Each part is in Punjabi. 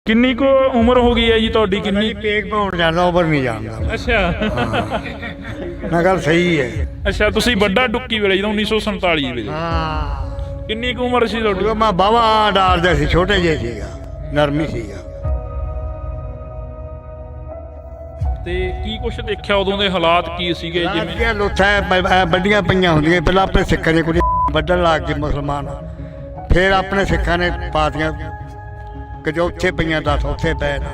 ਕਿੰਨੀ ਕੁ ਉਮਰ ਹੋ ਗਈ ਹੈ ਜੀ ਤੁਹਾਡੀ? ਕਿੰਨੀ ਪੇਕ ਪਾਉਣ ਜਾਂਦਾ ਉਮਰ ਨਹੀਂ ਜਾਣਦਾ। ਅੱਛਾ ਨਾ ਗੱਲ ਸਹੀ ਹੈ। ਅੱਛਾ, ਤੁਸੀਂ ਵੱਡਾ ਡੁੱਕੀ ਵੇਲੇ ਜਦੋਂ 1947 ਵੇਲੇ ਹਾਂ, ਕਿੰਨੀ ਕੁ ਉਮਰ ਸੀ ਤੁਹਾਡੀ? ਮੈਂ ਬਾਵਾ ਡਾਰਦਾ ਸੀ, ਛੋਟੇ ਜਿਹੇ ਸੀਗਾ, ਨਰਮੀ ਸੀਗਾ। ਤੇ ਕੀ ਕੁਛ ਦੇਖਿਆ ਉਦੋਂ ਦੇ ਹਾਲਾਤ ਕੀ ਸੀਗੇ? ਜਿਵੇਂ ਲੋਥਾਂ ਵੱਡੀਆਂ ਪਈਆਂ ਹੁੰਦੀਆਂ, ਪਹਿਲਾਂ ਆਪਣੇ ਸਿੱਖਾਂ ਦੀਆਂ ਕੁੜੀਆਂ ਵੱਢਣ ਲੱਗ ਗਏ ਮੁਸਲਮਾਨ, ਫਿਰ ਆਪਣੇ ਸਿੱਖਾਂ ਨੇ ਪਾਤੀਆਂ ਕਿ ਜੋ ਉੱਥੇ ਪਈਆਂ 10 ਉੱਥੇ ਪੈ ਨਾ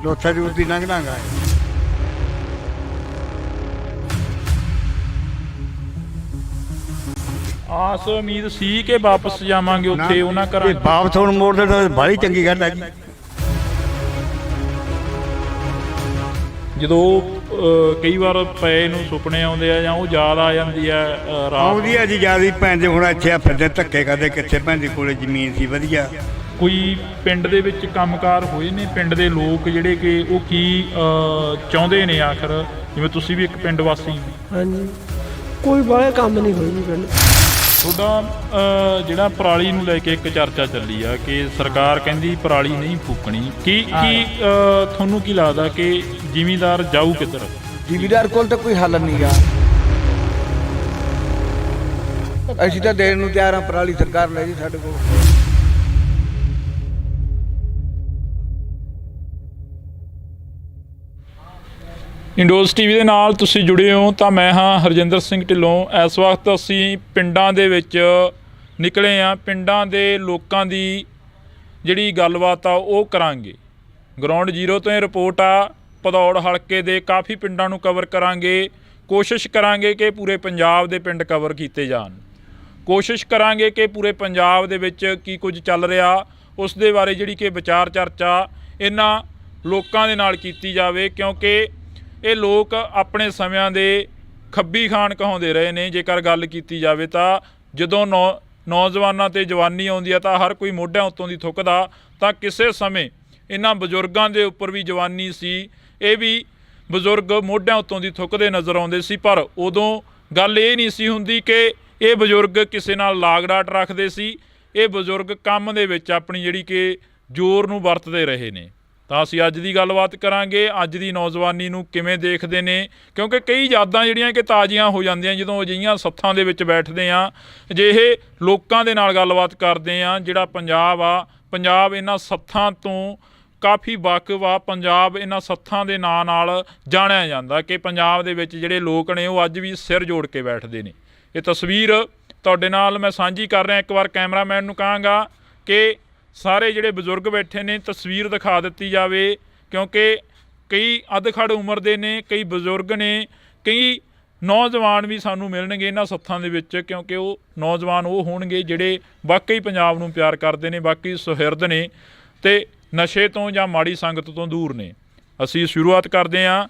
ਲੋਥਾ ਜੂਰ ਦੀ ਲੰਘ ਗਾ। ਆਸ ਉਮੀਦ ਸੀ ਕਿ ਵਾਪਸ ਜਾਵਾਂਗੇ ਉੱਥੇ ਉਹਨਾਂ ਘਰਾਂ? ਵਾਪਸ ਹੁਣ ਮੋੜਦੇ ਤਾਂ ਬੜੀ ਚੰਗੀ ਗੱਲ ਹੈ ਜੀ। ਜਦੋਂ ਕਈ ਵਾਰ ਪਏ ਨੂੰ ਸੁਪਨੇ ਆਉਂਦੇ ਆ ਜਾਂ ਉਹ ਯਾਦ ਆ ਜਾਂਦੀ ਆ ਰਾਤ ਆਉਂਦੀ ਆ ਜੀ ਜਿਆਦਾ ਭੈਣ ਦੇ। ਹੁਣ ਇੱਥੇ ਫਿਰਦੇ ਧੱਕੇ ਕਰਦੇ, ਕਿੱਥੇ ਭੈਣ ਦੀ ਕੋਲੇ ਜ਼ਮੀਨ ਸੀ ਵਧੀਆ। ਕੋਈ ਪਿੰਡ ਦੇ ਵਿੱਚ ਕੰਮਕਾਰ ਹੋਏ ਨੇ? ਪਿੰਡ ਦੇ ਲੋਕ ਜਿਹੜੇ ਕਿ ਉਹ ਕੀ ਚਾਹੁੰਦੇ ਨੇ ਆਖਰ? ਜਿਵੇਂ ਤੁਸੀਂ ਵੀ ਇੱਕ ਪਿੰਡ ਵਾਸੀ। ਹਾਂਜੀ, ਕੋਈ ਬਾਹਰ ਕੰਮ ਨਹੀਂ ਹੋਈ ਜੀ ਪਿੰਡ। ਤੁਹਾਡਾ ਜਿਹੜਾ ਪਰਾਲੀ ਨੂੰ ਲੈ ਕੇ ਇੱਕ ਚਰਚਾ ਚੱਲੀ ਆ ਕਿ ਸਰਕਾਰ ਕਹਿੰਦੀ ਪਰਾਲੀ ਨਹੀਂ ਫੂਕਣੀ, ਕੀ ਤੁਹਾਨੂੰ ਕੀ ਲੱਗਦਾ ਕਿ ਜ਼ਿਮੀਂਦਾਰ ਜਾਊ ਕਿੱਧਰ? ਜ਼ਿਮੀਂਦਾਰ ਕੋਲ ਤਾਂ ਕੋਈ ਹੱਲ ਨਹੀਂ ਗਾ। ਅਸੀਂ ਤਾਂ ਦੇਣ ਨੂੰ ਤਿਆਰ ਹਾਂ, ਪਰਾਲੀ ਸਰਕਾਰ ਲੈ ਜੀ ਸਾਡੇ ਕੋਲ। ਇੰਡੋਜ਼ ਟੀਵੀ ਦੇ ਨਾਲ ਤੁਸੀਂ ਜੁੜੇ ਹੋ ਤਾਂ ਮੈਂ ਹਾਂ ਹਰਜਿੰਦਰ ਸਿੰਘ ਢਿੱਲੋਂ। ਇਸ ਵਕਤ ਅਸੀਂ ਪਿੰਡਾਂ ਦੇ ਵਿੱਚ ਨਿਕਲੇ ਹਾਂ। ਪਿੰਡਾਂ ਦੇ ਲੋਕਾਂ ਦੀ ਜਿਹੜੀ ਗੱਲਬਾਤ ਆ ਉਹ ਕਰਾਂਗੇ। ਗਰਾਊਂਡ ਜ਼ੀਰੋ ਤੋਂ ਇਹ ਰਿਪੋਰਟ ਆ। ਭਦੌੜ ਹਲਕੇ ਦੇ ਕਾਫੀ ਪਿੰਡਾਂ ਨੂੰ ਕਵਰ ਕਰਾਂਗੇ। ਕੋਸ਼ਿਸ਼ ਕਰਾਂਗੇ ਕਿ ਪੂਰੇ ਪੰਜਾਬ ਦੇ ਪਿੰਡ ਕਵਰ ਕੀਤੇ ਜਾਣ। ਕੋਸ਼ਿਸ਼ ਕਰਾਂਗੇ ਕਿ ਪੂਰੇ ਪੰਜਾਬ ਦੇ ਵਿੱਚ ਕੀ ਕੁਝ ਚੱਲ ਰਿਹਾ ਉਸ ਦੇ ਬਾਰੇ ਜਿਹੜੀ ਕਿ ਵਿਚਾਰ ਚਰਚਾ ਇਹਨਾਂ ਲੋਕਾਂ ਦੇ ਨਾਲ ਕੀਤੀ ਜਾਵੇ, ਕਿਉਂਕਿ ਇਹ ਲੋਕ ਆਪਣੇ ਸਮਿਆਂ ਦੇ ਖੱਬੀ ਖਾਨ ਕਹਾਉਂਦੇ ਰਹੇ ਨੇ। ਜੇਕਰ ਗੱਲ ਕੀਤੀ ਜਾਵੇ ਤਾਂ ਜਦੋਂ ਨੌਜਵਾਨਾਂ 'ਤੇ ਜਵਾਨੀ ਆਉਂਦੀ ਆ ਤਾਂ ਹਰ ਕੋਈ ਮੋਢਿਆਂ ਉੱਤੋਂ ਦੀ ਥੁੱਕਦਾ, ਤਾਂ ਕਿਸੇ ਸਮੇਂ ਇਹਨਾਂ ਬਜ਼ੁਰਗਾਂ ਦੇ ਉੱਪਰ ਵੀ ਜਵਾਨੀ ਸੀ। ਇਹ ਵੀ ਬਜ਼ੁਰਗ ਮੋਢਿਆਂ ਉੱਤੋਂ ਦੀ ਥੁੱਕਦੇ ਨਜ਼ਰ ਆਉਂਦੇ ਸੀ, ਪਰ ਉਦੋਂ ਗੱਲ ਇਹ ਨਹੀਂ ਸੀ ਹੁੰਦੀ ਕਿ ਇਹ ਬਜ਼ੁਰਗ ਕਿਸੇ ਨਾਲ ਲਾਗ ਡਾਟ ਰੱਖਦੇ ਸੀ। ਇਹ ਬਜ਼ੁਰਗ ਕੰਮ ਦੇ ਵਿੱਚ ਆਪਣੀ ਜਿਹੜੀ ਕਿ ਜ਼ੋਰ ਨੂੰ ਵਰਤਦੇ ਰਹੇ ਨੇ। ਤਾਂ ਅਸੀਂ ਅੱਜ ਦੀ ਗੱਲਬਾਤ ਕਰਾਂਗੇ, ਅੱਜ ਦੀ ਨੌਜਵਾਨੀ ਨੂੰ ਕਿਵੇਂ ਦੇਖਦੇ ਨੇ, ਕਿਉਂਕਿ ਕਈ ਯਾਦਾਂ ਜਿਹੜੀਆਂ ਕਿ ਤਾਜ਼ੀਆਂ ਹੋ ਜਾਂਦੀਆਂ ਜਦੋਂ ਅਜਿਹੀਆਂ ਸੱਥਾਂ ਦੇ ਵਿੱਚ ਬੈਠਦੇ ਹਾਂ, ਅਜਿਹੇ ਲੋਕਾਂ ਦੇ ਨਾਲ ਗੱਲਬਾਤ ਕਰਦੇ ਹਾਂ। ਜਿਹੜਾ ਪੰਜਾਬ ਆ, ਪੰਜਾਬ ਇਹਨਾਂ ਸੱਥਾਂ ਤੋਂ ਕਾਫੀ ਵਾਕਿਫ ਆ। ਪੰਜਾਬ ਇਹਨਾਂ ਸੱਥਾਂ ਦੇ ਨਾਂ ਨਾਲ ਜਾਣਿਆ ਜਾਂਦਾ ਕਿ ਪੰਜਾਬ ਦੇ ਵਿੱਚ ਜਿਹੜੇ ਲੋਕ ਨੇ ਉਹ ਅੱਜ ਵੀ ਸਿਰ ਜੋੜ ਕੇ ਬੈਠਦੇ ਨੇ। ਇਹ ਤਸਵੀਰ ਤੁਹਾਡੇ ਨਾਲ ਮੈਂ ਸਾਂਝੀ ਕਰ ਰਿਹਾ। ਇੱਕ ਵਾਰ ਕੈਮਰਾਮੈਨ ਨੂੰ ਕਹਾਂਗਾ ਕਿ ਸਾਰੇ ਜਿਹੜੇ ਬਜ਼ੁਰਗ ਬੈਠੇ ਨੇ ਤਸਵੀਰ ਦਿਖਾ ਦਿੱਤੀ ਜਾਵੇ, ਕਿਉਂਕਿ ਕਈ ਅਧਖੜ ਉਮਰ ਦੇ ਨੇ, ਕਈ ਬਜ਼ੁਰਗ ਨੇ, ਕਈ ਨੌਜਵਾਨ ਵੀ ਸਾਨੂੰ ਮਿਲਣਗੇ ਇਹਨਾਂ ਸੱਥਾਂ ਦੇ ਵਿੱਚ, ਕਿਉਂਕਿ ਉਹ ਨੌਜਵਾਨ ਉਹ ਹੋਣਗੇ ਜਿਹੜੇ ਵਾਕਈ ਪੰਜਾਬ ਨੂੰ ਪਿਆਰ ਕਰਦੇ ਨੇ, ਵਾਕਈ ਸੁਹਿਰਦ ਨੇ ਅਤੇ ਨਸ਼ੇ ਤੋਂ ਜਾਂ ਮਾੜੀ ਸੰਗਤ ਤੋਂ ਦੂਰ ਨੇ। ਅਸੀਂ ਸ਼ੁਰੂਆਤ ਕਰਦੇ ਹਾਂ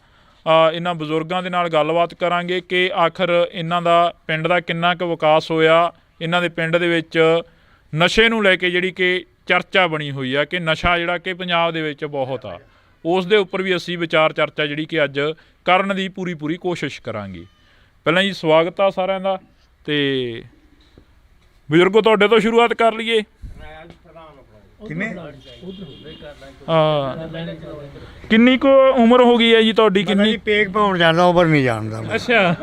ਇਹਨਾਂ ਬਜ਼ੁਰਗਾਂ ਦੇ ਨਾਲ ਗੱਲਬਾਤ ਕਰਾਂਗੇ ਕਿ ਆਖਰ ਇਹਨਾਂ ਦਾ ਪਿੰਡ ਦਾ ਕਿੰਨਾ ਕੁ ਵਿਕਾਸ ਹੋਇਆ। ਇਹਨਾਂ ਦੇ ਪਿੰਡ ਦੇ ਵਿੱਚ ਨਸ਼ੇ ਨੂੰ ਲੈ ਕੇ ਜਿਹੜੀ ਕਿ ਚਰਚਾ ਬਣੀ ਹੋਈ ਆ ਕਿ ਨਸ਼ਾ ਜਿਹੜਾ ਕਿ ਪੰਜਾਬ ਦੇ ਵਿੱਚ ਬਹੁਤ ਆ, ਉਸ ਦੇ ਉੱਪਰ ਵੀ ਅਸੀਂ ਵਿਚਾਰ ਚਰਚਾ ਜਿਹੜੀ ਕਿ ਅੱਜ ਕਰਨ ਦੀ ਪੂਰੀ ਕੋਸ਼ਿਸ਼ ਕਰਾਂਗੇ। ਪਹਿਲਾਂ ਜੀ ਸਵਾਗਤ ਆ ਸਾਰਿਆਂ ਦਾ। ਅਤੇ ਬਜ਼ੁਰਗੋ ਤੁਹਾਡੇ ਤੋਂ ਸ਼ੁਰੂਆਤ ਕਰ ਲਈਏ। ਕਿੰਨੀ ਕੁ ਉਮਰ ਹੋ ਗਈ ਹੈ ਜੀ ਤੁਹਾਡੀ? ਕਿੰਨੀ? ਪੇਕ ਪਾਉਣ ਜਾਂਦਾ ਉਮਰ ਨਹੀਂ ਜਾਣਦਾ। ਅੱਛਾ,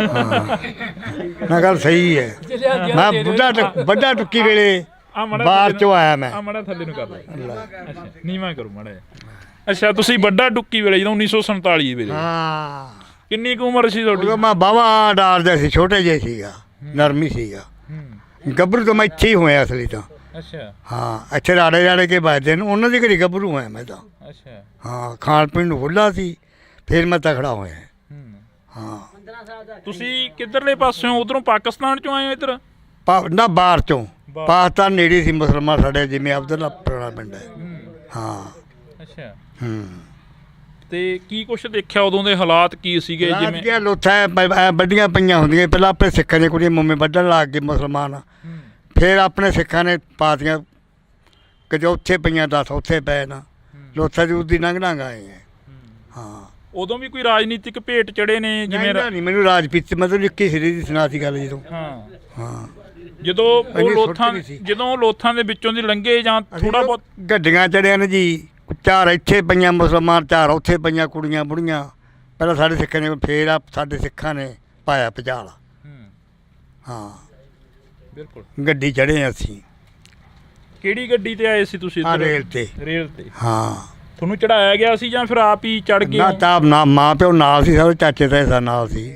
ਨਾ ਗੱਲ ਸਹੀ ਹੈ। ਮੈਂ ਵੱਡਾ ਟੁੱਕੀ ਵੇਲੇ ਬਾਹਰ ਚੋਂ ਆਇਆ। ਮੈਂ ਮਾੜਾ ਥੱਲੇ ਨੂੰ ਕਰ ਲੈ। ਅੱਛਾ, ਨੀਵਾਂ ਕਰੋ ਮਾੜਾ। ਅੱਛਾ, ਤੁਸੀਂ ਵੱਡਾ ਡੁੱਕੀ ਵੇਲੇ ਜਦੋਂ 1947 ਵੇਲੇ। ਹਾਂ, ਕਿੰਨੀ ਕੁ ਉਮਰ ਸੀ ਤੁਹਾਡੀ? ਮੈਂ ਬਾਵਾ ਡਾਰਦਾ ਸੀ, ਛੋਟੇ ਜਿਹੇ ਸੀਗਾ, ਨਰਮੀ ਸੀਗਾ। ਗੱਭਰੂ ਤਾਂ ਮੈਂ ਇੱਥੇ ਹੀ ਹੋਇਆ ਅਸਲੀ ਤਾਂ। ਅੱਛਾ, ਹਾਂ, ਇੱਥੇ ਰਾੜੇ ਕੇ ਵੱਜਦੇ ਨੇ, ਉਹਨਾਂ ਦੀ ਘੜੀ ਗੱਭਰੂ ਹੋਇਆ ਮੈਂ ਤਾਂ। ਅੱਛਾ, ਹਾਂ, ਖਾਣ ਪੀਣ ਨੂੰ ਖੁੱਲ੍ਹਾ ਸੀ, ਫਿਰ ਮੈਂ ਤਕੜਾ ਹੋਇਆ। ਹਾਂ, ਤੁਸੀਂ ਕਿੱਧਰਲੇ ਪਾਸਿਓਂ? ਉੱਧਰੋਂ ਪਾਕਿਸਤਾਨ ਚੋਂ ਆਏ ਹੋ ਇੱਧਰ? ਨਾ ਬਾਹਰ ਚੋਂ। ਪਾਕਿਸਤਾਨ ਨੇੜੇ ਸੀ, ਮੁਸਲਮਾਨ ਸਾਡੇ ਜਿਵੇਂ ਅਬਦੁੱਲਾ ਪੁਰਾਣਾ ਪਿੰਡ ਹੈ। ਹਾਂ। ਅੱਛਾ। ਤੇ ਕੀ ਕੁਛ ਦੇਖਿਆ ਉਦੋਂ ਦੇ ਹਾਲਾਤ ਕੀ ਸੀਗੇ? ਜਿਵੇਂ ਲੋਥਾਂ ਵੱਡੀਆਂ ਪਈਆਂ ਹੁੰਦੀਆਂ, ਪਹਿਲਾਂ ਆਪਣੇ ਸਿੱਖਾਂ ਦੀਆਂ ਕੁੜੀਆਂ ਮੰਮੀ ਵੱਢਣ ਲੱਗ ਗਏ ਮੁਸਲਮਾਨ, ਫਿਰ ਆਪਣੇ ਸਿੱਖਾਂ ਨੇ ਪਾਤੀਆਂ ਕਿ ਜੋ ਉੱਥੇ ਪਈਆਂ 10 ਉੱਥੇ ਪੈ ਨਾ ਲੋਥਾ ਜੂਰ ਦੀ ਲੰਘ ਆਏ ਹੈ। ਹਾਂ, ਉਦੋਂ ਵੀ ਕੋਈ ਰਾਜਨੀਤਿਕ ਭੇਟ ਚੜੇ ਨੇ? ਜਿਵੇਂ ਨਹੀਂ, ਮੈਨੂੰ ਰਾਜਪੀਤ ਮਤਲਬ 21 ਸਿਰੇ ਦੀ ਸੁਣਾਤੀ ਗੱਲ ਜਦੋਂ। ਹਾਂ, ਜਦੋਂ ਉਹ ਲੋਥਾਂ ਦੇ ਵਿੱਚੋਂ ਦੀ ਲੰਘੇ ਜਾਂ ਥੋੜਾ ਬਹੁਤ ਗੱਡੀਆਂ ਚੜਿਆ ਨੇ ਜੀ, ਚਾਰ ਇੱਥੇ ਪਈਆਂ ਮੁਸਲਮਾਨ, ਚਾਰ ਉੱਥੇ ਪਈਆਂ ਕੁੜੀਆਂ ਬੁੜੀਆਂ। ਪਹਿਲਾਂ ਸਾਡੇ ਸਿੱਖਾਂ ਨੇ, ਫੇਰ ਆ ਸਾਡੇ ਸਿੱਖਾਂ ਨੇ ਪਾਇਆ ਭੁਚਾਲ। ਹਾਂ ਬਿਲਕੁਲ। ਗੱਡੀ ਚੜ੍ਹੇ ਅਸੀਂ। ਕਿਹੜੀ ਗੱਡੀ ਤੇ ਆਏ ਸੀ ਤੁਸੀਂ ਆ ਇੱਧਰ? ਰੇਲ ਤੇ। ਰੇਲ ਤੇ। ਹਾਂ ਤੁਹਾਨੂੰ ਚੜਾਇਆ ਗਿਆ ਸੀ ਜਾਂ ਫਿਰ ਆਪ ਹੀ ਚੜ ਗਏ? ਨਾ ਤਾਂ ਨਾ ਮਾਂ ਪਿਓ ਨਾਲ ਸੀ, ਸਾਰੇ ਚਾਚੇ ਤਾਏ ਨਾਲ ਸੀ।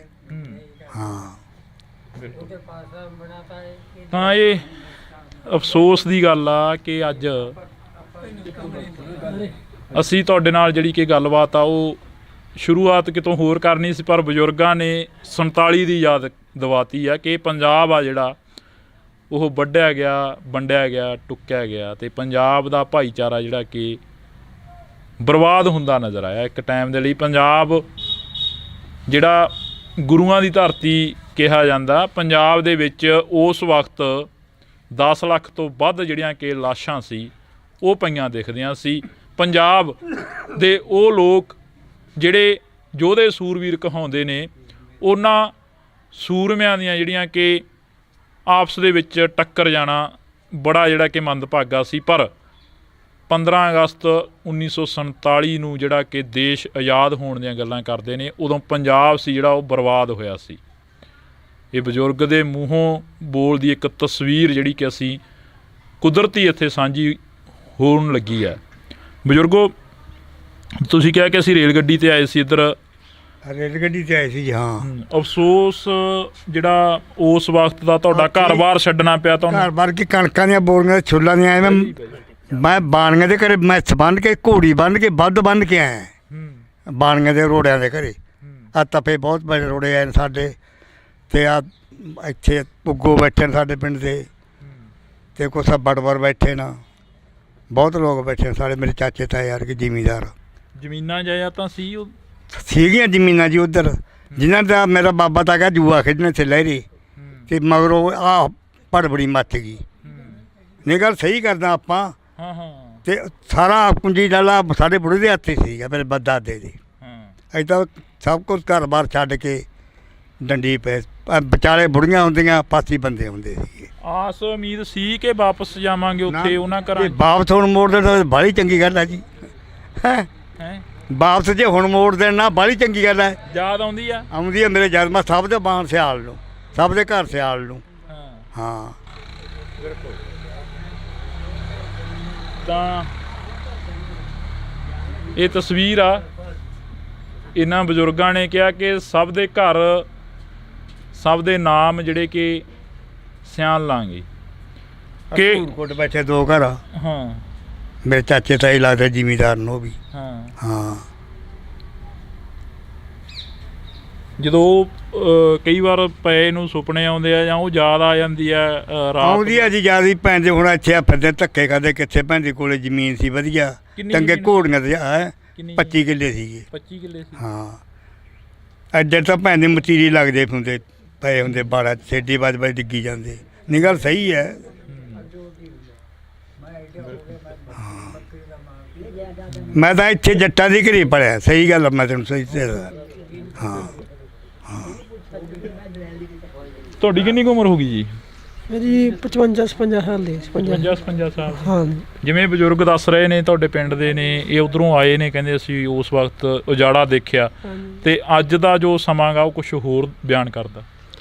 ਹਾਂ ਤਾਂ ਇਹ ਅਫਸੋਸ ਦੀ ਗੱਲ ਆ ਕਿ ਅੱਜ ਅਸੀਂ ਤੁਹਾਡੇ ਨਾਲ ਜਿਹੜੀ ਕਿ ਗੱਲਬਾਤ ਆ ਉਹ ਸ਼ੁਰੂਆਤ ਕਿਤੋਂ ਹੋਰ ਕਰਨੀ ਸੀ, ਪਰ ਬਜ਼ੁਰਗਾਂ ਨੇ 47 ਦੀ ਯਾਦ ਦਿਵਾਤੀ ਆ ਕਿ ਪੰਜਾਬ ਆ ਜਿਹੜਾ ਉਹ ਵੱਢਿਆ ਗਿਆ, ਵੰਡਿਆ ਗਿਆ, ਟੁੱਕਿਆ ਗਿਆ ਅਤੇ ਪੰਜਾਬ ਦਾ ਭਾਈਚਾਰਾ ਜਿਹੜਾ ਕਿ ਬਰਬਾਦ ਹੁੰਦਾ ਨਜ਼ਰ ਆਇਆ। ਇੱਕ ਟਾਈਮ ਦੇ ਲਈ ਪੰਜਾਬ ਜਿਹੜਾ ਗੁਰੂਆਂ ਦੀ ਧਰਤੀ ਕਿਹਾ ਜਾਂਦਾ, ਪੰਜਾਬ ਦੇ ਵਿੱਚ ਉਸ ਵਕਤ 10 ਲੱਖ ਤੋਂ ਵੱਧ ਜਿਹੜੀਆਂ ਕਿ ਲਾਸ਼ਾਂ ਸੀ ਉਹ ਪਈਆਂ ਦਿਖਦੀਆਂ ਸੀ। ਪੰਜਾਬ ਦੇ ਉਹ ਲੋਕ ਜਿਹੜੇ ਯੋਧੇ ਸੂਰਵੀਰ ਕਹਾਉਂਦੇ ਨੇ, ਉਹਨਾਂ ਸੂਰਮਿਆਂ ਦੀਆਂ ਜਿਹੜੀਆਂ ਕਿ ਆਪਸ ਦੇ ਵਿੱਚ ਟੱਕਰ ਜਾਣਾ ਬੜਾ ਜਿਹੜਾ ਕਿ ਮੰਦਭਾਗਾ ਸੀ। ਪਰ 15 ਅਗਸਤ 1947 ਨੂੰ ਜਿਹੜਾ ਕਿ ਦੇਸ਼ ਆਜ਼ਾਦ ਹੋਣ ਦੀਆਂ ਗੱਲਾਂ ਕਰਦੇ ਨੇ, ਉਦੋਂ ਪੰਜਾਬ ਸੀ ਜਿਹੜਾ ਉਹ ਬਰਬਾਦ ਹੋਇਆ ਸੀ। ਇਹ ਬਜ਼ੁਰਗ ਦੇ ਮੂੰਹੋਂ ਬੋਲਦੀ ਇੱਕ ਤਸਵੀਰ ਜਿਹੜੀ ਕਿ ਅਸੀਂ ਕੁਦਰਤੀ ਇੱਥੇ ਸਾਂਝੀ ਹੋਣ ਲੱਗੀ ਹੈ। ਬਜ਼ੁਰਗੋ, ਤੁਸੀਂ ਕਿਹਾ ਕਿ ਅਸੀਂ ਰੇਲ ਗੱਡੀ 'ਤੇ ਆਏ ਸੀ ਇੱਧਰ। ਰੇਲ ਗੱਡੀ 'ਤੇ ਆਏ ਸੀ। ਹਾਂ ਅਫਸੋਸ ਜਿਹੜਾ ਉਸ ਵਕਤ ਦਾ ਤੁਹਾਡਾ ਘਰ-ਬਾਰ ਛੱਡਣਾ ਪਿਆ ਤੁਹਾਨੂੰ। ਘਰ-ਬਾਰ ਕੀ ਕਣਕਾਂ ਦੀਆਂ ਬੋਰੀਆਂ, ਛੋਲਾਂ ਦੀਆਂ ਆਏ। ਮੈਂ ਬਾਣੀਆਂ ਦੇ ਘਰੇ ਮੈਥ ਬੰਨ੍ਹ ਕੇ, ਘੋੜੀ ਬੰਨ੍ਹ ਕੇ, ਵੱਧ ਬੰਨ੍ਹ ਕੇ ਆਇਆ ਬਾਣੀਆਂ ਦੇ ਰੋੜਿਆਂ ਦੇ ਘਰੇ। ਆ ਤਪੇ ਬਹੁਤ ਬੜੇ ਰੋੜੇ ਆਏ ਨੇ ਸਾਡੇ, ਅਤੇ ਆ ਇੱਥੇ ਪੁੱਗੋ ਬੈਠੇ ਨੇ ਸਾਡੇ ਪਿੰਡ ਦੇ, ਅਤੇ ਕੁਛ ਬੜਵਰ ਬੈਠੇ ਨਾ, ਬਹੁਤ ਲੋਕ ਬੈਠੇ ਨੇ ਸਾਡੇ। ਮੇਰੇ ਚਾਚੇ ਤਾਏ ਯਾਰ ਕਿ ਜ਼ਿਮੀਂਦਾਰ। ਜ਼ਮੀਨਾਂ ਜਾਇਦਾਦਾਂ ਸੀ ਉਹ ਸੀਗੀਆਂ ਜ਼ਮੀਨਾਂ ਜੀ ਉੱਧਰ, ਜਿਨ੍ਹਾਂ ਦਾ ਮੇਰਾ ਬਾਬਾ ਤਾਂ ਕਿਹਾ ਜੂਆ ਖੇਡਣੇ ਤੇ ਲਹਿਰੇ, ਅਤੇ ਮਗਰੋਂ ਆਹ ਭੜਬੜੀ ਮੱਚ ਗਈ। ਨਹੀਂ ਗੱਲ ਸਹੀ ਕਰਦਾ ਆਪਾਂ। ਹਾਂ ਹਾਂ। ਅਤੇ ਸਾਰਾ ਕੁੰਜੀ ਡਾਲਾ ਸਾਡੇ ਬੁੜੇ ਦੇ ਹੱਥ 'ਚ ਸੀਗਾ, ਮੇਰੇ ਦਾਦੇ ਦੇ। ਇੱਦਾਂ ਸਭ ਕੁਝ ਘਰ-ਬਾਰ ਛੱਡ ਕੇ ਡੰਡੀ ਪਏ। ਵਿਚਾਲੇ ਬੁੜੀਆਂ ਹੁੰਦੀਆਂ, ਪਾਸੀ ਬੰਦੇ ਹੁੰਦੇ ਸੀਗੇ। ਆਸ ਉਮੀਦ ਸੀ ਕਿ ਵਾਪਸ ਜਾਵਾਂਗੇ ਉੱਥੇ ਉਹਨਾਂ ਘਰਾਂ। ਵਾਪਸ ਹੁਣ ਮੋੜ ਦੇਣ ਤਾਂ ਬਾਹਲੀ ਚੰਗੀ ਗੱਲ ਹੈ ਜੀ। ਹੈਂ ਵਾਪਸ ਜੇ ਹੁਣ ਮੋੜ ਦੇਣ ਨਾ ਬਾਹਲੀ ਚੰਗੀ ਗੱਲ ਹੈ। ਯਾਦ ਆਉਂਦੀ ਆ? ਆਉਂਦੀ ਹੈ ਮੇਰੇ ਜਦ ਮੈਂ ਸਭ ਦੇ ਬਾਣ ਸਿਆਲ ਨੂੰ, ਸਭ ਦੇ ਘਰ ਸਿਆਲ ਨੂੰ। ਹਾਂ ਬਿਲਕੁਲ। ਤਾਂ ਇਹ ਤਸਵੀਰ ਆ, ਇਹਨਾਂ ਬਜ਼ੁਰਗਾਂ ਨੇ ਕਿਹਾ ਕਿ ਸਭ ਦੇ ਘਰ, ਸਭ ਦੇ ਨਾਮ ਜਿਹੜੇ ਕਿ ਸਿਆਣ ਲਾਂਗੇ ਕਿ ਕੋਟ ਬੈਠੇ ਦੋ ਘਰ। ਹਾਂ ਮੇਰੇ ਚਾਚੇ ਤਾਏ ਲੱਗਦੇ ਜ਼ਿਮੀਂਦਾਰ ਨੂੰ ਵੀ। ਹਾਂ ਜਦੋਂ ਕਈ ਵਾਰ ਪਏ ਨੂੰ ਸੁਪਨੇ ਆਉਂਦੇ ਆ ਜਾਂ ਉਹ ਯਾਦ ਆ ਜਾਂਦੀ ਆ ਰਾਤ ਆਉਂਦੀ ਆ ਜੀ ਯਾਦ। ਹੀ ਭੈਣ ਦੇ ਹੁਣ ਇੱਥੇ ਆ ਫਿਰਦੇ ਧੱਕੇ ਕਰਦੇ, ਕਿੱਥੇ ਭੈਣ ਦੇ ਕੋਲੇ ਜ਼ਮੀਨ ਸੀ ਵਧੀਆ, ਚੰਗੇ ਘੋੜੀਆਂ ਤੇ 25 ਕਿੱਲੇ ਸੀਗੇ। 25 ਕਿੱਲੇ ਸੀ। ਹਾਂ ਐਡੇ ਤਾਂ ਭੈਣ ਦੇ ਮਤੀਰੀ ਲੱਗਦੇ ਹੁੰਦੇ ਪਏ ਹੁੰਦੇ ਬਾੜਾ, ਸੇਡੀ ਵੱਜ ਵੱਜ ਡਿੱਗੀ ਜਾਂਦੇ। ਨਹੀਂ ਗੱਲ ਸਹੀ ਹੈ। ਮੈਂ ਤਾਂ ਇੱਥੇ ਜੱਟਾਂ ਦੀ ਘਰੀ ਪੜਿਆ, ਸਹੀ ਗੱਲ ਮੈਂ ਤੈਨੂੰ ਸਹੀ ਦੱਸਦਾ। ਹਾਂ ਤੁਹਾਡੀ ਕਿੰਨੀ ਕੁ ਉਮਰ ਹੋ ਗਈ ਜੀ? ਮੇਰੀ 55 ਸਾਲ ਦੀ। 55 ਸਾਲ। ਹਾਂ ਜਿਵੇਂ ਬਜ਼ੁਰਗ ਦੱਸ ਰਹੇ ਨੇ ਤੁਹਾਡੇ ਪਿੰਡ ਦੇ ਨੇ, ਇਹ ਉੱਧਰੋਂ ਆਏ ਨੇ, ਕਹਿੰਦੇ ਅਸੀਂ ਉਸ ਵਕਤ ਉਜਾੜਾ ਦੇਖਿਆ, ਤੇ ਅੱਜ ਦਾ ਜੋ ਸਮਾਂ ਗਾ ਉਹ ਕੁਛ ਹੋਰ ਬਿਆਨ ਕਰਦਾ।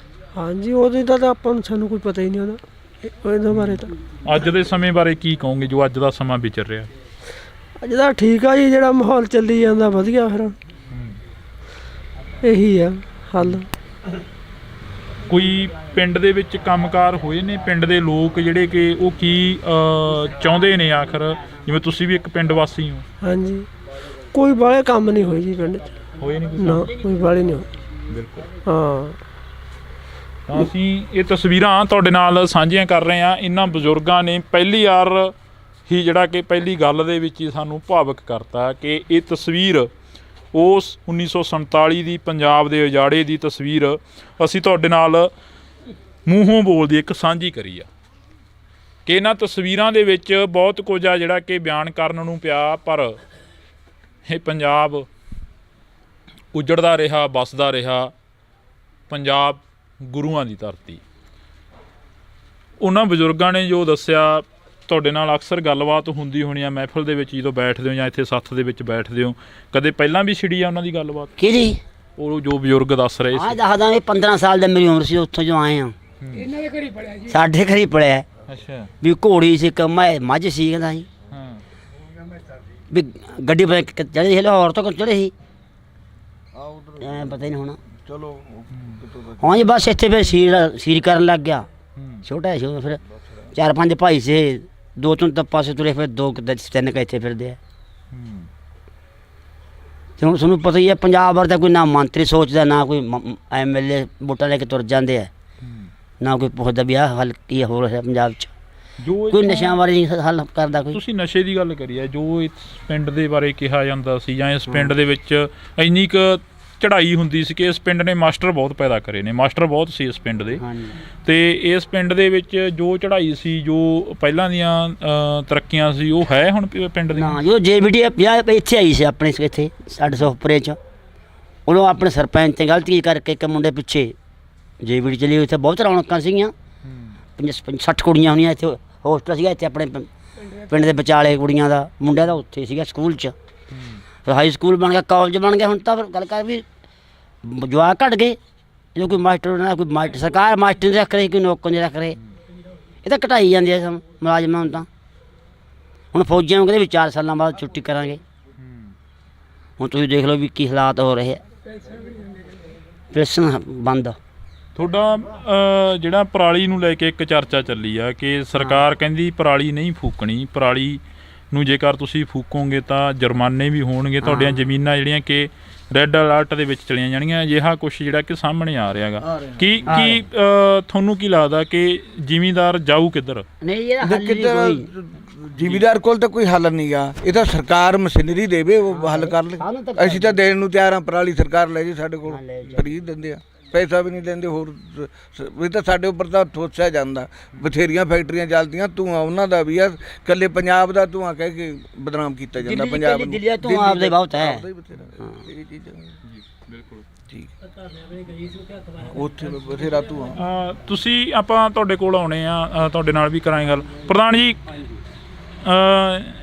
ਹਾਂਜੀ ਉਹਦੇ ਦਾ ਤਾਂ ਆਪਾਂ ਨੂੰ, ਸਾਨੂੰ ਕੋਈ ਪਤਾ ਹੀ ਨਹੀਂ ਉਹਦੇ ਬਾਰੇ। ਤਾਂ ਅੱਜ ਦੇ ਸਮੇਂ ਬਾਰੇ ਕੀ ਕਹੋਗੇ ਜੋ ਅੱਜ ਦਾ ਸਮਾਂ ਵਿਚਰ ਰਿਹਾ? ਅੱਜ ਦਾ ਠੀਕ ਆ ਜੀ, ਜਿਹੜਾ ਮਾਹੌਲ ਚੱਲੀ ਜਾਂਦਾ ਵਧੀਆ। ਫਿਰ ਇਹੀ ਆ ਹੱਲ। ਕੋਈ ਪਿੰਡ ਦੇ ਵਿੱਚ ਕੰਮਕਾਰ ਹੋਏ ਨੇ? ਪਿੰਡ ਦੇ ਲੋਕ ਜਿਹੜੇ ਕਿ ਉਹ ਕੀ ਚਾਹੁੰਦੇ ਨੇ ਆਖਰ, ਜਿਵੇਂ ਤੁਸੀਂ ਵੀ ਇੱਕ ਪਿੰਡ ਵਾਸੀ ਹੋ? ਹਾਂਜੀ ਕੋਈ ਬਾਹਲੇ ਕੰਮ ਨਹੀਂ ਹੋਏ ਜੀ ਪਿੰਡ 'ਚ। ਹੋਏ ਨਹੀਂ ਨਾ ਕੋਈ ਬਾਹਲੇ ਨਹੀਂ ਹੋਏ। ਬਿਲਕੁਲ। ਹਾਂ ਤਾਂ ਅਸੀਂ ਇਹ ਤਸਵੀਰਾਂ ਤੁਹਾਡੇ ਨਾਲ ਸਾਂਝੀਆਂ ਕਰ ਰਹੇ ਹਾਂ। ਇਹਨਾਂ ਬਜ਼ੁਰਗਾਂ ਨੇ ਪਹਿਲੀ ਵਾਰ ਹੀ ਜਿਹੜਾ ਕਿ ਪਹਿਲੀ ਗੱਲ ਦੇ ਵਿੱਚ ਹੀ ਸਾਨੂੰ ਭਾਵੁਕ ਕਰਤਾ ਕਿ ਇਹ ਤਸਵੀਰ ਉਸ 1947 ਦੀ ਪੰਜਾਬ ਦੇ ਉਜਾੜੇ ਦੀ ਤਸਵੀਰ ਅਸੀਂ ਤੁਹਾਡੇ ਨਾਲ ਮੂੰਹੋਂ ਬੋਲਦੀ ਇੱਕ ਸਾਂਝੀ ਕਰੀ ਆ ਕਿ ਇਹਨਾਂ ਤਸਵੀਰਾਂ ਦੇ ਵਿੱਚ ਬਹੁਤ ਕੁਝ ਆ ਜਿਹੜਾ ਕਿ ਬਿਆਨ ਕਰਨ ਨੂੰ ਪਿਆ, ਪਰ ਇਹ ਪੰਜਾਬ ਉਜੜਦਾ ਰਿਹਾ, ਵੱਸਦਾ ਰਿਹਾ। ਪੰਜਾਬ ਗੁਰੂਆਂ ਦੀ ਧਰਤੀ। ਉਹਨਾਂ ਬਜ਼ੁਰਗਾਂ ਨੇ ਜੋ ਦੱਸਿਆ ਤੁਹਾਡੇ ਨਾਲ ਅਕਸਰ ਗੱਲਬਾਤ ਹੁੰਦੀ ਹੋਣੀ ਆ ਮਹਿਫਲ ਦੇ ਵਿੱਚ ਜਦੋਂ ਬੈਠਦੇ ਹੋ ਜਾਂ ਇੱਥੇ ਸੱਥ ਦੇ ਵਿੱਚ ਬੈਠਦੇ ਹੋ, ਕਦੇ ਪਹਿਲਾਂ ਵੀ ਛਿੜੀ ਆ ਉਹਨਾਂ ਦੀ ਗੱਲਬਾਤ? ਕਿਹਦੀ? ਉਹ ਜੋ ਬਜ਼ੁਰਗ ਦੱਸ ਰਹੇ ਸੀ। ਦੱਸਦਾ ਵੀ 15 ਸਾਲ ਦੀ ਮੇਰੀ ਉਮਰ ਸੀ ਉੱਥੋਂ ਜੋ ਆਏ ਆ। ਇਹਨਾਂ ਦੇ ਘਰੀ ਪੜਿਆ ਜੀ। ਸਾਡੇ ਘਰੀ ਪੜਿਆ ਅੱਛਾ। ਵੀ ਘੋੜੀ ਸੀ ਮੱਝ ਸੀ ਕਹਿੰਦਾ ਸੀ ਹਾਂ। ਵੀ ਗੱਡੀ ਪਰ ਚੜੇ ਸੀ ਲਾਹੌਰ ਤੋਂ ਚੜੇ ਸੀ ਪਤਾ ਹੀ ਨਹੀਂ ਹੋਣਾ। ਚਲੋ ਹਾਂ ਜੀ ਬਸ ਇੱਥੇ ਫਿਰ ਸੀਰ ਕਰਨ ਲੱਗ ਗਿਆ। ਛੋਟਾ ਸੀ ਫਿਰ 4-5 ਭਾਈ ਸੀ, 2 ਤਾਂ ਪਾਸੇ ਤੁਰੇ ਫਿਰ 2-3 ਇੱਥੇ ਫਿਰਦੇ ਆ। ਤੇ ਹੁਣ ਤੁਹਾਨੂੰ ਪਤਾ ਹੀ ਹੈ ਪੰਜਾਬ ਵਰ ਤਾਂ ਕੋਈ ਨਾ ਮੰਤਰੀ ਸੋਚਦਾ ਨਾ ਕੋਈ MLA ਵੋਟਾਂ ਲੈ ਕੇ ਤੁਰ ਜਾਂਦੇ ਆ, ਨਾ ਕੋਈ ਪੁੱਛਦਾ ਵੀ ਆਹ ਹੱਲ ਕੀ ਹੋ ਰਿਹਾ ਪੰਜਾਬ 'ਚ। ਜੋ ਕੋਈ ਨਸ਼ਿਆਂ ਬਾਰੇ ਨਹੀਂ ਹੱਲ ਕਰਦਾ ਕੋਈ। ਤੁਸੀਂ ਨਸ਼ੇ ਦੀ ਗੱਲ ਕਰੀ ਹੈ, ਜੋ ਇਸ ਪਿੰਡ ਦੇ ਬਾਰੇ ਕਿਹਾ ਜਾਂਦਾ ਸੀ ਜਾਂ ਇਸ ਪਿੰਡ ਦੇ ਵਿੱਚ ਇੰਨੀ ਕੁ ਚੜ੍ਹਾਈ ਹੁੰਦੀ ਸੀ ਕਿ ਇਸ ਪਿੰਡ ਨੇ ਮਾਸਟਰ ਬਹੁਤ ਪੈਦਾ ਕਰੇ ਨੇ, ਮਾਸਟਰ ਬਹੁਤ ਸੀ ਇਸ ਪਿੰਡ ਦੇ। ਹਾਂਜੀ। ਤੇ ਇਸ ਪਿੰਡ ਦੇ ਵਿੱਚ ਜੋ ਚੜ੍ਹਾਈ ਸੀ, ਜੋ ਪਹਿਲਾਂ ਦੀਆਂ ਤਰੱਕੀਆਂ ਸੀ, ਉਹ ਹੈ ਹੁਣ ਪਿੰਡ ਦੀ? ਨਾ ਜੋ JBD ਇੱਥੇ ਆਈ ਸੀ ਆਪਣੇ ਇੱਥੇ ਸਾਡੇ ਸੋਪਰੇ 'ਚ, ਉਦੋਂ ਆਪਣੇ ਸਰਪੰਚ ਤੇ ਗਲਤੀ ਕਰਕੇ ਇੱਕ ਮੁੰਡੇ ਪਿੱਛੇ JBD ਚਲੀ, ਉੱਥੇ ਬਹੁਤ ਰੌਣਕਾਂ ਸੀਗੀਆਂ। 60 ਕੁੜੀਆਂ ਹੋਣੀਆਂ ਇੱਥੇ, ਹੋਸਟਲ ਸੀਗਾ ਇੱਥੇ ਆਪਣੇ ਪਿੰਡ ਦੇ ਵਿਚਾਲੇ ਕੁੜੀਆਂ ਦਾ, ਮੁੰਡਿਆਂ ਦਾ ਉੱਥੇ ਸੀਗਾ ਸਕੂਲ 'ਚ। ਫਿਰ ਹਾਈ ਸਕੂਲ ਬਣ ਗਿਆ, ਕਾਲਜ ਬਣ ਗਿਆ। ਹੁਣ ਤਾਂ ਫਿਰ ਗੱਲ ਕਰ ਵੀ ਜਵਾਕ ਘਟ ਗਏ, ਜੋ ਕੋਈ ਮਾਸਟਰ ਨਾ ਕੋਈ ਮਾਸਟਰ ਸਰਕਾਰ ਮਾਸਟਰ ਨਹੀਂ ਰੱਖ ਰਹੀ, ਕੋਈ ਨੌਕਰ ਨਹੀਂ ਰੱਖ ਰਹੇ। ਇਹ ਤਾਂ ਘਟਾਈ ਜਾਂਦੀ ਹੈ ਮੁਲਾਜ਼ਮਾਂ ਨੂੰ। ਤਾਂ ਹੁਣ ਫੌਜੀਆਂ ਨੂੰ ਕਹਿੰਦੇ ਵੀ 4 ਸਾਲਾਂ ਬਾਅਦ ਛੁੱਟੀ ਕਰਾਂਗੇ। ਹੁਣ ਤੁਸੀਂ ਦੇਖ ਲਓ ਵੀ ਕੀ ਹਾਲਾਤ ਹੋ ਰਹੇ ਆ, ਪੈਨਸ਼ਨ ਬੰਦ। ਤੁਹਾਡਾ ਜਿਹੜਾ ਪਰਾਲੀ ਨੂੰ ਲੈ ਕੇ ਇੱਕ ਚਰਚਾ ਚੱਲੀ ਆ ਕਿ ਸਰਕਾਰ ਕਹਿੰਦੀ ਪਰਾਲੀ ਨਹੀਂ ਫੂਕਣੀ, ਪਰਾਲੀ ਨੂੰ ਜੇਕਰ ਤੁਸੀਂ ਫੂਕੋਗੇ ਤਾਂ ਜੁਰਮਾਨੇ ਵੀ ਹੋਣਗੇ, ਤੁਹਾਡੀਆਂ ਜ਼ਮੀਨਾਂ ਜਿਹੜੀਆਂ ਕਿ ਰੈੱਡ ਅਲਰਟ ਦੇ ਵਿੱਚ ਚਲੀਆਂ ਜਾਣਗੀਆਂ। ਅਜਿਹਾ ਕੁਛ ਜਿਹੜਾ ਕਿ ਸਾਹਮਣੇ ਆ ਰਿਹਾ ਗਾ। ਕੀ ਤੁਹਾਨੂੰ ਕੀ ਲੱਗਦਾ ਕਿ ਜ਼ਿਮੀਂਦਾਰ ਜਾਊ ਕਿੱਧਰ? ਨਹੀਂ ਇਹ ਹੱਲ ਨਹੀਂ ਕੋਈ। ਜ਼ਿਮੀਦਾਰ ਕੋਲ ਤਾਂ ਕੋਈ ਹੱਲ ਨਹੀਂ ਗਾ, ਇਹ ਤਾਂ ਸਰਕਾਰ ਮਸ਼ੀਨਰੀ ਦੇਵੇ, ਉਹ ਹੱਲ ਕਰ ਲੈ। ਅਸੀਂ ਤਾਂ ਦੇਣ ਨੂੰ ਤਿਆਰ ਹਾਂ, ਪਰਾਲੀ ਸਰਕਾਰ ਲੈ ਜੇ ਸਾਡੇ ਕੋਲ, ਖਰੀਦ ਦਿੰਦੇ ਆ, ਪੈਸਾ ਵੀ ਨਹੀਂ ਲੈਂਦੇ। ਹੋਰ ਇਹ ਤਾਂ ਸਾਡੇ ਉੱਪਰ ਤਾਂ ਠੋਸਿਆ ਜਾਂਦਾ। ਬਥੇਰੀਆਂ ਫੈਕਟਰੀਆਂ ਚੱਲਦੀਆਂ, ਧੂੰਆਂ ਉਹਨਾਂ ਦਾ ਵੀ ਆ, ਇਕੱਲੇ ਪੰਜਾਬ ਦਾ ਧੂੰਆਂ ਕਹਿ ਕੇ ਬਦਨਾਮ ਕੀਤਾ ਜਾਂਦਾ ਪੰਜਾਬ ਨੂੰ। ਦਿੱਲੀ ਤੋਂ ਆਪਦੇ ਬਹੁਤ ਹੈ। ਇਹ ਚੀਜ਼ਾਂ ਬਿਲਕੁਲ ਠੀਕ, ਉੱਥੇ ਬਥੇਰਾ ਧੂੰਆਂ। ਤੁਸੀਂ ਆਪਾਂ ਤੁਹਾਡੇ ਕੋਲ ਆਉਣੇ ਆ, ਤੁਹਾਡੇ ਨਾਲ ਵੀ ਕਰਾਂਗੇ ਗੱਲ। ਪ੍ਰਧਾਨ ਜੀ,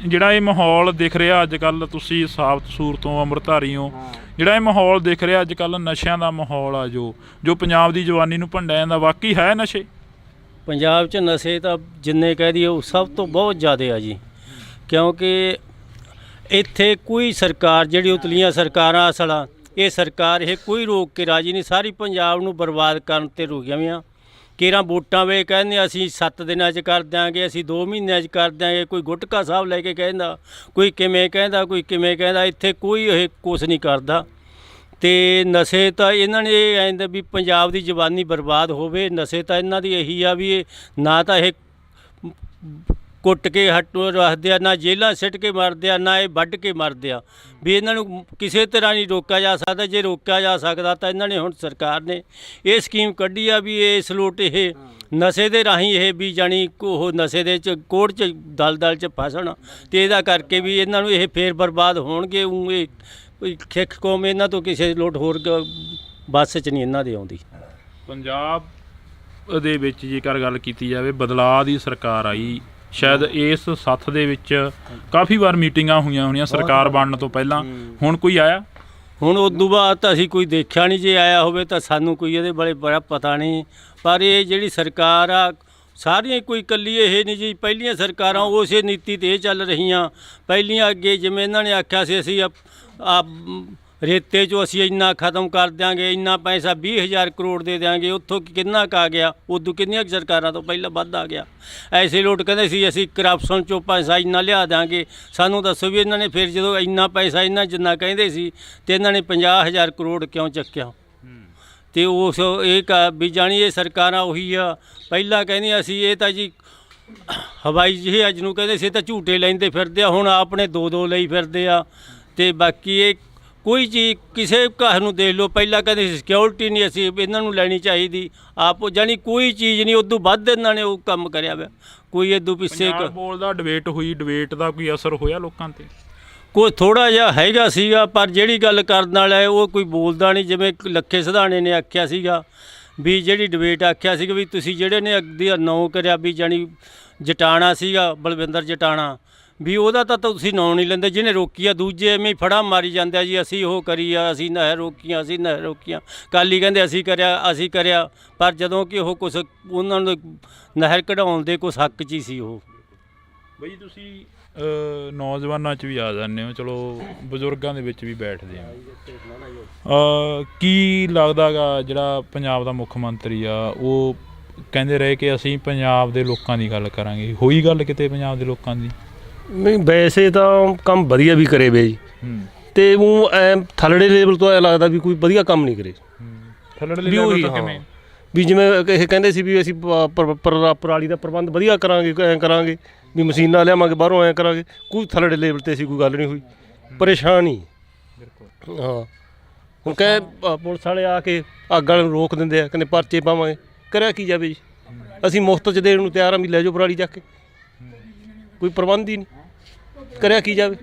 ਜਿਹੜਾ ਇਹ ਮਾਹੌਲ ਦਿਖ ਰਿਹਾ ਅੱਜ ਕੱਲ੍ਹ, ਤੁਸੀਂ ਸਾਬਤ ਸੂਰ ਤੋਂ ਅੰਮ੍ਰਿਤਧਾਰੀ ਹੋ, ਜਿਹੜਾ ਇਹ ਮਾਹੌਲ ਦਿਖ ਰਿਹਾ ਅੱਜ ਕੱਲ੍ਹ ਨਸ਼ਿਆਂ ਦਾ ਮਾਹੌਲ ਆ, ਜੋ ਪੰਜਾਬ ਦੀ ਜਵਾਨੀ ਨੂੰ ਭੰਡਿਆ ਜਾਂਦਾ, ਵਾਕਈ ਹੈ ਨਸ਼ੇ? ਪੰਜਾਬ 'ਚ ਨਸ਼ੇ ਤਾਂ ਜਿੰਨੇ ਕਹਿ ਦਈਏ ਉਹ ਸਭ ਤੋਂ ਬਹੁਤ ਜ਼ਿਆਦਾ ਆ ਜੀ, ਕਿਉਂਕਿ ਇੱਥੇ ਕੋਈ ਸਰਕਾਰ ਜਿਹੜੀ ਉਤਲੀਆਂ ਸਰਕਾਰਾਂ ਅਸਲ ਇਹ ਸਰਕਾਰ ਇਹ ਕੋਈ ਰੋਕ ਕੇ ਰਾਜੀ ਨਹੀਂ, ਸਾਰੀ ਪੰਜਾਬ ਨੂੰ ਬਰਬਾਦ ਕਰਨ 'ਤੇ ਰੁਕੀਆਂ ਹੋਈਆਂ। ਕੇਰਾਂ ਵੋਟਾਂ ਵੇ ਕਹਿੰਦੇ ਅਸੀਂ 7 ਦਿਨਾਂ 'ਚ ਕਰ ਦਿਆਂਗੇ, ਅਸੀਂ 2 ਮਹੀਨਿਆਂ 'ਚ ਕਰ ਦਿਆਂਗੇ, ਕੋਈ ਗੁਟਕਾ ਸਾਹਿਬ ਲੈ ਕੇ ਕਹਿੰਦਾ, ਕੋਈ ਕਿਵੇਂ ਕਹਿੰਦਾ, ਕੋਈ ਕਿਵੇਂ ਕਹਿੰਦਾ। ਇੱਥੇ ਕੋਈ ਇਹ ਕੁਛ ਨਹੀਂ ਕਰਦਾ। ਤੇ ਨਸ਼ੇ ਤਾਂ ਇਹਨਾਂ ਨੇ ਇਹ ਕਹਿੰਦੇ ਵੀ ਪੰਜਾਬ ਦੀ ਜਵਾਨੀ ਬਰਬਾਦ ਹੋਵੇ। ਨਸ਼ੇ ਤਾਂ ਇਹਨਾਂ ਦੀ ਇਹੀ ਆ ਵੀ ਇਹ ਨਾ ਤਾਂ ਇਹ ਕੁੱਟ ਕੇ ਰੱਖਦੇ ਆ, ਨਾ ਜੇਲਾਂ ਸਿੱਟ ਕੇ ਮਰਦੇ ਆ, ਨਾ ਇਹ ਵੱਢ ਕੇ ਮਰਦੇ ਆ। ਵੀ ਇਹਨਾਂ ਨੂੰ ਕਿਸੇ ਤਰ੍ਹਾਂ ਨਹੀਂ ਰੋਕਿਆ ਜਾ ਸਕਦਾ। ਜੇ ਰੋਕਿਆ ਜਾ ਸਕਦਾ ਤਾਂ ਇਹਨਾਂ ਨੇ ਹੁਣ ਸਰਕਾਰ ਨੇ ਇਹ ਸਕੀਮ ਕੱਢੀ ਆ ਵੀ ਇਸ ਲੋਟ ਇਹ ਨਸ਼ੇ ਦੇ ਰਾਹੀਂ ਇਹ ਵੀ ਜਾਣੀ ਉਹ ਨਸ਼ੇ ਦੇ ਚ ਕੋੜ 'ਚ ਦਲਦਲ 'ਚ ਫਸਣ, ਅਤੇ ਇਹਦਾ ਕਰਕੇ ਵੀ ਇਹਨਾਂ ਨੂੰ ਇਹ ਫੇਰ ਬਰਬਾਦ ਹੋਣਗੇ। ਉਹ ਇਹ ਕੋਈ ਸਿੱਖ ਕੌਮ ਇਹਨਾਂ ਤੋਂ ਕਿਸੇ ਲੋਟ ਹੋਰ ਬੱਸ 'ਚ ਨਹੀਂ ਇਹਨਾਂ ਦੇ ਆਉਂਦੀ। ਪੰਜਾਬ ਦੇ ਵਿੱਚ ਜੇਕਰ ਗੱਲ ਕੀਤੀ ਜਾਵੇ, ਬਦਲਾਅ ਦੀ ਸਰਕਾਰ ਆਈ, ਸ਼ਾਇਦ ਇਸ ਸੱਥ ਦੇ ਵਿੱਚ ਕਾਫੀ ਵਾਰ ਮੀਟਿੰਗਾਂ ਹੋਈਆਂ ਹੋਣੀਆਂ ਸਰਕਾਰ ਬਣਨ ਤੋਂ ਪਹਿਲਾਂ, ਹੁਣ ਕੋਈ ਆਇਆ? ਹੁਣ ਉਦੋਂ ਬਾਅਦ ਤਾਂ ਅਸੀਂ ਕੋਈ ਦੇਖਿਆ ਨਹੀਂ, ਜੇ ਆਇਆ ਹੋਵੇ ਤਾਂ ਸਾਨੂੰ ਕੋਈ ਇਹਦੇ ਬਾਰੇ ਬੜਾ ਪਤਾ ਨਹੀਂ। ਪਰ ਇਹ ਜਿਹੜੀ ਸਰਕਾਰ ਆ ਸਾਰੀਆਂ ਕੋਈ ਇਕੱਲੀ ਇਹ ਨਹੀਂ ਜੀ, ਪਹਿਲੀਆਂ ਸਰਕਾਰਾਂ ਉਸੇ ਨੀਤੀ 'ਤੇ ਚੱਲ ਰਹੀਆਂ। ਪਹਿਲੀਆਂ ਅੱਗੇ ਜਿਵੇਂ ਇਹਨਾਂ ਨੇ ਆਖਿਆ ਸੀ ਅਸੀਂ ਆ ਰੇਤੇ 'ਚੋਂ ਅਸੀਂ ਇੰਨਾ ਖਤਮ ਕਰ ਦਿਆਂਗੇ, ਇੰਨਾ ਪੈਸਾ 20,000 ਕਰੋੜ ਦੇ ਦਿਆਂਗੇ, ਉੱਥੋਂ ਕਿੰਨਾ ਕੁ ਆ ਗਿਆ? ਉਦੋਂ ਕਿੰਨੀਆਂ ਸਰਕਾਰਾਂ ਤੋਂ ਪਹਿਲਾਂ ਵੱਧ ਆ ਗਿਆ। ਐਸੇ ਲੋਟ ਕਹਿੰਦੇ ਸੀ ਅਸੀਂ ਕਰਪਸ਼ਨ 'ਚੋਂ ਪੈਸਾ ਇੰਨਾ ਲਿਆ ਦਿਆਂਗੇ। ਸਾਨੂੰ ਦੱਸੋ ਵੀ ਇਹਨਾਂ ਨੇ ਫਿਰ ਜਦੋਂ ਇੰਨਾ ਪੈਸਾ ਇਹਨਾਂ ਜਿੰਨਾ ਕਹਿੰਦੇ ਸੀ ਤੇ ਇਹਨਾਂ ਨੇ 50,000 ਕਰੋੜ ਕਿਉਂ ਚੱਕਿਆ? ਤੇ ਉਸ ਇਹ ਵੀ ਜਾਣੀ ਇਹ ਸਰਕਾਰਾਂ ਉਹੀ ਆ ਪਹਿਲਾਂ ਕਹਿੰਦੀਆਂ ਸੀ ਇਹ ਤਾਂ ਜੀ ਹਵਾਈ ਜਹਾਜ਼ ਨੂੰ ਕਹਿੰਦੇ ਸੀ ਤਾਂ ਝੂਟੇ ਲੈਂਦੇ ਫਿਰਦੇ ਆ, ਹੁਣ ਆਪਣੇ 2-2 ਲਈ ਫਿਰਦੇ ਆ। ਤੇ ਬਾਕੀ ਇਹ ਕੋਈ ਚੀਜ਼ ਕਿਸੇ ਘਰ ਨੂੰ ਦੇਖ ਲਓ, ਪਹਿਲਾਂ ਕਹਿੰਦੇ ਸੀ ਸਿਕਿਉਰਿਟੀ ਨਹੀਂ ਅਸੀਂ ਇਹਨਾਂ ਨੂੰ ਲੈਣੀ ਚਾਹੀਦੀ, ਆਪ ਜਾਣੀ ਕੋਈ ਚੀਜ਼ ਨਹੀਂ, ਉਦੋਂ ਵੱਧ ਇਹਨਾਂ ਨੇ ਉਹ ਕੰਮ ਕਰਿਆ ਵਾ। ਕੋਈ ਇਦੋਂ ਪਿੱਛੇ ਬੋਲਦਾ ਡਿਬੇਟ ਹੋਈ, ਡਿਬੇਟ ਦਾ ਕੋਈ ਅਸਰ ਹੋਇਆ ਲੋਕਾਂ 'ਤੇ? ਕੋਈ ਥੋੜ੍ਹਾ ਜਿਹਾ ਹੈਗਾ ਸੀਗਾ, ਪਰ ਜਿਹੜੀ ਗੱਲ ਕਰਨ ਵਾਲਾ ਹੈ ਉਹ ਕੋਈ ਬੋਲਦਾ ਨਹੀਂ। ਜਿਵੇਂ ਲੱਖੇ ਸਿਧਾਣੇ ਨੇ ਆਖਿਆ ਸੀਗਾ ਵੀ ਜਿਹੜੀ ਡਿਬੇਟ ਆਖਿਆ ਸੀ ਵੀ ਤੁਸੀਂ ਜਿਹੜੇ ਨੇ ਅੱਗੇ ਨਾਂ ਕਰਿਆ ਵੀ ਜਾਣੀ ਜਟਾਣਾ ਸੀਗਾ ਬਲਵਿੰਦਰ ਜਟਾਣਾ ਵੀ ਉਹਦਾ ਤਾਂ ਤੁਸੀਂ ਨਾਂ ਨਹੀਂ ਲੈਂਦੇ, ਜਿਹਨੇ ਰੋਕੀ ਆ ਦੂਜੇ ਐਵੇਂ ਹੀ ਫੜਾ ਮਾਰੀ ਜਾਂਦੇ ਆ ਜੀ ਅਸੀਂ ਉਹ ਕਰੀ ਆ, ਅਸੀਂ ਨਹਿਰ ਰੋਕੀਆਂ, ਅਸੀਂ ਨਹਿਰ ਰੋਕੀਆਂ। ਕਾਲੀ ਕਹਿੰਦੇ ਅਸੀਂ ਕਰਿਆ ਪਰ ਜਦੋਂ ਕਿ ਉਹ ਕੁਛ ਉਹਨਾਂ ਨੂੰ ਨਹਿਰ ਕਢਾਉਣ ਦੇ ਕੁਛ ਹੱਕ 'ਚ ਹੀ ਸੀ ਉਹ। ਬਈ ਤੁਸੀਂ ਨੌਜਵਾਨਾਂ 'ਚ ਵੀ ਆ ਜਾਂਦੇ ਹੋ, ਚਲੋ ਬਜ਼ੁਰਗਾਂ ਦੇ ਵਿੱਚ ਵੀ ਬੈਠਦੇ ਆ, ਕੀ ਲੱਗਦਾ ਗਾ ਜਿਹੜਾ ਪੰਜਾਬ ਦਾ ਮੁੱਖ ਮੰਤਰੀ ਆ ਉਹ ਕਹਿੰਦੇ ਰਹੇ ਕਿ ਅਸੀਂ ਪੰਜਾਬ ਦੇ ਲੋਕਾਂ ਦੀ ਗੱਲ ਕਰਾਂਗੇ, ਹੋਈ ਗੱਲ ਕਿਤੇ ਪੰਜਾਬ ਦੇ ਲੋਕਾਂ ਦੀ? ਨਹੀਂ ਵੈਸੇ ਤਾਂ ਕੰਮ ਵਧੀਆ ਵੀ ਕਰੇ ਵੇ ਜੀ, ਤੇ ਉਹ ਐ ਥੱਲੜੇ ਲੈਵਲ ਤੋਂ ਐ ਲੱਗਦਾ ਵੀ ਕੋਈ ਵਧੀਆ ਕੰਮ ਨਹੀਂ ਕਰੇ। ਥੱਲੜੇ ਲੈਵਲ ਤੋਂ ਕਿਵੇਂ? ਵੀ ਜਿਵੇਂ ਇਹ ਕਹਿੰਦੇ ਸੀ ਵੀ ਅਸੀਂ ਪਰਾਲੀ ਦਾ ਪ੍ਰਬੰਧ ਵਧੀਆ ਕਰਾਂਗੇ, ਐਂ ਕਰਾਂਗੇ ਵੀ ਮਸ਼ੀਨਾਂ ਲਿਆਵਾਂਗੇ ਬਾਹਰੋਂ, ਐਂ ਕਰਾਂਗੇ, ਕੋਈ ਥੱਲੜੇ ਲੈਵਲ ਤੇ ਅਸੀਂ ਕੋਈ ਗੱਲ ਨਹੀਂ ਹੋਈ, ਪਰੇਸ਼ਾਨ ਹੀ। ਹਾਂ ਹੁਣ ਕਹੇ ਪੁਲਿਸ ਵਾਲੇ ਆ ਕੇ ਅੱਗ ਵਾਲੇ ਨੂੰ ਰੋਕ ਦਿੰਦੇ ਆ, ਕਹਿੰਦੇ ਪਰਚੇ ਪਾਵਾਂਗੇ, ਕਰਿਆ ਕੀ ਜਾਵੇ ਜੀ? ਅਸੀਂ ਮੁਫਤ 'ਚ ਦੇਣ ਨੂੰ ਤਿਆਰ ਹਾਂ ਵੀ ਲੈ ਜਾਓ ਪਰਾਲੀ ਚੱਕ ਕੇ, ਕੋਈ ਪ੍ਰਬੰਧ ਹੀ ਨਹੀਂ, ਕਰਿਆ ਕੀ ਜਾਵੇ?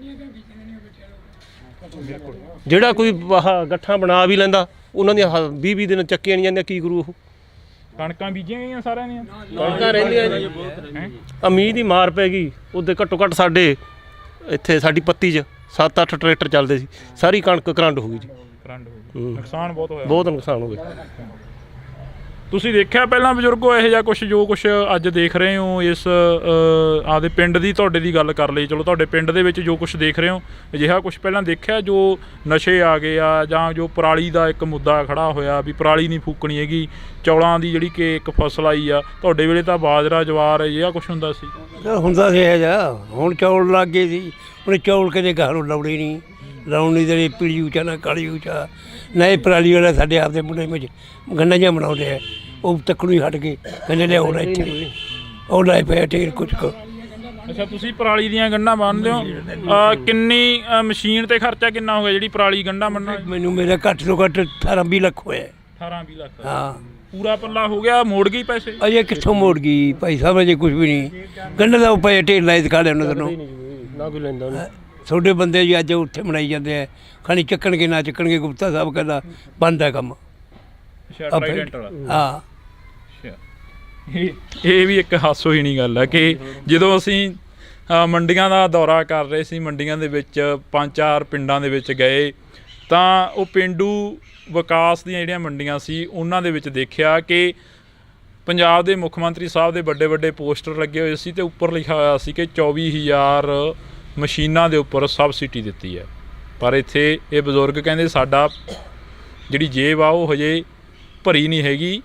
ਜਿਹੜਾ ਕੋਈ ਆਹ ਗੱਠਾਂ ਬਣਾ ਵੀ ਲੈਂਦਾ ਉਹਨਾਂ ਦੀਆਂ 20-20 ਦਿਨ ਚੱਕੀਆਂ ਨਹੀਂ ਜਾਂਦੀਆਂ, ਕੀ ਕਰੂ ਉਹ? ਕਣਕਾਂ ਬੀਜੀਆਂ ਗਈਆਂ ਸਾਰਿਆਂ ਦੀਆਂ, ਕਣਕਾਂ ਰਹਿੰਦੀਆਂ ਜੀ। ਆ ਮੀਂਹ ਦੀ ਮਾਰ ਪੈ ਗਈ, ਉਹਦੇ ਘੱਟੋ ਘੱਟ ਸਾਡੇ ਇੱਥੇ ਸਾਡੀ ਪੱਤੀ 'ਚ 7-8 ਟਰੈਕਟਰ ਚੱਲਦੇ ਸੀ, ਸਾਰੀ ਕਣਕ ਕਰੰਟ ਹੋ ਗਈ ਜੀ। ਕਰੰਟ ਹੋ ਗਈ, ਨੁਕਸਾਨ ਬਹੁਤ ਹੋਇਆ, ਬਹੁਤ ਨੁਕਸਾਨ ਹੋ ਗਿਆ। ਤੁਸੀਂ ਦੇਖਿਆ ਪਹਿਲਾਂ ਬਜ਼ੁਰਗੋ ਇਹੋ ਜਿਹਾ ਕੁਛ ਜੋ ਕੁਛ ਅੱਜ ਦੇਖ ਰਹੇ ਹੋ ਇਸ ਆਪਦੇ ਪਿੰਡ ਦੀ, ਤੁਹਾਡੇ ਦੀ ਗੱਲ ਕਰ ਲਈ, ਚਲੋ ਤੁਹਾਡੇ ਪਿੰਡ ਦੇ ਵਿੱਚ ਜੋ ਕੁਛ ਦੇਖ ਰਹੇ ਹੋ ਅਜਿਹਾ ਕੁਛ ਪਹਿਲਾਂ ਦੇਖਿਆ ਜੋ ਨਸ਼ੇ ਆ ਗਏ ਆ, ਜਾਂ ਜੋ ਪਰਾਲੀ ਦਾ ਇੱਕ ਮੁੱਦਾ ਖੜਾ ਹੋਇਆ ਵੀ ਪਰਾਲੀ ਨਹੀਂ ਫੂਕਣੀ ਹੈਗੀ, ਚੌਲਾਂ ਦੀ ਜਿਹੜੀ ਕਿ ਇੱਕ ਫਸਲ ਆਈ ਆ, ਤੁਹਾਡੇ ਵੇਲੇ ਤਾਂ ਬਾਜਰਾ ਜਵਾਰ ਅਜਿਹਾ ਕੁਛ ਹੁੰਦਾ ਸੀ? ਹੁੰਦਾ ਸੀ ਇਹ ਜਿਹਾ, ਹੁਣ ਚੌਲ ਲੱਗ ਗਏ ਸੀ, ਹੁਣ ਚੌਲ ਕਦੇ ਘਰੋਂ ਲਾਉਣੇ ਨਹੀਂ, ਲਾਉਣ ਨਹੀਂ ਦੇਣੀ, ਪੀਲੀ ਉੱਚਾ ਨਾ ਕਾਲੀ ਉੱਚਾ ਨਾ, ਇਹ ਪਰਾਲੀ ਵਾਲਾ ਸਾਡੇ ਆਪਦੇ ਮੁੰਡੇ ਵਿੱਚ ਗੰਨਾ ਜਿਹਾ ਬਣਾਉਂਦੇ ਆ, ਉਹ ਤੱਕਣੋਂ ਹੀ ਹਟ ਕੇ ਕਹਿੰਦੇ ਲਿਆਉਣਾ ਇੱਥੇ, ਉਹ ਲਾਏ ਪਏ ਢੇਰ ਕੁਛ ਕੁ। ਅੱਛਾ, ਤੁਸੀਂ ਪਰਾਲੀ ਦੀਆਂ ਗੰਢਾਂ ਬੰਨ੍ਹਦੇ ਹੋ, ਕਿੰਨੀ ਮਸ਼ੀਨ ਤੇ ਖਰਚਾ ਕਿੰਨਾ ਹੋ ਗਿਆ ਜਿਹੜੀ ਪਰਾਲੀ ਗੰਢਾਂ ਬੰਨ੍ਹਣਾ? ਮੈਨੂੰ ਮੇਰਾ ਘੱਟ ਤੋਂ ਘੱਟ 18-20 ਲੱਖ ਹੋਇਆ। 18-20 ਲੱਖ? ਹਾਂ। ਪੂਰਾ ਪੱਲਾ ਹੋ ਗਿਆ, ਮੋੜ ਗਈ ਪੈਸੇ? ਅਜੇ ਕਿੱਥੋਂ ਮੋੜ ਗਈ ਭਾਈ ਸਾਹਿਬ, ਅਜੇ ਕੁਝ ਵੀ ਨਹੀਂ, ਗੰਢੇ ਦਾ ਪਏ ਢੇਰ ਲਾਏ ਦਿਖਾ ਲਿਆ ਉਹਨਾਂ ਨੂੰ, ਨਾ ਕੋਈ ਲੈਂਦਾ ਤੁਹਾਡੇ ਬੰਦੇ ਜੀ ਅੱਜ ਉੱਥੇ ਬਣਾਈ ਜਾਂਦੇ ਆ, ਖਾਣੀ ਚੱਕਣਗੇ ਨਾ ਚੱਕਣਗੇ, ਗੁਪਤਾ ਸਾਹਿਬ ਕਹਿੰਦਾ ਬੰਦ ਹੈ ਕੰਮ। ਅੱਛਾ, ਟ੍ਰਾਈਡੈਂਟ ਵਾਲਾ? ਹਾਂ। ਇਹ ਵੀ ਇੱਕ ਹਾਸੋਹੀਣੀ ਗੱਲ ਹੈ ਕਿ ਜਦੋਂ ਅਸੀਂ ਮੰਡੀਆਂ ਦਾ ਦੌਰਾ ਕਰ ਰਹੇ ਸੀ, ਮੰਡੀਆਂ ਦੇ ਵਿੱਚ 5-4 ਪਿੰਡਾਂ ਦੇ ਵਿੱਚ ਗਏ ਤਾਂ ਉਹ ਪੇਂਡੂ ਵਿਕਾਸ ਦੀਆਂ ਜਿਹੜੀਆਂ ਮੰਡੀਆਂ ਸੀ ਉਹਨਾਂ ਦੇ ਵਿੱਚ ਦੇਖਿਆ ਕਿ ਪੰਜਾਬ ਦੇ ਮੁੱਖ ਮੰਤਰੀ ਸਾਹਿਬ ਦੇ ਵੱਡੇ ਵੱਡੇ ਪੋਸਟਰ ਲੱਗੇ ਹੋਏ ਸੀ ਤੇ ਉੱਪਰ ਲਿਖਿਆ ਹੋਇਆ ਸੀ ਕਿ 24,000 ਮਸ਼ੀਨਾਂ ਦੇ ਉੱਪਰ ਸਬਸਿਡੀ ਦਿੱਤੀ ਹੈ, ਪਰ ਇੱਥੇ ਇਹ ਬਜ਼ੁਰਗ ਕਹਿੰਦੇ ਸਾਡਾ ਜਿਹੜੀ ਜੇਬ ਆ ਉਹ ਹਜੇ ਭਰੀ ਨਹੀਂ ਹੈਗੀ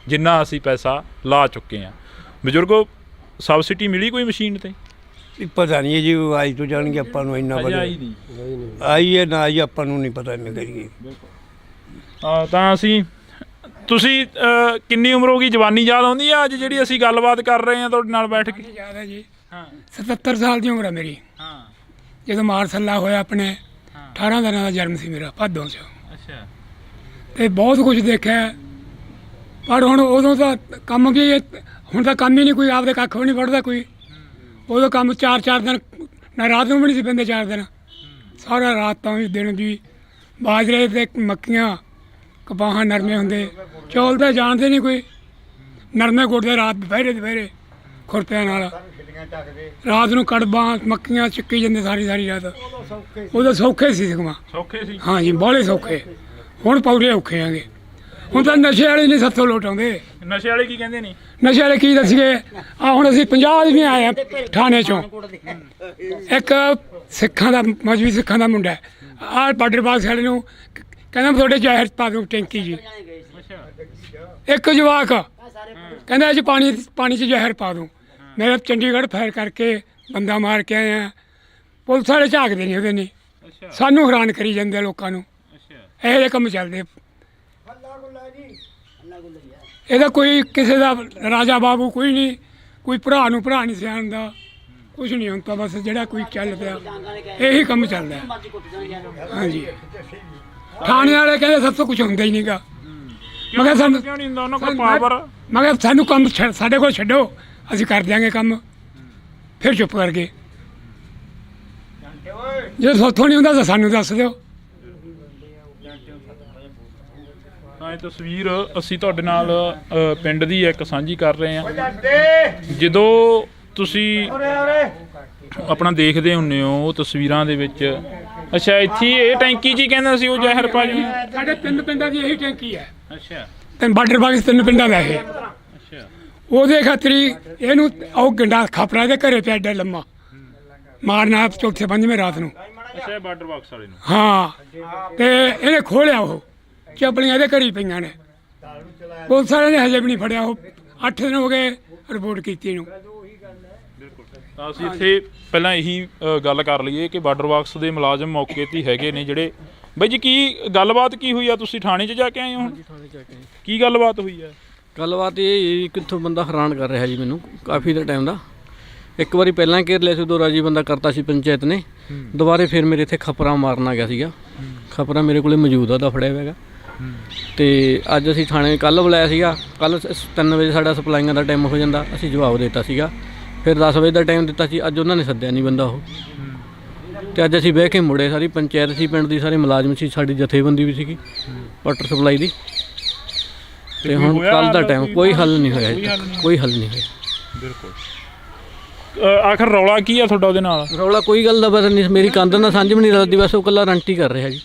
ਜਿੰਨਾ ਅਸੀਂ ਪੈਸਾ ਲਾ ਚੁੱਕੇ ਹਾਂ। ਬਜ਼ੁਰਗੋ, ਸਬਸਿਡੀ ਮਿਲੀ ਕੋਈ ਮਸ਼ੀਨ ਤੇ? ਪਤਾ ਨਹੀਂ ਜੀ, ਆਈ ਤੋਂ ਜਾਣਗੇ, ਆਪਾਂ ਨੂੰ ਇੰਨਾ ਪਤਾ ਆਈ ਹੈ ਨਾ ਆਈ ਆਪਾਂ ਨੂੰ ਨਹੀਂ ਪਤਾ, ਇੰਨੇ ਕਰੀਏ। ਤਾਂ ਤੁਸੀਂ ਕਿੰਨੀ ਉਮਰ ਹੋ ਗਈ, ਜਵਾਨੀ ਯਾਦ ਆਉਂਦੀ ਆ ਅੱਜ ਜਿਹੜੀ ਅਸੀਂ ਗੱਲਬਾਤ ਕਰ ਰਹੇ ਹਾਂ ਤੁਹਾਡੇ ਨਾਲ ਬੈਠ ਕੇ? ਯਾਦ ਹੈ ਜੀ। ਹਾਂ। 77 ਸਾਲ ਦੀ ਉਮਰ ਹੈ ਮੇਰੀ। ਹਾਂ। ਜਦੋਂ ਮਾਰਸੱਲਾ ਹੋਇਆ ਆਪਣੇ 18 ਦਿਨਾਂ ਦਾ ਜਨਮ ਸੀ ਮੇਰਾ, ਭਾਦੋਂ 'ਚ। ਅੱਛਾ। ਤੇ ਬਹੁਤ ਕੁਝ ਦੇਖਿਆ, ਪਰ ਹੁਣ ਉਦੋਂ ਤਾਂ ਕੰਮ ਵੀ, ਹੁਣ ਤਾਂ ਕੰਮ ਹੀ ਨਹੀਂ ਕੋਈ, ਆਪਦੇ ਕੱਖ ਵੀ ਨਹੀਂ ਵੜਦਾ ਕੋਈ। ਉਦੋਂ ਕੰਮ 4-4 ਦਿਨ, ਨਾ ਰਾਤ ਨੂੰ ਵੀ ਨਹੀਂ ਸੀ ਪੈਂਦੇ 4 ਦਿਨ, ਸਾਰਾ ਰਾਤ ਤਾਂ ਵੀ ਦਿਨ ਵੀ ਬਾਜਰੇ ਤੇ ਮੱਕੀਆਂ ਕਪਾਹਾਂ ਨਰਮੇ ਹੁੰਦੇ, ਚੌਲ ਤਾਂ ਜਾਣਦੇ ਨਹੀਂ ਕੋਈ, ਨਰਮੇ ਗੁੱਟਦੇ ਰਾਤ ਦੁਪਹਿਰੇ ਖੁਰਪਿਆਂ ਨਾਲ, ਰਾਤ ਨੂੰ ਕੜਬਾਂ ਮੱਕੀਆਂ ਚੱਕੀ ਜਾਂਦੇ ਸਾਰੀ ਰਾਤ। ਉਦੋਂ ਸੌਖੇ ਸੀ ਸਗੋਂ। ਸੌਖੇ ਸੀ? ਹਾਂ ਜੀ, ਬਾਹਲੇ ਸੌਖੇ। ਹੁਣ ਪੌੜੇ ਔਖੇ ਆਂਗੇ, ਹੁਣ ਤਾਂ ਨਸ਼ੇ ਵਾਲੇ ਨਹੀਂ ਸੱਤੋਂ ਲੋਟ ਆਉਂਦੇ। ਨਸ਼ੇ ਵਾਲੇ ਕੀ ਕਹਿੰਦੇ ਨੇ? ਨਸ਼ੇ ਵਾਲੇ ਕੀ ਦੱਸੀਏ, ਆ ਹੁਣ ਅਸੀਂ 50 ਵੀ ਆਏ ਆ ਥਾਣੇ 'ਚੋਂ, ਇੱਕ ਸਿੱਖਾਂ ਦਾ, ਮਜ਼੍ਹਬੀ ਸਿੱਖਾਂ ਦਾ ਮੁੰਡਾ, ਆਹ ਬਾਰਡਰ ਪਾਸ ਵਾਲੇ ਨੂੰ ਕਹਿੰਦਾ ਮੈਂ ਤੁਹਾਡੇ ਜ਼ਹਿਰ ਪਾ ਦੂੰ ਟੈਂਕੀ ਜੀ। ਇੱਕ ਜਵਾਕ ਕਹਿੰਦਾ ਅੱਜ ਪਾਣੀ 'ਚ ਜ਼ਹਿਰ ਪਾ ਦੂੰ। ਮੇਰਾ ਚੰਡੀਗੜ੍ਹ ਫਾਇਰ ਕਰਕੇ ਬੰਦਾ ਮਾਰ ਕੇ ਆਏ ਆ, ਪੁਲਿਸ ਵਾਲੇ ਝਾਕਦੇ ਨਹੀਂ ਉਹਦੇ ਨਹੀਂ, ਸਾਨੂੰ ਹੈਰਾਨ ਕਰੀ ਜਾਂਦੇ ਲੋਕਾਂ ਨੂੰ, ਇਹੋ ਜਿਹੇ ਕੰਮ ਚੱਲਦੇ। ਇਹਦਾ ਕੋਈ ਕਿਸੇ ਦਾ ਰਾਜਾ ਬਾਬੂ ਕੋਈ ਨਹੀਂ, ਕੋਈ ਭਰਾ ਨੂੰ ਭਰਾ ਨਹੀਂ ਸਿਆਣਦਾ, ਕੁਛ ਨਹੀਂ ਹੁੰਦਾ, ਬਸ ਜਿਹੜਾ ਕੋਈ ਚੱਲ ਪਿਆ ਇਹੀ ਕੰਮ ਚੱਲਦਾ। ਹਾਂਜੀ, ਥਾਣੇ ਵਾਲੇ ਕਹਿੰਦੇ ਸਭ ਤੋਂ ਕੁਛ ਹੁੰਦਾ ਹੀ ਨਹੀਂਗਾ। ਮੈਂ ਕਿਹਾ ਸਾਨੂੰ ਕਿਉਂ ਨਹੀਂ ਹੁੰਦਾ ਉਹਨਾਂ ਕੋਲ ਪਾਵਰ? ਮੈਂ ਕਿਹਾ ਸਾਨੂੰ ਕੰਮ ਸਾਡੇ ਕੋਲ ਛੱਡੋ, ਅਸੀਂ ਕਰ ਦਿਆਂਗੇ ਕੰਮ। ਫਿਰ ਚੁੱਪ ਕਰ ਗਏ। ਜੇ ਸੋਥੋਂ ਨਹੀਂ ਹੁੰਦਾ ਤਾਂ ਸਾਨੂੰ ਦੱਸ ਦਿਓ। ਤਾਂ ਇਹ ਤਸਵੀਰ ਅਸੀਂ ਤੁਹਾਡੇ ਨਾਲ ਪਿੰਡ ਦੀ ਇੱਕ ਸਾਂਝੀ ਕਰ ਰਹੇ ਹਾਂ। ਜਦੋਂ ਤੁਸੀਂ ਆਪਣਾ ਦੇਖਦੇ ਹੁੰਦੇ ਹੋ ਉਹ ਤਸਵੀਰਾਂ ਦੇ ਵਿੱਚ, ਅੱਛਾ ਇੱਥੇ ਇਹ ਟੈਂਕੀ ਜੀ ਕਹਿੰਦਾ ਸੀ ਉਹ ਜ਼ਹਿਰ ਭਾਜੀ? ਸਾਡੇ 3 ਪਿੰਡਾਂ ਦੀ ਇਹੀ ਟੈਂਕੀ ਹੈ। ਅੱਛਾ ਤੇ ਬਾਰਡਰ ਬਾਕਸ 3 ਪਿੰਡਾਂ ਦਾ ਇਹ। ਅੱਛਾ ਉਹਦੇ ਖਾਤਰੀ ਇਹਨੂੰ ਉਹ ਗੰਡਾ ਖਾਪਰਾ ਦੇ ਘਰੇ ਪਿਆ ਏਡਾ ਲੰਮਾ, ਮਾਰਨਾ ਚੌਥੇ ਪੰਜਵੇਂ ਰਾਤ ਨੂੰ। ਅੱਛਾ ਬਾਰਡਰ ਬਾਕਸ ਵਾਲੇ ਨੂੰ? ਹਾਂ, ਤੇ ਇਹਨੇ ਖੋਲਿਆ, ਉਹ ਚੱਪਲੀਆਂ ਇਹਦੇ ਘਰੀ ਪਈਆਂ ਨੇ। ਪੁਲਿਸ ਵਾਲਿਆਂ ਨੇ ਹਜੇ ਵੀ ਨਹੀਂ ਫੜਿਆ। ਉਹ 8 ਦਿਨ ਹੋ ਗਏ ਰਿਪੋਰਟ ਕੀਤੀ ਨੂੰ। ਤਾਂ ਅਸੀਂ ਇੱਥੇ ਪਹਿਲਾਂ ਇਹੀ ਗੱਲ ਕਰ ਲਈਏ ਕਿ ਬਾਰਡਰ ਬਾਕਸ ਦੇ ਮੁਲਾਜ਼ਮ ਮੌਕੇ 'ਤੇ ਹੈਗੇ ਨੇ ਜਿਹੜੇ। ਬਾਈ ਜੀ ਕੀ ਗੱਲਬਾਤ ਕੀ ਹੋਈ ਆ? ਤੁਸੀਂ ਥਾਣੇ 'ਚ ਜਾ ਕੇ ਆਏ ਹੋ? ਕੀ ਗੱਲਬਾਤ ਹੋਈ ਆ? ਗੱਲਬਾਤ ਇਹ ਕਿੱਥੋਂ ਬੰਦਾ ਹੈਰਾਨ ਕਰ ਰਿਹਾ ਜੀ ਮੈਨੂੰ ਕਾਫੀ ਦਾ ਟਾਈਮ ਦਾ। ਇੱਕ ਵਾਰੀ ਪਹਿਲਾਂ ਘੇਰ ਲਿਆ ਸੀ, ਉਦੋਂ ਰਾਜੀ ਬੰਦਾ ਕਰਤਾ ਸੀ ਪੰਚਾਇਤ ਨੇ। ਦੁਬਾਰੇ ਫਿਰ ਮੇਰੇ ਇੱਥੇ ਖਪਰਾ ਮਾਰਨ ਆ ਗਿਆ ਸੀਗਾ। ਖਪਰਾ ਮੇਰੇ ਕੋਲੇ ਮੌਜੂਦ ਆ, ਉਹਦਾ ਫੜਿਆ ਹੋਇਆ ਹੈਗਾ। ਤੇ ਅੱਜ ਅਸੀਂ ਥਾਣੇ ਕੱਲ੍ਹ ਬੁਲਾਇਆ ਸੀਗਾ। ਕੱਲ੍ਹ 3 ਵਜੇ ਸਾਡਾ ਸਪਲਾਈਆਂ ਦਾ ਟਾਈਮ ਹੋ ਜਾਂਦਾ, ਅਸੀਂ ਜਵਾਬ ਦੇ ਦਿੱਤਾ ਸੀਗਾ। ਫਿਰ 10 ਵਜੇ ਦਾ ਟਾਈਮ ਦਿੱਤਾ ਸੀ, ਅੱਜ ਉਹਨਾਂ ਨੇ ਸੱਦਿਆ ਨਹੀਂ ਬੰਦਾ ਉਹ। ਤੇ ਅੱਜ ਅਸੀਂ ਬਹਿ ਕੇ ਮੁੜੇ, ਸਾਰੀ ਪੰਚਾਇਤ ਸੀ, ਪਿੰਡ ਦੀ ਸਾਰੇ ਮੁਲਾਜ਼ਮ ਸੀ, ਸਾਡੀ ਜਥੇਬੰਦੀ ਵੀ ਸੀਗੀ ਵਾਟਰ ਸਪਲਾਈ ਦੀ। ਤੇ ਹੁਣ ਕੱਲ੍ਹ ਦਾ ਟਾਈਮ ਕੋਈ ਹੱਲ ਨਹੀਂ ਹੋਇਆ, ਕੋਈ ਹੱਲ ਨਹੀਂ ਹੋਇਆ। ਬਿਲਕੁਲ। ਆਖਰ ਰੌਲਾ ਕੀ ਆ ਤੁਹਾਡਾ ਉਹਦੇ ਨਾਲ? ਰੌਲਾ ਕੋਈ ਗੱਲ ਦਾ ਪਤਾ ਨਹੀਂ, ਮੇਰੀ ਕੰਧ ਨਾਲ ਸਾਂਝ ਵੀ ਨਹੀਂ ਰਲਦੀ, ਬਸ ਉਹ ਇਕੱਲਾ ਰੰਟੀ ਕਰ ਰਿਹਾ ਜੀ।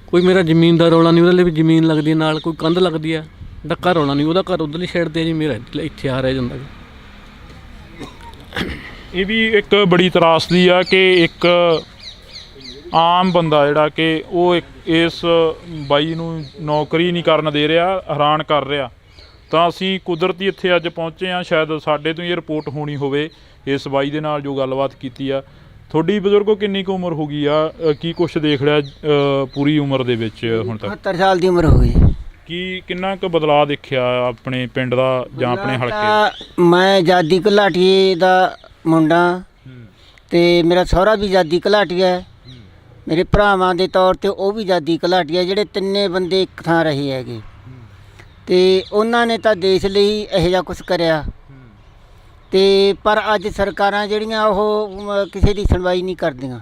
ਕੋਈ ਮੇਰਾ ਜ਼ਮੀਨ ਦਾ ਰੌਲਾ ਨਹੀਂ, ਉਹਦੇ ਲਈ ਵੀ ਜ਼ਮੀਨ ਲੱਗਦੀ ਹੈ ਨਾਲ, ਕੋਈ ਕੰਧ ਲੱਗਦੀ ਹੈ, ਡੱਕਾ ਰੌਲਾ ਨਹੀਂ। ਉਹਦਾ ਘਰ ਉੱਧਰਲੀ ਸਾਈਡ 'ਤੇ ਜੀ, ਮੇਰਾ ਇੱਥੇ ਆ ਰਿਹਾ ਜਾਂਦਾ ਜੀ। ਇਹ ਵੀ ਇੱਕ ਬੜੀ ਤਰਾਸਦੀ ਆ ਕਿ ਇੱਕ ਆਮ ਬੰਦਾ ਜਿਹੜਾ ਕਿ ਉਹ ਇਸ ਬਾਈ ਨੂੰ ਨੌਕਰੀ ਨਹੀਂ ਕਰਨ ਦੇ ਰਿਹਾ, ਹੈਰਾਨ ਕਰ ਰਿਹਾ। ਤਾਂ ਅਸੀਂ ਕੁਦਰਤੀ ਇੱਥੇ ਅੱਜ ਪਹੁੰਚੇ ਹਾਂ, ਸ਼ਾਇਦ ਸਾਡੇ ਤੋਂ ਇਹ ਰਿਪੋਰਟ ਹੋਣੀ ਹੋਵੇ ਇਸ ਬਾਈ ਦੇ ਨਾਲ ਜੋ ਗੱਲਬਾਤ ਕੀਤੀ ਆ। ਤੁਹਾਡੀ ਬਜ਼ੁਰਗੋ ਕਿੰਨੀ ਕੁ ਉਮਰ ਹੋ ਗਈ ਆ? ਕੀ ਕੁਛ ਦੇਖ ਲਿਆ ਪੂਰੀ ਉਮਰ ਦੇ ਵਿੱਚ ਹੁਣ ਤੱਕ? 70 ਸਾਲ ਦੀ ਉਮਰ ਹੋ ਗਈ। ਕੀ ਕਿੰਨਾ ਕੁ ਬਦਲਾਅ ਦੇਖਿਆ ਆਪਣੇ ਪਿੰਡ ਦਾ ਜਾਂ ਆਪਣੇ ਹਲਕੇ? ਮੈਂ ਆਜ਼ਾਦੀ ਘਲਾਟੀਏ ਦਾ ਮੁੰਡਾ ਤੇ ਮੇਰਾ ਸਹੁਰਾ ਵੀ ਆਜ਼ਾਦੀ ਘਲਾਟੀਆ ਹੈ। ਮੇਰੇ ਭਰਾਵਾਂ ਦੇ ਤੌਰ ਤੇ ਉਹ ਵੀ ਆਜ਼ਾਦੀ ਘਲਾਟੀਆ, ਜਿਹੜੇ ਤਿੰਨੇ ਬੰਦੇ ਇੱਕ ਥਾਂ ਰਹੇ ਹੈਗੇ। ਤੇ ਉਹਨਾਂ ਨੇ ਤਾਂ ਦੇਸ਼ ਲਈ ਇਹੋ ਜਿਹਾ ਕੁਛ ਕਰਿਆ, ਤੇ ਪਰ ਅੱਜ ਸਰਕਾਰਾਂ ਜਿਹੜੀਆਂ ਉਹ ਕਿਸੇ ਦੀ ਸੁਣਵਾਈ ਨਹੀਂ ਕਰਦੀਆਂ।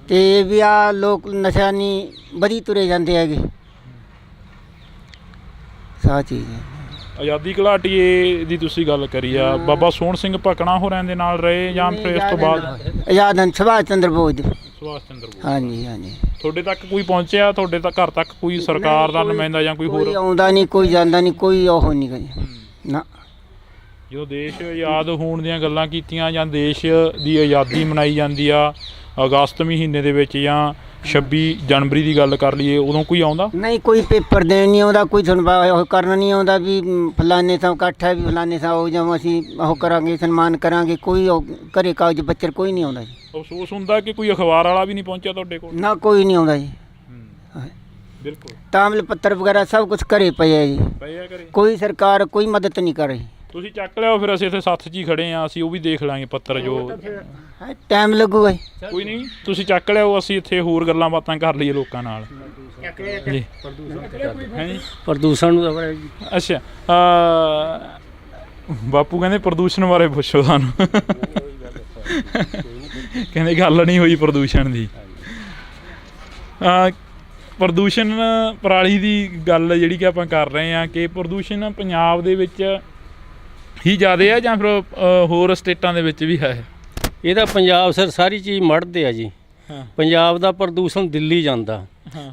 ਤੇ ਵੀ ਆ ਲੋਕ ਨਸ਼ਾ ਨਹੀਂ ਵਧੀ ਤੁਰੇ ਜਾਂਦੇ ਹੈਗੇ। ਸਾਹ ਚੀਜ਼ ਹੈ। ਆਜ਼ਾਦੀ ਘਲਾਟੀਏ ਦੀ ਤੁਸੀਂ ਗੱਲ ਕਰੀ ਆ, ਬਾਬਾ ਸੋਹਣ ਸਿੰਘ ਭਕਨਾ ਹੋਰਾਂ ਦੇ ਨਾਲ ਰਹੇ ਜਾਂ ਫਿਰ ਇਸ ਤੋਂ ਬਾਅਦ? ਆਜ਼ਾਦ ਸੁਭਾਸ਼ ਚੰਦਰ ਬੋਸ ਦੇ। ਸੁਭਾਸ਼ ਚੰਦਰ ਬੋਸ। ਹਾਂਜੀ ਹਾਂਜੀ। ਤੁਹਾਡੇ ਤੱਕ ਕੋਈ ਪਹੁੰਚਿਆ? ਤੁਹਾਡੇ ਤੱਕ ਘਰ ਤੱਕ ਕੋਈ ਸਰਕਾਰ ਦਾ ਨੁਮਾਇੰਦਾ ਜਾਂ ਕੋਈ ਹੋਰ? ਆਉਂਦਾ ਨਹੀਂ, ਕੋਈ ਜਾਂਦਾ ਨਹੀਂ, ਕੋਈ ਉਹ ਨਹੀਂ ਕਰੀ ਨਾ। ਜਦੋਂ ਦੇਸ਼ ਆਜ਼ਾਦ ਹੋਣ ਦੀਆਂ ਗੱਲਾਂ ਕੀਤੀਆਂ ਜਾਂ ਦੇਸ਼ ਦੀ ਆਜ਼ਾਦੀ ਮਨਾਈ ਜਾਂਦੀ ਆ ਅਗਸਤ ਮਹੀਨੇ ਦੇ ਵਿੱਚ ਜਾਂ 26 ਜਨਵਰੀ ਦੀ ਗੱਲ ਕਰ ਲਈਏ, ਉਦੋਂ ਕੋਈ ਆਉਂਦਾ ਨਹੀਂ? ਕੋਈ ਪੇਪਰ ਦੇਣ ਨਹੀਂ ਆਉਂਦਾ, ਕੋਈ ਸੁਣਵਾ ਉਹ ਕਰਨਾ ਨਹੀਂ ਆਉਂਦਾ ਵੀ ਫਲਾਣੇ ਥਾਂ ਇਕੱਠ ਹੈ, ਵੀ ਫਲਾਣੇ ਥਾਂ ਉਹ ਜਾਂ ਅਸੀਂ ਉਹ ਕਰਾਂਗੇ, ਸਨਮਾਨ ਕਰਾਂਗੇ। ਕੋਈ ਉਹ ਘਰੇ ਕਾਗਜ਼ ਪੱਤਰ ਕੋਈ ਨਹੀਂ ਆਉਂਦਾ ਜੀ। ਅਫਸੋਸ ਹੁੰਦਾ ਕਿ ਕੋਈ ਅਖਬਾਰ ਵਾਲਾ ਵੀ ਨਹੀਂ ਪਹੁੰਚਿਆ ਤੁਹਾਡੇ ਕੋਲ? ਨਾ, ਕੋਈ ਨਹੀਂ ਆਉਂਦਾ ਜੀ। ਬਿਲਕੁਲ। ਤਾਮਿਲ ਪੱਤਰ ਵਗੈਰਾ ਸਭ ਕੁਝ ਘਰੇ ਪਏ ਹੈ ਜੀ। ਪਏ ਆ ਘਰੇ? ਕੋਈ ਸਰਕਾਰ ਕੋਈ ਮਦਦ ਨਹੀਂ ਕਰ ਰਹੀ। ਤੁਸੀਂ ਚੱਕ ਲਿਆਓ, ਫਿਰ ਅਸੀਂ ਇੱਥੇ ਸੱਥ 'ਚ ਹੀ ਖੜੇ ਆ, ਅਸੀਂ ਉਹ ਵੀ ਦੇਖ ਲਾਂਗੇ ਪੱਤਰ ਜੋ। ਟਾਈਮ ਲੱਗੂਗਾ ਜੀ। ਕੋਈ ਨਹੀਂ, ਤੁਸੀਂ ਚੱਕ ਲਿਆਓ, ਅਸੀਂ ਇੱਥੇ ਹੋਰ ਗੱਲਾਂ ਬਾਤਾਂ ਕਰ ਲਈਏ ਲੋਕਾਂ ਨਾਲ ਜੀ। ਪ੍ਰਦੂਸ਼ਣ ਨੂੰ ਤਾਂ ਬੜਾ ਅੱਛਾ, ਬਾਪੂ ਕਹਿੰਦੇ ਪ੍ਰਦੂਸ਼ਣ ਬਾਰੇ ਪੁੱਛੋ ਸਾਨੂੰ। ਕਹਿੰਦੇ ਗੱਲ ਨਹੀਂ ਹੋਈ ਪ੍ਰਦੂਸ਼ਣ ਦੀ। ਪ੍ਰਦੂਸ਼ਣ ਪਰਾਲੀ ਦੀ ਗੱਲ ਜਿਹੜੀ ਕਿ ਆਪਾਂ ਕਰ ਰਹੇ ਹਾਂ ਕਿ ਪ੍ਰਦੂਸ਼ਣ ਪੰਜਾਬ ਦੇ ਵਿੱਚ ਹੀ ਜ਼ਿਆਦਾ ਹੈ ਜਾਂ ਫਿਰ ਹੋਰ ਸਟੇਟਾਂ ਦੇ ਵਿੱਚ ਵੀ ਹੈ? ਇਹ ਤਾਂ ਪੰਜਾਬ ਸਰ ਸਾਰੀ ਚੀਜ਼ ਮੜਦੇ ਆ ਜੀ। ਪੰਜਾਬ ਦਾ ਪ੍ਰਦੂਸ਼ਣ ਦਿੱਲੀ ਜਾਂਦਾ,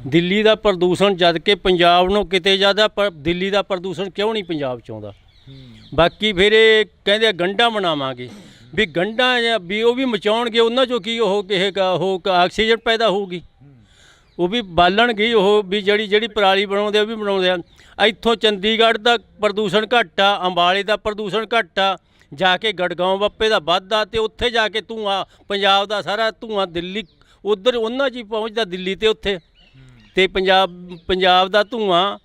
ਦਿੱਲੀ ਦਾ ਪ੍ਰਦੂਸ਼ਣ ਜਦ ਕਿ ਪੰਜਾਬ ਨੂੰ ਕਿਤੇ ਜ਼ਿਆਦਾ, ਪਰ ਦਿੱਲੀ ਦਾ ਪ੍ਰਦੂਸ਼ਣ ਕਿਉਂ ਨਹੀਂ ਪੰਜਾਬ 'ਚ ਆਉਂਦਾ? ਬਾਕੀ ਫਿਰ ਇਹ ਕਹਿੰਦੇ ਗੰਢਾਂ ਬਣਾਵਾਂਗੇ, ਵੀ ਗੰਢਾਂ ਵੀ ਉਹ ਵੀ ਮਚਾਉਣਗੇ, ਉਹਨਾਂ 'ਚੋਂ ਕੀ ਉਹ ਕਿਸੇ ਉਹ ਆਕਸੀਜਨ ਪੈਦਾ ਹੋਊਗੀ, ਉਹ ਵੀ ਬਾਲਣਗੇ ਉਹ ਵੀ ਜਿਹੜੀ ਪਰਾਲੀ ਬਣਾਉਂਦੇ ਉਹ ਵੀ ਬਣਾਉਂਦੇ ਆ। ਇੱਥੋਂ ਚੰਡੀਗੜ੍ਹ ਦਾ ਪ੍ਰਦੂਸ਼ਣ ਘੱਟ ਆ, ਅੰਬਾਲੇ ਦਾ ਪ੍ਰਦੂਸ਼ਣ ਘੱਟ ਆ, ਜਾ ਕੇ ਗੜਗਾਉਂ ਬੱਪੇ ਦਾ ਵੱਧਦਾ, ਤੇ ਉੱਥੇ ਜਾ ਕੇ ਧੂੰਆਂ ਪੰਜਾਬ ਦਾ ਸਾਰਾ ਧੂੰਆਂ ਦਿੱਲੀ ਉੱਧਰ ਉਹਨਾਂ 'ਚ ਹੀ ਪਹੁੰਚਦਾ, ਦਿੱਲੀ ਤੇ ਉੱਥੇ। ਤੇ ਪੰਜਾਬ ਦਾ ਧੂੰਆਂ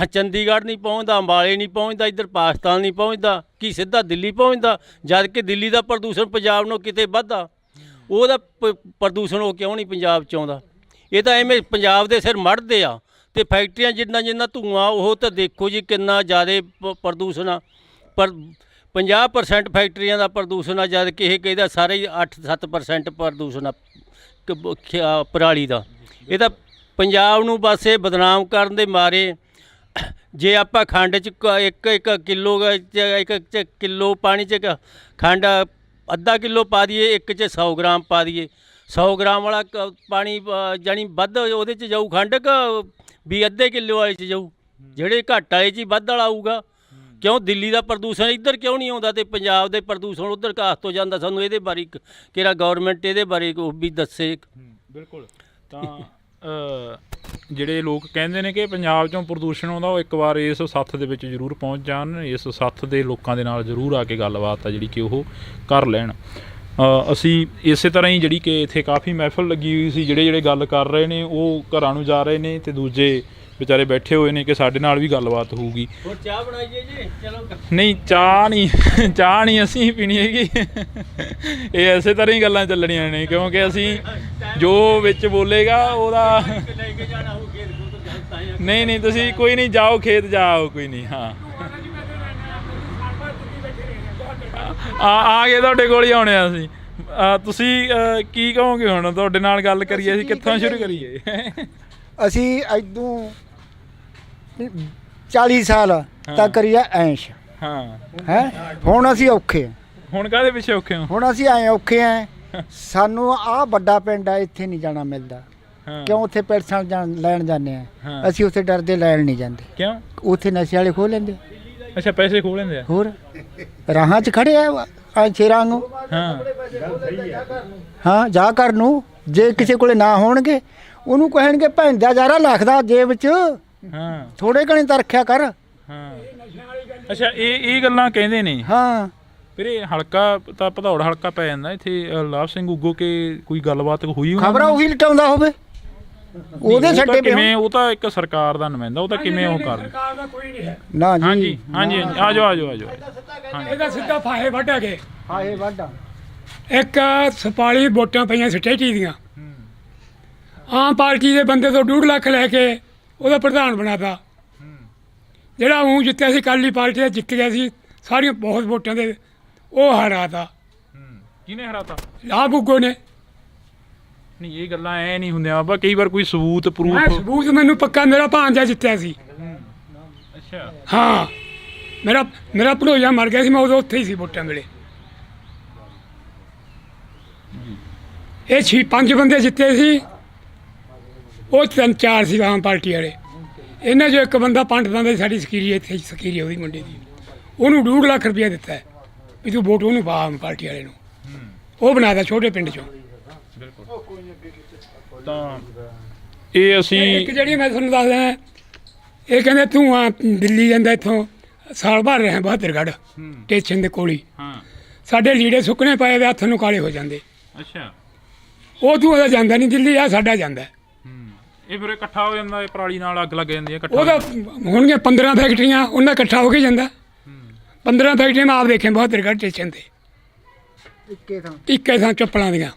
ਚੰਡੀਗੜ੍ਹ ਨਹੀਂ ਪਹੁੰਚਦਾ, ਅੰਬਾਲੇ ਨਹੀਂ ਪਹੁੰਚਦਾ, ਇੱਧਰ ਪਾਕਿਸਤਾਨ ਨਹੀਂ ਪਹੁੰਚਦਾ, ਕੀ ਸਿੱਧਾ ਦਿੱਲੀ ਪਹੁੰਚਦਾ, ਜਦ ਕਿ ਦਿੱਲੀ ਦਾ ਪ੍ਰਦੂਸ਼ਣ ਪੰਜਾਬ ਨੂੰ ਕਿਤੇ ਵੱਧਦਾ। ਉਹਦਾ ਪ੍ਰਦੂਸ਼ਣ ਉਹ ਕਿਉਂ ਨਹੀਂ ਪੰਜਾਬ 'ਚ ਆਉਂਦਾ? ਇਹ ਤਾਂ ਐਵੇਂ ਪੰਜਾਬ ਦੇ ਸਿਰ ਮੜਦੇ ਆ। ਤੇ ਫੈਕਟਰੀਆਂ ਜਿੰਨਾ ਧੂੰਆਂ, ਉਹ ਤਾਂ ਦੇਖੋ ਜੀ ਕਿੰਨਾ ਜ਼ਿਆਦਾ ਪ੍ਰਦੂਸ਼ਣ ਆ। ਪਰ 50% ਫੈਕਟਰੀਆਂ ਦਾ ਪ੍ਰਦੂਸ਼ਣ ਆ, ਜਦ ਕਿ ਇਹ ਕਹਿੰਦਾ ਸਾਰੇ 8-7% ਪ੍ਰਦੂਸ਼ਣ ਆ ਪਰਾਲੀ ਦਾ। ਇਹ ਤਾਂ ਪੰਜਾਬ ਨੂੰ ਬਸ ਇਹ ਬਦਨਾਮ ਕਰਨ ਦੇ ਮਾਰੇ ਜੇ ਆਪਾਂ ਖੰਡ 'ਚ ਇੱਕ ਕਿਲੋ ਪਾਣੀ 'ਚ ਖੰਡ ਅੱਧਾ ਕਿਲੋ ਪਾ ਦਈਏ, ਇੱਕ 'ਚ 100 ਗ੍ਰਾਮ ਪਾ ਦਈਏ, 100 ਗ੍ਰਾਮ ਵਾਲਾ ਪਾਣੀ ਜਾਣੀ ਵੱਧ ਉਹਦੇ 'ਚ ਜਾਊ ਖੰਡ ਵੀ ਅੱਧੇ ਕਿਲੋ ਵਾਲੇ 'ਚ ਜਾਊ, ਜਿਹੜੇ ਘੱਟ ਵਾਲੇ 'ਚ ਹੀ ਵੱਧ ਵਾਲਾ ਆਊਗਾ। ਕਿਉਂ ਦਿੱਲੀ ਦਾ ਪ੍ਰਦੂਸ਼ਣ ਇੱਧਰ ਕਿਉਂ ਨਹੀਂ ਆਉਂਦਾ ਤੇ ਪੰਜਾਬ ਦੇ ਪ੍ਰਦੂਸ਼ਣ ਉੱਧਰ ਕਾਸ ਤੋਂ ਜਾਂਦਾ? ਸਾਨੂੰ ਇਹਦੇ ਬਾਰੇ ਕਿਹੜਾ ਗਵਰਨਮੈਂਟ ਇਹਦੇ ਬਾਰੇ ਉਹ ਵੀ ਦੱਸੇ। ਬਿਲਕੁਲ। ਤਾਂ ਜਿਹੜੇ ਲੋਕ ਕਹਿੰਦੇ ਨੇ ਕਿ ਪੰਜਾਬ 'ਚੋਂ ਪ੍ਰਦੂਸ਼ਣ ਆਉਂਦਾ, ਉਹ ਇੱਕ ਵਾਰ ਇਸ ਸੱਥ ਦੇ ਵਿੱਚ ਜ਼ਰੂਰ ਪਹੁੰਚ ਜਾਣ, ਇਸ ਸੱਥ ਦੇ ਲੋਕਾਂ ਦੇ ਨਾਲ ਜ਼ਰੂਰ ਆ ਕੇ ਗੱਲਬਾਤ ਆ ਜਿਹੜੀ ਕਿ ਉਹ ਕਰ ਲੈਣ। ਅਸੀਂ ਇਸੇ ਤਰ੍ਹਾਂ ਹੀ ਜਿਹੜੀ ਕਿ ਇੱਥੇ ਕਾਫੀ ਮਹਿਫਲ ਲੱਗੀ ਹੋਈ ਸੀ, ਜਿਹੜੇ ਗੱਲ ਕਰ ਰਹੇ ਨੇ ਉਹ ਘਰਾਂ ਨੂੰ ਜਾ ਰਹੇ ਨੇ ਤੇ ਦੂਜੇ ਵਿਚਾਰੇ ਬੈਠੇ ਹੋਏ ਨੇ ਕਿ ਸਾਡੇ ਨਾਲ ਵੀ ਗੱਲਬਾਤ ਹੋਊਗੀ। ਹੋਰ ਚਾਹ ਬਣਾਈਏ ਜੀ? ਚਲੋ ਨਹੀਂ, ਚਾਹ ਨਹੀਂ ਅਸੀਂ ਪੀਣੀ ਹੈਗੀ। ਇਹ ਇਸੇ ਤਰ੍ਹਾਂ ਹੀ ਗੱਲਾਂ ਚੱਲਣੀਆਂ ਨੇ, ਕਿਉਂਕਿ ਅਸੀਂ ਜੋ ਵਿੱਚ ਬੋਲੇਗਾ ਉਹਦਾ ਨਹੀਂ ਤੁਸੀਂ ਕੋਈ ਨਹੀਂ, ਜਾਓ ਖੇਤ ਜਾਓ, ਕੋਈ ਨਹੀਂ। ਹਾਂ, ਆ ਗਏ ਤੁਹਾਡੇ ਕੋਲ ਹੀ ਆਉਣੇ ਆ ਅਸੀਂ। ਤੁਸੀਂ ਕੀ ਕਹੋਗੇ ਹੁਣ? ਤੁਹਾਡੇ ਨਾਲ ਗੱਲ ਕਰੀਏ, ਅਸੀਂ ਕਿੱਥੋਂ ਸ਼ੁਰੂ ਕਰੀਏ? ਅਸੀਂ ਇਦੋਂ 40 ਸਾਲ ਤੱਕ ਕਰੀਆ ਐਸ਼। ਹਾਂ ਹੈ ਹੁਣ ਅਸੀਂ ਔਖੇ। ਹੁਣ ਕਾਹਦੇ ਪਿੱਛੇ ਔਖੇ ਹੋ? ਹੁਣ ਅਸੀਂ ਐ ਔਖੇ ਆ, ਸਾਨੂੰ ਆਹ ਵੱਡਾ ਪਿੰਡ ਆ, ਇੱਥੇ ਨਹੀਂ ਜਾਣਾ ਮਿਲਦਾ। ਕਿਉਂ? ਉੱਥੇ ਪੈਸਾ ਲੈਣ ਜਾਂਦੇ ਆ, ਅਸੀਂ ਉੱਥੇ ਡਰਦੇ ਲੈਣ ਨਹੀਂ ਜਾਂਦੇ। ਕਿਉਂ? ਉੱਥੇ ਨਸ਼ੇ ਵਾਲੇ ਖੋਹ ਲੈਂਦੇ। ਅੱਛਾ, ਪੈਸੇ ਖੋਹ ਲੈਂਦੇ ਆ? ਹੋਰ ਰਾਹਾਂ 'ਚ ਖੜੇ ਆ ਸ਼ੇਰਾਂ ਨੂੰ। ਹਾਂ, ਜਾ ਕਰ ਨੂੰ ਜੇ ਕਿਸੇ ਕੋਲੇ ਨਾ ਹੋਣਗੇ ਉਹਨੂੰ ਕਹਿਣਗੇ ਭੈਣ ਦਾ ਯਾਰਾ ਲੱਖਦਾ ਜੇਬ 'ਚ, ਥੋੜੇ ਘਣੇ ਤਾਂ ਰੱਖਿਆ ਕਰ। ਅੱਛਾ, ਇਹ ਗੱਲਾਂ ਕਹਿੰਦੇ ਨੇ। ਹਾਂ, ਫਿਰ ਇਹ ਹਲਕਾ ਤਾਂ ਭਦੌੜ ਹਲਕਾ ਪੈ ਜਾਂਦਾ ਇੱਥੇ। ਲਾਭ ਸਿੰਘ ਉਗੋ ਕੇ ਕੋਈ ਗੱਲਬਾਤ ਹੋਈ? ਖਬਰਾਂ ਉਹੀ ਲਟਾਉਂਦਾ ਹੋਵੇ, ਉਹਦੇ ਛੱਡੇ ਕਿਵੇਂ? ਉਹ ਤਾਂ ਇੱਕ ਸਰਕਾਰ ਦਾ ਨੁਮਾਇੰਦਾ, ਉਹ ਤਾਂ ਕਿਵੇਂ ਉਹ ਕਰ? ਸਰਕਾਰ ਦਾ ਕੋਈ ਨਹੀਂ ਹੈ ਨਾ ਜੀ। ਹਾਂਜੀ ਆ ਜਾਓ। ਇਹਦਾ ਸਿੱਧਾ ਫਾਹੇ ਵੱਢ ਗਏ। ਫਾਹੇ ਵੱਢ ਇੱਕ ਸੁਪਾਲੀ ਵੋਟਾਂ ਪਈਆਂ ਸਟੇਟੀ ਦੀਆਂ, ਆਮ ਪਾਰਟੀ ਦੇ ਬੰਦੇ ਤੋਂ 2.5 ਲੱਖ ਲੈ ਕੇ ਉਹਦਾ ਪ੍ਰਧਾਨ ਬਣਾਤਾ। ਜਿਹੜਾ ਉਹ ਜਿੱਤਿਆ ਸੀ ਅਕਾਲੀ ਪਾਰਟੀ ਦਾ, ਜਿੱਤ ਗਿਆ ਸੀ ਸਾਰੀਆਂ ਬਹੁਤ ਵੋਟਾਂ ਦੇ, ਉਹ ਹਰਾਤਾ। ਕਿਹਨੇ ਹਰਾਤਾ? ਲਾਭ ਉਗੋ ਨੇ। ਨਹੀਂ, ਇਹ ਗੱਲਾਂ ਐ ਨਹੀਂ ਹੁੰਦੀਆਂ ਬਾਬਾ, ਕਈ ਵਾਰ ਕੋਈ ਸਬੂਤ ਪ੍ਰੂਫ। ਸਬੂਤ ਮੈਨੂੰ ਪੱਕਾ, ਮੇਰਾ ਭਾਂਜਾ ਜਿੱਤਿਆ ਸੀ। ਅੱਛਾ। ਹਾਂ, ਮੇਰਾ ਭਣੋਈਆ ਮਰ ਗਿਆ ਸੀ, ਮੈਂ ਉਦੋਂ ਉੱਥੇ ਹੀ ਸੀ ਵੋਟਾਂ ਵੇਲੇ। ਇਹ 5 ਬੰਦੇ ਜਿੱਤੇ ਸੀ, ਉਹ 3-4 ਸੀ ਆਮ ਪਾਰਟੀ ਵਾਲੇ। ਇਹਨਾਂ 'ਚੋਂ ਇੱਕ ਬੰਦਾ ਪੰਡਤਾਂ ਦਾ ਸਾਡੀ ਸਕੀਰੀ ਇੱਥੇ ਸਕੀਰੀ ਉਹਦੀ ਮੁੰਡੇ ਦੀ, ਉਹਨੂੰ 2.5 ਲੱਖ ਰੁਪਇਆ ਦਿੱਤਾ ਵੀ ਤੂੰ ਵੋਟ ਉਹਨੂੰ ਪਾ ਆਮ ਪਾਰਟੀ ਵਾਲੇ ਨੂੰ। ਉਹ ਬਣਾਦਾ ਛੋਟੇ ਪਿੰਡ 'ਚੋਂ। ਤਾਂ ਇਹ ਅਸੀਂ ਇੱਕ ਜਿਹੜੀ ਮੈਂ ਤੁਹਾਨੂੰ ਦੱਸਦਾ, ਇਹ ਕਹਿੰਦੇ ਤੂੰ ਆ ਦਿੱਲੀ ਜਾਂਦਾ, ਇੱਥੋਂ ਸਾਲ ਭਰ ਰਿਹਾ ਬਹਾਦਰਗੜ੍ਹ ਸਟੇਸ਼ਨ ਦੇ ਕੋਲ ਹੀ। ਸਾਡੇ ਲੀੜੇ ਸੁੱਕਣੇ ਪਏ ਵੇ, ਹੱਥ ਨੂੰ ਕਾਲੇ ਹੋ ਜਾਂਦੇ। ਅੱਛਾ। ਉਹ ਤੂੰ ਉਹਦਾ ਜਾਂਦਾ ਨਹੀਂ ਦਿੱਲੀ, ਆ ਸਾਡਾ ਜਾਂਦਾ। ਇਹ ਫਿਰ ਇਕੱਠਾ ਹੋ ਜਾਂਦਾ, ਪਰਾਲੀ ਨਾਲ ਅੱਗ ਲੱਗ ਜਾਂਦੀ ਹੈ। ਉਹਦਾ ਹੋਣਗੇ 15 ਫੈਕਟਰੀਆਂ, ਉਹਨਾਂ ਇਕੱਠਾ ਹੋ ਕੇ ਜਾਂਦਾ। 15 ਫੈਕਟਰੀਆਂ ਮੈਂ ਆਪ ਦੇਖੇ ਬਹਾਦਰਗੜ੍ਹ ਸਟੇਸ਼ਨ ਤੇ, ਇੱਕੇ ਥਾਂ ਚੱਪਲਾਂ ਦੀਆਂ।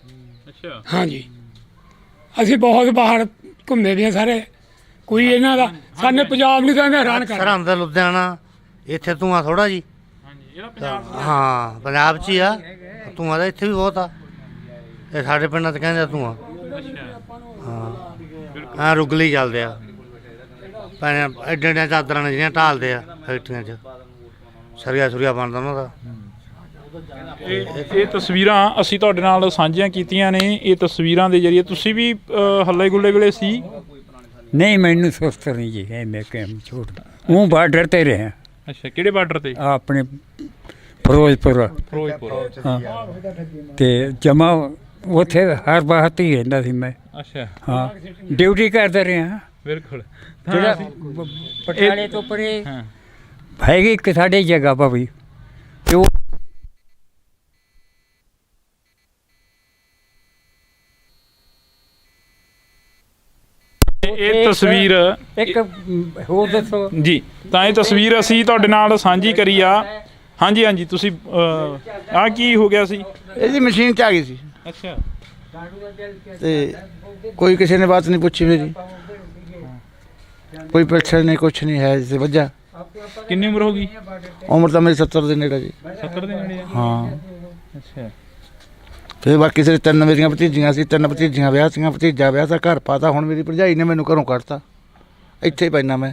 ਅੱਛਾ। ਹਾਂਜੀ, ਅਸੀਂ ਬਹੁਤ ਬਾਹਰ ਘੁੰਮੇ ਵੀ ਆ ਸਾਰੇ। ਕੋਈ ਇਹਨਾਂ ਦਾ ਸਾਡੇ ਪੰਜਾਬ ਨੂੰ ਤਾਂ ਹੈਰਾਨ ਕਰ। ਸਰਹੰਦ ਲੁਧਿਆਣਾ, ਇੱਥੇ ਧੂਆਂ ਥੋੜਾ ਜੀ। ਇਹਦਾ ਪੰਜਾਬ? ਹਾਂ, ਪੰਜਾਬ 'ਚ ਹੀ ਆ ਧੂਆਂ, ਦਾ ਇੱਥੇ ਵੀ ਬਹੁਤ ਆ। ਇਹ ਸਾਡੇ ਪਿੰਡਾਂ 'ਚ ਕਹਿੰਦੇ ਧੂਆਂ। ਹਾਂ, ਰੁਗਲੀ ਚੱਲਦੇ ਆ ਭਾਵੇਂ ਐਡੀਆਂ ਚਾਦਰਾਂ ਨੇ ਜਿਹੜੀਆਂ ਢਾਲਦੇ ਆ ਫੈਕਟਰੀਆਂ 'ਚ, ਸਰੀਆ ਬਣਦਾ ਉਹਨਾਂ ਦਾ। ਇਹ ਤਸਵੀਰਾਂ ਅਸੀਂ ਤੁਹਾਡੇ ਨਾਲ ਸਾਂਝੀਆਂ ਕੀਤੀਆਂ ਨੇ। ਇਹ ਤਸਵੀਰਾਂ ਦੇ ਜ਼ਰੀਏ ਤੁਸੀਂ ਵੀ ਹੱਲੇ ਗੁੱਲੇ ਵੇਲੇ ਸੀ? ਨਹੀਂ, ਮੈਨੂੰ ਸੁਸਤ ਨਹੀਂ ਜੀ ਹੈ, ਮੈਂ ਕਿਹਾ ਛੋਟ ਉਹ ਬਾਰਡਰ ਤੇ ਰਿਹਾ। ਅੱਛਾ, ਕਿਹੜੇ ਬਾਰਡਰ ਤੇ? ਆਪਣੇ ਫਿਰੋਜ਼ਪੁਰ। ਹਾਂ, ਤੇ ਜਮਾ ਉੱਥੇ ਹਰ ਬਾਤ ਹੀ ਰਹਿੰਦਾ ਸੀ ਮੈਂ। ਅੱਛਾ। ਹਾਂ, ਡਿਊਟੀ ਕਰਦਾ ਰਿਹਾ। ਬਿਲਕੁਲ। ਜਿਹੜਾ ਪਟਿਆਲੇ ਤੋਂ ਪਰੇ ਹੈਗੀ ਇੱਕ ਸਾਡੇ ਜਗ੍ਹਾ ਭਾਵੇਂ, ਤੇ ਉਹ ਇਹ ਤਸਵੀਰ ਇੱਕ ਹੋਰ ਦੱਸੋ ਜੀ। ਤਾਂ ਇਹ ਤਸਵੀਰ ਅਸੀਂ ਤੁਹਾਡੇ ਨਾਲ ਸਾਂਝੀ ਕਰੀ ਆ। ਹਾਂਜੀ, ਤੁਸੀਂ ਆ ਕੀ ਹੋ ਗਿਆ ਸੀ? ਇਹ ਜੀ ਮਸ਼ੀਨ 'ਚ ਆ ਗਈ ਸੀ। ਅੱਛਾ। ਤੇ ਕੋਈ ਕਿਸੇ ਨੇ ਬਾਤ ਨਹੀਂ ਪੁੱਛੀ ਮੇਰੀ, ਕੋਈ ਪੈਸਾ ਨਹੀਂ, ਕੁਛ ਨਹੀਂ ਹੈ ਜਿਸ ਵਜ੍ਹਾ। ਕਿੰਨੀ ਉਮਰ ਹੋ ਗਈ? ਉਮਰ ਤਾਂ ਮੇਰੀ 70 ਦੇ ਨੇੜੇ ਜੀ। 70 ਦੇ ਨੇੜੇ? ਹਾਂ। ਅੱਛਾ। ਤੇ ਬਾਕੀ ਸਿਰ 3 ਮੇਰੀਆਂ ਭਤੀਜੀਆਂ ਸੀ, 3 ਭਤੀਜੀਆਂ ਵਿਆਹ ਸੀਆਂ, ਭਤੀਜਾ ਵਿਆਹ ਦਾ ਘਰ ਪਾਤਾ। ਹੁਣ ਮੇਰੀ ਭਰਜਾਈ ਨੇ ਮੈਨੂੰ ਘਰੋਂ ਕੱਢਤਾ। ਇੱਥੇ ਪੈਣਾ ਮੈਂ,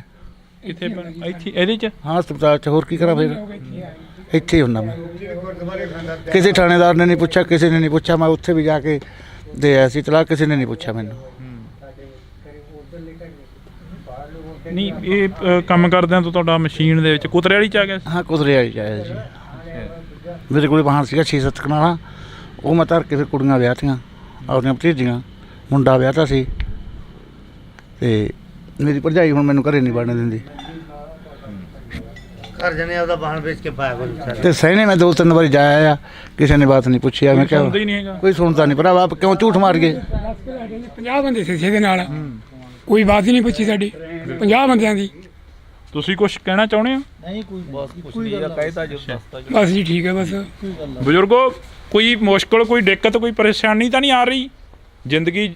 ਇੱਥੇ ਇੱਥੇ ਇਹਦੇ ਚ ਹਾਂ ਹਸਪਤਾਲ 'ਚ। ਹੋਰ ਕੀ ਕਰਾਂ ਫਿਰ, ਇੱਥੇ ਹੀ ਹੁੰਦਾ ਮੈਂ। ਕਿਸੇ ਥਾਣੇਦਾਰ ਨੇ ਨਹੀਂ ਪੁੱਛਿਆ, ਕਿਸੇ ਨੇ ਨਹੀਂ ਪੁੱਛਿਆ। ਮੈਂ ਉੱਥੇ ਵੀ ਜਾ ਕੇ ਦੇ ਆਇਆ ਸੀ ਤਲਾਕ, ਕਿਸੇ ਨੇ ਨਹੀਂ ਪੁੱਛਿਆ ਮੈਨੂੰ। ਨਹੀਂ ਇਹ ਕੰਮ ਕਰਦਿਆਂ ਤੋਂ ਤੁਹਾਡਾ ਮਸ਼ੀਨ ਦੇ ਵਿੱਚ ਕੁਤਰੇ ਵਾਲੀ ਚ ਆ ਗਿਆ ਸੀ? ਹਾਂ ਕੁਤਰੇ ਵਾਲੀ 'ਚ ਆਇਆ ਜੀ। ਮੇਰੇ ਕੋਲ ਵਾਹਨ ਸੀਗਾ 6-7 ਕਨਾਲਾਂ, ਉਹ ਮੈਂ ਧਰ ਕੇ ਫਿਰ ਕੁੜੀਆਂ ਵਿਆਹਤੀਆਂ ਆਪਣੀਆਂ ਭਤੀਜੀਆਂ। ਮੁੰਡਾ ਵਿਆਹਤਾ ਸੀ ਤੇ ਮੇਰੀ ਭਰਜਾਈ ਹੁਣ ਮੈਨੂੰ ਘਰੇ ਨਹੀਂ ਵੜਨ ਦਿੰਦੀ। ਘਰ ਜਨੇ ਆਪਦਾ ਵਾਹਨ ਵੇਚ ਕੇ ਪਾਇਆ ਕੋਈ ਤੇ ਸਹਿਣੇ ਮੈਂ 2-3 ਵਾਰੀ ਜਾਇਆ ਆ, ਕਿਸੇ ਨੇ ਬਾਤ ਨਹੀਂ ਪੁੱਛਿਆ। ਮੈਂ ਕਿਹਾ ਸੁਣਦਾ ਹੀ ਨਹੀਂ ਹੈਗਾ ਕੋਈ ਸੁਣਦਾ ਨਹੀਂ ਭਰਾਵਾ, ਕਿਉਂ ਝੂਠ ਮਾਰ ਗਏ। 50 ਬੰਦੇ ਸੀ ਇਹਦੇ ਨਾਲ, ਕੋਈ ਬਾਤ ਹੀ ਨਹੀਂ ਪੁੱਛੀ ਸਾਡੀ 50 ਬੰਦਿਆਂ ਦੀ। ਤੁਸੀਂ ਕੁਝ ਕਹਿਣਾ ਚਾਹੁੰਦੇ ਹੋ? ਬਸ ਜੀ ਠੀਕ ਹੈ। ਬਸ ਬਜ਼ੁਰਗੋ, ਕੋਈ ਮੁਸ਼ਕਲ, ਕੋਈ ਦਿੱਕਤ, ਕੋਈ ਪਰੇਸ਼ਾਨੀ ਤਾਂ ਨਹੀਂ ਆ ਰਹੀ? ਜ਼ਿੰਦਗੀ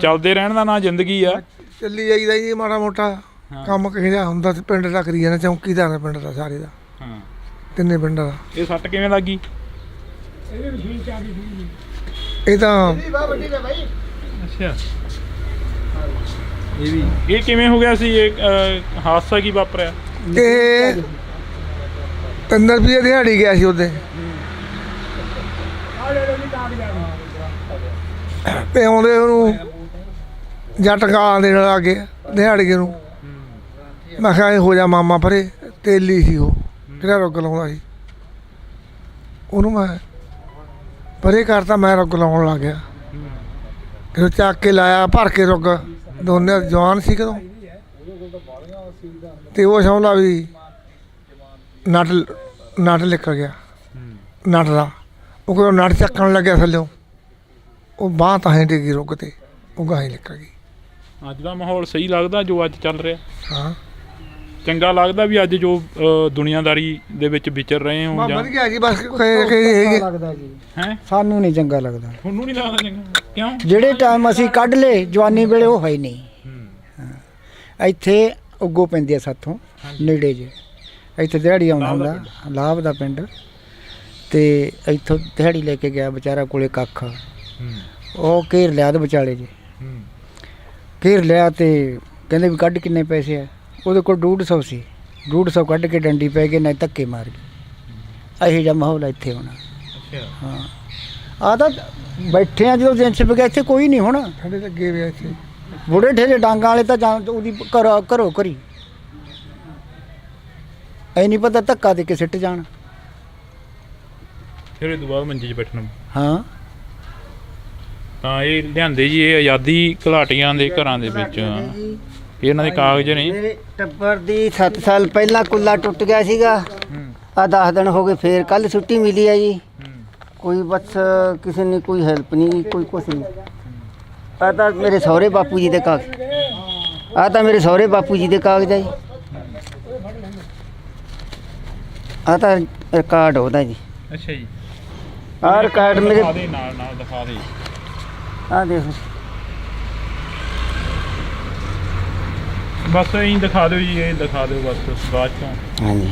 ਚੱਲਦੇ ਰਹਿਣ ਦਾ ਨਾਂ ਜ਼ਿੰਦਗੀ ਆ। ਚੱਲੀ ਜਾਈਦਾ ਜੀ, ਮਾੜਾ ਮੋਟਾ ਕੰਮ ਕਿਸੇ ਦਾ ਹੁੰਦਾ ਤੇ ਪਿੰਡ ਦਾ ਕਰੀ ਜਾਂਦਾ। ਚੌਂਕੀਦਾਰ ਹੈ ਪਿੰਡ ਦਾ, ਸਾਰੇ ਦਾ, ਹਾਂ, ਤਿੰਨੇ ਪਿੰਡਾਂ ਦਾ। ਇਹ ਸੱਟ ਕਿਵੇਂ ਲੱਗੀ? ਇਹ ਤਾਂ ਅੱਛਾ, ਇਹ ਕਿਵੇਂ ਹੋ ਗਿਆ ਸੀ? ਇਹ ਹਾਦਸਾ ਕੀ ਵਾਪਰਿਆ? ਇਹ 3 ਰੁਪਏ ਦਿਹਾੜੀ ਗਿਆ ਸੀ ਉਹਦੇ ਤੇ ਆਉਂਦੇ ਉਹਨੂੰ ਜੱਟ ਗਾਲਾਂ ਦੇਣ ਲੱਗ ਗਏ ਦਿਹਾੜੀਏ ਨੂੰ। ਮੈਂ ਕਿਹਾ ਇਹ ਹੋ ਜਾ ਮਾਮਾ ਪਰੇ, ਤੇਲੀ ਸੀ ਉਹ, ਕਿਹੜਾ ਰੁੱਗ ਲਾਉਂਦਾ ਸੀ ਉਹਨੂੰ। ਮੈਂ ਪਰੇ ਕਰਤਾ, ਮੈਂ ਰੁੱਗ ਲਾਉਣ ਲੱਗ ਗਿਆ। ਫਿਰ ਚੱਕ ਕੇ ਲਾਇਆ, ਭਰ ਕੇ ਰੁੱਗ, ਦੋਨੇ ਜਵਾਨ ਸੀ ਕਦੋਂ। ਤੇ ਉਹ ਸਮਝਦਾ ਵੀ ਨਟ ਨਿਕਲ ਗਿਆ, ਨਟ ਦਾ। ਉਹ ਜਦੋਂ ਨਟ ਚੱਕਣ ਲੱਗਿਆ ਥੱਲਿਓ, ਉਹ ਬਾਂਹ ਤਾਂ ਹੀ ਡਿੱਗੀ ਰੁੱਗ ਤੇ, ਉਹ ਗਾਂ ਹੀ ਨਿਕਲ ਗਈ। ਅੱਜ ਦਾ ਮਾਹੌਲ ਸਹੀ ਲੱਗਦਾ ਜੋ ਅੱਜ ਚੱਲ ਰਿਹਾ? ਹਾਂ, ਚੰਗਾ ਲੱਗਦਾ ਵੀ ਅੱਜ ਜੋ ਦੁਨੀਆਦਾਰੀ ਦੇ ਵਿੱਚ ਵਿਚਰ ਰਹੇ ਹੋ ਜਾਂ ਵਧੀਆ ਜੀ। ਬਸ ਹੈਗੇ ਲੱਗਦਾ ਜੀ, ਹੈ? ਸਾਨੂੰ ਨਹੀਂ ਚੰਗਾ ਲੱਗਦਾ। ਤੁਹਾਨੂੰ ਨਹੀਂ ਲੱਗਦਾ ਚੰਗਾ? ਕਿਉਂ? ਜਿਹੜੇ ਟਾਈਮ ਅਸੀਂ ਕੱਢ ਲਏ ਜਵਾਨੀ ਵੇਲੇ, ਉਹ ਹੈ ਹੀ ਨਹੀਂ। ਇੱਥੇ ਉੱਗੋ ਪੈਂਦੀ ਆ ਸਾਥੋਂ ਨੇੜੇ ਜੇ, ਇੱਥੇ ਦਿਹਾੜੀ ਆਉਂਦਾ ਹੁੰਦਾ, ਲਾਭ ਦਾ ਪਿੰਡ। ਤੇ ਇੱਥੋਂ ਦਿਹਾੜੀ ਲੈ ਕੇ ਗਿਆ ਵਿਚਾਰਾ, ਕੋਲੇ ਕੱਖ, ਉਹ ਘੇਰ ਲਿਆ ਤੇ ਵਿਚਾਲੇ ਜੇ ਘੇਰ ਲਿਆ। ਤੇ ਕਹਿੰਦੇ ਵੀ ਕੱਢ ਕਿੰਨੇ ਪੈਸੇ ਆ? ਉਹਦੇ ਕੋਲ 150 ਸੀ। 150 ਕੱਢ ਕੇ ਡੰਡੀ ਪੈ ਗਈ, ਨਾ ਧੱਕੇ ਮਾਰ ਗਈ। ਇਹੋ ਜਿਹਾ ਮਾਹੌਲ ਆ ਇੱਥੇ ਹੋਣਾ। ਹਾਂ, ਆ ਤਾਂ ਬੈਠੇ ਆ ਜਦੋਂ ਦਿਨ ਛਿਪ ਗਿਆ, ਇੱਥੇ ਕੋਈ ਨਹੀਂ ਹੋਣਾ। ਸਾਡੇ ਲੱਗੇ ਹੋਏ ਇੱਥੇ ਬੁੜੇ ਠੇਲੇ ਡਾਂਗਾਂ ਵਾਲੇ ਤਾਂ ਜਾਂ ਉਹਦੀ ਘਰੋ ਘਰੀ, ਐ ਨਹੀਂ ਪਤਾ ਧੱਕਾ ਦੇ ਕੇ ਸਿੱਟ ਜਾਣ। ਫਿਰ ਇਹ ਤੋਂ ਬਾਅਦ ਮੰਜੀ 'ਚ ਬੈਠਣਾ। ਹਾਂ, ਤਾਂ ਇਹ ਲਿਆਂਦੇ ਜੀ, ਇਹ ਆਜ਼ਾਦੀ ਘੁਲਾਟੀਆਂ ਦੇ ਘਰਾਂ ਦੇ ਵਿੱਚ ਇਹਨਾਂ ਦੇ ਕਾਗਜ਼ ਨੇ। ਮੇਰੇ ਟੱਬਰ ਦੀ 7 ਸਾਲ ਪਹਿਲਾਂ ਕੁੱਲਾ ਟੁੱਟ ਗਿਆ ਸੀਗਾ। ਆ 10 ਦਿਨ ਹੋ ਗਏ, ਫੇਰ ਕੱਲ ਛੁੱਟੀ ਮਿਲੀ ਹੈ ਜੀ। ਕੋਈ ਬਸ ਕਿਸੇ ਨੇ ਕੋਈ ਹੈਲਪ ਨਹੀਂ, ਕੋਈ ਕੁਛ ਨਹੀਂ। ਆ ਤਾਂ ਮੇਰੇ ਸਹੁਰੇ ਬਾਪੂ ਜੀ ਦੇ ਕਾਗਜ਼, ਆ ਤਾਂ ਮੇਰੇ ਸਹੁਰੇ ਬਾਪੂ ਜੀ ਦੇ ਕਾਗਜ਼ ਹੈ ਜੀ। ਆ ਤਾਂ ਰਿਕਾਰਡ ਉਹਦਾ ਜੀ। ਅੱਛਾ ਜੀ, ਆ ਰਿਕਾਰਡ ਮੇਰੇ ਨਾਲ ਦਿਖਾ ਦੇ। ਆ ਦੇਖੋ, ਬਸ ਇਹੀ ਦਿਖਾ ਦਿਓ ਜੀ, ਇਹ ਦਿਖਾ ਦਿਓ ਬਸ ਬਾਅਦ ਚੋਂ। ਹਾਂਜੀ,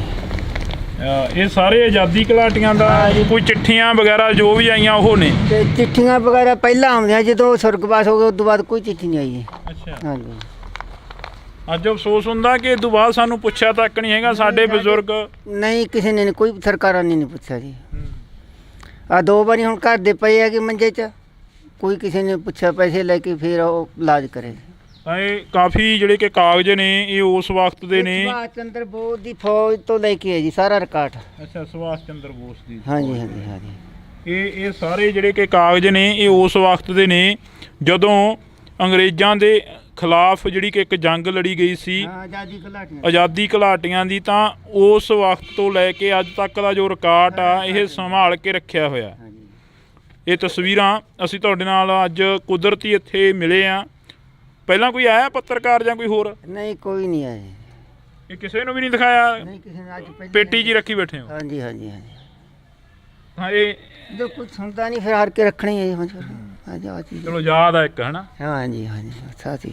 ਇਹ ਸਾਰੇ ਆਜ਼ਾਦੀ ਘੁਲਾਟੀਆਂ ਦਾ ਕੋਈ ਚਿੱਠੀਆਂ ਵਗੈਰਾ ਜੋ ਵੀ ਆਈਆਂ ਉਹ ਨੇ? ਤੇ ਚਿੱਠੀਆਂ ਵਗੈਰਾ ਪਹਿਲਾਂ ਆਉਂਦੀਆਂ, ਜਦੋਂ ਸੁਰਗਵਾਸ ਹੋ ਗਏ ਉਸ ਤੋਂ ਬਾਅਦ ਕੋਈ ਚਿੱਠੀ ਨਹੀਂ ਆਈ ਜੀ। ਅੱਛਾ, ਹਾਂਜੀ। ਅੱਜ ਅਫਸੋਸ ਹੁੰਦਾ ਕਿ ਇਹ ਤੋਂ ਬਾਅਦ ਸਾਨੂੰ ਪੁੱਛਿਆ ਤੱਕ ਨਹੀਂ ਹੈਗਾ ਸਾਡੇ ਬਜ਼ੁਰਗ। ਨਹੀਂ, ਕਿਸੇ ਨੇ ਕੋਈ ਸਰਕਾਰਾਂ ਨੇ ਨਹੀਂ ਪੁੱਛਿਆ ਜੀ। ਆ 2 ਵਾਰੀ ਹੁਣ ਘਰ ਦੇ ਪਏ ਆ ਕਿ ਮੰਜੇ 'ਚ, ਕੋਈ ਕਿਸੇ ਨੇ ਪੁੱਛਿਆ ਪੈਸੇ ਲੈ ਕੇ ਫਿਰ ਉਹ ਇਲਾਜ ਕਰੇ। ਤਾਂ ਇਹ ਕਾਫੀ ਜਿਹੜੇ ਕਿ ਕਾਗਜ਼ ਨੇ ਇਹ ਉਸ ਵਕਤ ਦੇ ਨੇ। ਸੁਭਾਸ਼ ਚੰਦਰ ਬੋਸ ਦੀ ਫੌਜ ਤੋਂ ਲੈ ਕੇ ਹੈ ਜੀ ਸਾਰਾ ਰਿਕਾਰਡ। ਅੱਛਾ, ਸੁਭਾਸ਼ ਚੰਦਰ ਬੋਸ ਦੀ। ਹਾਂਜੀ ਹਾਂਜੀ ਹਾਂਜੀ। ਇਹ ਸਾਰੇ ਜਿਹੜੇ ਕਿ ਕਾਗਜ਼ ਨੇ ਇਹ ਉਸ ਵਕਤ ਦੇ ਨੇ ਜਦੋਂ ਅੰਗਰੇਜ਼ਾਂ ਦੇ ਖਿਲਾਫ ਜਿਹੜੀ ਕਿ ਇੱਕ ਜੰਗ ਲੜੀ ਗਈ ਸੀ, ਆਜ਼ਾਦੀ ਘੁਲਾਟੀਆਂ ਦੀ। ਤਾਂ ਉਸ ਵਕਤ ਤੋਂ ਲੈ ਕੇ ਅੱਜ ਤੱਕ ਦਾ ਜੋ ਰਿਕਾਰਡ ਆ ਇਹ ਸੰਭਾਲ ਕੇ ਰੱਖਿਆ ਹੋਇਆ। ਇਹ ਤਸਵੀਰਾਂ ਅਸੀਂ ਤੁਹਾਡੇ ਨਾਲ ਅੱਜ ਕੁਦਰਤੀ ਇੱਥੇ ਮਿਲੇ ਆ। ਪਹਿਲਾਂ ਕੋਈ ਆਇਆ ਪੱਤਰਕਾਰ ਜਾਂ ਕੋਈ ਹੋਰ? ਨਹੀਂ, ਕੋਈ ਨਹੀਂ ਆਇਆ। ਇਹ ਕਿਸੇ ਨੂੰ ਵੀ ਨਹੀਂ ਦਿਖਾਇਆ? ਨਹੀਂ, ਕਿਸੇ ਨੇ ਅੱਜ ਪਹਿਲੀ ਪੇਟੀ 'ਚ ਰੱਖੀ ਬੈਠੇ ਹੋ? ਹਾਂਜੀ ਹਾਂਜੀ ਹਾਂਜੀ। ਹਾਂ, ਇਹ ਜੋ ਕੁਝ ਸੁਣਦਾ ਨਹੀਂ ਫਿਰ ਹਾਰ ਕੇ ਰੱਖਣੀ ਹੈ ਜੀ। ਹਾਂਜੀ, ਆ ਚੀਜ਼ ਚਲੋ ਯਾਦ ਆ ਇੱਕ, ਹੈ ਨਾ? ਹਾਂਜੀ ਹਾਂਜੀ, ਸਾਥੀ।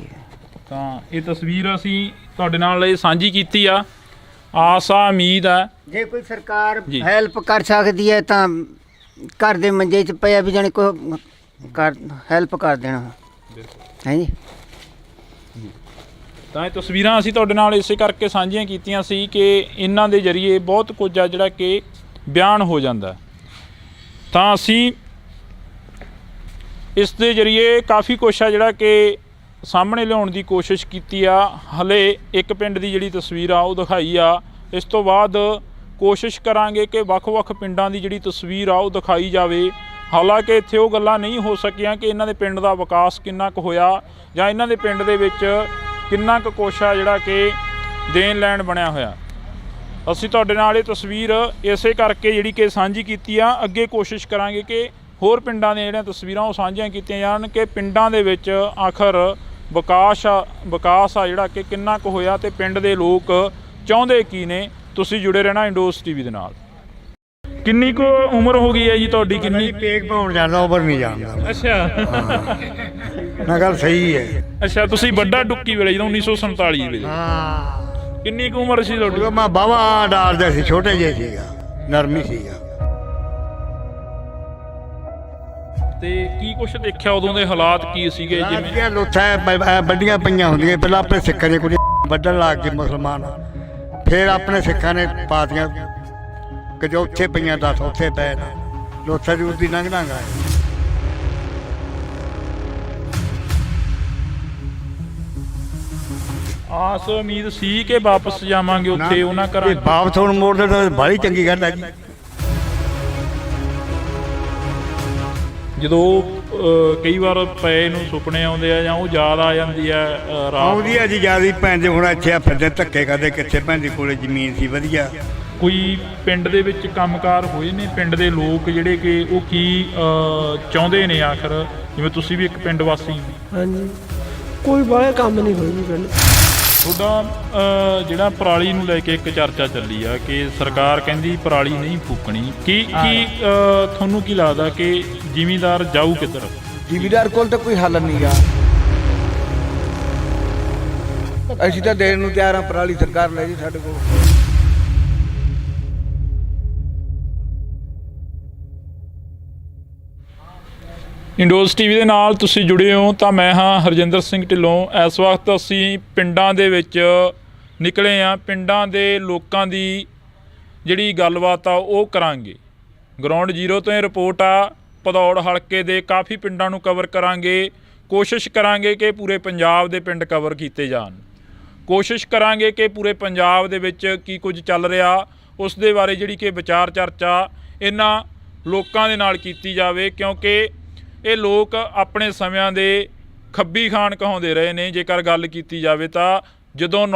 ਤਾਂ ਇਹ ਤਸਵੀਰ ਅਸੀਂ ਤੁਹਾਡੇ ਨਾਲ ਇਹ ਸਾਂਝੀ ਕੀਤੀ ਆ। ਆਸ ਆ, ਉਮੀਦ ਆ ਜੇ ਕੋਈ ਸਰਕਾਰ ਹੈਲਪ ਕਰ ਸਕਦੀ ਹੈ ਤਾਂ ਘਰ ਦੇ ਮੰਜੇ 'ਚ ਪਿਆ ਵੀ ਜਾਣੀ ਕੋ ਕਰ ਹੈਲਪ ਕਰ ਦੇਣਾ ਹੈ ਜੀ। ਤਾਂ ਇਹ ਤਸਵੀਰਾਂ ਅਸੀਂ ਤੁਹਾਡੇ ਨਾਲ ਇਸੇ ਕਰਕੇ ਸਾਂਝੀਆਂ ਕੀਤੀਆਂ ਸੀ ਕਿ ਇਹਨਾਂ ਦੇ ਜ਼ਰੀਏ ਬਹੁਤ ਕੁਝ ਆ ਜਿਹੜਾ ਕਿ ਬਿਆਨ ਹੋ ਜਾਂਦਾ। ਤਾਂ ਅਸੀਂ ਇਸ ਦੇ ਜ਼ਰੀਏ ਕਾਫੀ ਕੁਛ ਆ ਜਿਹੜਾ ਕਿ ਸਾਹਮਣੇ ਲਿਆਉਣ ਦੀ ਕੋਸ਼ਿਸ਼ ਕੀਤੀ ਆ। ਹਲੇ ਇੱਕ ਪਿੰਡ ਦੀ ਜਿਹੜੀ ਤਸਵੀਰ ਆ ਉਹ ਦਿਖਾਈ ਆ। ਇਸ ਤੋਂ ਬਾਅਦ ਕੋਸ਼ਿਸ਼ ਕਰਾਂਗੇ ਕਿ ਵੱਖ-ਵੱਖ ਪਿੰਡਾਂ ਦੀ ਜਿਹੜੀ ਤਸਵੀਰ ਆ ਉਹ ਦਿਖਾਈ ਜਾਵੇ। ਹਾਲਾਂਕਿ ਇੱਥੇ ਉਹ ਗੱਲਾਂ ਨਹੀਂ ਹੋ ਸਕੀਆਂ ਕਿ ਇਹਨਾਂ ਦੇ ਪਿੰਡ ਦਾ ਵਿਕਾਸ ਕਿੰਨਾ ਕੁ ਹੋਇਆ ਜਾਂ ਇਹਨਾਂ ਦੇ ਪਿੰਡ ਦੇ ਵਿੱਚ ਕਿੰਨਾ ਕੁ ਕੁਛ ਆ ਜਿਹੜਾ ਕਿ ਦੇਣ ਲੈਣ ਬਣਿਆ ਹੋਇਆ। ਅਸੀਂ ਤੁਹਾਡੇ ਨਾਲ ਇਹ ਤਸਵੀਰ ਇਸੇ ਕਰਕੇ ਜਿਹੜੀ ਕਿ ਸਾਂਝੀ ਕੀਤੀ ਆ। ਅੱਗੇ ਕੋਸ਼ਿਸ਼ ਕਰਾਂਗੇ ਕਿ ਹੋਰ ਪਿੰਡਾਂ ਦੀਆਂ ਜਿਹੜੀਆਂ ਤਸਵੀਰਾਂ ਉਹ ਸਾਂਝੀਆਂ ਕੀਤੀਆਂ ਜਾਣ ਕਿ ਪਿੰਡਾਂ ਦੇ ਵਿੱਚ ਆਖਰ ਵਿਕਾਸ ਆ ਜਿਹੜਾ ਕਿ ਕਿੰਨਾ ਕੁ ਹੋਇਆ ਤੇ ਪਿੰਡ ਦੇ ਲੋਕ ਚਾਹੁੰਦੇ ਕੀ ਨੇ। ਤੁਸੀਂ ਜੁੜੇ ਰਹਿਣਾ ਇੰਡੋਸ ਟੀਵੀ ਦੇ ਨਾਲ। ਕਿੰਨੀ ਕੁ ਉਮਰ ਹੋ ਗਈ ਹੈ ਜੀ ਤੁਹਾਡੀ? ਕਿੰਨੀ ਪੇਕ ਪਾਉਣ ਜਾਂਦਾ, ਉਮਰ ਨਹੀਂ ਜਾਣਦਾ। ਅੱਛਾ, ਨਾ ਗੱਲ ਸਹੀ ਹੈ। ਅੱਛਾ, ਤੁਸੀਂ ਵੱਡਾ ਡੁੱਕੀ ਵੇਲੇ ਜਦੋਂ 1947 ਵੇਲੇ ਕਿੰਨੀ ਕੁ ਉਮਰ ਸੀ ਤੁਹਾਡੀ? ਮੈਂ ਬਾਵਾ ਡਾਲਦਾ ਸੀ, ਛੋਟੇ ਜਿਹੇ ਸੀਗਾ, ਨਰਮੀ ਸੀਗਾ। ਤੇ ਕੀ ਕੁਛ ਦੇਖਿਆ ਉਦੋਂ ਦੇ ਹਾਲਾਤ ਕੀ ਸੀਗੇ? ਜਿਵੇਂ ਲੋਥਾਂ ਵੱਡੀਆਂ ਪਈਆਂ ਹੁੰਦੀਆਂ, ਪਹਿਲਾਂ ਆਪਣੇ ਸਿੱਖਾਂ ਦੀਆਂ ਕੁੜੀਆਂ ਵੱਢਣ ਲੱਗ ਗਏ ਮੁਸਲਮਾਨ, ਫਿਰ ਆਪਣੇ ਸਿੱਖਾਂ ਨੇ ਪਾਤੀਆਂ ਕਿ ਜੋ ਉੱਥੇ ਪਈਆਂ 10 ਉੱਥੇ ਪੈ ਨਾ ਲੋਥਾ ਜੂਰ ਦੀ ਲੰਘ ਲੰਘ ਆਏ। ਆਸ ਉਮੀਦ ਸੀ ਕਿ ਵਾਪਸ ਜਾਵਾਂਗੇ ਉੱਥੇ ਉਹਨਾਂ ਘਰਾਂ। ਵਾਪਸ ਹੁਣ ਮੋੜਦੇ ਤਾਂ ਬੜੀ ਚੰਗੀ ਗੱਲ ਹੈ ਜੀ। ਜਦੋਂ ਕਈ ਵਾਰ ਪਏ ਨੂੰ ਸੁਪਨੇ ਆਉਂਦੇ ਆ ਜਾਂ ਉਹ ਯਾਦ ਆ ਜਾਂਦੀ ਆ ਰਾਤ ਆਉਂਦੀ ਆ ਜੀ ਜਿਆਦਾ ਭੈਣ ਦੇ। ਹੁਣ ਇੱਥੇ ਆ ਫਿਰਦੇ ਧੱਕੇ ਕਰਦੇ, ਕਿੱਥੇ ਭੈਣ ਦੇ ਕੋਲੇ ਜ਼ਮੀਨ ਸੀ ਵਧੀਆ। ਕੋਈ ਪਿੰਡ ਦੇ ਵਿੱਚ ਕੰਮਕਾਰ ਹੋਏ ਨੇ? ਪਿੰਡ ਦੇ ਲੋਕ ਜਿਹੜੇ ਕਿ ਉਹ ਕੀ ਚਾਹੁੰਦੇ ਨੇ ਆਖਰ? ਜਿਵੇਂ ਤੁਸੀਂ ਵੀ ਇੱਕ ਪਿੰਡ ਵਾਸੀ ਹੋ। ਹਾਂਜੀ, ਕੋਈ ਬਾਹਰ ਕੰਮ ਨਹੀਂ ਹੋਈ ਜੀ ਪਿੰਡ। ਤੁਹਾਡਾ ਜਿਹੜਾ ਪਰਾਲੀ ਨੂੰ ਲੈ ਕੇ ਇੱਕ ਚਰਚਾ ਚੱਲੀ ਆ ਕਿ ਸਰਕਾਰ ਕਹਿੰਦੀ ਪਰਾਲੀ ਨਹੀਂ ਫੂਕਣੀ। ਕੀ ਤੁਹਾਨੂੰ ਕੀ ਲੱਗਦਾ ਕਿ ਜ਼ਿਮੀਂਦਾਰ ਜਾਊ ਕਿੱਧਰ? ਜ਼ਿਮੀਂਦਾਰ ਕੋਲ ਤਾਂ ਕੋਈ ਹੱਲ ਨਹੀਂ ਗਾ। ਅਸੀਂ ਤਾਂ ਦੇਣ ਨੂੰ ਤਿਆਰ ਹਾਂ, ਪਰਾਲੀ ਸਰਕਾਰ ਲੈ ਜੀ ਸਾਡੇ ਕੋਲ। ਇੰਡੋਸ ਟੀਵੀ ਦੇ ਨਾਲ ਤੁਸੀਂ ਜੁੜੇ ਹੋ ਤਾਂ ਮੈਂ ਹਾਂ ਹਰਜਿੰਦਰ ਸਿੰਘ ਢਿੱਲੋਂ। ਇਸ ਵਕਤ ਅਸੀਂ ਪਿੰਡਾਂ ਦੇ ਵਿੱਚ ਨਿਕਲੇ ਹਾਂ। ਪਿੰਡਾਂ ਦੇ ਲੋਕਾਂ ਦੀ ਜਿਹੜੀ ਗੱਲਬਾਤ ਆ ਉਹ ਕਰਾਂਗੇ। ਗਰਾਊਂਡ ਜ਼ੀਰੋ ਤੋਂ ਇਹ ਰਿਪੋਰਟ ਆ। ਭਦੌੜ ਹਲਕੇ ਦੇ ਕਾਫੀ ਪਿੰਡਾਂ ਨੂੰ ਕਵਰ ਕਰਾਂਗੇ। ਕੋਸ਼ਿਸ਼ ਕਰਾਂਗੇ ਕਿ ਪੂਰੇ ਪੰਜਾਬ ਦੇ ਪਿੰਡ ਕਵਰ ਕੀਤੇ ਜਾਣ। ਕੋਸ਼ਿਸ਼ ਕਰਾਂਗੇ ਕਿ ਪੂਰੇ ਪੰਜਾਬ ਦੇ ਵਿੱਚ ਕੀ ਕੁਝ ਚੱਲ ਰਿਹਾ ਉਸ ਦੇ ਬਾਰੇ ਜਿਹੜੀ ਕਿ ਵਿਚਾਰ ਚਰਚਾ ਇਹਨਾਂ ਲੋਕਾਂ ਦੇ ਨਾਲ ਕੀਤੀ ਜਾਵੇ, ਕਿਉਂਕਿ ਇਹ ਲੋਕ ਆਪਣੇ ਸਮਿਆਂ ਦੇ ਖੱਬੀ ਖਾਨ ਕਹਾਉਂਦੇ ਰਹੇ ਨੇ। ਜੇਕਰ ਗੱਲ ਕੀਤੀ ਜਾਵੇ ਤਾਂ ਜਦੋਂ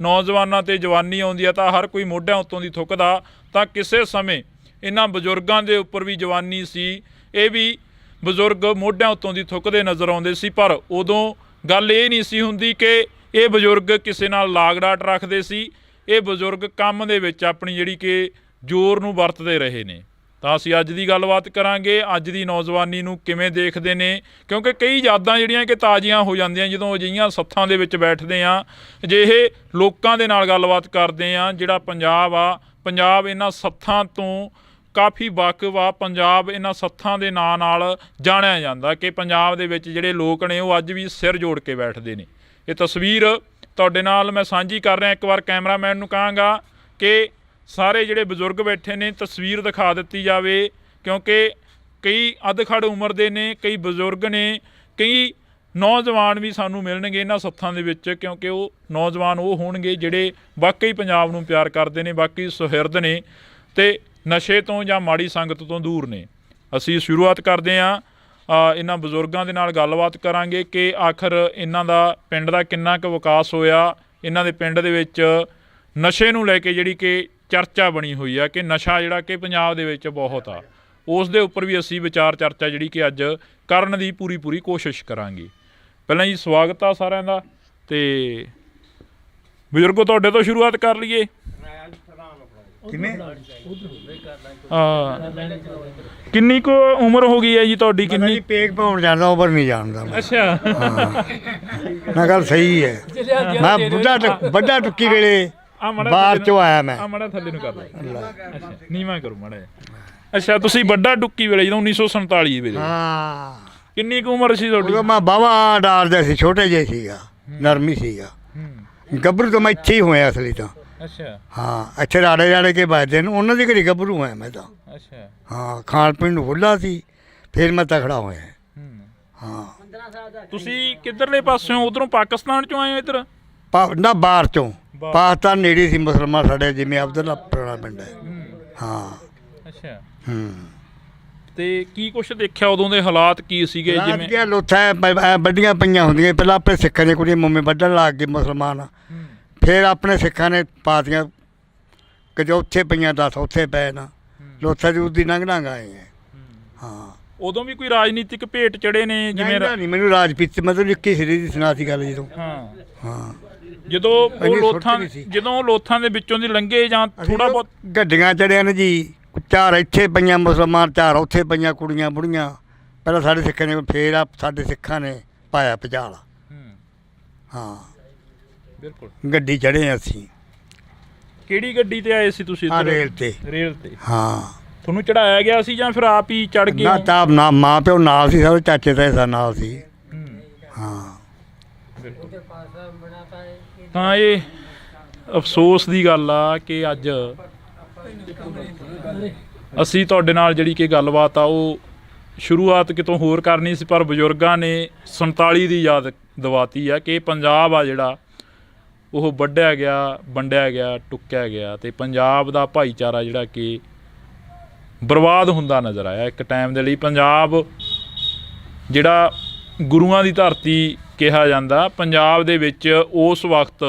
ਨੌਜਵਾਨਾਂ 'ਤੇ ਜਵਾਨੀ ਆਉਂਦੀ ਆ ਤਾਂ ਹਰ ਕੋਈ ਮੋਢਿਆਂ ਉੱਤੋਂ ਦੀ ਥੁੱਕਦਾ, ਤਾਂ ਕਿਸੇ ਸਮੇਂ ਇਹਨਾਂ ਬਜ਼ੁਰਗਾਂ ਦੇ ਉੱਪਰ ਵੀ ਜਵਾਨੀ ਸੀ। ਇਹ ਵੀ ਬਜ਼ੁਰਗ ਮੋਢਿਆਂ ਉੱਤੋਂ ਦੀ ਥੁੱਕਦੇ ਨਜ਼ਰ ਆਉਂਦੇ ਸੀ। ਪਰ ਉਦੋਂ ਗੱਲ ਇਹ ਨਹੀਂ ਸੀ ਹੁੰਦੀ ਕਿ ਇਹ ਬਜ਼ੁਰਗ ਕਿਸੇ ਨਾਲ ਲਾਗ ਡਾਟ ਰੱਖਦੇ ਸੀ। ਇਹ ਬਜ਼ੁਰਗ ਕੰਮ ਦੇ ਵਿੱਚ ਆਪਣੀ ਜਿਹੜੀ ਕਿ ਜ਼ੋਰ ਨੂੰ ਵਰਤਦੇ ਰਹੇ ਨੇ। ਤਾਂ ਅਸੀਂ ਅੱਜ ਦੀ ਗੱਲਬਾਤ ਕਰਾਂਗੇ, ਅੱਜ ਦੀ ਨੌਜਵਾਨੀ ਨੂੰ ਕਿਵੇਂ ਦੇਖਦੇ ਨੇ, ਕਿਉਂਕਿ ਕਈ ਯਾਦਾਂ ਜਿਹੜੀਆਂ ਕਿ ਤਾਜ਼ੀਆਂ ਹੋ ਜਾਂਦੀਆਂ ਜਦੋਂ ਅਜਿਹੀਆਂ ਸੱਥਾਂ ਦੇ ਵਿੱਚ ਬੈਠਦੇ ਹਾਂ, ਅਜਿਹੇ ਲੋਕਾਂ ਦੇ ਨਾਲ ਗੱਲਬਾਤ ਕਰਦੇ ਹਾਂ। ਜਿਹੜਾ ਪੰਜਾਬ ਆ, ਪੰਜਾਬ ਇਹਨਾਂ ਸੱਥਾਂ ਤੋਂ ਕਾਫੀ ਵਾਕਿਫ ਆ। ਪੰਜਾਬ ਇਹਨਾਂ ਸੱਥਾਂ ਦੇ ਨਾਂ ਨਾਲ ਜਾਣਿਆ ਜਾਂਦਾ ਕਿ ਪੰਜਾਬ ਦੇ ਵਿੱਚ ਜਿਹੜੇ ਲੋਕ ਨੇ ਉਹ ਅੱਜ ਵੀ ਸਿਰ ਜੋੜ ਕੇ ਬੈਠਦੇ ਨੇ। ਇਹ ਤਸਵੀਰ ਤੁਹਾਡੇ ਨਾਲ ਮੈਂ ਸਾਂਝੀ ਕਰ ਰਿਹਾ। ਇੱਕ ਵਾਰ ਕੈਮਰਾਮੈਨ ਨੂੰ ਕਹਾਂਗਾ ਕਿ ਸਾਰੇ ਜਿਹੜੇ ਬਜ਼ੁਰਗ ਬੈਠੇ ਨੇ ਤਸਵੀਰ ਦਿਖਾ ਦਿੱਤੀ ਜਾਵੇ, ਕਿਉਂਕਿ ਕਈ ਅਧਖੜ ਉਮਰ ਦੇ ਨੇ, ਕਈ ਬਜ਼ੁਰਗ ਨੇ, ਕਈ ਨੌਜਵਾਨ ਵੀ ਸਾਨੂੰ ਮਿਲਣਗੇ ਇਹਨਾਂ ਸੱਥਾਂ ਦੇ ਵਿੱਚ, ਕਿਉਂਕਿ ਉਹ ਨੌਜਵਾਨ ਉਹ ਹੋਣਗੇ ਜਿਹੜੇ ਵਾਕਈ ਪੰਜਾਬ ਨੂੰ ਪਿਆਰ ਕਰਦੇ ਨੇ, ਵਾਕਈ ਸੁਹਿਰਦ ਨੇ ਤੇ ਨਸ਼ੇ ਤੋਂ ਜਾਂ ਮਾੜੀ ਸੰਗਤ ਤੋਂ ਦੂਰ ਨੇ। ਅਸੀਂ ਸ਼ੁਰੂਆਤ ਕਰਦੇ ਹਾਂ ਇਹਨਾਂ ਬਜ਼ੁਰਗਾਂ ਦੇ ਨਾਲ ਗੱਲਬਾਤ ਕਰਾਂਗੇ ਕਿ ਆਖਰ ਇਹਨਾਂ ਦਾ ਪਿੰਡ ਦਾ ਕਿੰਨਾ ਕੁ ਵਿਕਾਸ ਹੋਇਆ। ਇਹਨਾਂ ਦੇ ਪਿੰਡ ਦੇ ਵਿੱਚ ਨਸ਼ੇ ਨੂੰ ਲੈ ਕੇ ਜਿਹੜੀ ਕਿ ਚਰਚਾ ਬਣੀ ਹੋਈ ਆ ਕਿ ਨਸ਼ਾ ਜਿਹੜਾ ਕਿ ਪੰਜਾਬ ਦੇ ਵਿੱਚ ਬਹੁਤ ਆ, ਉਸ ਦੇ ਉੱਪਰ ਵੀ ਅਸੀਂ ਵਿਚਾਰ ਚਰਚਾ ਜਿਹੜੀ ਕਿ ਅੱਜ ਕਰਨ ਦੀ ਪੂਰੀ ਕੋਸ਼ਿਸ਼ ਕਰਾਂਗੇ। ਪਹਿਲਾਂ ਜੀ ਸਵਾਗਤ ਆ ਸਾਰਿਆਂ ਦਾ। ਤੇ ਬਜ਼ੁਰਗੋ ਤੁਹਾਡੇ ਤੋਂ ਸ਼ੁਰੂਆਤ ਕਰ ਲਈਏ। ਕਿੰਨੀ ਕੁ ਉਮਰ ਹੋ ਗਈ ਹੈ ਜੀ ਤੁਹਾਡੀ? ਕਿੰਨੀ ਪੇਕ ਪਾਉਣ ਜਾਂਦਾ, ਉਮਰ ਨਹੀਂ ਜਾਣਦਾ। ਅੱਛਾ, ਨਾ ਗੱਲ ਸਹੀ ਹੈ। ਮੈਂ ਵੱਡਾ ਟੁੱਕੀ ਵੇਲੇ ਬਾਹਰ ਚੋਂ ਆਇਆ। ਮੈਂ ਮਾੜਾ ਥੱਲੇ ਨੂੰ ਕਰ ਲਾ। ਅੱਛਾ, ਨੀਵਾਂ ਕਰੋ ਮਾੜਾ। ਅੱਛਾ, ਤੁਸੀਂ ਵੱਡਾ ਡੁੱਕੀ ਵੇਲੇ ਜਦੋਂ 1947 ਵੇਲੇ, ਹਾਂ ਕਿੰਨੀ ਕੁ ਉਮਰ ਸੀ ਤੁਹਾਡੀ? ਉਦੋਂ ਮੈਂ ਬਾਵਾ ਡਾਲਦਾ ਸੀ, ਛੋਟੇ ਜਿਹੇ ਸੀਗਾ, ਨਰਮੀ ਸੀਗਾ। ਗੱਭਰੂ ਤਾਂ ਮੈਂ ਇੱਥੇ ਹੀ ਹੋਇਆ ਅਸਲੀ ਤਾਂ। ਅੱਛਾ ਹਾਂ, ਇੱਥੇ ਰਾੜੇ ਕੇ ਵੱਜਦੇ ਨੇ, ਉਹਨਾਂ ਦੇ ਘਰੇ ਗੱਭਰੂ ਹੋਇਆ ਮੈਂ ਤਾਂ। ਅੱਛਾ ਹਾਂ, ਖਾਣ ਪੀਣ ਨੂੰ ਖੁੱਲ੍ਹਾ ਸੀ, ਫਿਰ ਮੈਂ ਤਕੜਾ ਹੋਇਆ। ਹਾਂ, ਤੁਸੀਂ ਕਿੱਧਰਲੇ ਪਾਸਿਓਂ, ਉਧਰੋਂ ਪਾਕਿਸਤਾਨ ਚੋਂ ਆਏ ਹੋ ਇੱਧਰ? ਨਾ ਬਾਹਰ ਚੋਂ, ਪਾਕਿਸਤਾਨ ਨੇੜੇ ਸੀ ਮੁਸਲਮਾਨ ਸਾਡੇ, ਜਿਵੇਂ ਅਬਦੁੱਲਾ ਪੁਰਾਣਾ ਪਿੰਡ ਹੈ। ਹਾਂ ਅੱਛਾ, ਤੇ ਕੀ ਕੁਛ ਦੇਖਿਆ ਉਦੋਂ ਦੇ ਹਾਲਾਤ ਕੀ ਸੀਗੇ? ਜਿਵੇਂ ਲੋਥਾਂ ਵੱਡੀਆਂ ਪਈਆਂ ਹੁੰਦੀਆਂ, ਪਹਿਲਾਂ ਆਪਣੇ ਸਿੱਖਾਂ ਦੀਆਂ ਕੁੜੀਆਂ ਮੁੰਮੇ ਵੱਢਣ ਲੱਗ ਗਏ ਮੁਸਲਮਾਨ, ਫਿਰ ਆਪਣੇ ਸਿੱਖਾਂ ਨੇ ਪਾਤੀਆਂ ਕਿ ਜੋ ਉੱਥੇ ਪਈਆਂ 10 ਉੱਥੇ ਪਏ ਨਾ, ਲੋਥਾਂ ਦੀ ਉਦੀ ਨੰਗ ਆਏ ਹੈ। ਹਾਂ, ਉਦੋਂ ਵੀ ਕੋਈ ਰਾਜਨੀਤਿਕ ਭੇਟ ਚੜੇ ਨੇ? ਜਿਵੇਂ ਨਹੀਂ, ਮੈਨੂੰ ਰਾਜਪੀਤ ਮਤਲਬ 21 ਸਿਰੇ ਦੀ ਸੁਣਾਤੀ ਗੱਲ ਜਦੋਂ। ਹਾਂ, ਜਦੋਂ ਉਹ ਲੋਥਾਂ ਦੇ ਵਿੱਚੋਂ ਦੀ ਲੰਘੇ ਜਾਂ ਥੋੜਾ ਬਹੁਤ ਗੱਡੀਆਂ ਚੜਿਆ ਨੇ ਜੀ, 4 ਇੱਥੇ ਪਈਆਂ ਮੁਸਲਮਾਨ, 4 ਉੱਥੇ ਪਈਆਂ ਕੁੜੀਆਂ ਬੁੜੀਆਂ। ਪਹਿਲਾਂ ਸਾਡੇ ਸਿੱਖਾਂ ਨੇ, ਫੇਰ ਸਾਡੇ ਸਿੱਖਾਂ ਨੇ ਪਾਇਆ ਭੁਚਾਲ। ਹਾਂ ਬਿਲਕੁਲ, ਗੱਡੀ ਚੜ੍ਹੇ ਅਸੀਂ। ਕਿਹੜੀ ਗੱਡੀ ਤੇ ਆਏ ਸੀ ਤੁਸੀਂ? ਰੇਲ ਤੇ। ਰੇਲ ਤੇ? ਹਾਂ। ਤੁਹਾਨੂੰ ਚੜਾਇਆ ਗਿਆ ਸੀ ਜਾਂ ਫਿਰ ਆਪ ਹੀ ਚੜ ਗਏ? ਨਾ ਮਾਂ ਪਿਓ ਨਾਲ ਸੀ, ਸਾਰੇ ਚਾਚੇ ਤਾਏ ਨਾਲ ਸੀ। ਹਾਂ, ਤਾਂ ਇਹ ਅਫਸੋਸ ਦੀ ਗੱਲ ਆ ਕਿ ਅੱਜ ਅਸੀਂ ਤੁਹਾਡੇ ਨਾਲ ਜਿਹੜੀ ਕਿ ਗੱਲਬਾਤ ਆ ਉਹ ਸ਼ੁਰੂਆਤ ਕਿਤੋਂ ਹੋਰ ਕਰਨੀ ਸੀ, ਪਰ ਬਜ਼ੁਰਗਾਂ ਨੇ 47 ਦੀ ਯਾਦ ਦਿਵਾਤੀ ਆ ਕਿ ਪੰਜਾਬ ਆ ਜਿਹੜਾ ਉਹ ਵੱਢਿਆ ਗਿਆ, ਵੰਡਿਆ ਗਿਆ, ਟੁੱਕਿਆ ਗਿਆ, ਅਤੇ ਪੰਜਾਬ ਦਾ ਭਾਈਚਾਰਾ ਜਿਹੜਾ ਕਿ ਬਰਬਾਦ ਹੁੰਦਾ ਨਜ਼ਰ ਆਇਆ। ਇੱਕ ਟਾਈਮ ਦੇ ਲਈ ਪੰਜਾਬ ਜਿਹੜਾ ਗੁਰੂਆਂ ਦੀ ਧਰਤੀ ਕਿਹਾ ਜਾਂਦਾ, ਪੰਜਾਬ ਦੇ ਵਿੱਚ ਉਸ ਵਕਤ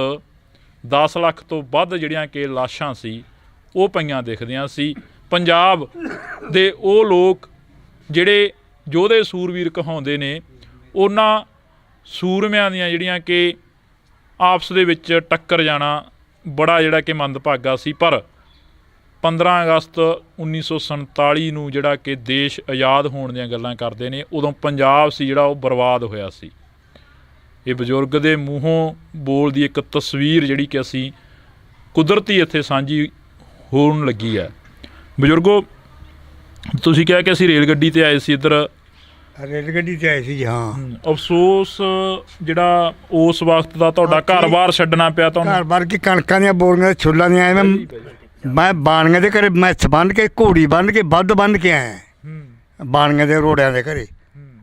10 ਲੱਖ ਤੋਂ ਵੱਧ ਜਿਹੜੀਆਂ ਕਿ ਲਾਸ਼ਾਂ ਸੀ ਉਹ ਪਈਆਂ ਦਿਖਦੀਆਂ ਸੀ। ਪੰਜਾਬ ਦੇ ਉਹ ਲੋਕ ਜਿਹੜੇ ਯੋਧੇ ਸੂਰਵੀਰ ਕਹਾਉਂਦੇ ਨੇ, ਉਹਨਾਂ ਸੂਰਮਿਆਂ ਦੀਆਂ ਜਿਹੜੀਆਂ ਕਿ ਆਪਸ ਦੇ ਵਿੱਚ ਟੱਕਰ ਜਾਣਾ ਬੜਾ ਜਿਹੜਾ ਕਿ ਮੰਦਭਾਗਾ ਸੀ। ਪਰ 15 ਅਗਸਤ 1947 ਨੂੰ ਜਿਹੜਾ ਕਿ ਦੇਸ਼ ਆਜ਼ਾਦ ਹੋਣ ਦੀਆਂ ਗੱਲਾਂ ਕਰਦੇ ਨੇ, ਉਦੋਂ ਪੰਜਾਬ ਸੀ ਜਿਹੜਾ ਉਹ ਬਰਬਾਦ ਹੋਇਆ ਸੀ। ਇਹ ਬਜ਼ੁਰਗ ਦੇ ਮੂੰਹੋਂ ਬੋਲਦੀ ਇੱਕ ਤਸਵੀਰ ਜਿਹੜੀ ਕਿ ਅਸੀਂ ਕੁਦਰਤੀ ਇੱਥੇ ਸਾਂਝੀ ਹੋਣ ਲੱਗੀ ਹੈ। ਬਜ਼ੁਰਗੋ, ਤੁਸੀਂ ਕਿਹਾ ਕਿ ਅਸੀਂ ਰੇਲ ਗੱਡੀ 'ਤੇ ਆਏ ਸੀ ਇੱਧਰ? ਰੇਲ ਗੱਡੀ 'ਤੇ ਆਏ ਸੀ ਜੀ। ਹਾਂ, ਅਫਸੋਸ ਜਿਹੜਾ ਉਸ ਵਕਤ ਦਾ ਤੁਹਾਡਾ ਘਰ-ਬਾਰ ਛੱਡਣਾ ਪਿਆ ਤੁਹਾਨੂੰ? ਘਰ-ਬਾਰ ਕੀ, ਕਣਕਾਂ ਦੀਆਂ ਬੋਰੀਆਂ, ਛੁੱਲਾਂ ਦੀਆਂ ਆਏ। ਮੈਂ ਬਾਣੀਆਂ ਦੇ ਘਰੇ ਮੈਥ ਬੰਨ੍ਹ ਕੇ, ਘੋੜੀ ਬੰਨ੍ਹ ਕੇ, ਵੱਧ ਬੰਨ੍ਹ ਕੇ ਆਇਆ ਬਾਣੀਆਂ ਦੇ ਰੋੜਿਆਂ ਦੇ ਘਰੇ।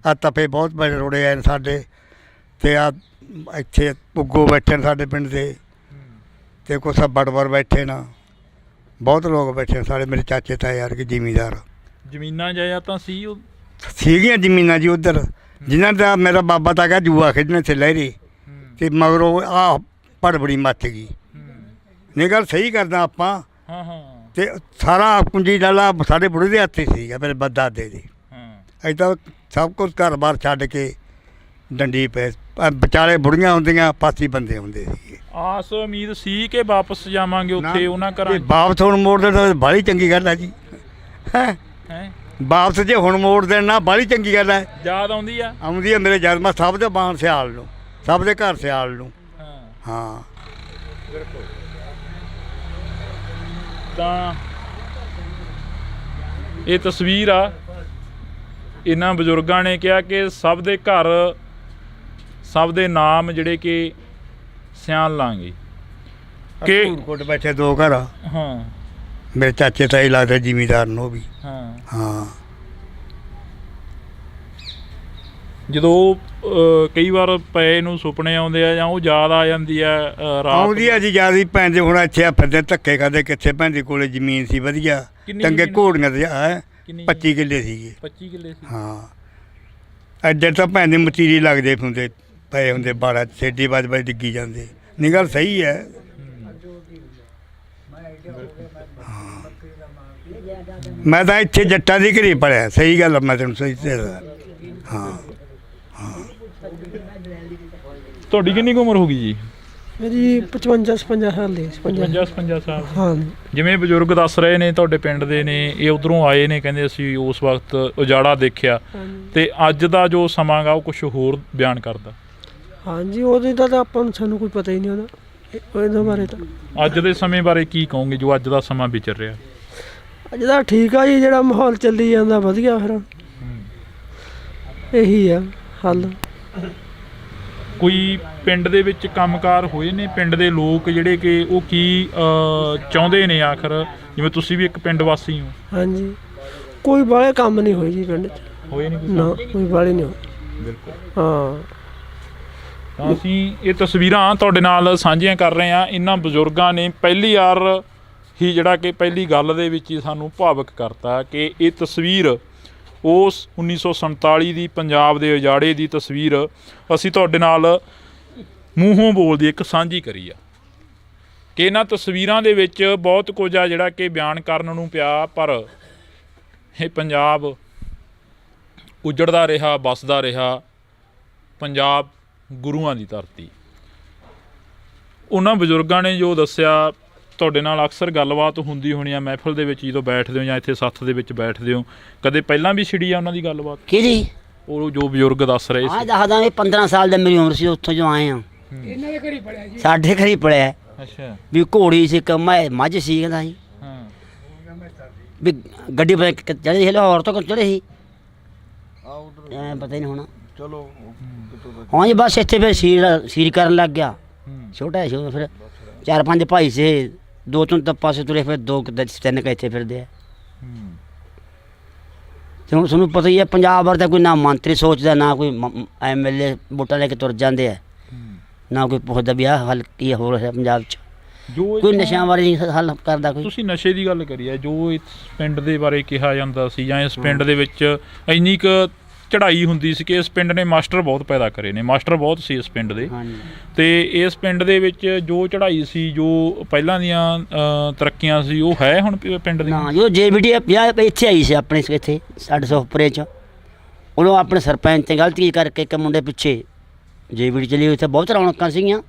ਆ ਤਪੇ ਬਹੁਤ ਬੜੇ ਰੋੜੇ ਆਏ ਨੇ ਸਾਡੇ, ਅਤੇ ਆ ਇੱਥੇ ਪੁੱਗੋ ਬੈਠੇ ਨੇ ਸਾਡੇ ਪਿੰਡ ਦੇ, ਅਤੇ ਕੁਛ ਬੜਵਰ ਬੈਠੇ ਨਾ, ਬਹੁਤ ਲੋਕ ਬੈਠੇ ਨੇ ਸਾਡੇ, ਮੇਰੇ ਚਾਚੇ ਤਾਏ ਯਾਰ ਕਿ ਜ਼ਿਮੀਂਦਾਰ। ਜ਼ਮੀਨਾਂ ਜਾਇਦਾਦਾਂ ਸੀ ਉਹ? ਸੀਗੀਆਂ ਜ਼ਮੀਨਾਂ ਜੀ ਉੱਧਰ, ਜਿਨ੍ਹਾਂ ਦਾ ਮੇਰਾ ਬਾਬਾ ਤਾਂ ਗਿਆ ਜੂਆ ਖੇਡਣੇ ਤੇ ਲਹਿਰੇ, ਅਤੇ ਮਗਰੋਂ ਆਹ ਭੜਬੜੀ ਮੱਚ ਗਈ। ਨਹੀਂ ਗੱਲ ਸਹੀ ਕਰਦਾ ਆਪਾਂ। ਅਤੇ ਸਾਰਾ ਕੁੰਜੀ ਡਾਲਾ ਸਾਡੇ ਬੁੜੇ ਦੇ ਹੱਥ 'ਤੇ ਸੀਗਾ, ਮੇਰੇ ਦਾਦੇ ਦੇ। ਅਸੀਂ ਤਾਂ ਸਭ ਕੁਛ ਘਰ-ਬਾਰ ਛੱਡ ਕੇ ਡੰਡੀ ਪਏ, ਵਿਚਾਲੇ ਬੁੜੀਆਂ ਹੁੰਦੀਆਂ, ਪਾਸੀ ਬੰਦੇ ਹੁੰਦੇ ਸੀਗੇ। ਆਸ ਉਮੀਦ ਸੀ ਕਿ ਵਾਪਸ ਜਾਵਾਂਗੇ ਉੱਥੇ ਉਹਨਾਂ ਘਰਾਂ? ਵਾਪਸ ਹੁਣ ਮੋੜ ਦੇਣ ਤਾਂ ਬਾਹਲੀ ਚੰਗੀ ਗੱਲ ਹੈ ਜੀ। ਹੈਂ, ਵਾਪਸ ਜੇ ਹੁਣ ਮੋੜ ਦੇਣ ਨਾ ਬਾਹਲੀ ਚੰਗੀ ਗੱਲ ਹੈ। ਯਾਦ ਆਉਂਦੀ ਆ? ਆਉਂਦੀ ਆ ਮੇਰੇ ਜਦ ਮੈਂ ਸਭ ਦੇ ਬਾਹਰ ਸਿਆਲ ਨੂੰ, ਸਭ ਦੇ ਘਰ ਸਿਆਲ ਨੂੰ। ਹਾਂ ਬਿਲਕੁਲ। ਤਾਂ ਇਹ ਤਸਵੀਰ ਆ, ਇਹਨਾਂ ਬਜ਼ੁਰਗਾਂ ਨੇ ਕਿਹਾ ਕਿ ਸਭ ਦੇ ਘਰ, ਸਭ ਦੇ ਨਾਮ ਜਿਹੜੇ ਕਿ ਸਿਆਣ ਲਾਂਗੇ। ਕਿ ਕੋਟ ਬੈਠੇ 2 ਘਰ। ਹਾਂ, ਮੇਰੇ ਚਾਚੇ ਤਾਏ ਲੱਗਦੇ ਜ਼ਿਮੀਂਦਾਰ ਨੂੰ ਵੀ। ਹਾਂ, ਜਦੋਂ ਕਈ ਵਾਰ ਪਏ ਨੂੰ ਸੁਪਨੇ ਆਉਂਦੇ ਆ ਜਾਂ ਉਹ ਯਾਦ ਆ ਜਾਂਦੀ ਆ ਰਾਤ? ਆਉਂਦੀ ਆ ਜੀ ਯਾਦ ਹੀ। ਭੈਣ ਦੇ ਹੁਣ ਇੱਥੇ ਆ ਫਿਰਦੇ ਧੱਕੇ ਕਰਦੇ, ਕਿੱਥੇ ਭੈਣ ਦੇ ਕੋਲੇ ਜ਼ਮੀਨ ਸੀ ਵਧੀਆ, ਚੰਗੇ ਘੋੜੀਆਂ ਤੇ ਹੈ 25 ਕਿੱਲੇ ਸੀਗੇ। 25 ਕਿੱਲੇ ਸੀ? ਹਾਂ, ਐਡੇ ਤਾਂ ਭੈਣ ਦੇ ਮਤੀਰੀ ਲੱਗਦੇ ਹੁੰਦੇ ਪਏ ਹੁੰਦੇ, 12 ਸੇਡੀ ਬਾਜ ਡਿੱਗੀ ਜਾਂਦੇ। ਨਹੀਂ ਗੱਲ ਸਹੀ ਹੈ। ਮੈਂ ਤਾਂ ਇੱਥੇ ਜੱਟਾਂ ਦੀ ਘਰੀ ਪੜਿਆ, ਸਹੀ ਗੱਲ ਮੈਂ ਤੈਨੂੰ ਸਹੀ ਦੱਸਦਾ। ਹਾਂ। ਤੁਹਾਡੀ ਕਿੰਨੀ ਕੁ ਉਮਰ ਹੋ ਗਈ ਜੀ? ਮੇਰੀ 55 ਸਾਲ ਦੀ। 55 ਸਾਲ? ਹਾਂ। ਜਿਵੇਂ ਬਜ਼ੁਰਗ ਦੱਸ ਰਹੇ ਨੇ ਤੁਹਾਡੇ ਪਿੰਡ ਦੇ ਨੇ, ਇਹ ਉੱਧਰੋਂ ਆਏ ਨੇ, ਕਹਿੰਦੇ ਅਸੀਂ ਉਸ ਵਕਤ ਉਜਾੜਾ ਦੇਖਿਆ, ਤੇ ਅੱਜ ਦਾ ਜੋ ਸਮਾਂ ਗਾ ਉਹ ਕੁਛ ਹੋਰ ਬਿਆਨ ਕਰਦਾ। ਹਾਂਜੀ, ਉਹਦੇ ਦਾ ਤਾਂ ਆਪਾਂ ਨੂੰ, ਸਾਨੂੰ ਕੋਈ ਪਤਾ ਹੀ ਨਹੀਂ ਉਹਦਾ, ਉਹਦੇ ਬਾਰੇ ਤਾਂ। ਅੱਜ ਦੇ ਸਮੇਂ ਬਾਰੇ ਕੀ ਕਹੋਗੇ ਜੋ ਅੱਜ ਦਾ ਸਮਾਂ ਵਿਚਰ ਰਿਹਾ? ਅੱਜ ਦਾ ਠੀਕ ਆ ਜੀ, ਜਿਹੜਾ ਮਾਹੌਲ ਚੱਲੀ ਜਾਂਦਾ ਵਧੀਆ, ਫਿਰ ਇਹੀ ਆ ਹੱਲ। ਕੋਈ ਪਿੰਡ ਦੇ ਵਿੱਚ ਕੰਮਕਾਰ ਹੋਏ ਨੇ, ਪਿੰਡ ਦੇ ਲੋਕ ਜਿਹੜੇ ਕਿ ਉਹ ਕੀ ਚਾਹੁੰਦੇ ਨੇ ਆਖਰ, ਜਿਵੇਂ ਤੁਸੀਂ ਵੀ ਇੱਕ ਪਿੰਡ ਵਾਸੀ ਹੋ? ਹਾਂਜੀ, ਕੋਈ ਬਾਹਲੇ ਕੰਮ ਨਹੀਂ ਹੋਏ ਜੀ ਪਿੰਡ 'ਚ, ਹੋਏ ਨਹੀਂ ਨਾ ਕੋਈ ਬਾਹਲੇ ਨਹੀਂ ਹੋਏ। ਬਿਲਕੁਲ। ਹਾਂ, ਤਾਂ ਅਸੀਂ ਇਹ ਤਸਵੀਰਾਂ ਤੁਹਾਡੇ ਨਾਲ ਸਾਂਝੀਆਂ ਕਰ ਰਹੇ ਹਾਂ। ਇਹਨਾਂ ਬਜ਼ੁਰਗਾਂ ਨੇ ਪਹਿਲੀ ਵਾਰ ਹੀ ਜਿਹੜਾ ਕਿ ਪਹਿਲੀ ਗੱਲ ਦੇ ਵਿੱਚ ਹੀ ਸਾਨੂੰ ਭਾਵੁਕ ਕਰਤਾ ਕਿ ਇਹ ਤਸਵੀਰ ਉਸ 1947 ਦੀ ਪੰਜਾਬ ਦੇ ਉਜਾੜੇ ਦੀ ਤਸਵੀਰ ਅਸੀਂ ਤੁਹਾਡੇ ਨਾਲ ਮੂੰਹੋਂ ਬੋਲਦੀ ਇੱਕ ਸਾਂਝੀ ਕਰੀ ਆ ਕਿ ਇਹਨਾਂ ਤਸਵੀਰਾਂ ਦੇ ਵਿੱਚ ਬਹੁਤ ਕੁਝ ਆ ਜਿਹੜਾ ਕਿ ਬਿਆਨ ਕਰਨ ਨੂੰ ਪਿਆ, ਪਰ ਇਹ ਪੰਜਾਬ ਉਜੜਦਾ ਰਿਹਾ, ਵੱਸਦਾ ਰਿਹਾ। ਪੰਜਾਬ ਗੁਰੂਆਂ ਦੀ ਧਰਤੀ। ਉਹਨਾਂ ਬਜ਼ੁਰਗਾਂ ਨੇ ਜੋ ਦੱਸਿਆ, ਤੁਹਾਡੇ ਨਾਲ ਅਕਸਰ ਗੱਲਬਾਤ ਹੁੰਦੀ ਹੋਣੀ ਆ ਮਹਿਫਲ ਦੇ ਵਿੱਚ ਜਦੋਂ ਬੈਠਦੇ ਹੋ ਜਾਂ ਇੱਥੇ ਸੱਥ ਦੇ ਵਿੱਚ ਬੈਠਦੇ ਹੋ, ਕਦੇ ਪਹਿਲਾਂ ਵੀ ਛਿੜੀ ਆ ਉਹਨਾਂ ਦੀ ਗੱਲਬਾਤ? ਕਿਹਦੀ? ਉਹ ਜੋ ਬਜ਼ੁਰਗ ਦੱਸ ਰਹੇ ਹਾਂ ਸੀ। ਦੱਸਦਾ ਵੀ 15 ਸਾਲ ਦੀ ਮੇਰੀ ਉਮਰ ਸੀ, ਉੱਥੋਂ ਜੋ ਆਏ ਆ। ਇਹਨਾਂ ਦੇ ਘਰ ਹੀ ਪੜਿਆ ਜੀ। ਸਾਡੇ ਘਰ ਹੀ ਪੜਿਆ। ਅੱਛਾ। ਵੀ ਘੋੜੀ ਸੀ, ਇੱਕ ਮੱਝ ਸੀ ਕਹਿੰਦਾ ਸੀ। ਹਾਂ। ਵੀ ਗੱਡੀ ਪਰ ਚੜੇ ਸੀ, ਲਾਹੌਰ ਤੋਂ ਚੜੇ ਸੀ, ਐਂ ਪਤਾ ਹੀ ਨਹੀਂ ਹੋਣਾ। ਚਲੋ ਹਾਂ ਜੀ, ਬਸ ਇੱਥੇ ਫਿਰ ਸੀਰ ਕਰਨ ਲੱਗ ਗਿਆ। ਛੋਟਾ ਸੀ ਉਹ, ਫਿਰ 4-5 ਭਾਈ ਸੀ, 2 ਤੋਂ ਪਾਸੇ ਤੁਰੇ, ਫਿਰ 2-3 ਇੱਥੇ ਫਿਰਦੇ ਆ। ਤੇ ਹੁਣ ਤੁਹਾਨੂੰ ਪਤਾ ਹੀ ਹੈ ਪੰਜਾਬ ਬਾਰੇ ਤਾਂ ਕੋਈ ਨਾ ਮੰਤਰੀ ਸੋਚਦਾ, ਨਾ ਕੋਈ MLA ਵੋਟਾਂ ਲੈ ਕੇ ਤੁਰ ਜਾਂਦੇ ਆ, ਨਾ ਕੋਈ ਪੁੱਛਦਾ ਵੀ ਆਹ ਹੱਲ ਕੀ ਹੋ ਰਿਹਾ ਪੰਜਾਬ 'ਚ। ਕੋਈ ਨਸ਼ਿਆਂ ਬਾਰੇ ਨਹੀਂ ਹੱਲ ਕਰਦਾ ਕੋਈ। ਤੁਸੀਂ ਨਸ਼ੇ ਦੀ ਗੱਲ ਕਰੀ ਹੈ, ਜੋ ਇਸ ਪਿੰਡ ਦੇ ਬਾਰੇ ਕਿਹਾ ਜਾਂਦਾ ਸੀ ਜਾਂ ਇਸ ਪਿੰਡ ਦੇ ਵਿੱਚ ਇੰਨੀ ਕੁ ਚੜ੍ਹਾਈ ਹੁੰਦੀ ਸੀ ਕਿ ਇਸ ਪਿੰਡ ਨੇ ਮਾਸਟਰ ਬਹੁਤ ਪੈਦਾ ਕਰੇ ਨੇ, ਮਾਸਟਰ ਬਹੁਤ ਸੀ ਇਸ ਪਿੰਡ ਦੇ। ਤੇ ਇਸ ਪਿੰਡ ਦੇ ਵਿੱਚ ਜੋ ਚੜ੍ਹਾਈ ਸੀ, ਜੋ ਪਹਿਲਾਂ ਦੀਆਂ ਤਰੱਕੀਆਂ ਸੀ, ਉਹ ਹੈ ਹੁਣ ਪਿੰਡ ਦੀ? ਨਾ, ਜੋ JBT ਇੱਥੇ ਆਈ ਸੀ ਆਪਣੇ ਇੱਥੇ ਸਾਡੇ ਸੋਹਪੁਰੇ 'ਚ, ਉਦੋਂ ਆਪਣੇ ਸਰਪੰਚ ਤੇ ਗਲਤੀ ਕਰਕੇ ਇੱਕ ਮੁੰਡੇ ਪਿੱਛੇ JBT ਚਲੀ, ਉੱਥੇ ਬਹੁਤ ਰੌਣਕਾਂ ਸੀਗੀਆਂ,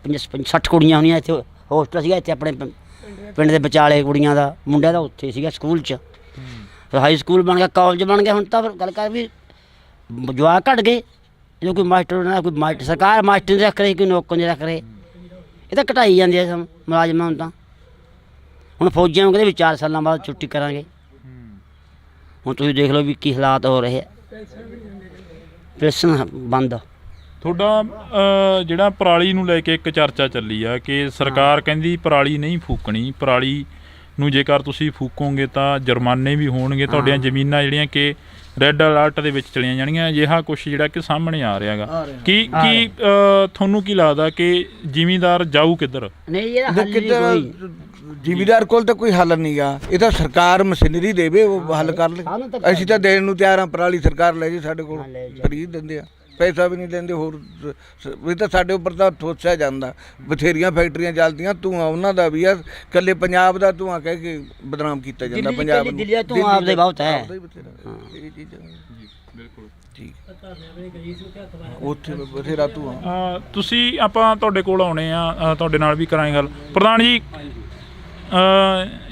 50-60 ਕੁੜੀਆਂ ਹੋਣੀਆਂ। ਇੱਥੇ ਹੋਸਟਲ ਸੀਗਾ ਇੱਥੇ ਆਪਣੇ ਪਿੰਡ ਦੇ ਵਿਚਾਲੇ ਕੁੜੀਆਂ ਦਾ, ਮੁੰਡਿਆਂ ਦਾ ਉੱਥੇ ਸੀਗਾ ਸਕੂਲ 'ਚ। ਫਿਰ ਹਾਈ ਸਕੂਲ ਬਣ ਗਿਆ, ਕਾਲਜ ਬਣ ਗਿਆ। ਹੁਣ ਤਾਂ ਫਿਰ ਗੱਲ ਕਰ ਵੀ ਜਵਾਕ ਘੱਟ ਗਏ, ਜੋ ਕੋਈ ਮਾਸਟਰ ਨਾ ਕੋਈ ਸਰਕਾਰ ਮਾਸਟਰ ਨਹੀਂ ਰੱਖ ਰਹੀ, ਕੋਈ ਨੌਕਰ ਨਹੀਂ ਰੱਖ ਰਹੇ। ਇਹ ਤਾਂ ਘਟਾਈ ਜਾਂਦੀ ਹੈ ਮੁਲਾਜ਼ਮਾਂ ਹੁਣ ਤਾਂ। ਹੁਣ ਫੌਜੀਆਂ ਨੂੰ ਕਹਿੰਦੇ ਵੀ 4 ਸਾਲਾਂ ਬਾਅਦ ਛੁੱਟੀ ਕਰਾਂਗੇ। ਹੁਣ ਤੁਸੀਂ ਦੇਖ ਲਓ ਵੀ ਕੀ ਹਾਲਾਤ ਹੋ ਰਹੇ ਆ, ਪੈਨਸ਼ਨ ਬੰਦ। ਤੁਹਾਡਾ ਜਿਹੜਾ ਪਰਾਲੀ ਨੂੰ ਲੈ ਕੇ ਇੱਕ ਚਰਚਾ ਚੱਲੀ ਆ ਕਿ ਸਰਕਾਰ ਕਹਿੰਦੀ ਪਰਾਲੀ ਨਹੀਂ ਫੂਕਣੀ, ਪਰਾਲੀ ਨੂੰ ਜੇਕਰ ਤੁਸੀਂ ਫੂਕੋਗੇ ਤਾਂ ਜੁਰਮਾਨੇ ਵੀ ਹੋਣਗੇ, ਤੁਹਾਡੀਆਂ ਜ਼ਮੀਨਾਂ ਜਿਹੜੀਆਂ ਕਿ ਰੈੱਡ ਅਲਰਟ ਦੇ ਵਿੱਚ ਚਲੀਆਂ ਜਾਣਗੀਆਂ। ਅਜਿਹਾ ਕੁਛ ਜਿਹੜਾ ਕਿ ਸਾਹਮਣੇ ਆ ਰਿਹਾ ਗਾ। ਕੀ ਤੁਹਾਨੂੰ ਕੀ ਲੱਗਦਾ ਕਿ ਜ਼ਿਮੀਂਦਾਰ ਜਾਊ ਕਿੱਧਰ? ਜ਼ਿਮੀਂਦਾਰ ਕੋਲ ਤਾਂ ਕੋਈ ਹੱਲ ਨਹੀਂ ਗਾ, ਇਹ ਤਾਂ ਸਰਕਾਰ ਮਸ਼ੀਨਰੀ ਦੇਵੇ, ਉਹ ਹੱਲ ਕਰ ਲੈ। ਅਸੀਂ ਤਾਂ ਦੇਣ ਨੂੰ ਤਿਆਰ ਹਾਂ, ਪਰਾਲੀ ਸਰਕਾਰ ਲੈ ਜੇ ਸਾਡੇ ਕੋਲ, ਫਰੀ ਦਿੰਦੇ ਆ, ਪੈਸਾ ਵੀ ਨਹੀਂ ਲੈਂਦੇ। ਹੋਰ ਇਹ ਤਾਂ ਸਾਡੇ ਉੱਪਰ ਤਾਂ ਠੋਸਿਆ ਜਾਂਦਾ। ਬਥੇਰੀਆਂ ਫੈਕਟਰੀਆਂ ਚੱਲਦੀਆਂ, ਧੂੰਆਂ ਉਹਨਾਂ ਦਾ ਵੀ ਆ, ਇਕੱਲੇ ਪੰਜਾਬ ਦਾ ਧੂੰਆਂ ਕਹਿ ਕੇ ਬਦਨਾਮ ਕੀਤਾ ਜਾਂਦਾ ਪੰਜਾਬ ਨੂੰ। ਦਿੱਲੀ ਦਾ ਧੂੰਆਂ ਆਪਦੇ ਬਹੁਤ ਹੈ। ਇਹ ਚੀਜ਼ਾਂ ਬਿਲਕੁਲ ਠੀਕ, ਉੱਥੇ ਬਥੇਰਾ ਧੂੰਆਂ। ਤੁਸੀਂ ਆਪਾਂ ਤੁਹਾਡੇ ਕੋਲ ਆਉਣੇ ਆ, ਤੁਹਾਡੇ ਨਾਲ ਵੀ ਕਰਾਂਗੇ ਗੱਲ। ਪ੍ਰਧਾਨ ਜੀ,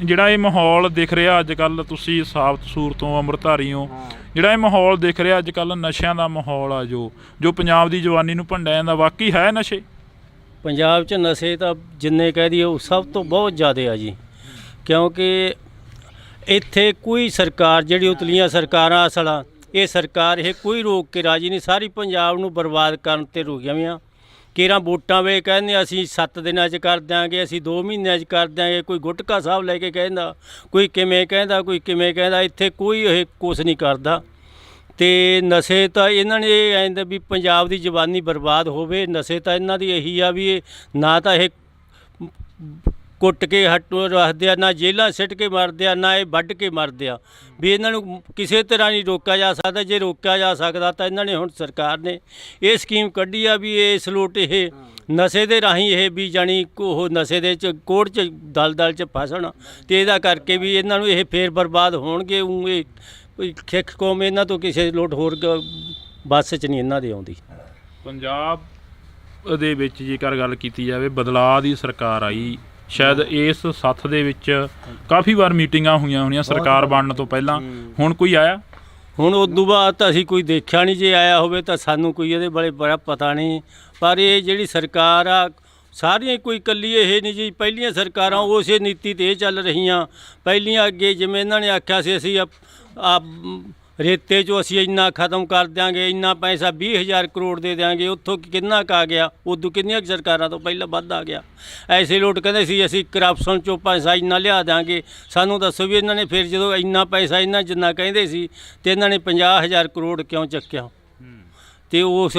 ਜਿਹੜਾ ਇਹ ਮਾਹੌਲ ਦਿਖ ਰਿਹਾ ਅੱਜ ਕੱਲ੍ਹ, ਤੁਸੀਂ ਸਾਬਤ ਸੂਰਤ ਤੋਂ ਅੰਮ੍ਰਿਤਧਾਰੀ ਹੋ, ਜਿਹੜਾ ਇਹ ਮਾਹੌਲ ਦਿਖ ਰਿਹਾ ਅੱਜ ਕੱਲ੍ਹ ਨਸ਼ਿਆਂ ਦਾ ਮਾਹੌਲ ਆ, ਜੋ ਪੰਜਾਬ ਦੀ ਜਵਾਨੀ ਨੂੰ ਭੰਡਿਆ ਜਾਂਦਾ, ਵਾਕਈ ਹੈ ਨਸ਼ੇ? ਪੰਜਾਬ 'ਚ ਨਸ਼ੇ ਤਾਂ ਜਿੰਨੇ ਕਹਿ ਦਈਏ ਉਹ ਸਭ ਤੋਂ ਬਹੁਤ ਜ਼ਿਆਦਾ ਆ ਜੀ, ਕਿਉਂਕਿ ਇੱਥੇ ਕੋਈ ਸਰਕਾਰ ਜਿਹੜੀ ਉਤਲੀਆਂ ਸਰਕਾਰਾਂ ਅਸਲ ਇਹ ਸਰਕਾਰ ਇਹ ਕੋਈ ਰੋਕ ਕੇ ਰਾਜੀ ਨਹੀਂ, ਸਾਰੀ ਪੰਜਾਬ ਨੂੰ ਬਰਬਾਦ ਕਰਨ 'ਤੇ ਰੁਕੀਆਂ ਹੋਈਆਂ। ਕੇਰਾਂ ਵੋਟਾਂ ਵੇ ਕਹਿੰਦੇ ਅਸੀਂ 7 ਦਿਨਾਂ 'ਚ ਕਰ ਦਿਆਂਗੇ, ਅਸੀਂ 2 ਮਹੀਨਿਆਂ 'ਚ ਕਰ ਦਿਆਂਗੇ, ਕੋਈ ਗੁਟਕਾ ਸਾਹਿਬ ਲੈ ਕੇ ਕਹਿੰਦਾ, ਕੋਈ ਕਿਵੇਂ ਕਹਿੰਦਾ, ਕੋਈ ਕਿਵੇਂ ਕਹਿੰਦਾ। ਇੱਥੇ ਕੋਈ ਇਹ ਕੁਛ ਨਹੀਂ ਕਰਦਾ। ਤੇ ਨਸ਼ੇ ਤਾਂ ਇਹਨਾਂ ਨੇ ਇਹ ਆਂਦੇ ਵੀ ਪੰਜਾਬ ਦੀ ਜਵਾਨੀ ਬਰਬਾਦ ਹੋਵੇ। ਨਸ਼ੇ ਤਾਂ ਇਹਨਾਂ ਦੀ ਇਹੀ ਆ ਵੀ ਇਹ ਨਾ ਤਾਂ ਇਹ ਕੁੱਟ ਕੇ ਹੱਟੋਂ ਰੱਖਦੇ ਆ, ਨਾ ਜੇਲਾਂ ਸਿੱਟ ਕੇ ਮਰਦੇ ਆ, ਨਾ ਇਹ ਵੱਢ ਕੇ ਮਰਦੇ ਆ। ਵੀ ਇਹਨਾਂ ਨੂੰ ਕਿਸੇ ਤਰ੍ਹਾਂ ਨਹੀਂ ਰੋਕਿਆ ਜਾ ਸਕਦਾ। ਜੇ ਰੋਕਿਆ ਜਾ ਸਕਦਾ ਤਾਂ ਇਹਨਾਂ ਨੇ ਹੁਣ ਸਰਕਾਰ ਨੇ ਇਹ ਸਕੀਮ ਕੱਢੀ ਆ ਵੀ ਇਸ ਲੋਟ ਇਹ ਨਸ਼ੇ ਦੇ ਰਾਹੀਂ ਇਹ ਵੀ ਜਾਣੀ ਉਹ ਨਸ਼ੇ ਦੇ ਚ ਕੋੜ 'ਚ ਦਲਦਲ 'ਚ ਫਸਣ, ਅਤੇ ਇਹਦਾ ਕਰਕੇ ਵੀ ਇਹਨਾਂ ਨੂੰ ਇਹ ਫੇਰ ਬਰਬਾਦ ਹੋਣਗੇ। ਉਹ ਇਹ ਕੋਈ ਸਿੱਖ ਕੌਮ ਇਹਨਾਂ ਤੋਂ ਕਿਸੇ ਲੋਟ ਹੋਰ ਬੱਸ 'ਚ ਨਹੀਂ ਇਹਨਾਂ ਦੀ ਆਉਂਦੀ। ਪੰਜਾਬ ਦੇ ਵਿੱਚ ਜੇਕਰ ਗੱਲ ਕੀਤੀ ਜਾਵੇ, ਬਦਲਾਅ ਦੀ ਸਰਕਾਰ ਆਈ, ਸ਼ਾਇਦ ਇਸ ਸੱਥ ਦੇ ਵਿੱਚ ਕਾਫੀ ਵਾਰ ਮੀਟਿੰਗਾਂ ਹੋਈਆਂ ਹੋਣੀਆਂ ਸਰਕਾਰ ਬਣਨ ਤੋਂ ਪਹਿਲਾਂ, ਹੁਣ ਕੋਈ ਆਇਆ? ਹੁਣ ਉਦੋਂ ਬਾਅਦ ਤਾਂ ਅਸੀਂ ਕੋਈ ਦੇਖਿਆ ਨਹੀਂ, ਜੇ ਆਇਆ ਹੋਵੇ ਤਾਂ ਸਾਨੂੰ ਕੋਈ ਇਹਦੇ ਬਾਰੇ ਬੜਾ ਪਤਾ ਨਹੀਂ। ਪਰ ਇਹ ਜਿਹੜੀ ਸਰਕਾਰ ਆ ਸਾਰੀਆਂ ਕੋਈ ਇਕੱਲੀ ਇਹ ਨਹੀਂ ਜੀ, ਪਹਿਲੀਆਂ ਸਰਕਾਰਾਂ ਉਸੇ ਨੀਤੀ ਤੇ ਇਹ ਚੱਲ ਰਹੀਆਂ। ਪਹਿਲੀਆਂ ਅੱਗੇ ਜਿਵੇਂ ਇਹਨਾਂ ਨੇ ਆਖਿਆ ਸੀ ਅਸੀਂ ਆ ਰੇਤੇ 'ਚੋਂ ਅਸੀਂ ਇੰਨਾ ਖਤਮ ਕਰ ਦਿਆਂਗੇ, ਇੰਨਾ ਪੈਸਾ 20,000 ਕਰੋੜ ਦੇ ਦਿਆਂਗੇ, ਉੱਥੋਂ ਕਿੰਨਾ ਕੁ ਆ ਗਿਆ? ਉਦੋਂ ਕਿੰਨੀਆਂ ਕੁ ਸਰਕਾਰਾਂ ਤੋਂ ਪਹਿਲਾਂ ਵੱਧ ਆ ਗਿਆ। ਐਸੇ ਲੋਟ ਕਹਿੰਦੇ ਸੀ ਅਸੀਂ ਕਰਪਸ਼ਨ 'ਚੋਂ ਪੈਸਾ ਇੰਨਾ ਲਿਆ ਦਿਆਂਗੇ। ਸਾਨੂੰ ਦੱਸੋ ਵੀ ਇਹਨਾਂ ਨੇ ਫਿਰ ਜਦੋਂ ਇੰਨਾ ਪੈਸਾ ਇਹਨਾਂ ਜਿੰਨਾ ਕਹਿੰਦੇ ਸੀ ਤੇ ਇਹਨਾਂ ਨੇ 50,000 ਕਰੋੜ ਕਿਉਂ ਚੱਕਿਆ? ਤੇ ਉਸ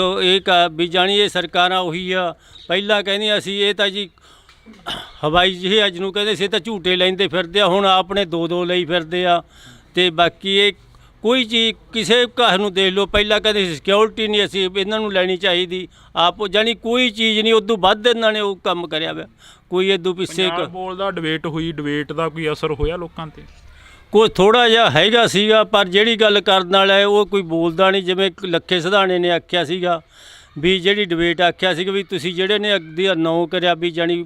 ਵੀ ਜਾਣੀ ਇਹ ਸਰਕਾਰਾਂ ਉਹੀ ਆ। ਪਹਿਲਾਂ ਕਹਿੰਦੀਆਂ ਅਸੀਂ ਇਹ ਤਾਂ ਜੀ ਹਵਾਈ ਜਹਾਜ਼ ਨੂੰ ਕਹਿੰਦੇ ਸੀ ਤਾਂ ਝੂਟੇ ਲੈਂਦੇ ਫਿਰਦੇ ਆ, ਹੁਣ ਆਪਣੇ ਦੋ ਲਈ ਫਿਰਦੇ ਆ। ਤੇ ਬਾਕੀ ਇਹ ਕੋਈ ਚੀਜ਼ ਕਿਸੇ ਘਰ ਨੂੰ ਦੇਖ ਲਓ, ਪਹਿਲਾਂ ਕਹਿੰਦੇ ਸੀ ਸਿਕਿਉਰਿਟੀ ਨਹੀਂ ਅਸੀਂ ਇਹਨਾਂ ਨੂੰ ਲੈਣੀ ਚਾਹੀਦੀ, ਆਪ ਜਾਣੀ ਕੋਈ ਚੀਜ਼ ਨਹੀਂ, ਉਦੋਂ ਵੱਧ ਇਹਨਾਂ ਨੇ ਉਹ ਕੰਮ ਕਰਿਆ ਵਾ। ਕੋਈ ਇਦੋਂ ਪਿੱਛੇ ਬੋਲਦਾ ਡਿਬੇਟ ਹੋਈ, ਡਿਬੇਟ ਦਾ ਕੋਈ ਅਸਰ ਹੋਇਆ ਲੋਕਾਂ ਤੇ? ਕੋਈ ਥੋੜ੍ਹਾ ਜਿਹਾ ਹੈਗਾ ਸੀਗਾ, ਪਰ ਜਿਹੜੀ ਗੱਲ ਕਰਨ ਵਾਲਾ ਹੈ ਉਹ ਕੋਈ ਬੋਲਦਾ ਨਹੀਂ। ਜਿਵੇਂ ਲੱਖੇ ਸਿਧਾਣੇ ਨੇ ਆਖਿਆ ਸੀਗਾ ਵੀ ਜਿਹੜੀ ਡਿਬੇਟ ਆਖਿਆ ਸੀਗਾ ਵੀ ਤੁਸੀਂ ਜਿਹੜੇ ਨੇ ਅੱਗੇ ਨਾਂ ਕਰਿਆ ਵੀ ਜਾਣੀ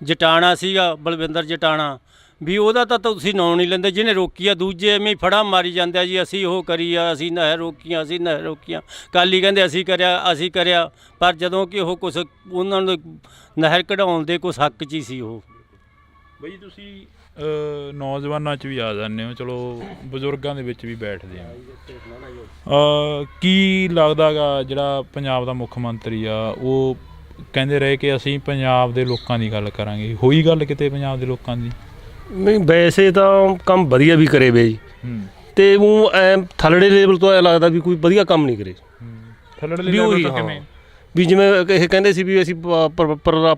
ਜਟਾਣਾ ਸੀਗਾ ਬਲਵਿੰਦਰ ਜਟਾਣਾ, ਵੀ ਉਹਦਾ ਤਾਂ ਤੁਸੀਂ ਨਾਂ ਨਹੀਂ ਲੈਂਦੇ। ਜਿਹਨੇ ਰੋਕੀ ਆ ਦੂਜੇ ਐਵੇਂ ਫੜਾ ਮਾਰੀ ਜਾਂਦੇ ਆ ਜੀ, ਅਸੀਂ ਉਹ ਕਰੀ ਆ, ਅਸੀਂ ਨਹਿਰ ਰੋਕੀਆਂ, ਅਸੀਂ ਨਹਿਰ ਰੋਕੀਆਂ। ਕਾਲੀ ਕਹਿੰਦੇ ਅਸੀਂ ਕਰਿਆ, ਪਰ ਜਦੋਂ ਕਿ ਉਹ ਕੁਛ ਉਹਨਾਂ ਨੂੰ ਨਹਿਰ ਕਢਾਉਣ ਦੇ ਕੁਛ ਹੱਕ 'ਚ ਹੀ ਸੀ ਉਹ। ਬਈ ਤੁਸੀਂ ਨੌਜਵਾਨਾਂ 'ਚ ਵੀ ਆ ਜਾਂਦੇ ਹੋ, ਚਲੋ ਬਜ਼ੁਰਗਾਂ ਦੇ ਵਿੱਚ ਵੀ ਬੈਠਦੇ ਹੋ। ਕੀ ਲੱਗਦਾ ਗਾ ਜਿਹੜਾ ਪੰਜਾਬ ਦਾ ਮੁੱਖ ਮੰਤਰੀ ਆ ਉਹ ਕਹਿੰਦੇ ਰਹੇ ਕਿ ਅਸੀਂ ਪੰਜਾਬ ਦੇ ਲੋਕਾਂ ਦੀ ਗੱਲ ਕਰਾਂਗੇ, ਹੋਈ ਗੱਲ ਕਿਤੇ ਪੰਜਾਬ ਦੇ ਲੋਕਾਂ ਦੀ? ਨਹੀਂ, ਵੈਸੇ ਤਾਂ ਕੰਮ ਵਧੀਆ ਵੀ ਕਰੇ ਵੇ ਜੀ, ਤੇ ਉਹ ਐ ਥੱਲੜੇ ਲੈਵਲ ਤੋਂ ਐ ਲੱਗਦਾ ਵੀ ਕੋਈ ਵਧੀਆ ਕੰਮ ਨਹੀਂ ਕਰੇ। ਥੱਲੜੇ ਲੈਵਲ ਤੋਂ ਕਿਵੇਂ? ਵੀ ਜਿਵੇਂ ਇਹ ਕਹਿੰਦੇ ਸੀ ਵੀ ਅਸੀਂ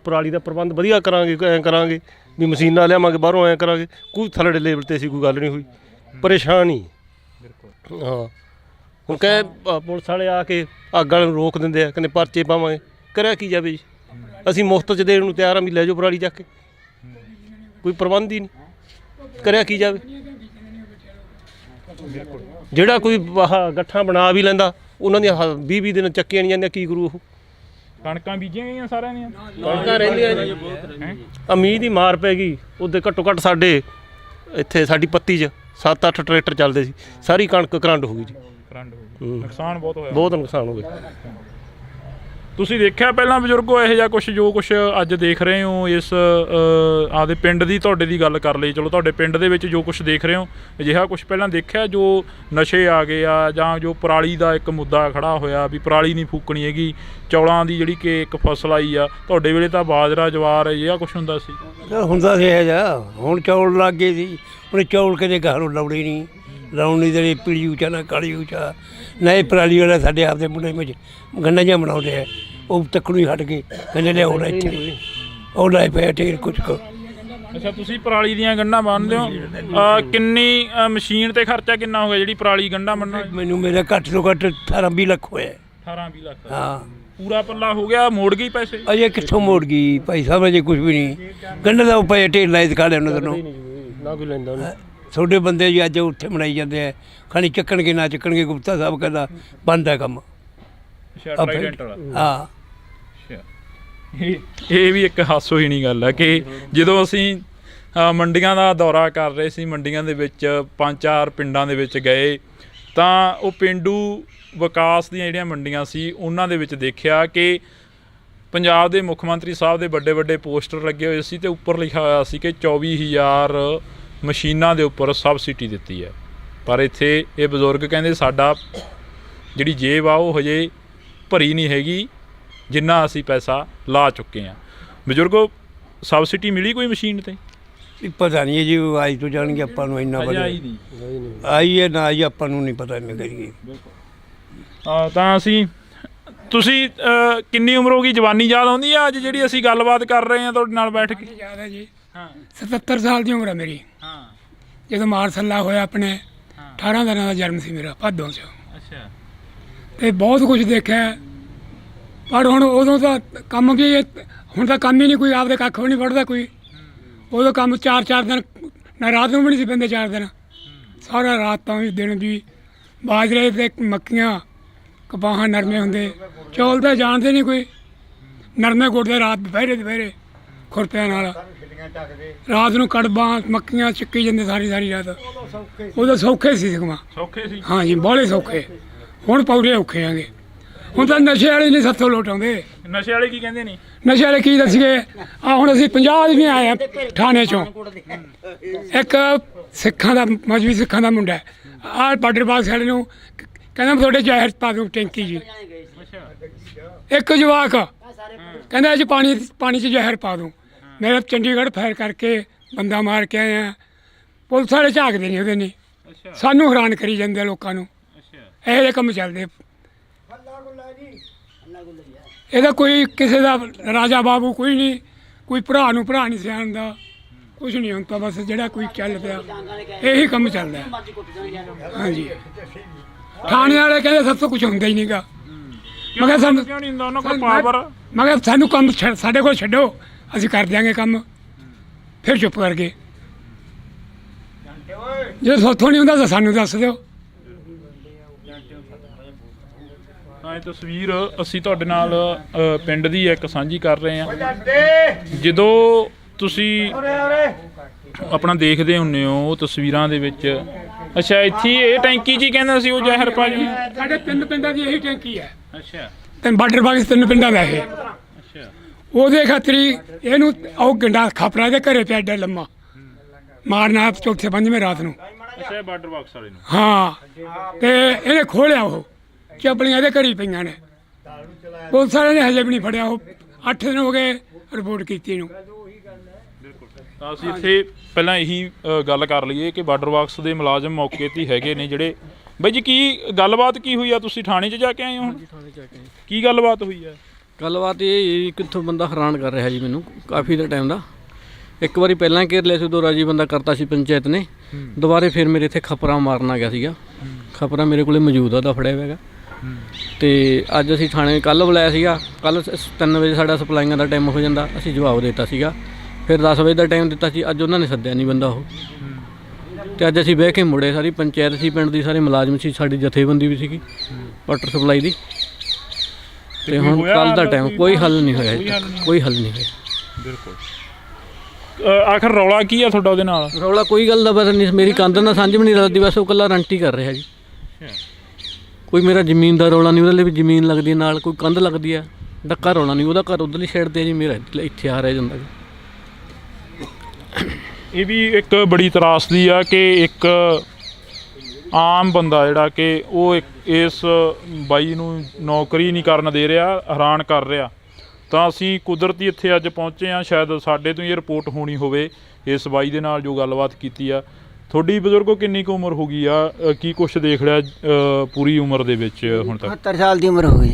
ਪਰਾਲੀ ਦਾ ਪ੍ਰਬੰਧ ਵਧੀਆ ਕਰਾਂਗੇ, ਐਂ ਕਰਾਂਗੇ ਵੀ ਮਸ਼ੀਨਾਂ ਲਿਆਵਾਂਗੇ ਬਾਹਰੋਂ, ਐਂ ਕਰਾਂਗੇ। ਕੋਈ ਥੱਲੜੇ ਲੈਵਲ 'ਤੇ ਸੀ ਕੋਈ ਗੱਲ ਨਹੀਂ ਹੋਈ, ਪਰੇਸ਼ਾਨ ਹੀ। ਹਾਂ, ਹੁਣ ਕਹੇ ਪੁਲਿਸ ਵਾਲੇ ਆ ਕੇ ਅੱਗ ਵਾਲੇ ਨੂੰ ਰੋਕ ਦਿੰਦੇ ਆ, ਕਹਿੰਦੇ ਪਰਚੇ ਪਾਵਾਂਗੇ। ਕਰਿਆ ਕੀ ਜਾਵੇ ਜੀ? ਅਸੀਂ ਮੁਫਤ 'ਚ ਦੇਣ ਨੂੰ ਤਿਆਰ ਹਾਂ ਵੀ ਲੈ ਜਾਓ ਪਰਾਲੀ ਚੱਕ ਕੇ, ਕੋਈ ਪ੍ਰਬੰਧ ਹੀ ਨਹੀਂ, ਕਰਿਆ ਕੀ ਜਾਵੇ? ਜਿਹੜਾ ਕੋਈ ਆਹ ਗੱਠਾਂ ਬਣਾ ਵੀ ਲੈਂਦਾ ਉਹਨਾਂ ਦੀਆਂ 20-20 ਦਿਨ ਚੱਕੀਆਂ ਨਹੀਂ ਜਾਂਦੀਆਂ, ਕੀ ਕਰੂ ਉਹ? ਕਣਕਾਂ ਬੀਜੀਆਂ ਗਈਆਂ ਸਾਰਿਆਂ ਦੀਆਂ, ਕਣਕਾਂ ਰਹਿੰਦੀਆਂ ਜੀ। ਮੀਂਹ ਦੀ ਮਾਰ ਪੈ ਗਈ, ਉਹਦੇ ਘੱਟੋ ਘੱਟ ਸਾਡੇ ਇੱਥੇ ਸਾਡੀ ਪੱਤੀ 'ਚ 7-8 ਟਰੈਕਟਰ ਚੱਲਦੇ ਸੀ, ਸਾਰੀ ਕਣਕ ਕਰੰਟ ਹੋ ਗਈ ਜੀ। ਕਰੰਟ ਹੋ ਗਈ, ਨੁਕਸਾਨ ਬਹੁਤ ਹੋਇਆ। ਬਹੁਤ ਨੁਕਸਾਨ ਹੋ ਗਿਆ। ਤੁਸੀਂ ਦੇਖਿਆ ਪਹਿਲਾਂ ਬਜ਼ੁਰਗੋ ਇਹੋ ਜਿਹਾ ਕੁਛ ਜੋ ਕੁਛ ਅੱਜ ਦੇਖ ਰਹੇ ਹੋ ਇਸ ਆਪਦੇ ਪਿੰਡ ਦੀ, ਤੁਹਾਡੇ ਦੀ ਗੱਲ ਕਰ ਲਈ, ਚਲੋ ਤੁਹਾਡੇ ਪਿੰਡ ਦੇ ਵਿੱਚ ਜੋ ਕੁਛ ਦੇਖ ਰਹੇ ਹੋ ਅਜਿਹਾ ਕੁਛ ਪਹਿਲਾਂ ਦੇਖਿਆ ਜੋ ਨਸ਼ੇ ਆ ਗਏ ਆ, ਜਾਂ ਜੋ ਪਰਾਲੀ ਦਾ ਇੱਕ ਮੁੱਦਾ ਖੜਾ ਹੋਇਆ ਵੀ ਪਰਾਲੀ ਨਹੀਂ ਫੂਕਣੀ ਹੈਗੀ, ਚੌਲਾਂ ਦੀ ਜਿਹੜੀ ਕਿ ਇੱਕ ਫਸਲ ਆਈ ਆ, ਤੁਹਾਡੇ ਵੇਲੇ ਤਾਂ ਬਾਜਰਾ ਜਵਾਰ ਅਜਿਹਾ ਕੁਛ ਹੁੰਦਾ ਸੀ? ਹੁੰਦਾ ਸੀ ਇਹ ਜਿਹਾ, ਹੁਣ ਚੌਲ ਲੱਗ ਗਏ ਸੀ, ਹੁਣ ਚੌਲ ਕਦੇ ਗਾਹ ਨੂੰ ਲਾਉਣੇ ਨਹੀਂ, ਲਾਉਣ ਨਹੀਂ ਦੇਣੀ, ਪੀਲੀ ਉੱਚਾ ਨਾ ਕਾਲੀ ਉੱਚਾ ਨਾ। ਇਹ ਪਰਾਲੀ ਵਾਲਾ ਸਾਡੇ ਆਪਦੇ ਮੁੰਡੇ ਵਿੱਚ ਗੰਨਾ ਜਿਹਾ ਬਣਾਉਂਦੇ ਆ, ਉਹ ਤੱਕਣੋਂ ਹੀ ਹਟ ਗਏ, ਕਹਿੰਦੇ ਲਿਆਉਣਾ ਇੱਥੇ, ਉਹ ਲਾਏ ਪਏ ਢੇਰ ਕੁਛ ਕੁ। ਅੱਛਾ, ਤੁਸੀਂ ਪਰਾਲੀ ਦੀਆਂ ਗੰਢਾਂ ਬੰਨ੍ਹਦੇ ਹੋ, ਕਿੰਨੀ ਮਸ਼ੀਨ ਤੇ ਖਰਚਾ ਕਿੰਨਾ ਹੋ ਗਿਆ ਜਿਹੜੀ ਪਰਾਲੀ ਗੰਢਾਂ ਬੰਨ੍ਹਣ? ਮੈਨੂੰ ਮੇਰਾ ਘੱਟ ਤੋਂ ਘੱਟ 18-20 ਲੱਖ ਹੋਇਆ। 18-20 ਲੱਖ? ਹਾਂ, ਪੂਰਾ ਪੱਲਾ ਹੋ ਗਿਆ, ਮੋੜ ਗਈ ਪੈਸੇ? ਅਜੇ ਕਿੱਥੋਂ ਮੋੜ ਗਈ ਭਾਈ ਸਾਹਿਬ, ਅਜੇ ਕੁਝ ਵੀ ਨਹੀਂ। ਗੰਢੇ ਦਾ ਪਏ ਢੇਰ ਲਾਏ ਦਿਖਾ ਲਿਆ ਉਹਨਾਂ ਨੂੰ, ਨਾ ਕੋਈ ਲੈਂਦਾ ਉਹਨੂੰ। ਤੁਹਾਡੇ ਬੰਦੇ ਜੀ ਅੱਜ ਉੱਥੇ ਬਣਾਈ ਜਾਂਦੇ ਆ, ਖਾਣੀ ਚੱਕਣਗੇ ਨਾ ਚੱਕਣਗੇ, ਗੁਪਤਾ ਸਾਹਿਬ ਕਹਿੰਦਾ ਬੰਦ ਹੈ ਕੰਮ। ਹਾਂ, ਇਹ ਵੀ ਇੱਕ ਹਾਸੋਹੀਣੀ ਗੱਲ ਹੈ ਕਿ ਜਦੋਂ ਅਸੀਂ ਮੰਡੀਆਂ ਦਾ ਦੌਰਾ ਕਰ ਰਹੇ ਸੀ, ਮੰਡੀਆਂ ਦੇ ਵਿੱਚ 5-4 ਪਿੰਡਾਂ ਦੇ ਵਿੱਚ ਗਏ, ਤਾਂ ਉਹ ਪੇਂਡੂ ਵਿਕਾਸ ਦੀਆਂ ਜਿਹੜੀਆਂ ਮੰਡੀਆਂ ਸੀ ਉਹਨਾਂ ਦੇ ਵਿੱਚ ਦੇਖਿਆ ਕਿ ਪੰਜਾਬ ਦੇ ਮੁੱਖ ਮੰਤਰੀ ਸਾਹਿਬ ਦੇ ਵੱਡੇ ਵੱਡੇ ਪੋਸਟਰ ਲੱਗੇ ਹੋਏ ਸੀ, ਅਤੇ ਉੱਪਰ ਲਿਖਿਆ ਹੋਇਆ ਸੀ ਕਿ 24,000 ਮਸ਼ੀਨਾਂ ਦੇ ਉੱਪਰ ਸਬਸਿਡੀ ਦਿੱਤੀ ਹੈ। ਪਰ ਇੱਥੇ ਇਹ ਬਜ਼ੁਰਗ ਕਹਿੰਦੇ ਸਾਡਾ ਜਿਹੜੀ ਜੇਬ ਆ ਉਹ ਹਜੇ ਭਰੀ ਨਹੀਂ ਹੈਗੀ ਜਿੰਨਾ ਅਸੀਂ ਪੈਸਾ ਲਾ ਚੁੱਕੇ ਹਾਂ। ਬਜ਼ੁਰਗੋ, ਸਬਸਿਡੀ ਮਿਲੀ ਕੋਈ ਮਸ਼ੀਨ 'ਤੇ? ਪਤਾ ਨਹੀਂ ਜੀ, ਉਹ ਆਈ ਤੋਂ ਜਾਣਗੇ, ਆਪਾਂ ਨੂੰ ਇੰਨਾ ਪਤਾ ਆਈ ਹੈ ਨਾ ਆਈ, ਆਪਾਂ ਨੂੰ ਨਹੀਂ ਪਤਾ ਇੰਨੇ ਕਰੀਏ। ਤਾਂ ਤੁਸੀਂ ਕਿੰਨੀ ਉਮਰ ਹੋ ਗਈ? ਜਵਾਨੀ ਯਾਦ ਆਉਂਦੀ ਆ ਅੱਜ ਜਿਹੜੀ ਅਸੀਂ ਗੱਲਬਾਤ ਕਰ ਰਹੇ ਹਾਂ ਤੁਹਾਡੇ ਨਾਲ ਬੈਠ ਕੇ? ਯਾਦ ਹੈ ਜੀ। 77 ਸਾਲ ਦੀ ਉਮਰ ਹੈ ਮੇਰੀ। ਜਦੋਂ ਮਾਰਸੱਲਾ ਹੋਇਆ ਆਪਣੇ 18 ਦਿਨਾਂ ਦਾ ਜਨਮ ਸੀ ਮੇਰਾ, ਭਾਦੋਂ 'ਚ। ਅੱਛਾ। ਤੇ ਬਹੁਤ ਕੁਝ ਦੇਖਿਆ, ਪਰ ਹੁਣ ਉਦੋਂ ਤਾਂ ਕੰਮ ਕੀ, ਹੁਣ ਤਾਂ ਕੰਮ ਹੀ ਨਹੀਂ ਕੋਈ, ਆਪਦੇ ਕੱਖ ਵੀ ਨਹੀਂ ਵੱਢਦਾ ਕੋਈ। ਉਦੋਂ ਕੰਮ 4-4 ਦਿਨ, ਨਾ ਰਾਤ ਨੂੰ ਵੀ ਨਹੀਂ ਸੀ ਪੈਂਦੇ 4 ਦਿਨ, ਸਾਰਾ ਰਾਤ ਤਾਂ ਵੀ ਦਿਨ ਵੀ ਬਾਜਰੇ ਤੇ ਮੱਕੀਆਂ, ਕਪਾਹਾਂ, ਨਰਮੇ ਹੁੰਦੇ। ਚੌਲ ਤਾਂ ਜਾਣਦੇ ਨਹੀਂ ਕੋਈ, ਨਰਮੇ ਗੁੱਟਦੇ ਰਾਤ ਦੁਪਹਿਰੇ ਖੁਰਪਿਆਂ ਨਾਲ, ਰਾਤ ਨੂੰ ਕੜਬਾਂ ਮੱਕੀਆਂ ਚੱਕੀ ਜਾਂਦੇ ਸਾਰੀ ਰਾਤ। ਉਦੋਂ ਸੌਖੇ ਸੀ ਸਗੋਂ। ਸੌਖੇ ਸੀ? ਹਾਂ ਜੀ, ਬਾਹਲੇ ਸੌਖੇ। ਹੁਣ ਪੌੜੇ ਔਖੇ ਆਂਗੇ। ਹੁਣ ਤਾਂ ਨਸ਼ੇ ਵਾਲੇ ਨਹੀਂ ਸੱਥੋਂ ਲੋਟ ਆਉਂਦੇ। ਨਸ਼ੇ ਵਾਲੇ ਕੀ ਕਹਿੰਦੇ ਨੇ? ਨਸ਼ੇ ਵਾਲੇ ਕੀ ਦੱਸੀਏ, ਆ ਹੁਣ ਅਸੀਂ 50 ਆਦਮੀ ਆਏ ਆ ਥਾਣੇ ਚੋਂ। ਇੱਕ ਸਿੱਖਾਂ ਦਾ ਮਜ਼੍ਹਬੀ ਸਿੱਖਾਂ ਦਾ ਮੁੰਡਾ ਆਹ ਬਾਰਡਰ ਬਾਕਸ ਵਾਲੇ ਨੂੰ ਕਹਿੰਦਾ ਮੈਂ ਤੁਹਾਡੇ ਜ਼ਹਿਰ ਪਾ ਦੂੰ ਟੈਂਕੀ ਜੀ। ਇੱਕ ਜਵਾਕ ਕਹਿੰਦਾ ਅੱਜ ਪਾਣੀ 'ਚ ਜ਼ਹਿਰ ਪਾ ਦੂੰ। ਮੇਰਾ ਚੰਡੀਗੜ੍ਹ ਫਾਇਰ ਕਰਕੇ ਬੰਦਾ ਮਾਰ ਕੇ ਆਏ ਆ, ਪੁਲਿਸ ਵਾਲੇ ਝਾਕਦੇ ਨਹੀਂ ਉਹਦੇ ਨਹੀਂ, ਸਾਨੂੰ ਹੈਰਾਨ ਕਰੀ ਜਾਂਦੇ ਲੋਕਾਂ ਨੂੰ। ਇਹੋ ਜਿਹੇ ਕੰਮ ਚੱਲਦੇ। ਇਹਦਾ ਕੋਈ ਕਿਸੇ ਦਾ ਰਾਜਾ ਬਾਬੂ ਕੋਈ ਨਹੀਂ, ਕੋਈ ਭਰਾ ਨੂੰ ਭਰਾ ਨਹੀਂ ਸਿਆਣਦਾ, ਕੁਛ ਨਹੀਂ ਹੁੰਦਾ। ਬਸ ਜਿਹੜਾ ਕੋਈ ਚੱਲ ਪਿਆ ਇਹੀ ਕੰਮ ਚੱਲਦਾ। ਹਾਂਜੀ, ਥਾਣੇ ਵਾਲੇ ਕਹਿੰਦੇ ਸਭ ਤੋਂ ਕੁਝ ਹੁੰਦਾ ਹੀ ਨਹੀਂਗਾ। ਮੈਂ ਕਿਹਾ ਸਾਨੂੰ ਕਿਉਂ ਨਹੀਂ ਹੁੰਦਾ ਉਹਨਾਂ ਕੋਲ ਪਾਵਰ? ਮੈਂ ਕਿਹਾ ਸਾਨੂੰ ਕੰਮ ਸਾਡੇ ਕੋਲ ਛੱਡੋ, ਅਸੀਂ ਕਰ ਦਿਆਂਗੇ ਕੰਮ। ਫਿਰ ਚੁੱਪ ਕਰ ਗਏ। ਜੇ ਸੋਥੋਂ ਨਹੀਂ ਹੁੰਦਾ ਤਾਂ ਸਾਨੂੰ ਦੱਸ ਦਿਓ। ਤਾਂ ਇਹ ਤਸਵੀਰ ਅਸੀਂ ਤੁਹਾਡੇ ਨਾਲ ਪਿੰਡ ਦੀ ਇੱਕ ਸਾਂਝੀ ਕਰ ਰਹੇ ਹਾਂ। ਜਦੋਂ ਤੁਸੀਂ ਆਪਣਾ ਦੇਖਦੇ ਹੁੰਦੇ ਹੋ ਉਹ ਤਸਵੀਰਾਂ ਦੇ ਵਿੱਚ, ਅੱਛਾ ਇੱਥੇ ਇਹ ਟੈਂਕੀ 'ਚ ਹੀ ਕਹਿੰਦਾ ਸੀ ਉਹ ਜ਼ਹਿਰ ਪਾ ਜੀ? ਸਾਡੇ 3 ਪਿੰਡਾਂ ਦੀ ਇਹੀ ਟੈਂਕੀ ਹੈ। ਅੱਛਾ, ਤੇ ਬਾਰਡਰ ਬਾਕਸ 3 ਪਿੰਡਾਂ ਦਾ ਇਹ। ਅੱਛਾ, ਉਹਦੇ ਖਾਤਰੀ ਇਹਨੂੰ ਉਹ ਗੰਡਾ ਖਾਪਰਾ ਦੇ ਘਰੇ ਪਿਆ ਏਡਾ ਲੰਮਾ ਮਾਰਨਾ ਚੌਥੇ ਪੰਜਵੇਂ ਰਾਤ ਨੂੰ। ਅੱਛਾ, ਬਾਰਡਰ ਬਾਕਸ ਵਾਲੇ ਨੂੰ? ਹਾਂ, ਤੇ ਇਹਨੇ ਖੋਲਿਆ ਉਹ ਚੱਪਲੀਆਂ ਇਹਦੇ ਘਰੀ ਪਈਆਂ ਨੇ। ਪੁਲਿਸ ਵਾਲਿਆਂ ਨੇ ਹਜੇ ਵੀ ਨਹੀਂ ਫੜਿਆ। ਉਹ 8 ਦਿਨ ਹੋ ਗਏ ਰਿਪੋਰਟ ਕੀਤੀ ਇਹਨੂੰ। ਤਾਂ ਅਸੀਂ ਇੱਥੇ ਪਹਿਲਾਂ ਇਹੀ ਗੱਲ ਕਰ ਲਈਏ ਕਿ ਬਾਰਡਰ ਬਾਕਸ ਦੇ ਮੁਲਾਜ਼ਮ ਮੌਕੇ 'ਤੇ ਹੈਗੇ ਨੇ ਜਿਹੜੇ। ਬਾਈ ਜੀ ਕੀ ਗੱਲਬਾਤ ਕੀ ਹੋਈ ਆ? ਤੁਸੀਂ ਥਾਣੇ 'ਚ ਜਾ ਕੇ ਆਏ ਹੋ? ਹਾਂਜੀ, ਥਾਣੇ ਜਾ ਕੇ ਆਏ। ਕੀ ਗੱਲਬਾਤ ਹੋਈ ਆ? ਗੱਲਬਾਤ ਇਹ ਕਿੱਥੋਂ ਬੰਦਾ ਹੈਰਾਨ ਕਰ ਰਿਹਾ ਜੀ ਮੈਨੂੰ ਕਾਫੀ ਦਾ ਟਾਈਮ ਦਾ। ਇੱਕ ਵਾਰੀ ਪਹਿਲਾਂ ਘੇਰ ਲਿਆ ਸੀ, ਉਦੋਂ ਰਾਜੀ ਬੰਦਾ ਕਰਤਾ ਸੀ ਪੰਚਾਇਤ ਨੇ। ਦੁਬਾਰੇ ਫਿਰ ਮੇਰੇ ਇੱਥੇ ਖਪਰਾ ਮਾਰਨ ਆ ਗਿਆ ਸੀਗਾ। ਖਪਰਾ ਮੇਰੇ ਕੋਲੇ ਮੌਜੂਦ ਆ, ਦਾ ਫੜਿਆ ਹੋਇਆ ਹੈਗਾ। ਤੇ ਅੱਜ ਅਸੀਂ ਥਾਣੇ ਕੱਲ੍ਹ ਬੁਲਾਇਆ ਸੀਗਾ। ਕੱਲ੍ਹ 3 ਵਜੇ ਸਾਡਾ ਸਪਲਾਈਆਂ ਦਾ ਟਾਈਮ ਹੋ ਜਾਂਦਾ, ਅਸੀਂ ਜਵਾਬ ਦੇ ਦਿੱਤਾ ਸੀਗਾ। ਫਿਰ 10 ਵਜੇ ਦਾ ਟਾਈਮ ਦਿੱਤਾ ਸੀ, ਅੱਜ ਉਹਨਾਂ ਨੇ ਸੱਦਿਆ ਨਹੀਂ ਬੰਦਾ ਉਹ। ਤੇ ਅੱਜ ਅਸੀਂ ਬਹਿ ਕੇ ਮੁੜੇ, ਸਾਰੀ ਪੰਚਾਇਤ ਸੀ ਪਿੰਡ ਦੀ, ਸਾਰੇ ਮੁਲਾਜ਼ਮ ਸੀ, ਸਾਡੀ ਜਥੇਬੰਦੀ ਵੀ ਸੀਗੀ ਵਾਟਰ ਸਪਲਾਈ ਦੀ। ਤੇ ਹੁਣ ਕੱਲ੍ਹ ਦਾ ਟਾਈਮ ਕੋਈ ਹੱਲ ਨਹੀਂ ਹੋਇਆ, ਕੋਈ ਹੱਲ ਨਹੀਂ ਹੋਇਆ। ਬਿਲਕੁਲ। ਆਖਰ ਰੌਲਾ ਕੀ ਆ ਤੁਹਾਡਾ ਉਹਦੇ ਨਾਲ? ਰੌਲਾ ਕੋਈ ਗੱਲ ਦਾ ਪਤਾ ਨਹੀਂ, ਮੇਰੀ ਕੰਧ ਨਾਲ ਸਾਂਝ ਵੀ ਨਹੀਂ ਲੱਗਦੀ, ਬਸ ਉਹ ਇਕੱਲਾ ਰੰਟੀ ਕਰ ਰਿਹਾ ਜੀ। ਕੋਈ ਮੇਰਾ ਜ਼ਮੀਨ ਦਾ ਰੌਲਾ ਨਹੀਂ, ਉਹਦੇ ਲਈ ਵੀ ਜ਼ਮੀਨ ਲੱਗਦੀ ਨਾਲ, ਕੋਈ ਕੰਧ ਲੱਗਦੀ ਆ, ਡੱਕਾ ਰੌਲਾ ਨਹੀਂ। ਉਹਦਾ ਘਰ ਉੱਧਰਲੀ ਸਾਈਡ 'ਤੇ ਜੀ, ਮੇਰਾ ਇੱਥੇ ਆ ਰਿਹਾ ਜਾਂਦਾ ਜੀ। ਇਹ ਵੀ ਇੱਕ ਬੜੀ ਤਰਾਸਦੀ ਆ ਕਿ ਇੱਕ ਆਮ ਬੰਦਾ ਜਿਹੜਾ ਕਿ ਉਹ ਇਸ ਬਾਈ ਨੂੰ ਨੌਕਰੀ ਨਹੀਂ ਕਰਨ ਦੇ ਰਿਹਾ, ਹੈਰਾਨ ਕਰ ਰਿਹਾ। ਤਾਂ ਅਸੀਂ ਕੁਦਰਤੀ ਇੱਥੇ ਅੱਜ ਪਹੁੰਚੇ ਹਾਂ। ਸ਼ਾਇਦ ਸਾਡੇ ਤੋਂ ਹੀ ਰਿਪੋਰਟ ਹੋਣੀ ਹੋਵੇ ਇਸ ਬਾਈ ਦੇ ਨਾਲ ਜੋ ਗੱਲਬਾਤ ਕੀਤੀ ਆ। ਤੁਹਾਡੀ ਬਜ਼ੁਰਗੋ ਕਿੰਨੀ ਕੁ ਉਮਰ ਹੋ ਗਈ ਆ? ਕੀ ਕੁਛ ਦੇਖ ਲਿਆ ਪੂਰੀ ਉਮਰ ਦੇ ਵਿੱਚ ਹੁਣ ਤੱਕ? 70 ਸਾਲ ਦੀ ਉਮਰ ਹੋ ਗਈ।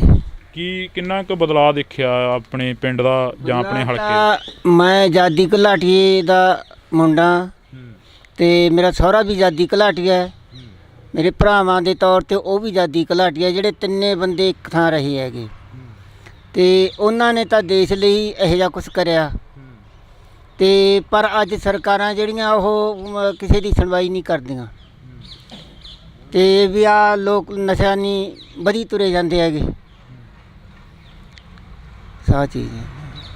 ਕੀ ਕਿੰਨਾ ਕੁ ਬਦਲਾਅ ਦੇਖਿਆ ਆਪਣੇ ਪਿੰਡ ਦਾ ਜਾਂ ਆਪਣੇ ਹਲਕੇ? ਮੈਂ ਆਜ਼ਾਦੀ ਘਲਾਟੀਏ ਦਾ ਮੁੰਡਾ ਤੇ ਮੇਰਾ ਸਹੁਰਾ ਵੀ ਆਜ਼ਾਦੀ ਘਲਾਟੀਆ ਹੈ। ਮੇਰੇ ਭਰਾਵਾਂ ਦੇ ਤੌਰ ਤੇ ਉਹ ਵੀ ਆਜ਼ਾਦੀ ਘਲਾਟੀਆ। ਜਿਹੜੇ ਤਿੰਨੇ ਬੰਦੇ ਇੱਕ ਥਾਂ ਰਹੇ ਹੈਗੇ ਤੇ ਉਹਨਾਂ ਨੇ ਤਾਂ ਦੇਸ਼ ਲਈ ਇਹੋ ਜਿਹਾ ਕੁਛ ਕਰਿਆ। ਤੇ ਪਰ ਅੱਜ ਸਰਕਾਰਾਂ ਜਿਹੜੀਆਂ ਉਹ ਕਿਸੇ ਦੀ ਸੁਣਵਾਈ ਨਹੀਂ ਕਰਦੀਆਂ। ਤੇ ਵੀ ਆ ਲੋਕ ਨਸ਼ਾ ਨਹੀਂ ਵਧੀ ਤੁਰੇ ਜਾਂਦੇ ਹੈਗੇ। ਸਾਹ ਚੀਜ਼ ਹੈ।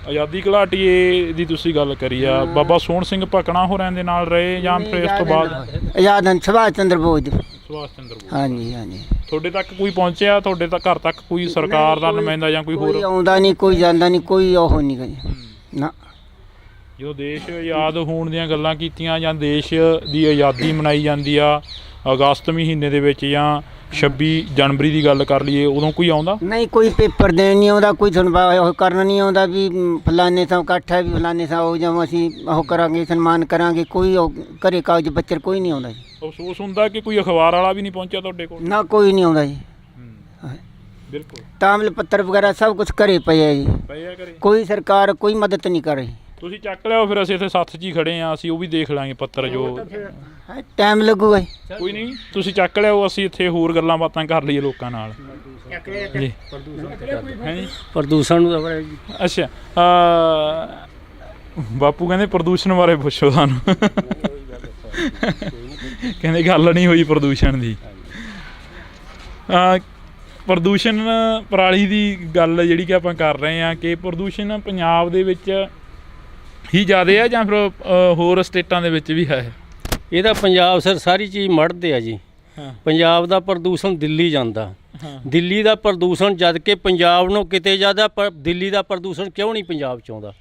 ਆਜ਼ਾਦੀ ਘਲਾਟੀਏ ਦੀ ਤੁਸੀਂ ਗੱਲ ਕਰੀ ਆ, ਬਾਬਾ ਸੋਹਣ ਸਿੰਘ ਭਕਨਾ ਹੋਰਾਂ ਦੇ ਨਾਲ ਰਹੇ ਜਾਂ ਫਿਰ ਇਸ ਤੋਂ ਬਾਅਦ? ਆਜ਼ਾਦ ਸੁਭਾਸ਼ ਚੰਦਰ ਬੋਸ। ਸੁਭਾਸ਼ ਚੰਦਰ ਬੋਸ। ਹਾਂਜੀ ਹਾਂਜੀ। ਤੁਹਾਡੇ ਤੱਕ ਕੋਈ ਪਹੁੰਚਿਆ? ਤੁਹਾਡੇ ਤੱਕ ਘਰ ਤੱਕ ਕੋਈ ਸਰਕਾਰ ਦਾ ਨੁਮਾਇੰਦਾ ਜਾਂ ਕੋਈ ਹੋਰ? ਕੋਈ ਆਉਂਦਾ ਨਹੀਂ, ਕੋਈ ਜਾਂਦਾ ਨਹੀਂ, ਕੋਈ ਉਹ ਨਹੀਂ ਕਰੀ ਨਾ। ਜਦੋਂ ਦੇਸ਼ ਆਜ਼ਾਦ ਹੋਣ ਦੀਆਂ ਗੱਲਾਂ ਕੀਤੀਆਂ ਜਾਂ ਦੇਸ਼ ਦੀ ਆਜ਼ਾਦੀ ਮਨਾਈ ਜਾਂਦੀ ਆ ਅਗਸਤ ਮਹੀਨੇ ਦੇ ਵਿੱਚ ਜਾਂ 26 ਜਨਵਰੀ ਦੀ ਗੱਲ ਕਰ ਲਈਏ, ਉਦੋਂ ਕੋਈ ਆਉਂਦਾ ਨਹੀਂ? ਕੋਈ ਪੇਪਰ ਦੇਣ ਨਹੀਂ ਆਉਂਦਾ, ਕੋਈ ਸੁਣਵਾ ਉਹ ਕਰਨ ਨਹੀਂ ਆਉਂਦਾ ਵੀ ਫਲਾਣੇ ਥਾਂ ਇਕੱਠ ਹੈ, ਵੀ ਫਲਾਣੇ ਥਾਂ ਉਹ ਜਾਂ ਅਸੀਂ ਉਹ ਕਰਾਂਗੇ, ਸਨਮਾਨ ਕਰਾਂਗੇ। ਕੋਈ ਉਹ ਘਰੇ ਕਾਗਜ਼ ਪੱਤਰ ਕੋਈ ਨਹੀਂ ਆਉਂਦਾ ਜੀ। ਅਫਸੋਸ ਹੁੰਦਾ ਕਿ ਕੋਈ ਅਖਬਾਰ ਵਾਲਾ ਵੀ ਨਹੀਂ ਪਹੁੰਚਿਆ ਤੁਹਾਡੇ ਕੋਲ? ਨਾ, ਕੋਈ ਨਹੀਂ ਆਉਂਦਾ ਜੀ। ਬਿਲਕੁਲ। ਤਾਮਿਲ ਪੱਤਰ ਵਗੈਰਾ ਸਭ ਕੁਝ ਘਰੇ ਪਏ ਹੈ ਜੀ। ਕੋਈ ਸਰਕਾਰ ਕੋਈ ਮਦਦ ਨਹੀਂ ਕਰ ਰਹੀ। ਤੁਸੀਂ ਚੱਕ ਲਿਆਓ, ਫਿਰ ਅਸੀਂ ਇੱਥੇ ਸੱਥ 'ਚ ਹੀ ਖੜੇ ਹਾਂ, ਅਸੀਂ ਉਹ ਵੀ ਦੇਖ ਲਾਂਗੇ ਪੱਤਰ ਜੋ। ਟਾਈਮ ਲੱਗੂਗਾ ਕੋਈ ਨਹੀਂ, ਤੁਸੀਂ ਚੱਕ ਲਿਆਓ, ਅਸੀਂ ਇੱਥੇ ਹੋਰ ਗੱਲਾਂ ਬਾਤਾਂ ਕਰ ਲਈਏ ਲੋਕਾਂ ਨਾਲ ਜੀ। ਪ੍ਰਦੂਸ਼ਣ ਨੂੰ ਅੱਛਾ, ਬਾਪੂ ਕਹਿੰਦੇ ਪ੍ਰਦੂਸ਼ਣ ਬਾਰੇ ਪੁੱਛੋ ਸਾਨੂੰ। ਕਹਿੰਦੇ ਗੱਲ ਨਹੀਂ ਹੋਈ ਪ੍ਰਦੂਸ਼ਣ ਦੀ। ਪ੍ਰਦੂਸ਼ਣ ਪਰਾਲੀ ਦੀ ਗੱਲ ਜਿਹੜੀ ਕਿ ਆਪਾਂ ਕਰ ਰਹੇ ਹਾਂ ਕਿ ਪ੍ਰਦੂਸ਼ਣ ਪੰਜਾਬ ਦੇ ਵਿੱਚ ਹੀ ਜ਼ਿਆਦਾ ਹੈ ਜਾਂ ਫਿਰ ਹੋਰ ਸਟੇਟਾਂ ਦੇ ਵਿੱਚ ਵੀ ਹੈ? ਇਹਦਾ ਪੰਜਾਬ ਸਰ ਸਾਰੀ ਚੀਜ਼ ਮੜਦੇ ਆ ਜੀ। ਪੰਜਾਬ ਦਾ ਪ੍ਰਦੂਸ਼ਣ ਦਿੱਲੀ ਜਾਂਦਾ। ਦਿੱਲੀ ਦਾ ਪ੍ਰਦੂਸ਼ਣ ਜਦ ਕਿ ਪੰਜਾਬ ਨੂੰ ਕਿਤੇ ਜ਼ਿਆਦਾ, ਪਰ ਦਿੱਲੀ ਦਾ ਪ੍ਰਦੂਸ਼ਣ ਕਿਉਂ ਨਹੀਂ ਪੰਜਾਬ 'ਚ ਆਉਂਦਾ?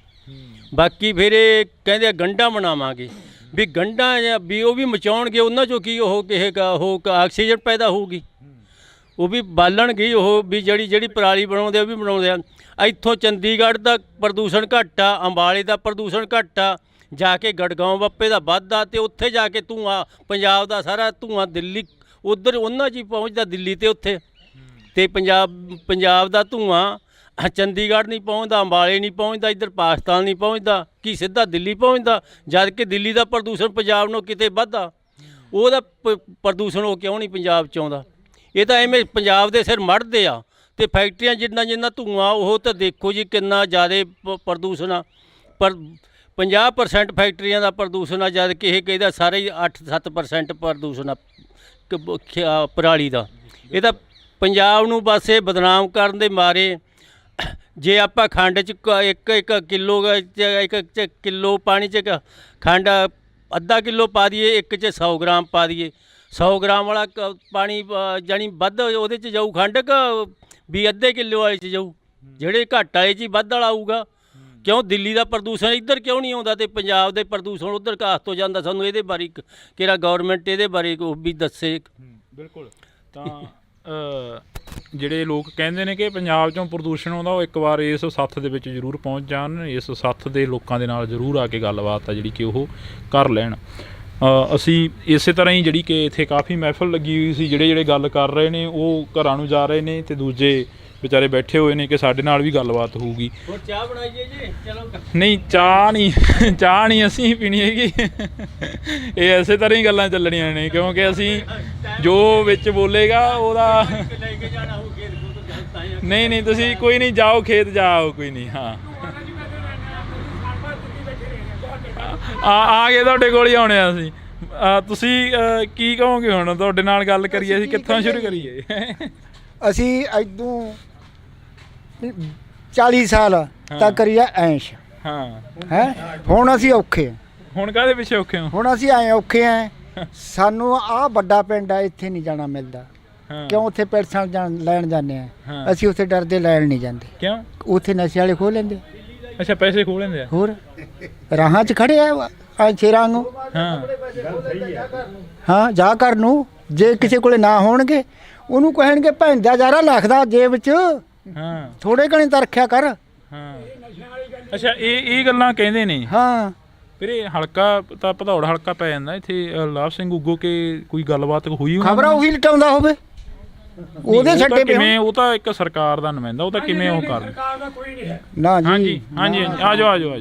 ਬਾਕੀ ਫਿਰ ਇਹ ਕਹਿੰਦੇ ਆ ਗੰਢਾਂ ਬਣਾਵਾਂਗੇ, ਵੀ ਗੰਢਾਂ ਵੀ ਉਹ ਵੀ ਮਚਾਉਣਗੇ, ਉਹਨਾਂ 'ਚੋਂ ਕੀ ਉਹ ਕਿਸੇ ਉਹ ਆਕਸੀਜਨ ਪੈਦਾ ਹੋਊਗੀ, ਉਹ ਵੀ ਬਾਲਣਗੇ ਉਹ ਵੀ ਜਿਹੜੀ ਪਰਾਲੀ ਬਣਾਉਂਦੇ ਉਹ ਵੀ ਬਣਾਉਂਦੇ ਆ। ਇੱਥੋਂ ਚੰਡੀਗੜ੍ਹ ਦਾ ਪ੍ਰਦੂਸ਼ਣ ਘੱਟ ਆ, ਅੰਬਾਲੇ ਦਾ ਪ੍ਰਦੂਸ਼ਣ ਘੱਟ ਆ, ਜਾ ਕੇ ਗੜਗਾਉਂ ਬੱਪੇ ਦਾ ਵੱਧਦਾ, ਅਤੇ ਉੱਥੇ ਜਾ ਕੇ ਧੂੰਆਂ ਪੰਜਾਬ ਦਾ ਸਾਰਾ ਧੂੰਆਂ ਦਿੱਲੀ ਉੱਧਰ ਉਹਨਾਂ 'ਚ ਹੀ ਪਹੁੰਚਦਾ, ਦਿੱਲੀ ਅਤੇ ਉੱਥੇ। ਅਤੇ ਪੰਜਾਬ ਦਾ ਧੂੰਆਂ ਚੰਡੀਗੜ੍ਹ ਨਹੀਂ ਪਹੁੰਚਦਾ, ਅੰਬਾਲੇ ਨਹੀਂ ਪਹੁੰਚਦਾ, ਇੱਧਰ ਪਾਕਿਸਤਾਨ ਨਹੀਂ ਪਹੁੰਚਦਾ, ਕੀ ਸਿੱਧਾ ਦਿੱਲੀ ਪਹੁੰਚਦਾ, ਜਦ ਕਿ ਦਿੱਲੀ ਦਾ ਪ੍ਰਦੂਸ਼ਣ ਪੰਜਾਬ ਨੂੰ ਕਿਤੇ ਵੱਧਦਾ। ਉਹਦਾ ਪ੍ਰਦੂਸ਼ਣ ਉਹ ਕਿਉਂ ਨਹੀਂ ਪੰਜਾਬ 'ਚ ਆਉਂਦਾ? ਇਹ ਤਾਂ ਐਵੇਂ ਪੰਜਾਬ ਦੇ ਸਿਰ ਮੜ੍ਹਦੇ ਆ। ਅਤੇ ਫੈਕਟਰੀਆਂ ਜਿੰਨਾ ਧੂੰਆਂ, ਉਹ ਤਾਂ ਦੇਖੋ ਜੀ ਕਿੰਨਾ ਜ਼ਿਆਦਾ ਪ੍ਰਦੂਸ਼ਣ ਆ। ਪਰ 50% ਫੈਕਟਰੀਆਂ ਦਾ ਪ੍ਰਦੂਸ਼ਣ ਆ, ਜਦ ਕਿ ਇਹ ਕਹਿੰਦਾ ਸਾਰੇ ਹੀ 8-7% ਪ੍ਰਦੂਸ਼ਣ ਆ ਪਰਾਲੀ ਦਾ। ਇਹ ਤਾਂ ਪੰਜਾਬ ਨੂੰ ਬਸ ਇਹ ਬਦਨਾਮ ਕਰਨ ਦੇ ਮਾਰੇ। ਜੇ ਆਪਾਂ ਖੰਡ 'ਚ ਇੱਕ ਕਿਲੋ ਪਾਣੀ 'ਚ ਖੰਡ ਅੱਧਾ ਕਿਲੋ ਪਾ ਦਈਏ, ਇੱਕ 'ਚ 100 ਗ੍ਰਾਮ ਪਾ ਦਈਏ, 100 ਗ੍ਰਾਮ ਵਾਲਾ ਪਾਣੀ ਜਾਣੀ ਵੱਧ ਉਹਦੇ 'ਚ ਜਾਊ ਖੰਡ, ਵੀ ਅੱਧੇ ਕਿਲੋ ਵਾਲੇ 'ਚ ਜਾਊ, ਜਿਹੜੇ ਘੱਟ ਵਾਲੇ 'ਚ ਹੀ ਵੱਧ ਵਾਲਾ ਆਊਗਾ। ਕਿਉਂ ਦਿੱਲੀ ਦਾ ਪ੍ਰਦੂਸ਼ਣ ਇੱਧਰ ਕਿਉਂ ਨਹੀਂ ਆਉਂਦਾ ਅਤੇ ਪੰਜਾਬ ਦੇ ਪ੍ਰਦੂਸ਼ਣ ਉੱਧਰ ਕਾਸ ਤੋਂ ਜਾਂਦਾ? ਸਾਨੂੰ ਇਹਦੇ ਬਾਰੇ ਕਿਹੜਾ ਗੌਰਮੈਂਟ ਇਹਦੇ ਬਾਰੇ ਉਹ ਵੀ ਦੱਸੇ। ਬਿਲਕੁਲ। ਤਾਂ ਜਿਹੜੇ ਲੋਕ ਕਹਿੰਦੇ ਨੇ ਕਿ ਪੰਜਾਬ 'ਚੋਂ ਪ੍ਰਦੂਸ਼ਣ ਆਉਂਦਾ, ਉਹ ਇੱਕ ਵਾਰ ਇਸ ਸੱਥ ਦੇ ਵਿੱਚ ਜ਼ਰੂਰ ਪਹੁੰਚ ਜਾਣ, ਇਸ ਸੱਥ ਦੇ ਲੋਕਾਂ ਦੇ ਨਾਲ ਜ਼ਰੂਰ ਆ ਕੇ ਗੱਲਬਾਤ ਆ ਜਿਹੜੀ ਕਿ ਉਹ ਕਰ ਲੈਣ। ਅਸੀਂ ਇਸੇ ਤਰ੍ਹਾਂ ਹੀ ਜਿਹੜੀ ਕਿ ਇੱਥੇ ਕਾਫੀ ਮਹਿਫਲ ਲੱਗੀ ਹੋਈ ਸੀ, ਜਿਹੜੇ ਗੱਲ ਕਰ ਰਹੇ ਨੇ ਉਹ ਘਰਾਂ ਨੂੰ ਜਾ ਰਹੇ ਨੇ, ਅਤੇ ਦੂਜੇ ਵਿਚਾਰੇ ਬੈਠੇ ਹੋਏ ਨੇ ਕਿ ਸਾਡੇ ਨਾਲ ਵੀ ਗੱਲਬਾਤ ਹੋਊਗੀ। ਚਾਹ ਬਣਾਈਏ ਜੀ, ਚਲੋ। ਨਹੀਂ, ਚਾਹ ਨਹੀਂ ਅਸੀਂ ਪੀਣੀ ਹੈਗੀ। ਇਹ ਇਸੇ ਤਰ੍ਹਾਂ ਹੀ ਗੱਲਾਂ ਚੱਲਣੀਆਂ ਨੇ, ਕਿਉਂਕਿ ਅਸੀਂ ਜੋ ਵਿੱਚ ਬੋਲੇਗਾ ਉਹਦਾ ਨਹੀਂ ਤੁਸੀਂ ਕੋਈ ਨਹੀਂ, ਜਾਓ ਖੇਤ ਜਾਓ, ਕੋਈ ਨਹੀਂ। ਹਾਂ, ਆ ਗਏ, ਤੁਹਾਡੇ ਕੋਲ ਹੀ ਆਉਣੇ ਆ ਅਸੀਂ। ਤੁਸੀਂ ਕੀ ਕਹੋਗੇ ਹੁਣ? ਤੁਹਾਡੇ ਨਾਲ ਗੱਲ ਕਰੀਏ, ਅਸੀਂ ਕਿੱਥੋਂ ਸ਼ੁਰੂ ਕਰੀਏ? ਅਸੀਂ ਇੱਦੋਂ 40 ਸਾਲ ਤੱਕ ਕਰੀਆ ਐਸ਼। ਹਾਂ ਹੈ, ਹੁਣ ਅਸੀਂ ਔਖੇ ਹਾਂ। ਹੁਣ ਕਾਹਦੇ ਪਿੱਛੇ ਔਖੇ ਹੋ? ਹੁਣ ਅਸੀਂ ਐਂ ਔਖੇ ਹਾਂ, ਸਾਨੂੰ ਆਹ ਵੱਡਾ ਪਿੰਡ ਆ, ਇੱਥੇ ਨਹੀਂ ਜਾਣਾ ਮਿਲਦਾ। ਕਿਉਂ? ਉੱਥੇ ਪੈਸਾ ਲੈਣ ਜਾਂਦੇ ਆ, ਅਸੀਂ ਉੱਥੇ ਡਰਦੇ ਲੈਣ ਨਹੀਂ ਜਾਂਦੇ। ਕਿਉਂ? ਉੱਥੇ ਨਸ਼ੇ ਵਾਲੇ ਖੋਹ ਲੈਂਦੇ। ਅੱਛਾ, ਪੈਸੇ ਖੋਹ ਲੈਂਦੇ ਆ? ਹੋਰ ਰਾਹਾਂ 'ਚ ਖੜੇ ਆ ਸ਼ੇਰਾਂ ਨੂੰ। ਹਾਂ, ਜਾ ਕਰ ਨੂੰ ਜੇ ਕਿਸੇ ਕੋਲੇ ਨਾ ਹੋਣਗੇ, ਉਹਨੂੰ ਕਹਿਣਗੇ ਭੈਣ ਦਾ ਯਾਰਾ ਲਿਖਦਾ ਜੇਬ 'ਚ, ਥੋੜੇ ਘਣੇ ਤਾਂ ਰੱਖਿਆ ਕਰ। ਅੱਛਾ, ਇਹ ਗੱਲਾਂ ਕਹਿੰਦੇ ਨੇ। ਹਾਂ, ਫਿਰ ਇਹ ਹਲਕਾ ਤਾਂ ਭਦੌੜ ਹਲਕਾ ਪੈ ਜਾਂਦਾ ਇੱਥੇ। ਲਾਭ ਸਿੰਘ ਉਗੋ ਕੇ ਕੋਈ ਗੱਲਬਾਤ ਹੋਈ? ਖਬਰਾਂ ਉਹੀ ਲਟਾਉਂਦਾ ਹੋਵੇ, ਉਹਦੇ ਛੱਡੇ ਕਿਵੇਂ? ਉਹ ਤਾਂ ਇੱਕ ਸਰਕਾਰ ਦਾ ਨੁਮਾਇੰਦਾ, ਉਹ ਤਾਂ ਕਿਵੇਂ ਉਹ ਕਰ? ਸਰਕਾਰ ਦਾ ਕੋਈ ਨਹੀਂ ਹੈ ਨਾ ਜੀ। ਹਾਂਜੀ, ਆ ਜਾਓ।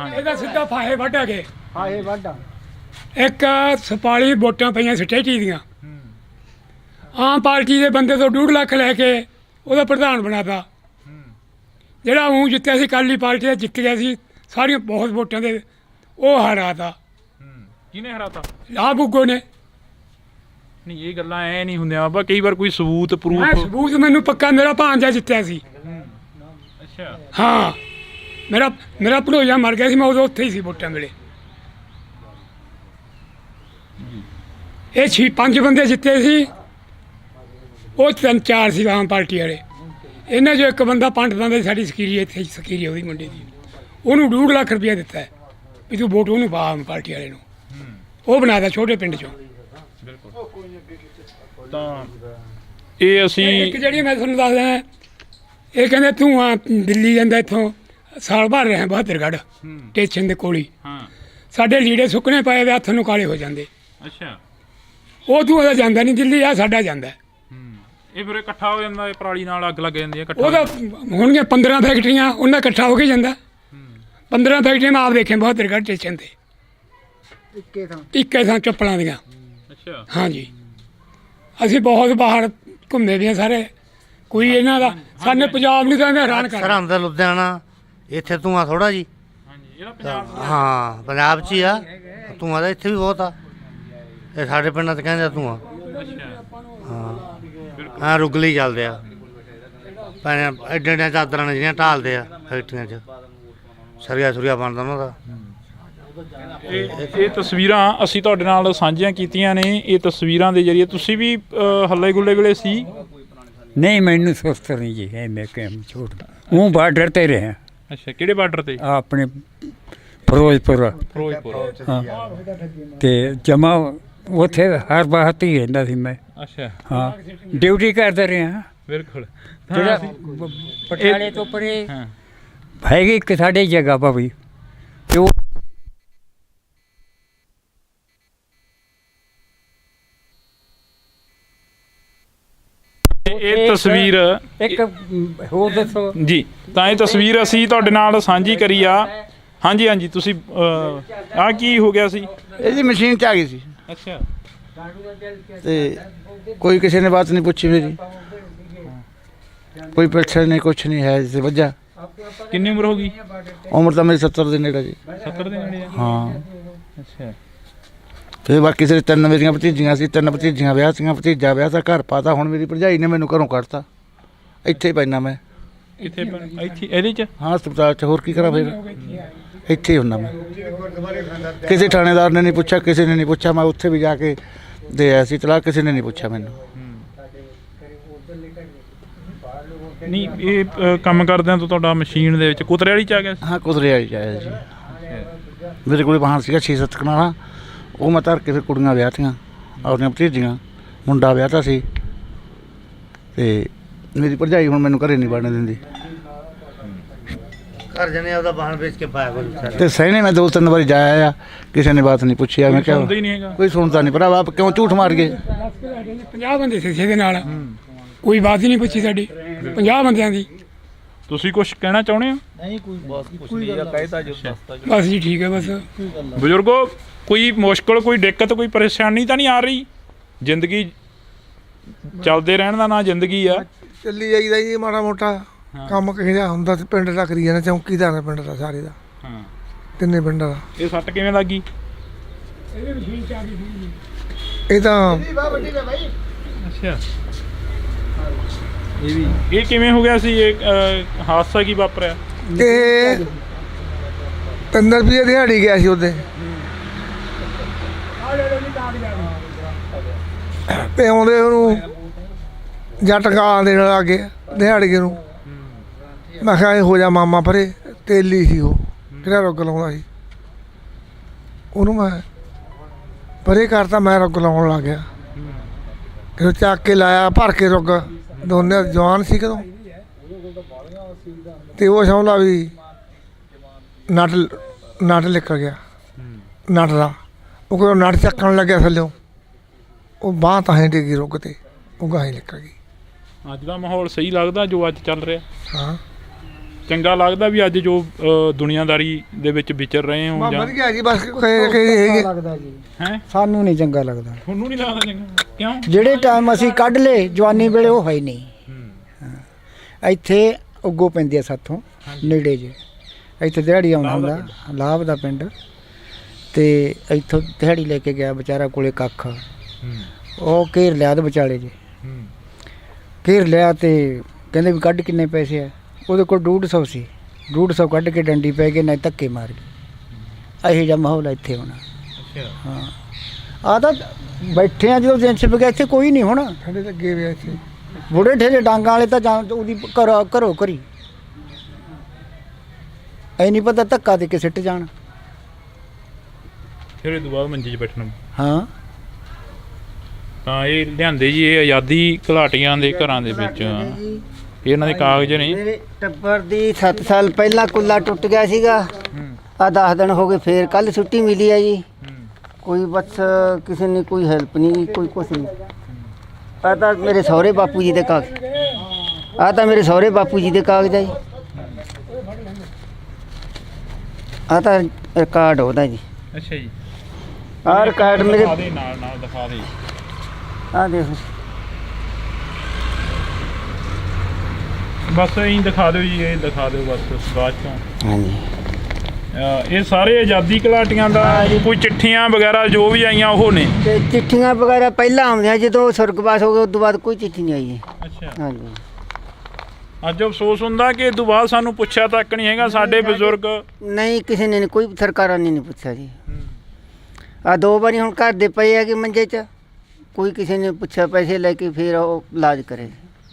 ਇਹਦਾ ਸਿੱਧਾ ਫਾਹੇ ਵੱਢ ਗਏ। ਫਾਹੇ ਵੱਢ ਇੱਕ ਸਪਾਲੀ ਵੋਟਾਂ ਪਈਆਂ ਸਟੇਟੀ ਦੀਆਂ, ਆਮ ਪਾਰਟੀ ਦੇ ਬੰਦੇ ਤੋਂ 2.5 ਲੱਖ ਲੈ ਕੇ ਉਹਦਾ ਪ੍ਰਧਾਨ ਬਣਾਤਾ। ਜਿਹੜਾ ਊਂ ਜਿੱਤਿਆ ਸੀ, ਅਕਾਲੀ ਪਾਰਟੀ ਦਾ ਜਿੱਤ ਗਿਆ ਸੀ ਸਾਰੀਆਂ ਬਹੁਤ ਵੋਟਾਂ ਦੇ, ਉਹ ਹਰਾਤਾ। ਕਿਹਨੇ ਹਰਾਤਾ? ਲਾਭ ਉਗੋ ਨੇ। ਨਹੀਂ, ਇਹ ਗੱਲਾਂ ਐ ਨਹੀਂ ਹੁੰਦੀਆਂ ਬਾਬਾ, ਕਈ ਵਾਰ ਕੋਈ ਸਬੂਤ ਪ੍ਰੂਫ। ਸਬੂਤ ਮੈਨੂੰ ਪੱਕਾ, ਮੇਰਾ ਭਾਂਜਾ ਜਿੱਤਿਆ ਸੀ। ਅੱਛਾ। ਹਾਂ, ਮੇਰਾ ਭਣੋਈਆ ਮਰ ਗਿਆ ਸੀ, ਮੈਂ ਉਦੋਂ ਉੱਥੇ ਹੀ ਸੀ ਵੋਟਾਂ ਵੇਲੇ। ਇਹ 5 ਬੰਦੇ ਜਿੱਤੇ ਸੀ, ਉਹ 3-4 ਸੀ ਆਮ ਪਾਰਟੀ ਵਾਲੇ। ਇਹਨਾਂ 'ਚੋਂ ਇੱਕ ਬੰਦਾ ਪੰਡਤਾਂ ਦੀ ਸਾਡੀ ਸਕੀਰੀ, ਇੱਥੇ ਸਕੀਰੀ ਉਹਦੀ ਮੁੰਡੇ ਦੀ, ਉਹਨੂੰ 2.5 ਲੱਖ ਰੁਪਇਆ ਦਿੱਤਾ ਹੈ ਵੀ ਤੂੰ ਵੋਟ ਉਹਨੂੰ ਪਾ ਆਮ ਪਾਰਟੀ ਵਾਲੇ ਨੂੰ। ਉਹ ਬਣਾਦਾ ਛੋਟੇ ਪਿੰਡ 'ਚੋਂ। ਤਾਂ ਇਹ ਅਸੀਂ ਇੱਕ ਜਿਹੜੀ ਮੈਂ ਤੁਹਾਨੂੰ ਦੱਸਦਾ, ਇਹ ਕਹਿੰਦੇ ਤੂੰ ਆ ਦਿੱਲੀ ਜਾਂਦਾ, ਇੱਥੋਂ ਸਾਲ ਭਰ ਰਿਹਾ ਬਹਾਦਰਗੜ੍ਹ ਸਟੇਸ਼ਨ ਦੇ ਕੋਲ ਹੀ। ਸਾਡੇ ਲੀੜੇ ਸੁੱਕਣੇ ਪਏ ਵੇ, ਹੱਥ ਨੂੰ ਕਾਲੇ ਹੋ ਜਾਂਦੇ। ਅੱਛਾ। ਉਹ ਤੂੰ ਉਹਦਾ ਜਾਂਦਾ ਨਹੀਂ ਦਿੱਲੀ, ਆ ਸਾਡਾ ਜਾਂਦਾ। ਇਹ ਫਿਰ ਇਕੱਠਾ ਹੋ ਜਾਂਦਾ, ਪਰਾਲੀ ਨਾਲ ਅੱਗ ਲੱਗ ਜਾਂਦੀ ਹੈ। ਉਹਦਾ ਹੋਣਗੀਆਂ 15 ਫੈਕਟਰੀਆਂ, ਉਹਨਾਂ ਇਕੱਠਾ ਹੋ ਕੇ ਜਾਂਦਾ। 15 ਫੈਕਟਰੀਆਂ ਮੈਂ ਆਪ ਦੇਖੇ ਬਹਾਦਰਗੜ੍ਹ ਸਟੇਸ਼ਨ ਤੇ, ਇੱਕੇ ਥਾਂ ਚੱਪਲਾਂ ਦੀਆਂ। ਅੱਛਾ। ਹਾਂਜੀ, ਅਸੀਂ ਬਹੁਤ ਬਾਹਰ ਘੁੰਮੇ ਵੀ ਆ ਸਾਰੇ। ਕੋਈ ਇਹਨਾਂ ਦਾ ਸਾਡੇ ਪੰਜਾਬ ਨੂੰ ਤਾਂ ਹੈਰਾਨ ਕਰ। ਸਰਹੰਦ ਲੁਧਿਆਣਾ, ਇੱਥੇ ਧੂੰਆਂ ਥੋੜਾ ਜੀ। ਹਾਂ, ਪੰਜਾਬ 'ਚ ਹੀ ਆ ਧੂੰਆਂ ਦਾ, ਇੱਥੇ ਵੀ ਬਹੁਤ ਆ। ਇਹ ਸਾਡੇ ਪਿੰਡਾਂ 'ਚ ਕਹਿੰਦੇ ਧੂੰਆਂ। ਹਾਂ, ਰੁਗਲੀ ਚੱਲਦੇ ਆ, ਐਡੀਆਂ ਚਾਦਰਾਂ ਨੇ ਜਿਹੜੀਆਂ ਢਾਲਦੇ ਆ ਫੈਕਟਰੀਆਂ 'ਚ, ਸਰੀਆ ਬਣਦਾ ਉਹਨਾਂ ਦਾ। ਇਹ ਤਸਵੀਰਾਂ ਅਸੀਂ ਤੁਹਾਡੇ ਨਾਲ ਸਾਂਝੀਆਂ ਕੀਤੀਆਂ ਨੇ। ਇਹ ਤਸਵੀਰਾਂ ਦੇ ਜ਼ਰੀਏ ਤੁਸੀਂ ਵੀ ਹੱਲੇ ਗੁੱਲੇ ਵੇਲੇ ਸੀ? ਨਹੀਂ ਮੈਨੂੰ ਸੁਸਤ ਨਹੀਂ ਜੀ ਹੈ, ਮੈਂ ਕਿਹਾ ਛੋਟ ਉਹ ਬਾਰਡਰ ਤੇ ਰਿਹਾ। ਅੱਛਾ, ਕਿਹੜੇ ਬਾਰਡਰ ਤੇ? ਆਪਣੇ ਫਿਰੋਜ਼ਪੁਰ ਹਾਂ, ਤੇ ਜਮਾ ਉੱਥੇ ਹਰ ਬਾਤ ਹੀ ਰਹਿੰਦਾ ਸੀ ਮੈਂ। ਅੱਛਾ, ਹਾਂ ਡਿਊਟੀ ਕਰਦਾ ਰਿਹਾ। ਬਿਲਕੁਲ। ਜਿਹੜਾ ਪਟਿਆਲੇ ਤੋਂ ਪਰੇ ਹੈਗੀ ਇੱਕ ਸਾਡੇ ਜਗ੍ਹਾ ਭਾਵੀ ਤੇ ਉਹ ਇਹ ਤਸਵੀਰ ਇੱਕ ਹੋਰ ਦੱਸੋ ਜੀ। ਤਾਂ ਇਹ ਤਸਵੀਰ ਅਸੀਂ ਤੁਹਾਡੇ ਨਾਲ ਸਾਂਝੀ ਕਰੀ ਆ। ਹਾਂਜੀ ਹਾਂਜੀ, ਤੁਸੀਂ ਆਹ ਕੀ ਹੋ ਗਿਆ ਸੀ? ਇਹ ਜੀ ਮਸ਼ੀਨ 'ਚ ਆ ਗਈ ਸੀ। ਅੱਛਾ, ਤੇ ਕੋਈ ਕਿਸੇ ਨੇ ਬਾਤ ਨਹੀਂ ਪੁੱਛੀ ਮੇਰੀ, ਕੋਈ ਪੈਨਸ਼ਨ ਨਹੀਂ, ਕੁਛ ਨਹੀਂ ਹੈ ਜਿਸੇ ਵਜ੍ਹਾ। ਕਿੰਨੀ ਉਮਰ ਹੋ ਗਈ? ਉਮਰ ਤਾਂ ਮੇਰੀ 70 ਦੇ ਨੇੜੇ ਜੀ। 70 ਦੇ ਨੇੜੇ? ਹਾਂ। ਅੱਛਾ, ਤੇ ਬਾਕੀ ਸਿਰ 3 ਮੇਰੀਆਂ ਭਤੀਜੀਆਂ ਸੀ, 3 ਭਤੀਜੀਆਂ ਵਿਆਹ ਸੀਆਂ, ਭਤੀਜਾ ਵਿਆਹ ਤਾਂ ਘਰ ਪਾਤਾ। ਹੁਣ ਮੇਰੀ ਭਰਜਾਈ ਨੇ ਮੈਨੂੰ ਘਰੋਂ ਕੱਢਤਾ। ਇੱਥੇ ਹੀ ਪੈਣਾ ਮੈਂ। ਇੱਥੇ ਇੱਥੇ ਇਹਦੇ 'ਚ? ਹਾਂ, ਹਸਪਤਾਲ 'ਚ। ਹੋਰ ਕੀ ਕਰਾਂ ਫਿਰ? ਇੱਥੇ ਹੀ ਹੁੰਦਾ ਮੈਂ। ਕਿਸੇ ਥਾਣੇਦਾਰ ਨੇ ਨਹੀਂ ਪੁੱਛਿਆ, ਕਿਸੇ ਨੇ ਨਹੀਂ ਪੁੱਛਿਆ। ਮੈਂ ਉੱਥੇ ਵੀ ਜਾ ਕੇ ਦੇ ਆਇਆ ਸੀ ਤਲਾਕ, ਕਿਸੇ ਨੇ ਨਹੀਂ ਪੁੱਛਿਆ ਮੈਨੂੰ। ਨਹੀਂ, ਇਹ ਕੰਮ ਕਰਦਿਆਂ ਤੋਂ ਤੁਹਾਡਾ ਮਸ਼ੀਨ ਦੇ ਵਿੱਚ ਕੁਤਰੇ ਵਾਲੀ 'ਚ ਆ ਗਿਆ ਸੀ? ਹਾਂ, ਕੁਤਰੇ ਵਾਲੀ 'ਚ ਆਇਆ ਜੀ। ਮੇਰੇ ਕੋਲ ਵਾਹਨ ਸੀਗਾ 6-7 ਕਨਾਲਾਂ, ਉਹ ਮੈਂ ਧਰ ਕੇ ਫਿਰ ਕੁੜੀਆਂ ਵਿਆਹਤੀਆਂ, ਆਪਣੀਆਂ ਭਤੀਜੀਆਂ। ਮੁੰਡਾ ਵਿਆਹਤਾ ਸੀ ਤੇ ਮੇਰੀ ਭਰਜਾਈ ਹੁਣ ਮੈਨੂੰ ਘਰੇ ਨਹੀਂ ਵੜਨ ਦਿੰਦੀ। ਘਰ ਜਨੇ ਆਪਦਾ ਵਾਹਨ ਵੇਚ ਕੇ ਪਾਇਆ ਕੋਈ ਤੇ ਸਹਿਣੇ ਮੈਂ 2-3 ਵਾਰੀ ਜਾਇਆ ਆ, ਕਿਸੇ ਨੇ ਬਾਤ ਨਹੀਂ ਪੁੱਛਿਆ। ਮੈਂ ਕਿਹਾ ਕੋਈ ਸੁਣਦਾ ਨਹੀਂ ਭਰਾ, ਆਪ ਕਿਉਂ ਝੂਠ ਮਾਰ ਗਏ? 50 ਬੰਦੇ ਸੀ ਇਹਦੇ ਨਾਲ, ਕੋਈ ਬਾਤ ਹੀ ਨਹੀਂ ਪੁੱਛੀ ਸਾਡੀ 50 ਬੰਦਿਆਂ ਦੀ। ਤੁਸੀਂ ਕੁਝ ਕਹਿਣਾ ਚਾਹੁੰਦੇ ਹੋ? ਨਹੀਂ, ਕੋਈ ਬਸ ਕੁਛ ਨਹੀਂ ਆ, ਕਹਿਤਾ ਜੋ ਦੱਸਤਾ। ਬਸ ਜੀ ਠੀਕ ਹੈ। ਬਸ ਬਜ਼ੁਰਗੋ, ਕੋਈ ਮੁਸ਼ਕਲ, ਕੋਈ ਦਿੱਕਤ, ਕੋਈ ਪਰੇਸ਼ਾਨੀ ਤਾਂ ਨਹੀਂ ਆ ਰਹੀ? ਜ਼ਿੰਦਗੀ ਚੱਲਦੇ ਰਹਿਣ ਦਾ ਨਾਂ ਜ਼ਿੰਦਗੀ ਆ। ਚੱਲੀ ਜਾਈਦਾ ਜੀ, ਮਾੜਾ ਮੋਟਾ ਕੰਮ ਕਿਹੋ ਜਿਹਾ ਹੁੰਦਾ ਤੇ ਪਿੰਡ ਦਾ ਕਰੀ ਜਾਂਦਾ। ਚੌਂਕੀਦਾਰ ਹੈ ਪਿੰਡ ਦਾ ਸਾਰੇ ਦਾ। ਹਾਂ, ਤਿੰਨੇ ਪਿੰਡਾਂ ਦਾ। ਇਹ ਸੱਟ ਕਿਵੇਂ ਲੱਗੀ? ਇਹ ਤਾਂ ਅੱਛਾ, ਇਹ ਕਿਵੇਂ ਹੋ ਗਿਆ ਸੀ? ਇਹ ਹਾਦਸਾ ਕੀ ਵਾਪਰਿਆ? ਇਹ 3 ਰੁਪਏ ਦਿਹਾੜੀ ਗਿਆ ਸੀ ਉਹਦੇ ਤੇ ਆਉਂਦੇ ਉਹਨੂੰ ਜੱਟ ਗਾਲਾਂ ਦੇਣ ਲੱਗ ਗਏ ਦਿਹਾੜੀਏ ਨੂੰ। ਮੈਂ ਕਿਹਾ ਇਹ ਹੋ ਜਾ ਮਾਮਾ ਪਰੇ, ਤੇਲੀ ਸੀ ਉਹ, ਕਿਹੜਾ ਰੁੱਗ ਲਾਉਂਦਾ ਸੀ। ਉਹਨੂੰ ਮੈਂ ਪਰੇ ਕਰਤਾ, ਮੈਂ ਰੁੱਗ ਲਾਉਣ ਲੱਗ ਗਿਆ। ਫਿਰ ਚੱਕ ਕੇ ਲਾਇਆ, ਭਰ ਕੇ ਰੁੱਗ। ਦੋਨੇ ਜਵਾਨ ਸੀ ਕਦੋਂ, ਤੇ ਉਹ ਸਮਝਦਾ ਵੀ ਨਟ ਨਿਕਲ ਗਿਆ ਨਟ ਦਾ। ਉਹ ਕੋਈ ਨਟ ਚੱਕਣ ਲੱਗਿਆ ਥੱਲਿਓ, ਉਹ ਬਾਂਹ ਤਾਂ ਹੀ ਡਿੱਗੀ ਰੁੱਗ ਤੇ, ਉਹ ਗਾਂ ਹੀ ਨਿਕਲ ਗਈ। ਅੱਜ ਦਾ ਮਾਹੌਲ ਸਹੀ ਲੱਗਦਾ ਜੋ ਅੱਜ ਚੱਲ ਰਿਹਾ? ਹਾਂ, ਚੰਗਾ ਲੱਗਦਾ ਵੀ ਅੱਜ ਜੋ ਦੁਨੀਆਦਾਰੀ ਦੇ ਵਿੱਚ ਵਿਚਰ ਰਹੇ ਹੋ? ਵਧ ਗਿਆ ਜੀ ਬਸ। ਲੱਗਦਾ ਜੀ ਹੈ, ਸਾਨੂੰ ਨਹੀਂ ਚੰਗਾ ਲੱਗਦਾ। ਤੁਹਾਨੂੰ ਨਹੀਂ ਲੱਗਦਾ ਚੰਗਾ? ਕਿਉਂ? ਜਿਹੜੇ ਟਾਈਮ ਅਸੀਂ ਕੱਢ ਲਏ ਜਵਾਨੀ ਵੇਲੇ, ਉਹ ਹੈ ਨਹੀਂ। ਇੱਥੇ ਉੱਗੋ ਪੈਂਦੀ ਆ ਸਾਥੋਂ ਨੇੜੇ ਜੇ। ਇੱਥੇ ਦਿਹਾੜੀ ਆਉਂਦਾ ਹੁੰਦਾ, ਲਾਭ ਦਾ ਪਿੰਡ। ਤੇ ਇੱਥੋਂ ਦਿਹਾੜੀ ਲੈ ਕੇ ਗਿਆ ਵਿਚਾਰਾ, ਕੋਲੇ ਕੱਖ ਉਹ ਘੇਰ ਲਿਆ ਤੇ ਵਿਚਾਲੇ ਜੇ ਘੇਰ ਲਿਆ। ਤੇ ਕਹਿੰਦੇ ਵੀ ਕੱਢ ਕਿੰਨੇ ਪੈਸੇ ਆ? ਉਹਦੇ ਕੋਲ 150 ਸੀ। 150 ਕੱਢ ਕੇ ਡੰਡੀ ਪੈ ਗਈ, ਨਾ ਧੱਕੇ ਮਾਰ ਗਈ। ਇਹੋ ਜਿਹਾ ਮਾਹੌਲ ਇੱਥੇ ਹੋਣਾ। ਹਾਂ, ਆ ਤਾਂ ਬੈਠੇ ਆ ਜਦੋਂ ਦਿਨ ਛਿਪ ਗਿਆ, ਇੱਥੇ ਕੋਈ ਨਹੀਂ ਹੋਣਾ। ਠੰਡੇ ਲੱਗੇ ਵੇ ਇੱਥੇ ਬੁੜੇ ਠੇਲੇ ਡਾਂਗਾਂ ਵਾਲੇ ਤਾਂ ਜਾਂ ਉਹਦੀ ਘਰੋਂ ਘਰੀ ਐ ਨਹੀਂ ਪਤਾ ਧੱਕਾ ਦੇ ਕੇ ਸਿੱਟ ਜਾਣ। ਫਿਰ ਇਹ ਤੋਂ ਬਾਅਦ ਮੰਜੀ 'ਚ ਬੈਠਣਾ। ਹਾਂ, ਤਾਂ ਇਹ ਲਿਆਂਦੇ ਜੀ, ਇਹ ਆਜ਼ਾਦੀ ਘੁਲਾਟੀਆਂ ਦੇ ਘਰਾਂ ਦੇ ਵਿੱਚ ਇਹਨਾਂ ਦੇ ਕਾਗਜ਼ ਨੇ। ਮੇਰੇ ਟੱਬਰ ਦੀ 7 ਸਾਲ ਪਹਿਲਾਂ ਕੁੱਲਾ ਟੁੱਟ ਗਿਆ ਸੀਗਾ। ਆ 10 ਦਿਨ ਹੋ ਗਏ, ਫੇਰ ਕੱਲ ਛੁੱਟੀ ਮਿਲੀ ਹੈ ਜੀ। ਕੋਈ ਬਸ ਕਿਸੇ ਨੇ ਕੋਈ ਹੈਲਪ ਨਹੀਂ, ਕੋਈ ਕੁਛ ਨਹੀਂ। ਆ ਤਾਂ ਮੇਰੇ ਸਹੁਰੇ ਬਾਪੂ ਜੀ ਦੇ ਕਾਗਜ਼, ਆ ਤਾਂ ਮੇਰੇ ਸਹੁਰੇ ਬਾਪੂ ਜੀ ਦੇ ਕਾਗਜ਼ ਆ ਜੀ। ਆ ਤਾਂ ਰਿਕਾਰਡ ਉਹਦਾ ਜੀ। ਅੱਛਾ ਜੀ, ਆਹ ਰਿਕਾਰਡ ਮੇਰੇ ਨਾਲ ਦਿਖਾ ਦੇ। ਆ ਦੇਖੋ, ਬਸ ਇਹੀ ਦਿਖਾ ਦਿਓ ਜੀ, ਇਹ ਦਿਖਾ ਦਿਓ ਬਸ ਬਾਅਦ ਚੋਂ। ਹਾਂਜੀ, ਇਹ ਸਾਰੇ ਆਜ਼ਾਦੀ ਘੁਲਾਟੀਆਂ ਦਾ ਕੋਈ ਚਿੱਠੀਆਂ ਵਗੈਰਾ ਜੋ ਵੀ ਆਈਆਂ ਉਹ ਨੇ? ਤੇ ਚਿੱਠੀਆਂ ਵਗੈਰਾ ਪਹਿਲਾਂ ਆਉਂਦੀਆਂ, ਜਦੋਂ ਸੁਰਗਵਾਸ ਹੋ ਗਏ ਉਸ ਤੋਂ ਬਾਅਦ ਕੋਈ ਚਿੱਠੀ ਨਹੀਂ ਆਈ ਜੀ। ਅੱਛਾ, ਹਾਂਜੀ। ਅੱਜ ਅਫਸੋਸ ਹੁੰਦਾ ਕਿ ਇਹ ਤੋਂ ਬਾਅਦ ਸਾਨੂੰ ਪੁੱਛਿਆ ਤੱਕ ਨਹੀਂ ਹੈਗਾ ਸਾਡੇ ਬਜ਼ੁਰਗ। ਨਹੀਂ ਕਿਸੇ ਨੇ ਕੋਈ ਸਰਕਾਰਾਂ ਨੇ ਨਹੀਂ ਪੁੱਛਿਆ ਜੀ। ਆ 2 ਵਾਰੀ ਹੁਣ ਘਰ ਦੇ ਪਏ ਹੈਗੇ ਮੰਜੇ 'ਚ, ਕੋਈ ਕਿਸੇ ਨੇ ਪੁੱਛਿਆ ਪੈਸੇ ਲੈ ਕੇ ਫਿਰ ਉਹ ਇਲਾਜ ਕਰੇ।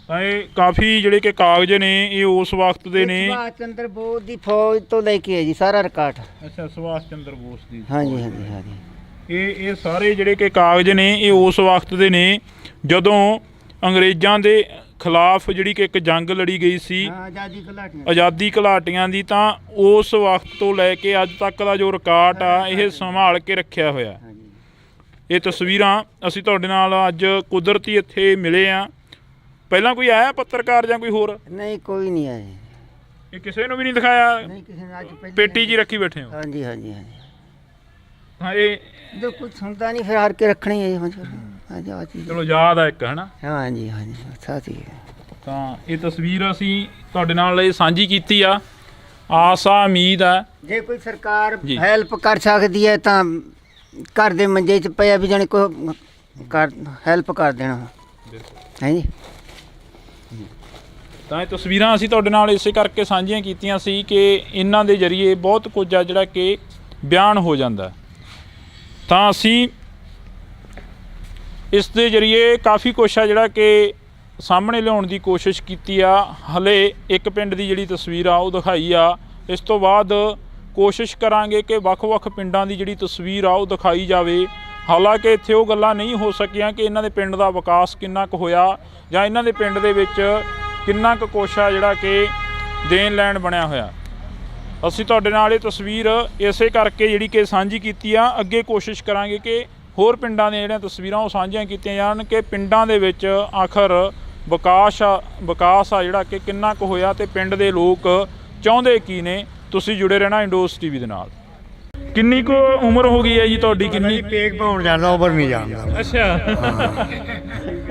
ਤਾਂ ਇਹ ਕਾਫੀ ਜਿਹੜੇ ਕਿ ਕਾਗਜ਼ ਨੇ ਇਹ ਉਸ ਵਕਤ ਦੇ ਨੇ। ਸੁਭਾਸ਼ ਚੰਦਰ ਬੋਸ ਦੀ ਫੌਜ ਤੋਂ ਲੈ ਕੇ ਹੈ ਜੀ ਸਾਰਾ ਰਿਕਾਰਡ। ਅੱਛਾ, ਸੁਭਾਸ਼ ਚੰਦਰ ਬੋਸ ਦੀ। ਹਾਂਜੀ ਹਾਂਜੀ ਹਾਂਜੀ। ਇਹ ਸਾਰੇ ਜਿਹੜੇ ਕਿ ਕਾਗਜ਼ ਨੇ ਇਹ ਉਸ ਵਕਤ ਦੇ ਨੇ ਜਦੋਂ ਅੰਗਰੇਜ਼ਾਂ ਦੇ ਖਿਲਾਫ ਜਿਹੜੀ ਕਿ ਇੱਕ ਜੰਗ ਲੜੀ ਗਈ ਸੀ ਆਜ਼ਾਦੀ ਘੁਲਾਟੀਆਂ ਦੀ। ਤਾਂ ਉਸ ਵਕਤ ਤੋਂ ਲੈ ਕੇ ਅੱਜ ਤੱਕ ਦਾ ਜੋ ਰਿਕਾਰਡ ਆ ਇਹ ਸੰਭਾਲ ਕੇ ਰੱਖਿਆ ਹੋਇਆ। ਇਹ ਤਸਵੀਰਾਂ ਅਸੀਂ ਤੁਹਾਡੇ ਨਾਲ ਅੱਜ ਕੁਦਰਤੀ ਇੱਥੇ ਮਿਲੇ ਆ। ਪਹਿਲਾਂ ਕੋਈ ਆਇਆ ਪੱਤਰਕਾਰ ਜਾਂ ਕੋਈ ਹੋਰ? ਨਹੀਂ ਕੋਈ ਨਹੀਂ ਆਇਆ। ਇਹ ਕਿਸੇ ਨੂੰ ਵੀ ਨਹੀਂ ਦਿਖਾਇਆ? ਨਹੀਂ ਕਿਸੇ ਨੇ। ਅੱਜ ਪੇਟੀ 'ਚ ਹੀ ਰੱਖੀ ਬੈਠੇ ਹੋ? ਹਾਂਜੀ ਹਾਂਜੀ ਹਾਂਜੀ। ਹਾਂ, ਇਹ ਜੋ ਕੁਝ ਸੁਣਦਾ ਨਹੀਂ ਫਿਰ ਹਾਰ ਕੇ ਰੱਖਣੀ ਹੈ ਜੀ। ਚਲੋ ਯਾਦ ਆ ਇੱਕ, ਹੈ ਨਾ? ਹਾਂਜੀ ਹਾਂਜੀ ਸਾਥੀ। ਤਾਂ ਇਹ ਤਸਵੀਰ ਅਸੀਂ ਤੁਹਾਡੇ ਨਾਲ ਇਹ ਸਾਂਝੀ ਕੀਤੀ ਆ। ਆਸ ਆ, ਉਮੀਦ ਆ ਜੇ ਕੋਈ ਸਰਕਾਰ ਹੈਲਪ ਕਰ ਸਕਦੀ ਹੈ ਤਾਂ ਘਰ ਦੇ ਮੰਜੇ 'ਚ ਪਿਆ ਵੀ ਜਾਣੀ ਕੋਈ ਕਰ ਹੈਲਪ ਕਰ ਦੇਣਾ ਹੈ ਜੀ। ਤਾਂ ਇਹ ਤਸਵੀਰਾਂ ਅਸੀਂ ਤੁਹਾਡੇ ਨਾਲ ਇਸੇ ਕਰਕੇ ਸਾਂਝੀਆਂ ਕੀਤੀਆਂ ਸੀ ਕਿ ਇਹਨਾਂ ਦੇ ਜ਼ਰੀਏ ਬਹੁਤ ਕੁਝ ਆ ਜਿਹੜਾ ਕਿ ਬਿਆਨ ਹੋ ਜਾਂਦਾ। ਤਾਂ ਅਸੀਂ ਇਸ ਦੇ ਜ਼ਰੀਏ ਕਾਫੀ ਕੁਛ ਆ ਜਿਹੜਾ ਕਿ ਸਾਹਮਣੇ ਲਿਆਉਣ ਦੀ ਕੋਸ਼ਿਸ਼ ਕੀਤੀ ਆ। ਹਲੇ ਇੱਕ ਪਿੰਡ ਦੀ ਜਿਹੜੀ ਤਸਵੀਰ ਆ ਉਹ ਦਿਖਾਈ ਆ। ਇਸ ਤੋਂ ਬਾਅਦ ਕੋਸ਼ਿਸ਼ ਕਰਾਂਗੇ ਕਿ ਵੱਖ-ਵੱਖ ਪਿੰਡਾਂ ਦੀ ਜਿਹੜੀ ਤਸਵੀਰ ਆ ਉਹ ਦਿਖਾਈ ਜਾਵੇ। ਹਾਲਾਂਕਿ ਇੱਥੇ ਉਹ ਗੱਲਾਂ ਨਹੀਂ ਹੋ ਸਕੀਆਂ ਕਿ ਇਹਨਾਂ ਦੇ ਪਿੰਡ ਦਾ ਵਿਕਾਸ ਕਿੰਨਾ ਕੁ ਹੋਇਆ ਜਾਂ ਇਹਨਾਂ ਦੇ ਪਿੰਡ ਦੇ ਵਿੱਚ ਕਿੰਨਾ ਕੁ ਕੁਛ ਆ ਜਿਹੜਾ ਕਿ ਦੇਣ ਲੈਣ ਬਣਿਆ ਹੋਇਆ। ਅਸੀਂ ਤੁਹਾਡੇ ਨਾਲ ਇਹ ਤਸਵੀਰ ਇਸੇ ਕਰਕੇ ਜਿਹੜੀ ਕਿ ਸਾਂਝੀ ਕੀਤੀ ਆ। ਅੱਗੇ ਕੋਸ਼ਿਸ਼ ਕਰਾਂਗੇ ਕਿ ਹੋਰ ਪਿੰਡਾਂ ਦੀਆਂ ਜਿਹੜੀਆਂ ਤਸਵੀਰਾਂ ਉਹ ਸਾਂਝੀਆਂ ਕੀਤੀਆਂ ਜਾਣ ਕਿ ਪਿੰਡਾਂ ਦੇ ਵਿੱਚ ਆਖਰ ਵਿਕਾਸ ਆ ਜਿਹੜਾ ਕਿ ਕਿੰਨਾ ਕੁ ਹੋਇਆ ਤੇ ਪਿੰਡ ਦੇ ਲੋਕ ਚਾਹੁੰਦੇ ਕੀ ਨੇ। ਤੁਸੀਂ ਜੁੜੇ ਰਹਿਣਾ ਇੰਡੋਸ ਟੀਵੀ ਦੇ ਨਾਲ। ਕਿੰਨੀ ਕੁ ਉਮਰ ਹੋ ਗਈ ਹੈ ਜੀ ਤੁਹਾਡੀ? ਕਿੰਨੀ? ਪੇਕ ਪਾਉਣ ਜਾਂਦਾ, ਉਮਰ ਨਹੀਂ ਜਾਣਦਾ। ਅੱਛਾ,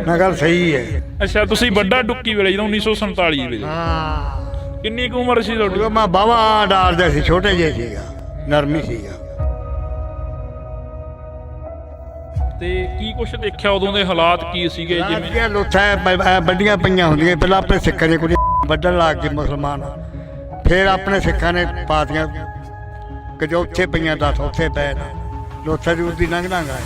ਨਾ ਗੱਲ ਸਹੀ ਹੈ। ਅੱਛਾ, ਤੁਸੀਂ ਵੱਡਾ ਡੁੱਕੀ ਵੇਲੇ ਜਦੋਂ 1947 ਵੇਲੇ। ਹਾਂ। ਕਿੰਨੀ ਕੁ ਉਮਰ ਸੀ ਤੁਹਾਡੀ? ਮੈਂ ਬਾਵਾ ਡਾਲਦਾ ਸੀ, ਛੋਟੇ ਜਿਹੇ ਸੀਗਾ, ਨਰਮੀ ਸੀਗਾ। ਤੇ ਕੀ ਕੁਛ ਦੇਖਿਆ ਉਦੋਂ ਦੇ ਹਾਲਾਤ ਕੀ ਸੀਗੇ? ਜਿਵੇਂ ਲੋਥਾਂ ਵੱਡੀਆਂ ਪਈਆਂ ਹੁੰਦੀਆਂ ਪਹਿਲਾਂ ਆਪਣੇ ਸਿੱਖਾਂ ਦੀਆਂ ਕੁੜੀਆਂ ਵੱਢਣ ਲੱਗ ਗਏ ਮੁਸਲਮਾਨ। ਫਿਰ ਆਪਣੇ ਸਿੱਖਾਂ ਨੇ ਪਾਤੀਆਂ ਕਿ ਜੋ ਉੱਥੇ ਪਈਆਂ 10 ਉੱਥੇ ਪੈ ਨਾ ਲੋਥਾ ਜੂਰ ਦੀ ਲੰਘ ਲੰਘ ਆਏ।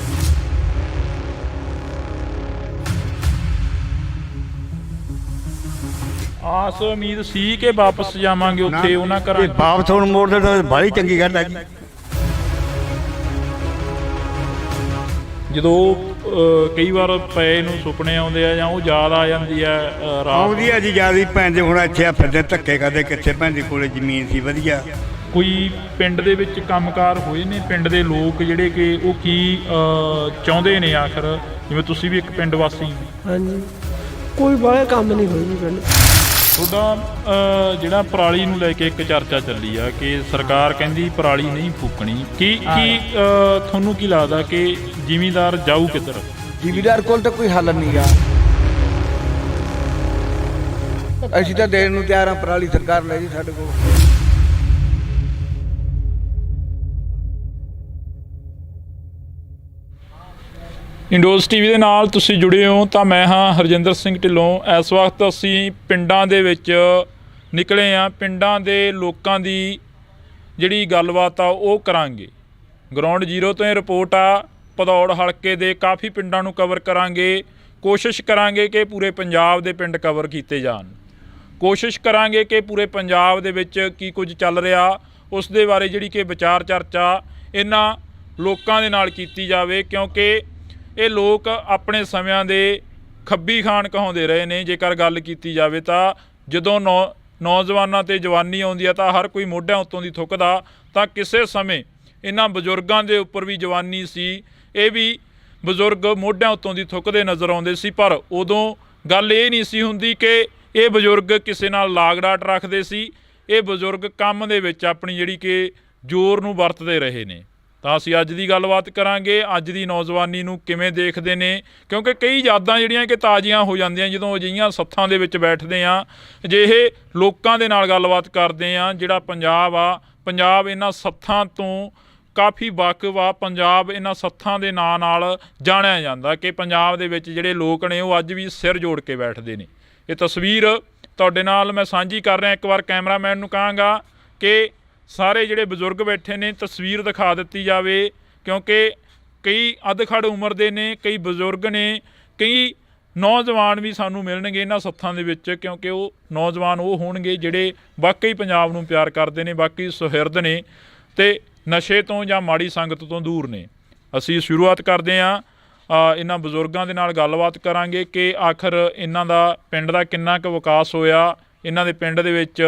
ਆਸ ਉਮੀਦ ਸੀ ਕਿ ਵਾਪਸ ਜਾਵਾਂਗੇ ਉੱਥੇ ਉਹਨਾਂ ਘਰਾਂ। ਵਾਪਸ ਹੁਣ ਮੋੜਦੇ ਤਾਂ ਬੜੀ ਚੰਗੀ ਗੱਲ ਹੈ ਜੀ। ਜਦੋਂ ਕਈ ਵਾਰ ਪਏ ਨੂੰ ਸੁਪਨੇ ਆਉਂਦੇ ਆ ਜਾਂ ਉਹ ਯਾਦ ਆ ਜਾਂਦੀ ਆ ਰਾਤ ਆਉਂਦੀ ਆ ਜੀ ਯਾਦ ਹੀ। ਭੈਣ ਦੇ ਹੁਣ ਇੱਥੇ ਫਿਰਦੇ ਧੱਕੇ ਕਰਦੇ, ਕਿੱਥੇ ਭੈਣ ਦੇ ਕੋਲੇ ਜ਼ਮੀਨ ਸੀ ਵਧੀਆ। ਕੋਈ ਪਿੰਡ ਦੇ ਵਿੱਚ ਕੰਮਕਾਰ ਹੋਏ ਨੇ ਪਿੰਡ ਦੇ ਲੋਕ ਜਿਹੜੇ ਕਿ ਉਹ ਕੀ ਚਾਹੁੰਦੇ ਨੇ ਆਖਰ? ਜਿਵੇਂ ਤੁਸੀਂ ਵੀ ਇੱਕ ਪਿੰਡ ਵਾਸੀ। ਹਾਂਜੀ, ਕੋਈ ਬਾਹਰ ਕੰਮ ਨਹੀਂ ਹੋਈ ਜੀ ਪਿੰਡ। ਤੁਹਾਡਾ ਜਿਹੜਾ ਪਰਾਲੀ ਨੂੰ ਲੈ ਕੇ ਇੱਕ ਚਰਚਾ ਚੱਲੀ ਆ ਕਿ ਸਰਕਾਰ ਕਹਿੰਦੀ ਪਰਾਲੀ ਨਹੀਂ ਫੂਕਣੀ। ਕੀ ਤੁਹਾਨੂੰ ਕੀ ਲੱਗਦਾ ਕਿ ਜ਼ਿਮੀਂਦਾਰ ਜਾਊ ਕਿੱਧਰ? ਜ਼ਿਮੀਂਦਾਰ ਕੋਲ ਤਾਂ ਕੋਈ ਹੱਲ ਨਹੀਂਗਾ। ਅਸੀਂ ਤਾਂ ਦੇਣ ਨੂੰ ਤਿਆਰ ਹਾਂ, ਪਰਾਲੀ ਸਰਕਾਰ ਲੈ ਜੀ ਸਾਡੇ ਕੋਲ। ਇੰਡੋਸ ਟੀਵੀ ਦੇ ਨਾਲ ਤੁਸੀਂ ਜੁੜੇ ਹੋ ਤਾਂ ਮੈਂ ਹਾਂ ਹਰਜਿੰਦਰ ਸਿੰਘ ਢਿੱਲੋਂ। ਇਸ ਵਕਤ ਅਸੀਂ ਪਿੰਡਾਂ ਦੇ ਵਿੱਚ ਨਿਕਲੇ ਹਾਂ। ਪਿੰਡਾਂ ਦੇ ਲੋਕਾਂ ਦੀ ਜਿਹੜੀ ਗੱਲਬਾਤ ਆ ਉਹ ਕਰਾਂਗੇ। ਗਰਾਊਂਡ ਜ਼ੀਰੋ ਤੋਂ ਇਹ ਰਿਪੋਰਟ ਆ। ਭਦੌੜ ਹਲਕੇ ਦੇ ਕਾਫੀ ਪਿੰਡਾਂ ਨੂੰ ਕਵਰ ਕਰਾਂਗੇ। ਕੋਸ਼ਿਸ਼ ਕਰਾਂਗੇ ਕਿ ਪੂਰੇ ਪੰਜਾਬ ਦੇ ਪਿੰਡ ਕਵਰ ਕੀਤੇ ਜਾਣ। ਕੋਸ਼ਿਸ਼ ਕਰਾਂਗੇ ਕਿ ਪੂਰੇ ਪੰਜਾਬ ਦੇ ਵਿੱਚ ਕੀ ਕੁਝ ਚੱਲ ਰਿਹਾ ਉਸ ਦੇ ਬਾਰੇ ਜਿਹੜੀ ਕਿ ਵਿਚਾਰ ਚਰਚਾ ਇਹਨਾਂ ਲੋਕਾਂ ਦੇ ਨਾਲ ਕੀਤੀ ਜਾਵੇ, ਕਿਉਂਕਿ ਇਹ ਲੋਕ ਆਪਣੇ ਸਮਿਆਂ ਦੇ ਖੱਬੀ ਖਾਨ ਕਹਾਉਂਦੇ ਰਹੇ ਨੇ। ਜੇਕਰ ਗੱਲ ਕੀਤੀ ਜਾਵੇ ਤਾਂ ਜਦੋਂ ਨੌਜਵਾਨਾਂ 'ਤੇ ਜਵਾਨੀ ਆਉਂਦੀ ਆ ਤਾਂ ਹਰ ਕੋਈ ਮੋਢਿਆਂ ਉੱਤੋਂ ਦੀ ਥੁੱਕਦਾ। ਤਾਂ ਕਿਸੇ ਸਮੇਂ ਇਹਨਾਂ ਬਜ਼ੁਰਗਾਂ ਦੇ ਉੱਪਰ ਵੀ ਜਵਾਨੀ ਸੀ। ਇਹ ਵੀ ਬਜ਼ੁਰਗ ਮੋਢਿਆਂ ਉੱਤੋਂ ਦੀ ਥੁੱਕਦੇ ਨਜ਼ਰ ਆਉਂਦੇ ਸੀ। ਪਰ ਉਦੋਂ ਗੱਲ ਇਹ ਨਹੀਂ ਸੀ ਹੁੰਦੀ ਕਿ ਇਹ ਬਜ਼ੁਰਗ ਕਿਸੇ ਨਾਲ ਲਾਗ ਡਾਟ ਰੱਖਦੇ ਸੀ। ਇਹ ਬਜ਼ੁਰਗ ਕੰਮ ਦੇ ਵਿੱਚ ਆਪਣੀ ਜਿਹੜੀ ਕਿ ਜ਼ੋਰ ਨੂੰ ਵਰਤਦੇ ਰਹੇ ਨੇ। ਤਾਂ ਅਸੀਂ ਅੱਜ ਦੀ ਗੱਲਬਾਤ ਕਰਾਂਗੇ ਅੱਜ ਦੀ ਨੌਜਵਾਨੀ ਨੂੰ ਕਿਵੇਂ ਦੇਖਦੇ ਨੇ, ਕਿਉਂਕਿ ਕਈ ਯਾਦਾਂ ਜਿਹੜੀਆਂ ਕਿ ਤਾਜ਼ੀਆਂ ਹੋ ਜਾਂਦੀਆਂ ਜਦੋਂ ਅਜਿਹੀਆਂ ਸੱਥਾਂ ਦੇ ਵਿੱਚ ਬੈਠਦੇ ਹਾਂ, ਅਜਿਹੇ ਲੋਕਾਂ ਦੇ ਨਾਲ ਗੱਲਬਾਤ ਕਰਦੇ ਹਾਂ। ਜਿਹੜਾ ਪੰਜਾਬ ਆ, ਪੰਜਾਬ ਇਹਨਾਂ ਸੱਥਾਂ ਤੋਂ ਕਾਫੀ ਵਾਕਿਫ ਆ। ਪੰਜਾਬ ਇਹਨਾਂ ਸੱਥਾਂ ਦੇ ਨਾਂ ਨਾਲ ਜਾਣਿਆ ਜਾਂਦਾ ਕਿ ਪੰਜਾਬ ਦੇ ਵਿੱਚ ਜਿਹੜੇ ਲੋਕ ਨੇ ਉਹ ਅੱਜ ਵੀ ਸਿਰ ਜੋੜ ਕੇ ਬੈਠਦੇ ਨੇ। ਇਹ ਤਸਵੀਰ ਤੁਹਾਡੇ ਨਾਲ ਮੈਂ ਸਾਂਝੀ ਕਰ ਰਿਹਾ। ਇੱਕ ਵਾਰ ਕੈਮਰਾਮੈਨ ਨੂੰ ਕਹਾਂਗਾ ਕਿ ਸਾਰੇ ਜਿਹੜੇ ਬਜ਼ੁਰਗ ਬੈਠੇ ਨੇ ਤਸਵੀਰ ਦਿਖਾ ਦਿੱਤੀ ਜਾਵੇ, ਕਿਉਂਕਿ ਕਈ ਅੱਧ-ਖੜ ਉਮਰ ਦੇ ਨੇ, ਕਈ ਬਜ਼ੁਰਗ ਨੇ, ਕਈ ਨੌਜਵਾਨ ਵੀ ਸਾਨੂੰ ਮਿਲਣਗੇ ਇਹਨਾਂ ਸੱਥਾਂ ਦੇ ਵਿੱਚ, ਕਿਉਂਕਿ ਉਹ ਨੌਜਵਾਨ ਉਹ ਹੋਣਗੇ ਜਿਹੜੇ ਵਾਕਈ ਪੰਜਾਬ ਨੂੰ ਪਿਆਰ ਕਰਦੇ ਨੇ, ਵਾਕਈ ਸੁਹਿਰਦ ਨੇ ਅਤੇ ਨਸ਼ੇ ਤੋਂ ਜਾਂ ਮਾੜੀ ਸੰਗਤ ਤੋਂ ਦੂਰ ਨੇ। ਅਸੀਂ ਸ਼ੁਰੂਆਤ ਕਰਦੇ ਹਾਂ ਇਹਨਾਂ ਬਜ਼ੁਰਗਾਂ ਦੇ ਨਾਲ ਗੱਲਬਾਤ ਕਰਾਂਗੇ ਕਿ ਆਖਰ ਇਹਨਾਂ ਦਾ ਪਿੰਡ ਦਾ ਕਿੰਨਾ ਕੁ ਵਿਕਾਸ ਹੋਇਆ। ਇਹਨਾਂ ਦੇ ਪਿੰਡ ਦੇ ਵਿੱਚ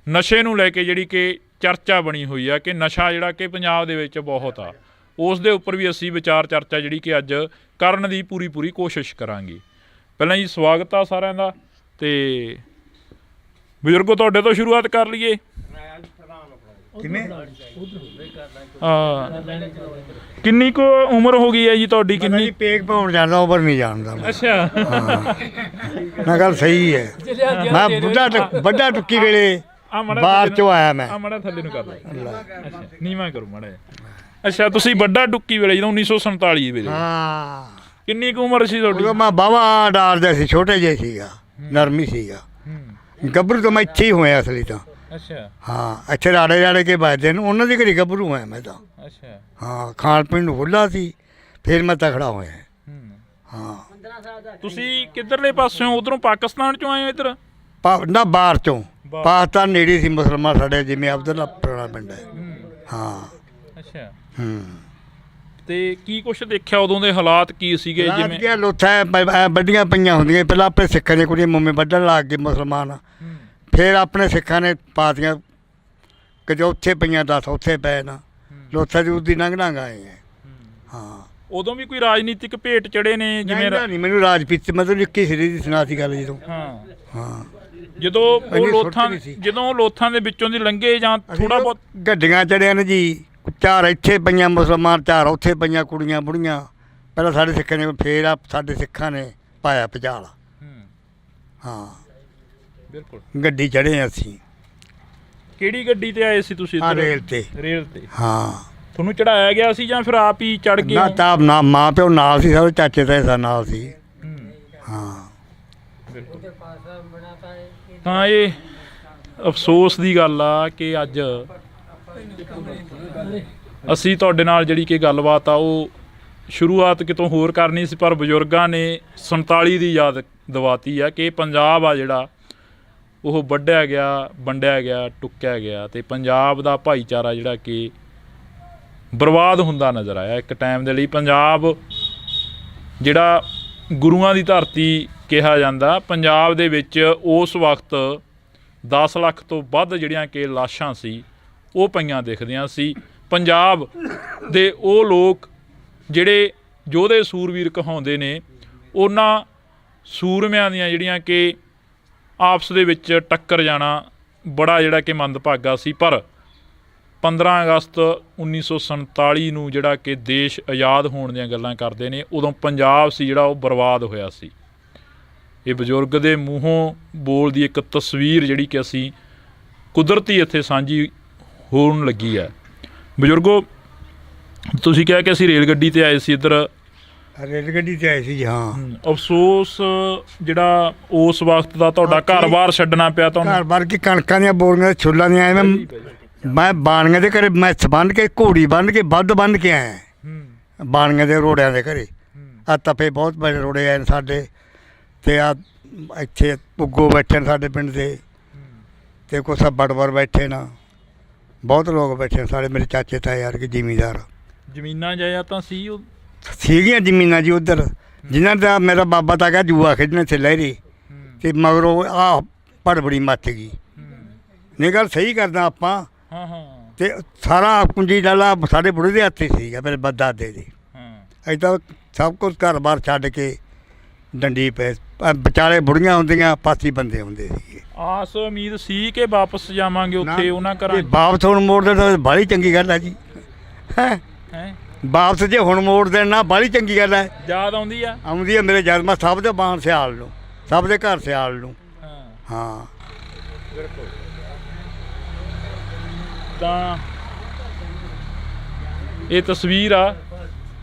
ਨਸ਼ੇ ਨੂੰ ਲੈ ਕੇ ਜਿਹੜੀ ਕਿ ਚਰਚਾ ਬਣੀ ਹੋਈ ਆ ਕਿ ਨਸ਼ਾ ਜਿਹੜਾ ਕਿ ਪੰਜਾਬ ਦੇ ਵਿੱਚ ਬਹੁਤ ਆ, ਉਸ ਦੇ ਉੱਪਰ ਵੀ ਅਸੀਂ ਵਿਚਾਰ ਚਰਚਾ ਜਿਹੜੀ ਕਿ ਅੱਜ ਕਰਨ ਦੀ ਪੂਰੀ ਕੋਸ਼ਿਸ਼ ਕਰਾਂਗੇ। ਪਹਿਲਾਂ ਜੀ ਸਵਾਗਤ ਆ ਸਾਰਿਆਂ ਦਾ। ਅਤੇ ਬਜ਼ੁਰਗੋ ਤੁਹਾਡੇ ਤੋਂ ਸ਼ੁਰੂਆਤ ਕਰ ਲਈਏ। ਕਿੰਨੀ ਕੁ ਉਮਰ ਹੋ ਗਈ ਹੈ ਜੀ ਤੁਹਾਡੀ? ਕਿੰਨੀ? ਪੇਕ ਪਾਉਣ ਜਾਂਦਾ, ਉਮਰ ਨਹੀਂ ਜਾਣਦਾ। ਅੱਛਾ, ਨਾ ਗੱਲ ਸਹੀ ਹੈ। ਮੈਂ ਵੱਡਾ ਟੁੱਕੀ ਵੇਲੇ ਬਾਹਰ ਚੋਂ ਆਇਆ। ਮੈਂ ਮਾੜਾ ਥੱਲੇ ਨੂੰ ਕਰ ਲਾ। ਅੱਛਾ, ਨੀਵਾਂ ਕਰੋ ਮਾੜਾ। ਅੱਛਾ, ਤੁਸੀਂ ਵੱਡਾ ਟੁੱਕੀ ਵੇਲੇ ਜਦੋਂ 1947 ਵੇਲੇ। ਹਾਂ। ਕਿੰਨੀ ਕੁ ਉਮਰ ਸੀ ਤੁਹਾਡੀ? ਮੈਂ ਬਾਵਾ ਡਾਰਦਾ ਸੀ, ਛੋਟੇ ਜਿਹੇ ਸੀਗਾ, ਨਰਮੀ ਸੀਗਾ। ਗੱਭਰੂ ਤਾਂ ਮੈਂ ਇੱਥੇ ਹੀ ਹੋਇਆ ਅਸਲੀ ਤਾਂ। ਅੱਛਾ। ਹਾਂ, ਇੱਥੇ ਰਾੜੇ ਕੇ ਵੱਜਦੇ ਨੇ, ਉਹਨਾਂ ਦੇ ਘਰੇ ਗੱਭਰੂ ਹੋਇਆ ਮੈਂ ਤਾਂ। ਅੱਛਾ। ਹਾਂ, ਖਾਣ ਪੀਣ ਨੂੰ ਖੁੱਲ੍ਹਾ ਸੀ, ਫਿਰ ਮੈਂ ਤਕੜਾ ਹੋਇਆ। ਹਾਂ। ਤੁਸੀਂ ਕਿੱਧਰਲੇ ਪਾਸਿਓਂ? ਉੱਧਰੋਂ ਪਾਕਿਸਤਾਨ ਚੋਂ ਆਏ ਹੋ ਇੱਧਰ? ਨਾ, ਬਾਹਰ ਚੋਂ। ਪਾਕਿਸਤਾਨ ਨੇੜੇ ਸੀ, ਮੁਸਲਮਾਨ ਸਾਡੇ, ਜਿਵੇਂ ਅਬਦੁੱਲਾ ਪੁਰਾਣਾ ਪਿੰਡ ਹੈ। ਹਾਂ। ਅੱਛਾ। ਤੇ ਕੀ ਕੁਛ ਦੇਖਿਆ ਉਦੋਂ ਦੇ ਹਾਲਾਤ ਕੀ ਸੀਗੇ? ਜਿਵੇਂ ਲੋਥਾ ਵੱਡੀਆਂ ਪਈਆਂ ਹੁੰਦੀਆਂ, ਪਹਿਲਾਂ ਆਪਣੇ ਸਿੱਖਾਂ ਦੀਆਂ ਕੁੜੀਆਂ ਮੁੰਮੇ ਵੱਢਣ ਲੱਗ ਗਏ ਮੁਸਲਮਾਨ, ਫਿਰ ਆਪਣੇ ਸਿੱਖਾਂ ਨੇ ਪਾਤੀਆਂ ਕਿ ਉੱਥੇ ਪਈਆਂ 10 ਉੱਥੇ ਪਏ ਨਾ, ਲੋਥਾ ਜੂਦ ਦੀ ਨੰਗ ਆਏ ਹੈ। ਹਾਂ। ਉਦੋਂ ਵੀ ਕੋਈ ਰਾਜਨੀਤਿਕ ਭੇਟ ਚੜੇ ਨੇ? ਜਿਵੇਂ ਨਹੀਂ, ਮੈਨੂੰ ਰਾਜਪੀਤ ਮਤਲਬ 21 ਸਿਰੇ ਦੀ ਸੁਣਾ ਸੀ ਗੱਲ ਜਦੋਂ। ਹਾਂ। ਜਦੋਂ ਉਹ ਲੋਥਾਂ ਦੇ ਵਿੱਚੋਂ ਦੀ ਲੰਘੇ ਜਾਂ ਥੋੜਾ ਬਹੁਤ ਗੱਡੀਆਂ ਚੜਿਆ ਨੇ ਜੀ, 4 ਇੱਥੇ ਪਈਆਂ ਮੁਸਲਮਾਨ, 4 ਉੱਥੇ ਪਈਆਂ ਕੁੜੀਆਂ ਬੁੜੀਆਂ। ਪਹਿਲਾਂ ਸਾਡੇ ਸਿੱਖਾਂ ਨੇ, ਫਿਰ ਸਾਡੇ ਸਿੱਖਾਂ ਨੇ ਪਾਇਆ ਭੁਚਾਲ। ਹਾਂ, ਬਿਲਕੁਲ। ਗੱਡੀ ਚੜ੍ਹੇ ਅਸੀਂ। ਕਿਹੜੀ ਗੱਡੀ ਤੇ ਆਏ ਸੀ ਤੁਸੀਂ? ਰੇਲ ਤੇ। ਰੇਲ ਤੇ? ਹਾਂ। ਤੁਹਾਨੂੰ ਚੜਾਇਆ ਗਿਆ ਸੀ ਜਾਂ ਫਿਰ ਆਪ ਹੀ ਚੜ ਗਏ? ਨਾ, ਤਾਂ ਨਾ, ਮਾਂ ਪਿਓ ਨਾਲ ਸੀ, ਸਾਰੇ ਚਾਚੇ ਤਾਏ ਨਾਲ ਸੀ। ਹਾਂ। ਤਾਂ ਇਹ ਅਫਸੋਸ ਦੀ ਗੱਲ ਆ ਕਿ ਅੱਜ ਅਸੀਂ ਤੁਹਾਡੇ ਨਾਲ ਜਿਹੜੀ ਕਿ ਗੱਲਬਾਤ ਆ ਉਹ ਸ਼ੁਰੂਆਤ ਕਿਤੋਂ ਹੋਰ ਕਰਨੀ ਸੀ, ਪਰ ਬਜ਼ੁਰਗਾਂ ਨੇ 47 ਦੀ ਯਾਦ ਦਿਵਾਤੀ ਆ ਕਿ ਪੰਜਾਬ ਆ ਜਿਹੜਾ ਉਹ ਵੱਢਿਆ ਗਿਆ, ਵੰਡਿਆ ਗਿਆ, ਟੁੱਕਿਆ ਗਿਆ ਅਤੇ ਪੰਜਾਬ ਦਾ ਭਾਈਚਾਰਾ ਜਿਹੜਾ ਕਿ ਬਰਬਾਦ ਹੁੰਦਾ ਨਜ਼ਰ ਆਇਆ। ਇੱਕ ਟਾਈਮ ਦੇ ਲਈ ਪੰਜਾਬ ਜਿਹੜਾ ਗੁਰੂਆਂ ਦੀ ਧਰਤੀ ਕਿਹਾ ਜਾਂਦਾ, ਪੰਜਾਬ ਦੇ ਵਿੱਚ ਉਸ ਵਕਤ 10 ਲੱਖ ਤੋਂ ਵੱਧ ਜਿਹੜੀਆਂ ਕਿ ਲਾਸ਼ਾਂ ਸੀ ਉਹ ਪਈਆਂ ਦਿਖਦੀਆਂ ਸੀ। ਪੰਜਾਬ ਦੇ ਉਹ ਲੋਕ ਜਿਹੜੇ ਯੋਧੇ ਸੂਰਵੀਰ ਕਹਾਉਂਦੇ ਨੇ, ਉਹਨਾਂ ਸੂਰਮਿਆਂ ਦੀਆਂ ਜਿਹੜੀਆਂ ਕਿ ਆਪਸ ਦੇ ਵਿੱਚ ਟੱਕਰ ਜਾਣਾ ਬੜਾ ਜਿਹੜਾ ਕਿ ਮੰਦਭਾਗਾ ਸੀ। ਪਰ 15 ਅਗਸਤ 1947 ਨੂੰ ਜਿਹੜਾ ਕਿ ਦੇਸ਼ ਆਜ਼ਾਦ ਹੋਣ ਦੀਆਂ ਗੱਲਾਂ ਕਰਦੇ ਨੇ, ਉਦੋਂ ਪੰਜਾਬ ਸੀ ਜਿਹੜਾ ਉਹ ਬਰਬਾਦ ਹੋਇਆ ਸੀ। ਇਹ ਬਜ਼ੁਰਗ ਦੇ ਮੂੰਹੋਂ ਬੋਲਦੀ ਇੱਕ ਤਸਵੀਰ ਜਿਹੜੀ ਕਿ ਅਸੀਂ ਕੁਦਰਤੀ ਇੱਥੇ ਸਾਂਝੀ ਹੋਣ ਲੱਗੀ ਹੈ। ਬਜ਼ੁਰਗੋ, ਤੁਸੀਂ ਕਿਹਾ ਕਿ ਅਸੀਂ ਰੇਲ ਗੱਡੀ 'ਤੇ ਆਏ ਸੀ ਇੱਧਰ। ਰੇਲ ਗੱਡੀ 'ਤੇ ਆਏ ਸੀ ਜੀ। ਹਾਂ। ਅਫਸੋਸ ਜਿਹੜਾ ਉਸ ਵਕਤ ਦਾ ਤੁਹਾਡਾ ਘਰ-ਬਾਰ ਛੱਡਣਾ ਪਿਆ ਤੁਹਾਨੂੰ? ਘਰ-ਬਾਰ ਕੀ, ਕਣਕਾਂ ਦੀਆਂ ਬੋਰੀਆਂ, ਛੋਲਾਂ ਦੀਆਂ ਆਏ। ਮੈਂ ਬਾਣੀਆਂ ਦੇ ਘਰੇ ਮੈਥ ਬੰਨ੍ਹ ਕੇ, ਘੋੜੀ ਬੰਨ੍ਹ ਕੇ, ਵੱਧ ਬੰਨ੍ਹ ਕੇ ਆਇਆ ਬਾਣੀਆਂ ਦੇ ਰੋੜਿਆਂ ਦੇ ਘਰੇ। ਆ ਤਪੇ ਬਹੁਤ ਬੜੇ ਰੋੜੇ ਆਏ ਨੇ ਸਾਡੇ, ਅਤੇ ਆ ਇੱਥੇ ਪੁੱਗੋ ਬੈਠੇ ਨੇ ਸਾਡੇ ਪਿੰਡ ਦੇ, ਅਤੇ ਕੁਛ ਬੜਵਰ ਬੈਠੇ ਨਾ, ਬਹੁਤ ਲੋਕ ਬੈਠੇ ਨੇ ਸਾਡੇ, ਮੇਰੇ ਚਾਚੇ ਤਾਏ ਯਾਰ ਕਿ ਜ਼ਿਮੀਂਦਾਰ। ਜ਼ਮੀਨਾਂ ਜਾਇਦਾਦਾਂ ਸੀ ਉਹ? ਸੀਗੀਆਂ ਜ਼ਮੀਨਾਂ ਜੀ ਉੱਧਰ, ਜਿਨ੍ਹਾਂ ਦਾ ਮੇਰਾ ਬਾਬਾ ਤਾਂ ਗਿਆ ਜੂਆ ਖੇਡਣੇ ਤੇ ਲਹਿਰੀ, ਅਤੇ ਮਗਰੋਂ ਆਹ ਭੜਬੜੀ ਮੱਚ ਗਈ। ਨਹੀਂ ਗੱਲ ਸਹੀ ਕਰਦਾ ਆਪਾਂ। ਅਤੇ ਸਾਰਾ ਕੁੰਜੀ ਡਾਲਾ ਸਾਡੇ ਬੁੜੇ ਦੇ ਹੱਥ 'ਚ ਸੀਗਾ, ਮੇਰੇ ਦਾਦੇ ਦੇ। ਇੱਦਾਂ ਸਭ ਕੁਝ ਘਰ-ਬਾਰ ਛੱਡ ਕੇ ਡੰਡੀ ਪਏ, ਵਿਚਾਲੇ ਬੁੜੀਆਂ ਹੁੰਦੀਆਂ, ਪਾਸੀ ਬੰਦੇ ਹੁੰਦੇ ਸੀਗੇ। ਆਸ ਉਮੀਦ ਸੀ ਕਿ ਵਾਪਸ ਜਾਵਾਂਗੇ ਉੱਥੇ ਉਹਨਾਂ ਘਰਾਂ? ਵਾਪਸ ਹੁਣ ਮੋੜ ਦੇਣ ਤਾਂ ਬਾਹਲੀ ਚੰਗੀ ਗੱਲ ਹੈ ਜੀ। ਹੈਂ? ਵਾਪਸ ਜੇ ਹੁਣ ਮੋੜ ਦੇਣ ਨਾ ਬਾਹਲੀ ਚੰਗੀ ਗੱਲ ਹੈ। ਯਾਦ ਆਉਂਦੀ ਆ? ਆਉਂਦੀ ਹੈ ਮੇਰੇ ਜਦ ਮੈਂ ਸਭ ਦੇ ਬਾਣ ਸਿਆਲ ਨੂੰ, ਸਭ ਦੇ ਘਰ ਸਿਆਲ ਨੂੰ। ਹਾਂ, ਬਿਲਕੁਲ। ਤਾਂ ਇਹ ਤਸਵੀਰ ਆ,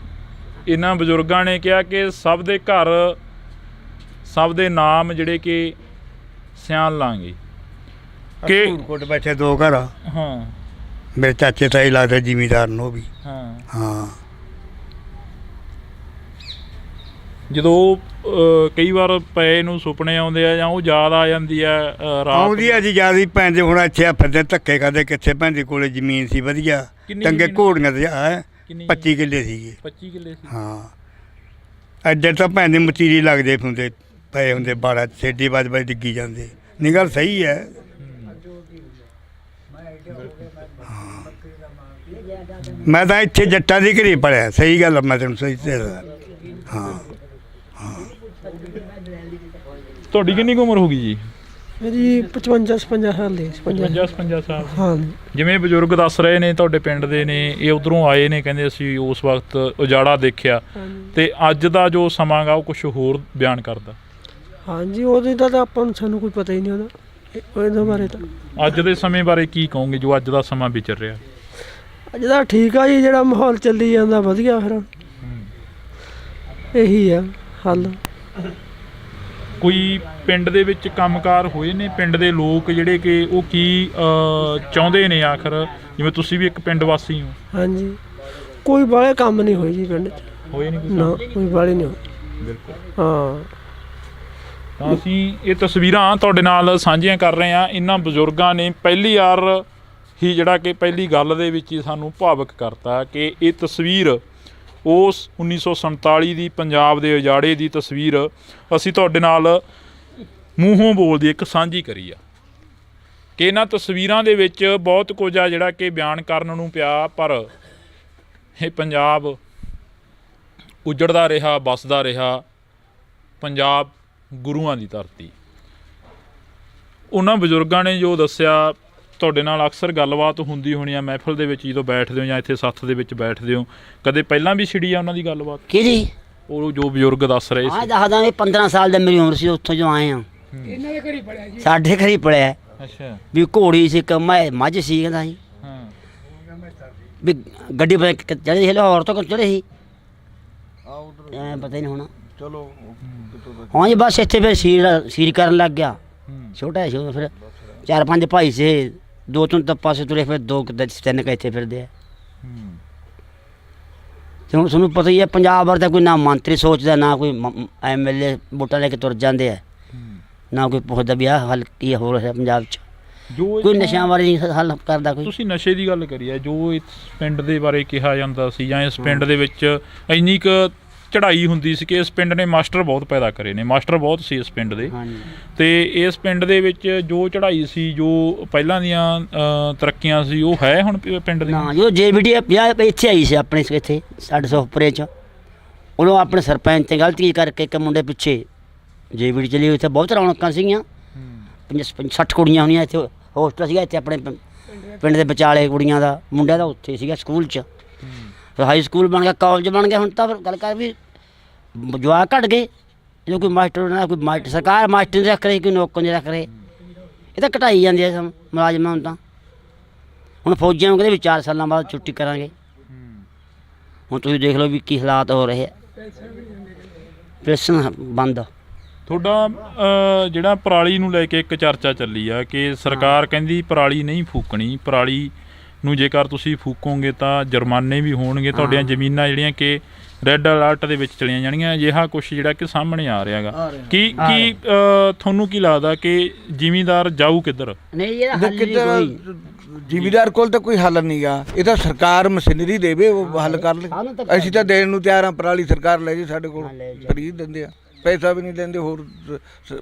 ਇਹਨਾਂ ਬਜ਼ੁਰਗਾਂ ਨੇ ਕਿਹਾ ਕਿ ਸਭ ਦੇ ਘਰ, ਸਭ ਦੇ ਨਾਮ ਜਿਹੜੇ ਕਿ ਸਿਆਣ ਲਾਂਗੇ ਕਿ ਕੋਟ ਬੈਠੇ 2 ਘਰ ਆ। ਹਾਂ ਮੇਰੇ ਚਾਚੇ ਤਾਈ ਲੱਗਦੇ ਜ਼ਿਮੀਦਾਰ ਨੂੰ ਵੀ। ਹਾਂ ਹਾਂ ਜਦੋਂ ਕਈ ਵਾਰ ਪਏ ਨੂੰ ਸੁਪਨੇ ਆਉਂਦੇ ਆ ਜਾਂ ਉਹ ਯਾਦ ਆ ਜਾਂਦੀ ਆ ਰਾਤ ਆਉਂਦੀ ਆ ਜੀ ਜਿਆਦਾ ਭੈਣ ਦੇ ਹੁਣ ਇੱਥੇ ਆ ਫਿਰਦੇ ਧੱਕੇ ਕਰਦੇ ਕਿੱਥੇ ਭੈਣ ਦੇ ਕੋਲੇ ਜ਼ਮੀਨ ਸੀ ਵਧੀਆ ਕਿੰਨੀ ਚੰਗੇ ਜ਼ਮੀਨ? ਘੋੜੀਆਂ ਤੇ ਹੈ ਕਿੰਨੀ 25 ਕਿੱਲੇ ਸੀਗੇ। 25 ਕਿੱਲੇ ਸੀ। ਹਾਂ ਐਡੇ ਤਾਂ ਭੈਣ ਦੇ ਮਤੀਰੀ ਲੱਗਦੇ ਹੁੰਦੇ ਪਏ ਹੁੰਦੇ ਬਾੜਾ ਸੇਡੀ ਵੱਜ ਵੱਜ ਡਿੱਗੀ ਜਾਂਦੇ। ਨਹੀਂ ਗੱਲ ਸਹੀ ਹੈ। ਹਾਂ ਮੈਂ ਤਾਂ ਇੱਥੇ ਜੱਟਾਂ ਦੀ ਘਰੀ ਪੜਿਆ ਸਹੀ ਗੱਲ ਆ, ਮੈਂ ਤੈਨੂੰ ਸਹੀ ਦੱਸਦਾ। ਹਾਂ ਤੁਹਾਡੀ ਕਿੰਨੀ ਕੁ ਉਮਰ ਹੋ ਗਈ ਜੀ? ਮੇਰੀ 55 ਸਾਲ ਦੀ 50 ਸਾਲ। ਹਾਂ ਜਿਵੇਂ ਬਜ਼ੁਰਗ ਦੱਸ ਰਹੇ ਨੇ ਤੁਹਾਡੇ ਪਿੰਡ ਦੇ ਨੇ, ਇਹ ਉਧਰੋਂ ਆਏ ਨੇ, ਕਹਿੰਦੇ ਅਸੀਂ ਉਸ ਵਕਤ ਉਜਾੜਾ ਦੇਖਿਆ ਤੇ ਅੱਜ ਦਾ ਜੋ ਸਮਾਂ ਗਾ ਉਹ ਕੁਝ ਹੋਰ ਬਿਆਨ ਕਰਦਾ। ਹਾਂਜੀ ਉਹਦੇ ਦਾ ਤਾਂ ਆਪਾਂ ਨੂੰ ਸਾਨੂੰ ਕੋਈ ਪਤਾ ਹੀ ਨਹੀਂ ਉਹਦੇ ਬਾਰੇ ਤਾਂ। ਅੱਜ ਦੇ ਸਮੇਂ ਬਾਰੇ ਕੀ ਕਹੋਗੇ ਜੋ ਅੱਜ ਦਾ ਸਮਾਂ ਵਿਚਰ ਰਿਹਾ? ਅੱਜ ਦਾ ਠੀਕ ਆ ਜੀ, ਜਿਹੜਾ ਮਾਹੌਲ ਚੱਲੀ ਜਾਂਦਾ ਵਧੀਆ, ਫਿਰ ਇਹੀ ਆ ਹੱਲ। ਕੋਈ ਪਿੰਡ ਦੇ ਵਿੱਚ ਕੰਮਕਾਰ ਹੋਏ ਨੇ ਪਿੰਡ ਦੇ ਲੋਕ ਜਿਹੜੇ ਕਿ ਉਹ ਕੀ ਚਾਹੁੰਦੇ ਨੇ ਆਖਰ, ਜਿਵੇਂ ਤੁਸੀਂ ਵੀ ਇੱਕ ਪਿੰਡ ਵਾਸੀ ਹੋ? ਹਾਂਜੀ ਕੋਈ ਬਾਹਲੇ ਕੰਮ ਨਹੀਂ ਹੋਏ ਜੀ ਪਿੰਡ 'ਚ। ਹੋਏ ਨਹੀਂ ਨਾ ਕੋਈ ਬਾਹਲੇ ਨਹੀਂ ਹੋਏ। ਬਿਲਕੁਲ। ਹਾਂ ਤਾਂ ਅਸੀਂ ਇਹ ਤਸਵੀਰਾਂ ਤੁਹਾਡੇ ਨਾਲ ਸਾਂਝੀਆਂ ਕਰ ਰਹੇ ਹਾਂ। ਇਹਨਾਂ ਬਜ਼ੁਰਗਾਂ ਨੇ ਪਹਿਲੀ ਵਾਰ ਹੀ ਜਿਹੜਾ ਕਿ ਪਹਿਲੀ ਗੱਲ ਦੇ ਵਿੱਚ ਹੀ ਸਾਨੂੰ ਭਾਵਕ ਕਰਤਾ ਕਿ ਇਹ ਤਸਵੀਰ ਉਸ 1947 ਦੀ ਪੰਜਾਬ ਦੇ ਉਜਾੜੇ ਦੀ ਤਸਵੀਰ ਅਸੀਂ ਤੁਹਾਡੇ ਨਾਲ ਮੂੰਹੋਂ ਬੋਲਦੀ ਇੱਕ ਸਾਂਝੀ ਕਰੀ ਆ ਕਿ ਇਹਨਾਂ ਤਸਵੀਰਾਂ ਦੇ ਵਿੱਚ ਬਹੁਤ ਕੁਝ ਆ ਜਿਹੜਾ ਕਿ ਬਿਆਨ ਕਰਨ ਨੂੰ ਪਿਆ, ਪਰ ਇਹ ਪੰਜਾਬ ਉਜੜਦਾ ਰਿਹਾ, ਬਸਦਾ ਰਿਹਾ। ਪੰਜਾਬ ਗੁਰੂਆਂ ਦੀ ਧਰਤੀ। ਉਹਨਾਂ ਬਜ਼ੁਰਗਾਂ ਨੇ ਜੋ ਦੱਸਿਆ, ਤੁਹਾਡੇ ਨਾਲ ਅਕਸਰ ਗੱਲਬਾਤ ਹੁੰਦੀ ਹੋਣੀ ਆ ਮਹਿਫਲ ਦੇ ਵਿੱਚ ਜਦੋਂ ਬੈਠਦੇ ਹੋ ਜਾਂ ਇੱਥੇ ਸੱਥ ਦੇ ਵਿੱਚ ਬੈਠਦੇ ਹੋ, ਕਦੇ ਪਹਿਲਾਂ ਵੀ ਛਿੜੀ ਆ ਉਹਨਾਂ ਦੀ ਗੱਲਬਾਤ? ਕੀ ਜੀ? ਉਹ ਜੋ ਬਜ਼ੁਰਗ ਦੱਸ ਰਹੇ ਹਾਂ ਸੀ। ਦੱਸਦਾ ਵੀ 15 ਸਾਲ ਦੀ ਮੇਰੀ ਉਮਰ ਸੀ ਉੱਥੋਂ ਜੋ ਆਏ ਆ। ਇਹਨਾਂ ਦੇ ਘਰੀ ਪੜਿਆ ਜੀ। ਸਾਡੇ ਘਰੀ ਪੜਿਆ ਅੱਛਾ। ਵੀ ਘੋੜੀ ਸੀ, ਮੱਝ ਸੀ ਕਹਿੰਦਾ ਸੀ ਹਾਂ ਵੀ ਗੱਡੀ ਪਰ ਚੜੇ ਸੀ, ਲਾਹੌਰ ਤੋਂ ਚੜੇ ਸੀ, ਐਂ ਪਤਾ ਹੀ ਨਹੀਂ ਹੋਣਾ। ਚਲੋ ਹਾਂ ਜੀ ਬਸ ਇੱਥੇ ਫਿਰ ਸੀਰ ਕਰਨ ਲੱਗ ਗਿਆ। ਛੋਟਾ ਸੀ ਉਦੋਂ, ਫਿਰ 4-5 ਭਾਈ ਸੀ, 2 ਤਾਂ ਪਾਸੇ ਤੁਰੇ, ਫਿਰ 2-3 ਇੱਥੇ ਫਿਰਦੇ ਆ। ਤੇ ਹੁਣ ਤੁਹਾਨੂੰ ਪਤਾ ਹੀ ਹੈ ਪੰਜਾਬ ਵਰ ਤਾਂ ਕੋਈ ਨਾ ਮੰਤਰੀ ਸੋਚਦਾ, ਨਾ ਕੋਈ MLA ਵੋਟਾਂ ਲੈ ਕੇ ਤੁਰ ਜਾਂਦੇ ਆ, ਨਾ ਕੋਈ ਪੁੱਛਦਾ ਵੀ ਆਹ ਹੱਲ ਕੀ ਹੋ ਰਿਹਾ ਪੰਜਾਬ 'ਚ। ਕੋਈ ਨਸ਼ਿਆਂ ਬਾਰੇ ਨਹੀਂ ਹੱਲ ਕਰਦਾ ਕੋਈ। ਤੁਸੀਂ ਨਸ਼ੇ ਦੀ ਗੱਲ ਕਰੀ ਹੈ, ਜੋ ਇਸ ਪਿੰਡ ਦੇ ਬਾਰੇ ਕਿਹਾ ਜਾਂਦਾ ਸੀ ਜਾਂ ਇਸ ਪਿੰਡ ਦੇ ਵਿੱਚ ਇੰਨੀ ਕੁ ਚੜ੍ਹਾਈ ਹੁੰਦੀ ਸੀ ਕਿ ਇਸ ਪਿੰਡ ਨੇ ਮਾਸਟਰ ਬਹੁਤ ਪੈਦਾ ਕਰੇ ਨੇ, ਮਾਸਟਰ ਬਹੁਤ ਸੀ ਇਸ ਪਿੰਡ ਦੇ। ਤੇ ਇਸ ਪਿੰਡ ਦੇ ਵਿੱਚ ਜੋ ਚੜ੍ਹਾਈ ਸੀ, ਜੋ ਪਹਿਲਾਂ ਦੀਆਂ ਤਰੱਕੀਆਂ ਸੀ, ਉਹ ਹੈ ਹੁਣ ਪਿੰਡ ਦੀ? ਨਾ ਜੋ JBD ਇੱਥੇ ਆਈ ਸੀ ਆਪਣੇ ਇੱਥੇ ਸਾਡੇ ਸੋਹਪੁਰੇ 'ਚ, ਉਦੋਂ ਆਪਣੇ ਸਰਪੰਚ ਤੇ ਗਲਤੀ ਕਰਕੇ ਇੱਕ ਮੁੰਡੇ ਪਿੱਛੇ JBD ਚਲੀ, ਉੱਥੇ ਬਹੁਤ ਰੌਣਕਾਂ ਸੀਗੀਆਂ, 50-60 ਕੁੜੀਆਂ ਹੋਣੀਆਂ। ਇੱਥੇ ਹੋਸਟਲ ਸੀਗਾ ਇੱਥੇ ਆਪਣੇ ਪਿੰਡ ਦੇ ਵਿਚਾਲੇ ਕੁੜੀਆਂ ਦਾ, ਮੁੰਡਿਆਂ ਦਾ ਉੱਥੇ ਸੀਗਾ ਸਕੂਲ 'ਚ। ਫਿਰ ਹਾਈ ਸਕੂਲ ਬਣ ਗਿਆ, ਕਾਲਜ ਬਣ ਗਿਆ। ਹੁਣ ਤਾਂ ਫਿਰ ਗੱਲ ਕਰ ਵੀ ਜਵਾਕ ਘਟ ਗਏ, ਜਦੋਂ ਕੋਈ ਮਾਸਟਰ ਨਾ ਕੋਈ ਮਾਸਟਰ ਸਰਕਾਰ ਮਾਸਟਰ ਨਹੀਂ ਰੱਖ ਰਹੀ, ਕੋਈ ਨੌਕਰ ਨਹੀਂ ਰੱਖ ਰਹੇ। ਇਹ ਤਾਂ ਘਟਾਈ ਜਾਂਦੀ ਹੈ ਮੁਲਾਜ਼ਮਾਂ ਨੂੰ। ਤਾਂ ਹੁਣ ਫੌਜੀਆਂ ਨੂੰ ਕਹਿੰਦੇ ਵੀ 4 ਸਾਲਾਂ ਬਾਅਦ ਛੁੱਟੀ ਕਰਾਂਗੇ। ਹੁਣ ਤੁਸੀਂ ਦੇਖ ਲਓ ਵੀ ਕੀ ਹਾਲਾਤ ਹੋ ਰਹੇ ਆ, ਪੈਨਸ਼ਨ ਬੰਦ। ਤੁਹਾਡਾ ਜਿਹੜਾ ਪਰਾਲੀ ਨੂੰ ਲੈ ਕੇ ਇੱਕ ਚਰਚਾ ਚੱਲੀ ਆ ਕਿ ਸਰਕਾਰ ਕਹਿੰਦੀ ਪਰਾਲੀ ਨਹੀਂ ਫੂਕਣੀ, ਪਰਾਲੀ ਨੂੰ ਜੇਕਰ ਤੁਸੀਂ ਫੂਕੋਗੇ ਤਾਂ ਜੁਰਮਾਨੇ ਵੀ ਹੋਣਗੇ, ਤੁਹਾਡੀਆਂ ਜ਼ਮੀਨਾਂ ਜਿਹੜੀਆਂ ਕਿ ਰੈੱਡ ਅਲਰਟ ਦੇ ਵਿੱਚ ਚਲੀਆਂ ਜਾਣਗੀਆਂ। ਅਜਿਹਾ ਕੁਛ ਜਿਹੜਾ ਕਿ ਸਾਹਮਣੇ ਆ ਰਿਹਾ ਗਾ। ਕੀ ਤੁਹਾਨੂੰ ਕੀ ਲੱਗਦਾ ਕਿ ਜ਼ਿਮੀਂਦਾਰ ਜਾਊ ਕਿੱਧਰ? ਨਹੀਂ ਇਹਦਾ ਹੱਲ ਨਹੀਂ ਕੋਈ। ਜ਼ਿਮੀਦਾਰ ਕੋਲ ਤਾਂ ਕੋਈ ਹੱਲ ਨਹੀਂਗਾ, ਇਹ ਤਾਂ ਸਰਕਾਰ ਮਸ਼ੀਨਰੀ ਦੇਵੇ, ਉਹ ਹੱਲ ਕਰ ਲੈ। ਅਸੀਂ ਤਾਂ ਦੇਣ ਨੂੰ ਤਿਆਰ ਹਾਂ, ਪਰਾਲੀ ਸਰਕਾਰ ਲੈ ਜੇ ਸਾਡੇ ਕੋਲ, ਖਰੀਦ ਦਿੰਦੇ ਆ, ਪੈਸਾ ਵੀ ਨਹੀਂ ਲੈਂਦੇ। ਹੋਰ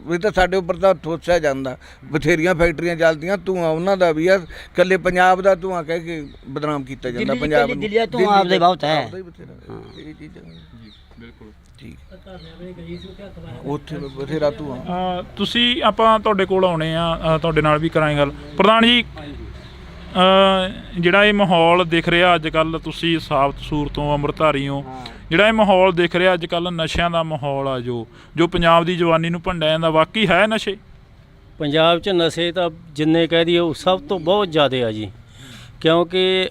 ਵੀ ਤਾਂ ਸਾਡੇ ਉੱਪਰ ਤਾਂ ਠੋਸਿਆ ਜਾਂਦਾ। ਬਥੇਰੀਆਂ ਫੈਕਟਰੀਆਂ ਚੱਲਦੀਆਂ, ਧੂੰਆਂ ਉਹਨਾਂ ਦਾ ਵੀ ਆ, ਇਕੱਲੇ ਪੰਜਾਬ ਦਾ ਧੂੰਆਂ ਕਹਿ ਕੇ ਬਦਨਾਮ ਕੀਤਾ ਜਾਂਦਾ ਪੰਜਾਬ ਨੂੰ। ਦਿੱਲੀ ਦਾ ਧੂੰਆਂ ਆਪਦੇ ਬਹੁਤ ਹੈ। ਇਹ ਚੀਜ਼ਾਂ ਬਿਲਕੁਲ ਠੀਕ, ਉੱਥੇ ਬਥੇਰਾ ਧੂੰਆਂ। ਤੁਸੀਂ ਆਪਾਂ ਤੁਹਾਡੇ ਕੋਲ ਆਉਣੇ ਆ, ਤੁਹਾਡੇ ਨਾਲ ਵੀ ਕਰਾਂਗੇ ਗੱਲ। ਪ੍ਰਧਾਨ ਜੀ, ਜਿਹੜਾ ਇਹ ਮਾਹੌਲ ਦਿਖ ਰਿਹਾ ਅੱਜ ਕੱਲ੍ਹ, ਤੁਸੀਂ ਸਾਬਤ ਸੂਰਤ ਤੋਂ ਅੰਮ੍ਰਿਤਧਾਰੀ ਹੋ, ਜਿਹੜਾ ਇਹ ਮਾਹੌਲ ਦਿਖ ਰਿਹਾ ਅੱਜ ਕੱਲ੍ਹ ਨਸ਼ਿਆਂ ਦਾ ਮਾਹੌਲ ਆ, ਜੋ ਪੰਜਾਬ ਦੀ ਜਵਾਨੀ ਨੂੰ ਭੰਡਿਆ ਜਾਂਦਾ, ਵਾਕਈ ਹੈ ਨਸ਼ੇ? ਪੰਜਾਬ 'ਚ ਨਸ਼ੇ ਤਾਂ ਜਿੰਨੇ ਕਹਿ ਦਈਏ ਉਹ ਸਭ ਤੋਂ ਬਹੁਤ ਜ਼ਿਆਦਾ ਆ ਜੀ, ਕਿਉਂਕਿ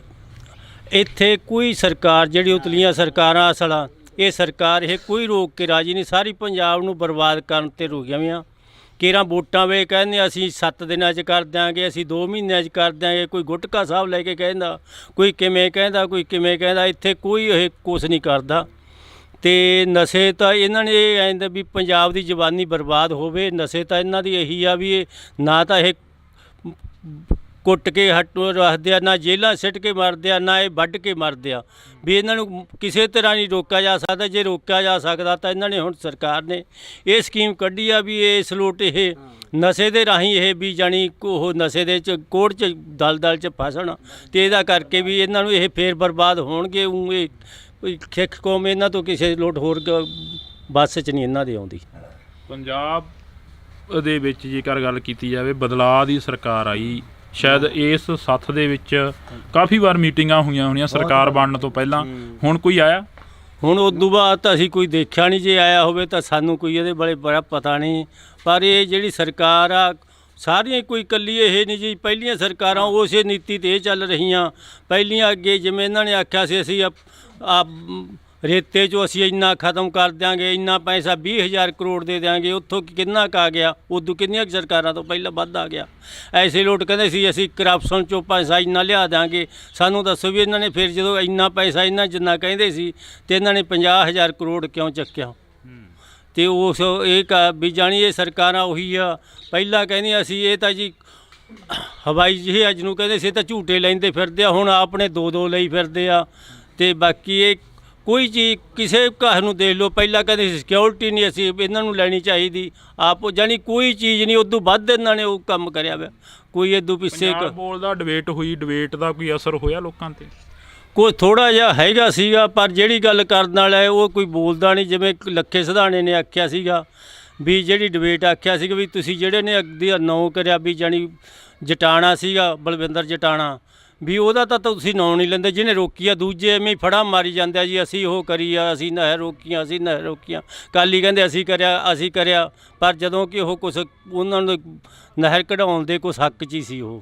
ਇੱਥੇ ਕੋਈ ਸਰਕਾਰ ਜਿਹੜੀ ਉਤਲੀਆਂ ਸਰਕਾਰਾਂ ਅਸਲ ਇਹ ਸਰਕਾਰ ਇਹ ਕੋਈ ਰੋਕ ਕੇ ਰਾਜੀ ਨਹੀਂ, ਸਾਰੀ ਪੰਜਾਬ ਨੂੰ ਬਰਬਾਦ ਕਰਨ 'ਤੇ ਰੁਕੀਆਂ ਹੋਈਆਂ। ਕੇਰਾਂ ਵੋਟਾਂ ਵੇ ਕਹਿੰਦੇ ਅਸੀਂ 7 ਦਿਨਾਂ 'ਚ ਕਰ ਦਿਆਂਗੇ, ਅਸੀਂ 2 ਮਹੀਨਿਆਂ 'ਚ ਕਰ ਦਿਆਂਗੇ। ਕੋਈ ਗੁਟਕਾ ਸਾਹਿਬ ਲੈ ਕੇ ਕਹਿੰਦਾ, ਕੋਈ ਕਿਵੇਂ ਕਹਿੰਦਾ, ਕੋਈ ਕਿਵੇਂ ਕਹਿੰਦਾ। ਇੱਥੇ ਕੋਈ ਇਹ ਕੁਛ ਨਹੀਂ ਕਰਦਾ। ਤੇ ਨਸ਼ੇ ਤਾਂ ਇਹਨਾਂ ਨੇ ਇਹ ਕਹਿੰਦੇ ਵੀ ਪੰਜਾਬ ਦੀ ਜਵਾਨੀ ਬਰਬਾਦ ਹੋਵੇ। ਨਸ਼ੇ ਤਾਂ ਇਹਨਾਂ ਦੀ ਇਹੀ ਆ ਵੀ ਇਹ ਨਾ ਤਾਂ ਇਹ ਕੁੱਟ ਕੇ ਰੱਖਦੇ ਆ, ਨਾ ਜੇਲ੍ਹਾਂ ਸਿੱਟ ਕੇ ਮਰਦੇ ਆ, ਨਾ ਇਹ ਵੱਢ ਕੇ ਮਰਦੇ ਆ। ਵੀ ਇਹਨਾਂ ਨੂੰ ਕਿਸੇ ਤਰ੍ਹਾਂ ਨਹੀਂ ਰੋਕਿਆ ਜਾ ਸਕਦਾ। ਜੇ ਰੋਕਿਆ ਜਾ ਸਕਦਾ ਤਾਂ ਇਹਨਾਂ ਨੇ ਹੁਣ ਸਰਕਾਰ ਨੇ ਇਹ ਸਕੀਮ ਕੱਢੀ ਆ ਵੀ ਇਸ ਲੋਟ ਇਹ ਨਸ਼ੇ ਦੇ ਰਾਹੀਂ ਇਹ ਵੀ ਜਾਣੀ ਉਹ ਨਸ਼ੇ ਦੇ ਚ ਕੋੜ 'ਚ ਦਲਦਲ 'ਚ ਫਸਣ, ਅਤੇ ਇਹਦਾ ਕਰਕੇ ਵੀ ਇਹਨਾਂ ਨੂੰ ਇਹ ਫੇਰ ਬਰਬਾਦ ਹੋਣਗੇ। ਉਹ ਇਹ ਕੋਈ ਸਿੱਖ ਕੌਮ ਇਹਨਾਂ ਤੋਂ ਕਿਸੇ ਲੋਟ ਹੋਰ ਬੱਸ 'ਚ ਨਹੀਂ ਇਹਨਾਂ ਦੇ ਆਉਂਦੀ। ਪੰਜਾਬ ਦੇ ਵਿੱਚ ਜੇਕਰ ਗੱਲ ਕੀਤੀ ਜਾਵੇ, ਬਦਲਾਅ ਦੀ ਸਰਕਾਰ ਆਈ, ਸ਼ਾਇਦ ਇਸ ਸੱਥ ਦੇ ਵਿੱਚ ਕਾਫੀ ਵਾਰ ਮੀਟਿੰਗਾਂ ਹੋਈਆਂ ਹੋਣੀਆਂ ਸਰਕਾਰ ਬਣਨ ਤੋਂ ਪਹਿਲਾਂ। ਹੁਣ ਕੋਈ ਆਇਆ? ਹੁਣ ਉਦੋਂ ਬਾਅਦ ਤਾਂ ਅਸੀਂ ਕੋਈ ਦੇਖਿਆ ਨਹੀਂ। ਜੇ ਆਇਆ ਹੋਵੇ ਤਾਂ ਸਾਨੂੰ ਕੋਈ ਇਹਦੇ ਬਾਰੇ ਬੜਾ ਪਤਾ ਨਹੀਂ। ਪਰ ਇਹ ਜਿਹੜੀ ਸਰਕਾਰ ਆ ਸਾਰੀਆਂ ਕੋਈ ਇਕੱਲੀ ਇਹ ਨਹੀਂ ਜੀ। ਪਹਿਲੀਆਂ ਸਰਕਾਰਾਂ ਉਸੇ ਨੀਤੀ 'ਤੇ ਚੱਲ ਰਹੀਆਂ। ਪਹਿਲੀਆਂ ਅੱਗੇ ਜਿਵੇਂ ਇਹਨਾਂ ਨੇ ਆਖਿਆ ਸੀ ਅਸੀਂ ਆ ਰੇਤੇ 'ਚੋਂ ਅਸੀਂ ਇੰਨਾ ਖਤਮ ਕਰ ਦਿਆਂਗੇ, ਇੰਨਾ ਪੈਸਾ 20,000 ਕਰੋੜ ਦੇ ਦਿਆਂਗੇ। ਉੱਥੋਂ ਕਿੰਨਾ ਕੁ ਆ ਗਿਆ? ਉਦੋਂ ਕਿੰਨੀਆਂ ਸਰਕਾਰਾਂ ਤੋਂ ਪਹਿਲਾਂ ਵੱਧ ਆ ਗਿਆ। ਐਸੇ ਲੋਟ ਕਹਿੰਦੇ ਸੀ ਅਸੀਂ ਕਰਪਸ਼ਨ 'ਚੋਂ ਪੈਸਾ ਇੰਨਾ ਲਿਆ ਦਿਆਂਗੇ। ਸਾਨੂੰ ਦੱਸੋ ਵੀ ਇਹਨਾਂ ਨੇ ਫਿਰ ਜਦੋਂ ਇੰਨਾ ਪੈਸਾ ਇਹਨਾਂ ਜਿੰਨਾ ਕਹਿੰਦੇ ਸੀ ਤੇ ਇਹਨਾਂ ਨੇ 50,000 ਕਰੋੜ ਕਿਉਂ ਚੱਕਿਆ? ਤੇ ਉਸ ਇਹ ਵੀ ਜਾਣੀ ਇਹ ਸਰਕਾਰਾਂ ਉਹੀ ਆ। ਪਹਿਲਾਂ ਕਹਿੰਦੀਆਂ ਸੀ ਇਹ ਤਾਂ ਜੀ ਹਵਾਈ ਜਹਾਜ਼ ਨੂੰ ਕਹਿੰਦੇ ਸੀ ਤਾਂ ਝੂਟੇ ਲੈਂਦੇ ਫਿਰਦੇ ਆ, ਹੁਣ ਆਪਣੇ 2-2 ਲਈ ਫਿਰਦੇ ਆ। ਤੇ ਬਾਕੀ ਇਹ ਕੋਈ ਚੀਜ਼ ਕਿਸੇ ਘਰ ਨੂੰ ਦੇਖ ਲਓ, ਪਹਿਲਾਂ ਕਹਿੰਦੇ ਸੀ ਸਿਕਿਉਰਿਟੀ ਨਹੀਂ ਅਸੀਂ ਇਹਨਾਂ ਨੂੰ ਲੈਣੀ ਚਾਹੀਦੀ, ਆਪ ਜਾਣੀ ਕੋਈ ਚੀਜ਼ ਨਹੀਂ। ਉਦੋਂ ਵੱਧ ਇਹਨਾਂ ਨੇ ਉਹ ਕੰਮ ਕਰਿਆ ਵਾ। ਕੋਈ ਇਦੋਂ ਪਿੱਛੇ ਬੋਲਦਾ ਡਿਬੇਟ ਹੋਈ, ਡਿਬੇਟ ਦਾ ਕੋਈ ਅਸਰ ਹੋਇਆ ਲੋਕਾਂ 'ਤੇ? ਕੋਈ ਥੋੜ੍ਹਾ ਜਿਹਾ ਹੈਗਾ ਸੀਗਾ, ਪਰ ਜਿਹੜੀ ਗੱਲ ਕਰਨ ਵਾਲਾ ਹੈ ਉਹ ਕੋਈ ਬੋਲਦਾ ਨਹੀਂ। ਜਿਵੇਂ ਲੱਖੇ ਸਿਧਾਣੇ ਨੇ ਆਖਿਆ ਸੀਗਾ ਵੀ ਜਿਹੜੀ ਡਿਬੇਟ ਆਖਿਆ ਸੀਗਾ ਵੀ ਤੁਸੀਂ ਜਿਹੜੇ ਨੇ ਅੱਗੇ ਨਾਂ ਕਰਿਆ ਵੀ ਜਾਣੀ ਜਟਾਣਾ ਸੀਗਾ, ਬਲਵਿੰਦਰ ਜਟਾਣਾ, ਵੀ ਉਹਦਾ ਤਾਂ ਤੁਸੀਂ ਨਾਂ ਨਹੀਂ ਲੈਂਦੇ। ਜਿਹਨੇ ਰੋਕੀ ਆ ਦੂਜੇ ਐਵੇਂ ਹੀ ਫੜਾ ਮਾਰੀ ਜਾਂਦੇ ਆ ਜੀ ਅਸੀਂ ਉਹ ਕਰੀ ਆ, ਅਸੀਂ ਨਹਿਰ ਰੋਕੀਆਂ, ਅਸੀਂ ਨਹਿਰ ਰੋਕੀਆਂ। ਕਾਲੀ ਕਹਿੰਦੇ ਅਸੀਂ ਕਰਿਆ, ਪਰ ਜਦੋਂ ਕਿ ਉਹ ਕੁਛ ਉਹਨਾਂ ਨੂੰ ਨਹਿਰ ਕਢਾਉਣ ਦੇ ਕੁਛ ਹੱਕ 'ਚ ਹੀ ਸੀ ਉਹ।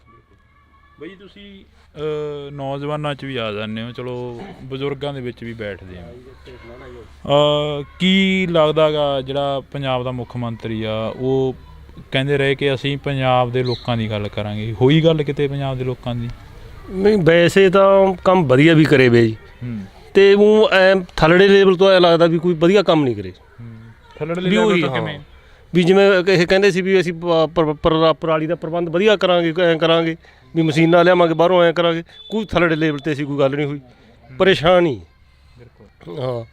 ਬਈ ਤੁਸੀਂ ਨੌਜਵਾਨਾਂ 'ਚ ਵੀ ਆ ਜਾਂਦੇ ਹੋ, ਚਲੋ ਬਜ਼ੁਰਗਾਂ ਦੇ ਵਿੱਚ ਵੀ ਬੈਠਦੇ ਹੋ। ਕੀ ਲੱਗਦਾ ਗਾ ਜਿਹੜਾ ਪੰਜਾਬ ਦਾ ਮੁੱਖ ਮੰਤਰੀ ਆ ਉਹ ਕਹਿੰਦੇ ਰਹੇ ਕਿ ਅਸੀਂ ਪੰਜਾਬ ਦੇ ਲੋਕਾਂ ਦੀ ਗੱਲ ਕਰਾਂਗੇ, ਹੋਈ ਗੱਲ ਕਿਤੇ ਪੰਜਾਬ ਦੇ ਲੋਕਾਂ ਦੀ? ਨਹੀਂ, ਵੈਸੇ ਤਾਂ ਕੰਮ ਵਧੀਆ ਵੀ ਕਰੇ ਵੇ ਜੀ, ਤੇ ਉਹ ਐ ਥੱਲੜੇ ਲੈਵਲ ਤੋਂ ਐ ਲੱਗਦਾ ਵੀ ਕੋਈ ਵਧੀਆ ਕੰਮ ਨਹੀਂ ਕਰੇ। ਥੱਲੜੇ ਲੈਵਲ ਤੋਂ ਕਿਵੇਂ? ਵੀ ਜਿਵੇਂ ਇਹ ਕਹਿੰਦੇ ਸੀ ਵੀ ਅਸੀਂ ਪਰਾਲੀ ਦਾ ਪ੍ਰਬੰਧ ਵਧੀਆ ਕਰਾਂਗੇ, ਐਂ ਕਰਾਂਗੇ ਵੀ ਮਸ਼ੀਨਾਂ ਲਿਆਵਾਂਗੇ ਬਾਹਰੋਂ, ਐਂ ਕਰਾਂਗੇ। ਕੋਈ ਥੱਲੜੇ ਲੈਵਲ 'ਤੇ ਸੀ ਕੋਈ ਗੱਲ ਨਹੀਂ ਹੋਈ, ਪਰੇਸ਼ਾਨ ਹੀ। ਹਾਂ,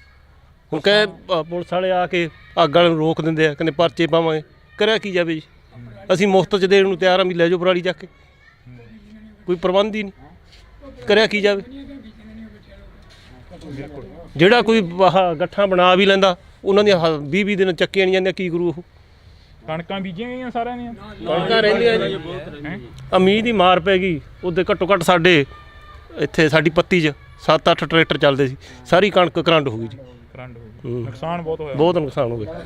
ਹੁਣ ਕਹੇ ਪੁਲਿਸ ਵਾਲੇ ਆ ਕੇ ਅੱਗ ਵਾਲੇ ਨੂੰ ਰੋਕ ਦਿੰਦੇ ਆ, ਕਹਿੰਦੇ ਪਰਚੇ ਪਾਵਾਂਗੇ। ਕਰਿਆ ਕੀ ਜਾਵੇ ਜੀ? ਅਸੀਂ ਮੁਫਤ 'ਚ ਦੇਣ ਨੂੰ ਤਿਆਰ ਹਾਂ ਵੀ ਲੈ ਜਾਓ ਪਰਾਲੀ ਚੱਕ ਕੇ, ਕੋਈ ਪ੍ਰਬੰਧ ਹੀ ਨਹੀਂ। ਕਰਿਆ ਕੀ ਜਾਵੇ? ਜਿਹੜਾ ਕੋਈ ਗੱਠਾਂ ਬਣਾ ਵੀ ਲੈਂਦਾ ਉਹਨਾਂ ਦੀਆਂ 20-20 ਦਿਨ ਚੱਕੀਆਂ ਨਹੀਂ ਜਾਂਦੀਆਂ, ਕੀ ਕਰੂ ਉਹ? ਕਣਕਾਂ ਬੀਜੀਆਂ ਗਈਆਂ ਸਾਰਿਆਂ ਦੀਆਂ, ਕਣਕਾਂ ਰਹਿੰਦੀਆਂ ਜੀ। ਮੀਂਹ ਦੀ ਮਾਰ ਪੈ ਗਈ ਉਹਦੇ ਘੱਟੋ ਘੱਟ ਸਾਡੇ ਇੱਥੇ ਸਾਡੀ ਪੱਤੀ 'ਚ 7-8 ਟਰੈਕਟਰ ਚੱਲਦੇ ਸੀ, ਸਾਰੀ ਕਣਕ ਕਰੰਟ ਹੋ ਗਈ ਜੀ। ਕਰੰਟ ਹੋ ਗਈ, ਨੁਕਸਾਨ ਬਹੁਤ ਹੋਇਆ। ਬਹੁਤ ਨੁਕਸਾਨ ਹੋ ਗਿਆ।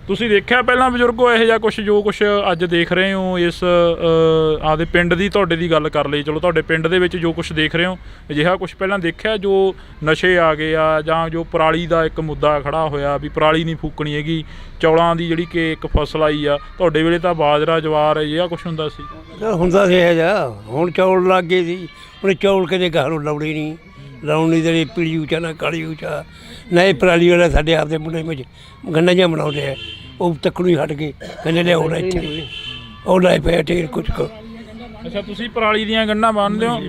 ਤੁਸੀਂ ਦੇਖਿਆ ਪਹਿਲਾਂ ਬਜ਼ੁਰਗੋ ਇਹੋ ਜਿਹਾ ਕੁਛ ਜੋ ਕੁਛ ਅੱਜ ਦੇਖ ਰਹੇ ਹੋ ਇਸ ਆਪਦੇ ਪਿੰਡ ਦੀ, ਤੁਹਾਡੇ ਦੀ ਗੱਲ ਕਰ ਲਈ, ਚਲੋ ਤੁਹਾਡੇ ਪਿੰਡ ਦੇ ਵਿੱਚ ਜੋ ਕੁਛ ਦੇਖ ਰਹੇ ਹੋ ਅਜਿਹਾ ਕੁਛ ਪਹਿਲਾਂ ਦੇਖਿਆ ਜੋ ਨਸ਼ੇ ਆ ਗਏ ਆ, ਜਾਂ ਜੋ ਪਰਾਲੀ ਦਾ ਇੱਕ ਮੁੱਦਾ ਖੜਾ ਹੋਇਆ ਵੀ ਪਰਾਲੀ ਨਹੀਂ ਫੂਕਣੀ ਹੈਗੀ, ਚੌਲਾਂ ਦੀ ਜਿਹੜੀ ਕਿ ਇੱਕ ਫਸਲ ਆਈ ਆ, ਤੁਹਾਡੇ ਵੇਲੇ ਤਾਂ ਬਾਜਰਾ ਜਵਾਰ ਅਜਿਹਾ ਕੁਛ ਹੁੰਦਾ ਸੀ? ਹੁੰਦਾ ਸੀ ਇਹ ਜਿਹਾ, ਹੁਣ ਚੌਲ ਲੱਗ ਗਏ ਸੀ। ਹੁਣ ਚੌਲ ਕਦੇ ਗਾਹ ਨੂੰ ਲਾਉਣੇ ਨਹੀਂ, ਲਾਉਣ ਨਹੀਂ ਦੇਣੀ। ਪੀਲੀ ਉੱਚਾ ਨਾ ਕਾਲੀ ਉੱਚਾ ਨਾ, ਇਹ ਪਰਾਲੀ ਵਾਲਾ ਸਾਡੇ ਆਪਦੇ ਮੁੰਡੇ ਵਿੱਚ ਗੰਨਾ ਜਿਹਾ ਬਣਾਉਂਦੇ ਆ, ਉਹ ਤੱਕਣੋਂ ਹੀ ਹਟ ਗਏ, ਕਹਿੰਦੇ ਲਿਆਉਣਾ ਇੱਥੇ, ਉਹ ਲਾਏ ਪਏ ਢੇਰ ਕੁਛ ਕੁ। ਅੱਛਾ, ਤੁਸੀਂ ਪਰਾਲੀ ਦੀਆਂ ਗੰਢਾਂ ਬੰਨ੍ਹਦੇ ਹੋ,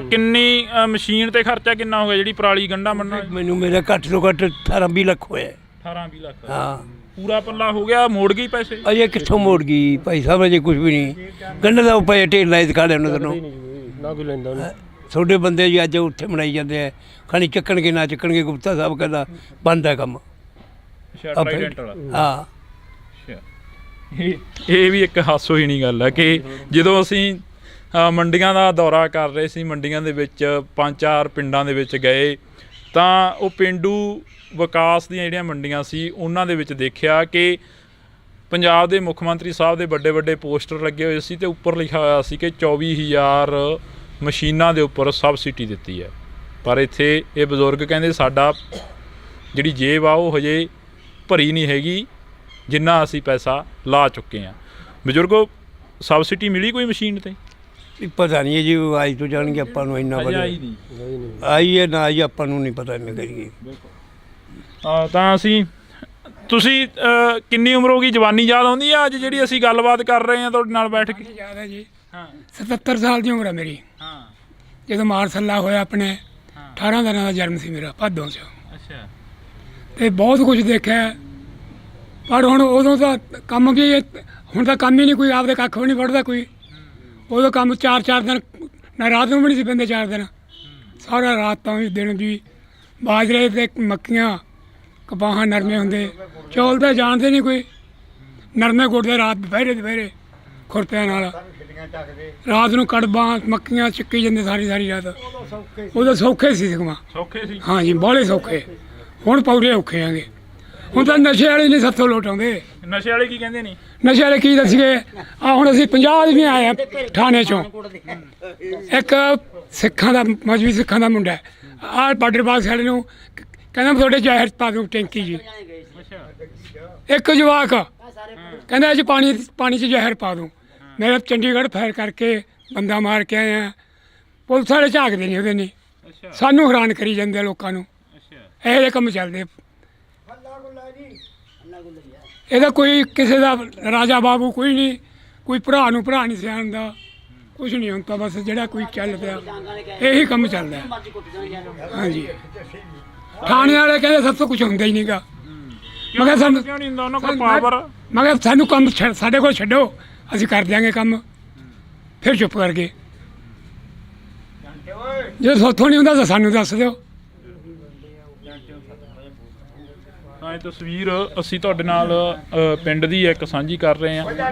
ਕਿੰਨੀ ਮਸ਼ੀਨ ਤੇ ਖਰਚਾ ਕਿੰਨਾ ਹੋ ਗਿਆ ਜਿਹੜੀ ਪਰਾਲੀ ਗੰਢਾਂ ਬੰਨ੍ਹਣ? ਮੈਨੂੰ ਮੇਰਾ ਘੱਟ ਤੋਂ ਘੱਟ 18-20 ਲੱਖ ਹੋਇਆ। 18-20 ਲੱਖ? ਹਾਂ। ਪੂਰਾ ਪੱਲਾ ਹੋ ਗਿਆ, ਮੋੜ ਗਈ ਪੈਸੇ? ਅਜੇ ਕਿੱਥੋਂ ਮੋੜ ਗਈ ਭਾਈ ਸਾਹਿਬ, ਅਜੇ ਕੁਝ ਵੀ ਨਹੀਂ। ਗੰਢੇ ਦਾ ਪਏ ਢੇਰ ਲਾਏ ਦਿਖਾ ਲਿਆ ਉਹਨਾਂ ਨੂੰ, ਨਾ ਕੋਈ ਲੈਂਦਾ। ਤੁਹਾਡੇ ਬੰਦੇ ਜੀ ਅੱਜ ਉੱਥੇ ਬਣਾਈ ਜਾਂਦੇ ਆ, ਖਾਣੀ ਚੱਕਣਗੇ ਨਾ ਚੱਕਣਗੇ। ਗੁਪਤਾ ਸਾਹਿਬ ਕਹਿੰਦਾ ਬੰਦ ਹੈ ਕੰਮ। ਹਾਂ, ਇਹ ਵੀ ਇੱਕ ਹਾਸੋਹੀਣੀ ਗੱਲ ਹੈ ਕਿ ਜਦੋਂ ਅਸੀਂ ਮੰਡੀਆਂ ਦਾ ਦੌਰਾ ਕਰ ਰਹੇ ਸੀ, ਮੰਡੀਆਂ ਦੇ ਵਿੱਚ 5-4 ਪਿੰਡਾਂ ਦੇ ਵਿੱਚ ਗਏ, ਤਾਂ ਉਹ ਪੇਂਡੂ ਵਿਕਾਸ ਦੀਆਂ ਜਿਹੜੀਆਂ ਮੰਡੀਆਂ ਸੀ ਉਹਨਾਂ ਦੇ ਵਿੱਚ ਦੇਖਿਆ ਕਿ ਪੰਜਾਬ ਦੇ ਮੁੱਖ ਮੰਤਰੀ ਸਾਹਿਬ ਦੇ ਵੱਡੇ ਵੱਡੇ ਪੋਸਟਰ ਲੱਗੇ ਹੋਏ ਸੀ, ਅਤੇ ਉੱਪਰ ਲਿਖਿਆ ਹੋਇਆ ਸੀ ਕਿ 24,000 ਮਸ਼ੀਨਾਂ ਦੇ ਉੱਪਰ ਸਬਸਿਡੀ ਦਿੱਤੀ ਹੈ। ਪਰ ਇੱਥੇ ਇਹ ਬਜ਼ੁਰਗ ਕਹਿੰਦੇ ਸਾਡਾ ਜਿਹੜੀ ਜੇਬ ਆ ਉਹ ਹਜੇ ਭਰੀ ਨਹੀਂ ਹੈਗੀ, ਜਿੰਨਾ ਅਸੀਂ ਪੈਸਾ ਲਾ ਚੁੱਕੇ ਹਾਂ। ਬਜ਼ੁਰਗੋ, ਸਬਸਿਡੀ ਮਿਲੀ ਕੋਈ ਮਸ਼ੀਨ ਤੇ? ਪਤਾ ਨਹੀਂ ਜੀ, ਉਹ ਆਈ ਤੋਂ ਜਾਣਗੇ, ਆਪਾਂ ਨੂੰ ਇੰਨਾ ਪਤਾ ਆਈ ਹੈ ਨਾ ਆਈ ਆਪਾਂ ਨੂੰ ਨਹੀਂ ਪਤਾ ਮੈਂ ਕਰੀਏ। ਤਾਂ ਤੁਸੀਂ ਕਿੰਨੀ ਉਮਰ ਹੋ ਗਈ? ਜਵਾਨੀ ਯਾਦ ਆਉਂਦੀ ਆ ਅੱਜ ਜਿਹੜੀ ਅਸੀਂ ਗੱਲਬਾਤ ਕਰ ਰਹੇ ਹਾਂ ਤੁਹਾਡੇ ਨਾਲ ਬੈਠ ਕੇ? ਯਾਦ ਹੈ ਜੀ। 77 ਸਾਲ ਦੀ ਉਮਰ ਹੈ ਮੇਰੀ। ਜਦੋਂ ਮਾਰਸੱਲਾ ਹੋਇਆ ਆਪਣੇ 18 ਦਿਨਾਂ ਦਾ ਜਨਮ ਸੀ ਮੇਰਾ, ਭਾਦੋਂ 'ਚ। ਅੱਛਾ। ਤੇ ਬਹੁਤ ਕੁਝ ਦੇਖਿਆ, ਪਰ ਹੁਣ ਉਦੋਂ ਦਾ ਕੰਮ ਵੀ ਹੁਣ ਤਾਂ ਕੰਮ ਹੀ ਨਹੀਂ, ਕੋਈ ਆਪਦੇ ਕੱਖ ਵੀ ਨਹੀਂ ਵੱਢਦਾ ਕੋਈ। ਉਦੋਂ ਕੰਮ 4-4 ਦਿਨ, ਨਾ ਰਾਤ ਨੂੰ ਵੀ ਨਹੀਂ ਸੀ ਪੈਂਦੇ 4 ਦਿਨ, ਸਾਰਾ ਰਾਤ ਤਾਂ ਵੀ ਦਿਨ ਵੀ। ਬਾਜਰੇ ਤੇ ਮੱਕੀਆਂ, ਕਪਾਹਾਂ ਨਰਮੇ ਹੁੰਦੇ, ਚੌਲ ਤਾਂ ਜਾਣਦੇ ਨਹੀਂ ਕੋਈ। ਨਰਮੇ ਗੁੱਟਦੇ ਰਾਤ ਦੁਪਹਿਰੇ ਖੁਰਪਿਆਂ ਨਾਲ, ਰਾਤ ਨੂੰ ਕੜਬਾਂ ਮੱਕੀਆਂ ਚੱਕੀ ਜਾਂਦੇ ਸਾਰੀ ਰਾਤ। ਉਦੋਂ ਸੌਖੇ ਸੀ ਸਗੋਂ। ਸੌਖੇ ਸੀ? ਹਾਂਜੀ, ਬਾਹਲੇ ਸੌਖੇ। ਹੁਣ ਪੌੜੇ ਔਖੇ ਆਂਗੇ। ਹੁਣ ਤਾਂ ਨਸ਼ੇ ਵਾਲੇ ਨਹੀਂ ਸੱਥੋਂ ਲੋਟ ਆਉਂਦੇ। ਨਸ਼ੇ ਵਾਲੇ ਕੀ ਕਹਿੰਦੇ ਨੇ? ਨਸ਼ੇ ਵਾਲੇ ਕੀ ਦੱਸੀਏ, ਹੁਣ ਅਸੀਂ 50 ਵੀ ਆਏ ਆ ਥਾਣੇ 'ਚੋਂ। ਇੱਕ ਸਿੱਖਾਂ ਦਾ, ਮਜ਼੍ਹਬੀ ਸਿੱਖਾਂ ਦਾ ਮੁੰਡਾ ਆਹ ਬਾਰਡਰ ਬਾਕਸ ਵਾਲੇ ਨੂੰ ਕਹਿੰਦਾ ਤੁਹਾਡੇ ਜ਼ਹਿਰ ਪਾ ਦੂੰ ਟੈਂਕੀ ਜੀ। ਇੱਕ ਜਵਾਕ ਕਹਿੰਦਾ ਅੱਜ ਪਾਣੀ 'ਚ ਜ਼ਹਿਰ ਪਾ ਦੂੰ। ਮੇਰਾ ਚੰਡੀਗੜ੍ਹ ਫਾਇਰ ਕਰਕੇ ਬੰਦਾ ਮਾਰ ਕੇ ਆਏ ਆ, ਪੁਲਿਸ ਵਾਲੇ ਝਾਕਦੇ ਨਹੀਂ ਉਹਦੇ ਨਹੀਂ, ਸਾਨੂੰ ਹੈਰਾਨ ਕਰੀ ਜਾਂਦੇ ਲੋਕਾਂ ਨੂੰ। ਇਹੋ ਜਿਹੇ ਕੰਮ ਚੱਲਦੇ। ਇਹਦਾ ਕੋਈ ਕਿਸੇ ਦਾ ਰਾਜਾ ਬਾਬੂ ਕੋਈ ਨਹੀਂ, ਕੋਈ ਭਰਾ ਨੂੰ ਭਰਾ ਨਹੀਂ ਸਿਆਣਦਾ, ਕੁਛ ਨਹੀਂ ਹੁੰਦਾ। ਬਸ ਜਿਹੜਾ ਕੋਈ ਚੱਲ ਪਿਆ ਇਹੀ ਕੰਮ ਚੱਲਦਾ। ਹਾਂਜੀ, ਥਾਣੇ ਵਾਲੇ ਕਹਿੰਦੇ ਸਭ ਤੋਂ ਕੁਛ ਹੁੰਦਾ ਹੀ ਨਹੀਂਗਾ। ਮੈਂ ਕਿਹਾ ਸਾਨੂੰ ਕਿਉਂ ਨਹੀਂ ਹੁੰਦਾ ਉਹਨਾਂ ਕੋਲ ਪਾਵਰ? ਮੈਂ ਕਿਹਾ ਸਾਨੂੰ ਕੰਮ ਸਾਡੇ ਕੋਲ ਛੱਡੋ, ਅਸੀਂ ਕਰ ਦਿਆਂਗੇ ਕੰਮ। ਫਿਰ ਚੁੱਪ ਕਰਕੇ, ਜੇ ਸੋਥੋਂ ਨਹੀਂ ਹੁੰਦਾ ਤਾਂ ਸਾਨੂੰ ਦੱਸ ਦਿਓ। ਤਾਂ ਇਹ ਤਸਵੀਰ ਅਸੀਂ ਤੁਹਾਡੇ ਨਾਲ ਪਿੰਡ ਦੀ ਇੱਕ ਸਾਂਝੀ ਕਰ ਰਹੇ ਹਾਂ।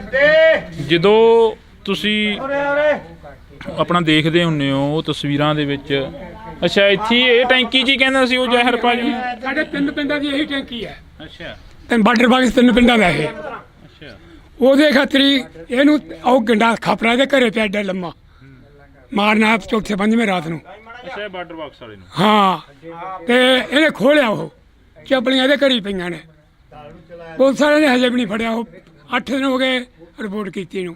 ਜਦੋਂ ਤੁਸੀਂ ਆਪਣਾ ਦੇਖਦੇ ਹੁੰਦੇ ਹੋ ਉਹ ਤਸਵੀਰਾਂ ਦੇ ਵਿੱਚ, ਅੱਛਾ ਇੱਥੇ ਇਹ ਟੈਂਕੀ ਜੀ ਕਹਿੰਦਾ ਸੀ ਉਹ ਜ਼ਹਿਰ ਪਾ ਜੀ? ਸਾਡੇ 3 ਪਿੰਡਾਂ ਦੀ ਇਹੀ ਟੈਂਕੀ ਹੈ। ਅੱਛਾ। ਤੇ ਬਾਰਡਰ ਬਾਕਸ 3 ਪਿੰਡਾਂ ਦਾ ਇਹ। ਅੱਛਾ। ਉਹਦੇ ਖਾਤਰੀ ਇਹਨੂੰ ਉਹ ਗੰਡਾ ਖਾਪਰਾ ਦੇ ਘਰੇ ਪਿਆ ਏਡਾ ਲੰਮਾ, ਮਾਰਨਾ ਚੌਥੇ 5ਵੇਂ ਰਾਤ ਨੂੰ। ਅੱਛਾ, ਇਹ ਬਾਰਡਰ ਬਾਕਸ ਵਾਲੇ ਨੂੰ? ਹਾਂ। ਤੇ ਇਹਨੇ ਖੋਲਿਆ, ਉਹ ਚੱਪਲੀਆਂ ਇਹਦੇ ਘਰੀ ਪਈਆਂ ਨੇ। ਪੁਲਿਸ ਵਾਲਿਆਂ ਨੇ ਹਜੇ ਵੀ ਨਹੀਂ ਫੜਿਆ। ਉਹ 8 ਦਿਨ ਹੋ ਗਏ ਰਿਪੋਰਟ ਕੀਤੀ ਨੂੰ।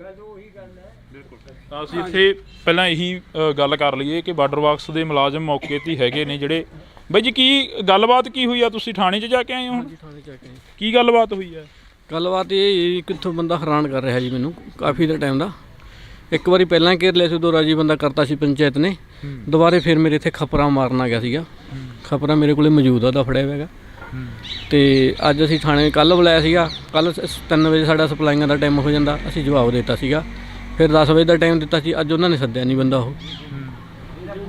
ਤਾਂ ਅਸੀਂ ਇੱਥੇ ਪਹਿਲਾਂ ਇਹੀ ਗੱਲ ਕਰ ਲਈਏ ਕਿ ਬਾਰਡਰ ਬਾਕਸ ਦੇ ਮੁਲਾਜ਼ਮ ਮੌਕੇ 'ਤੇ ਹੈਗੇ ਨੇ ਜਿਹੜੇ। ਬਾਈ ਜੀ, ਕੀ ਗੱਲਬਾਤ ਕੀ ਹੋਈ ਆ? ਤੁਸੀਂ ਥਾਣੇ 'ਚ ਜਾ ਕੇ ਆਏ ਹੋ? ਹਾਂਜੀ, ਥਾਣੇ ਜਾ ਕੇ ਆਏ। ਕੀ ਗੱਲਬਾਤ ਹੋਈ ਆ? ਗੱਲਬਾਤ ਇਹ ਕਿੱਥੋਂ ਬੰਦਾ ਹੈਰਾਨ ਕਰ ਰਿਹਾ ਜੀ ਮੈਨੂੰ ਕਾਫੀ ਦੇ ਟਾਈਮ ਦਾ। ਇੱਕ ਵਾਰੀ ਪਹਿਲਾਂ ਘੇਰ ਲਿਆ ਸੀ, ਉਦੋਂ ਰਾਜੀ ਬੰਦਾ ਕਰਤਾ ਸੀ ਪੰਚਾਇਤ ਨੇ। ਦੁਬਾਰੇ ਫਿਰ ਮੇਰੇ ਇੱਥੇ ਖਪਰਾ ਮਾਰਨ ਆ ਗਿਆ ਸੀਗਾ। ਖਪਰਾ ਮੇਰੇ ਕੋਲੇ ਮੌਜੂਦ ਆ, ਉਹਦਾ ਫੜਿਆ ਹੋਇਆ ਹੈਗਾ। ਤੇ ਅੱਜ ਅਸੀਂ ਥਾਣੇ ਕੱਲ੍ਹ ਬੁਲਾਇਆ ਸੀਗਾ। ਕੱਲ੍ਹ 3 ਵਜੇ ਸਾਡਾ ਸਪਲਾਈਆਂ ਦਾ ਟਾਈਮ ਹੋ ਜਾਂਦਾ, ਅਸੀਂ ਜਵਾਬ ਦੇ ਦਿੱਤਾ ਸੀਗਾ। ਫਿਰ 10 ਵਜੇ ਦਾ ਟਾਈਮ ਦਿੱਤਾ ਸੀ, ਅੱਜ ਉਹਨਾਂ ਨੇ ਸੱਦਿਆ ਨਹੀਂ ਬੰਦਾ ਉਹ।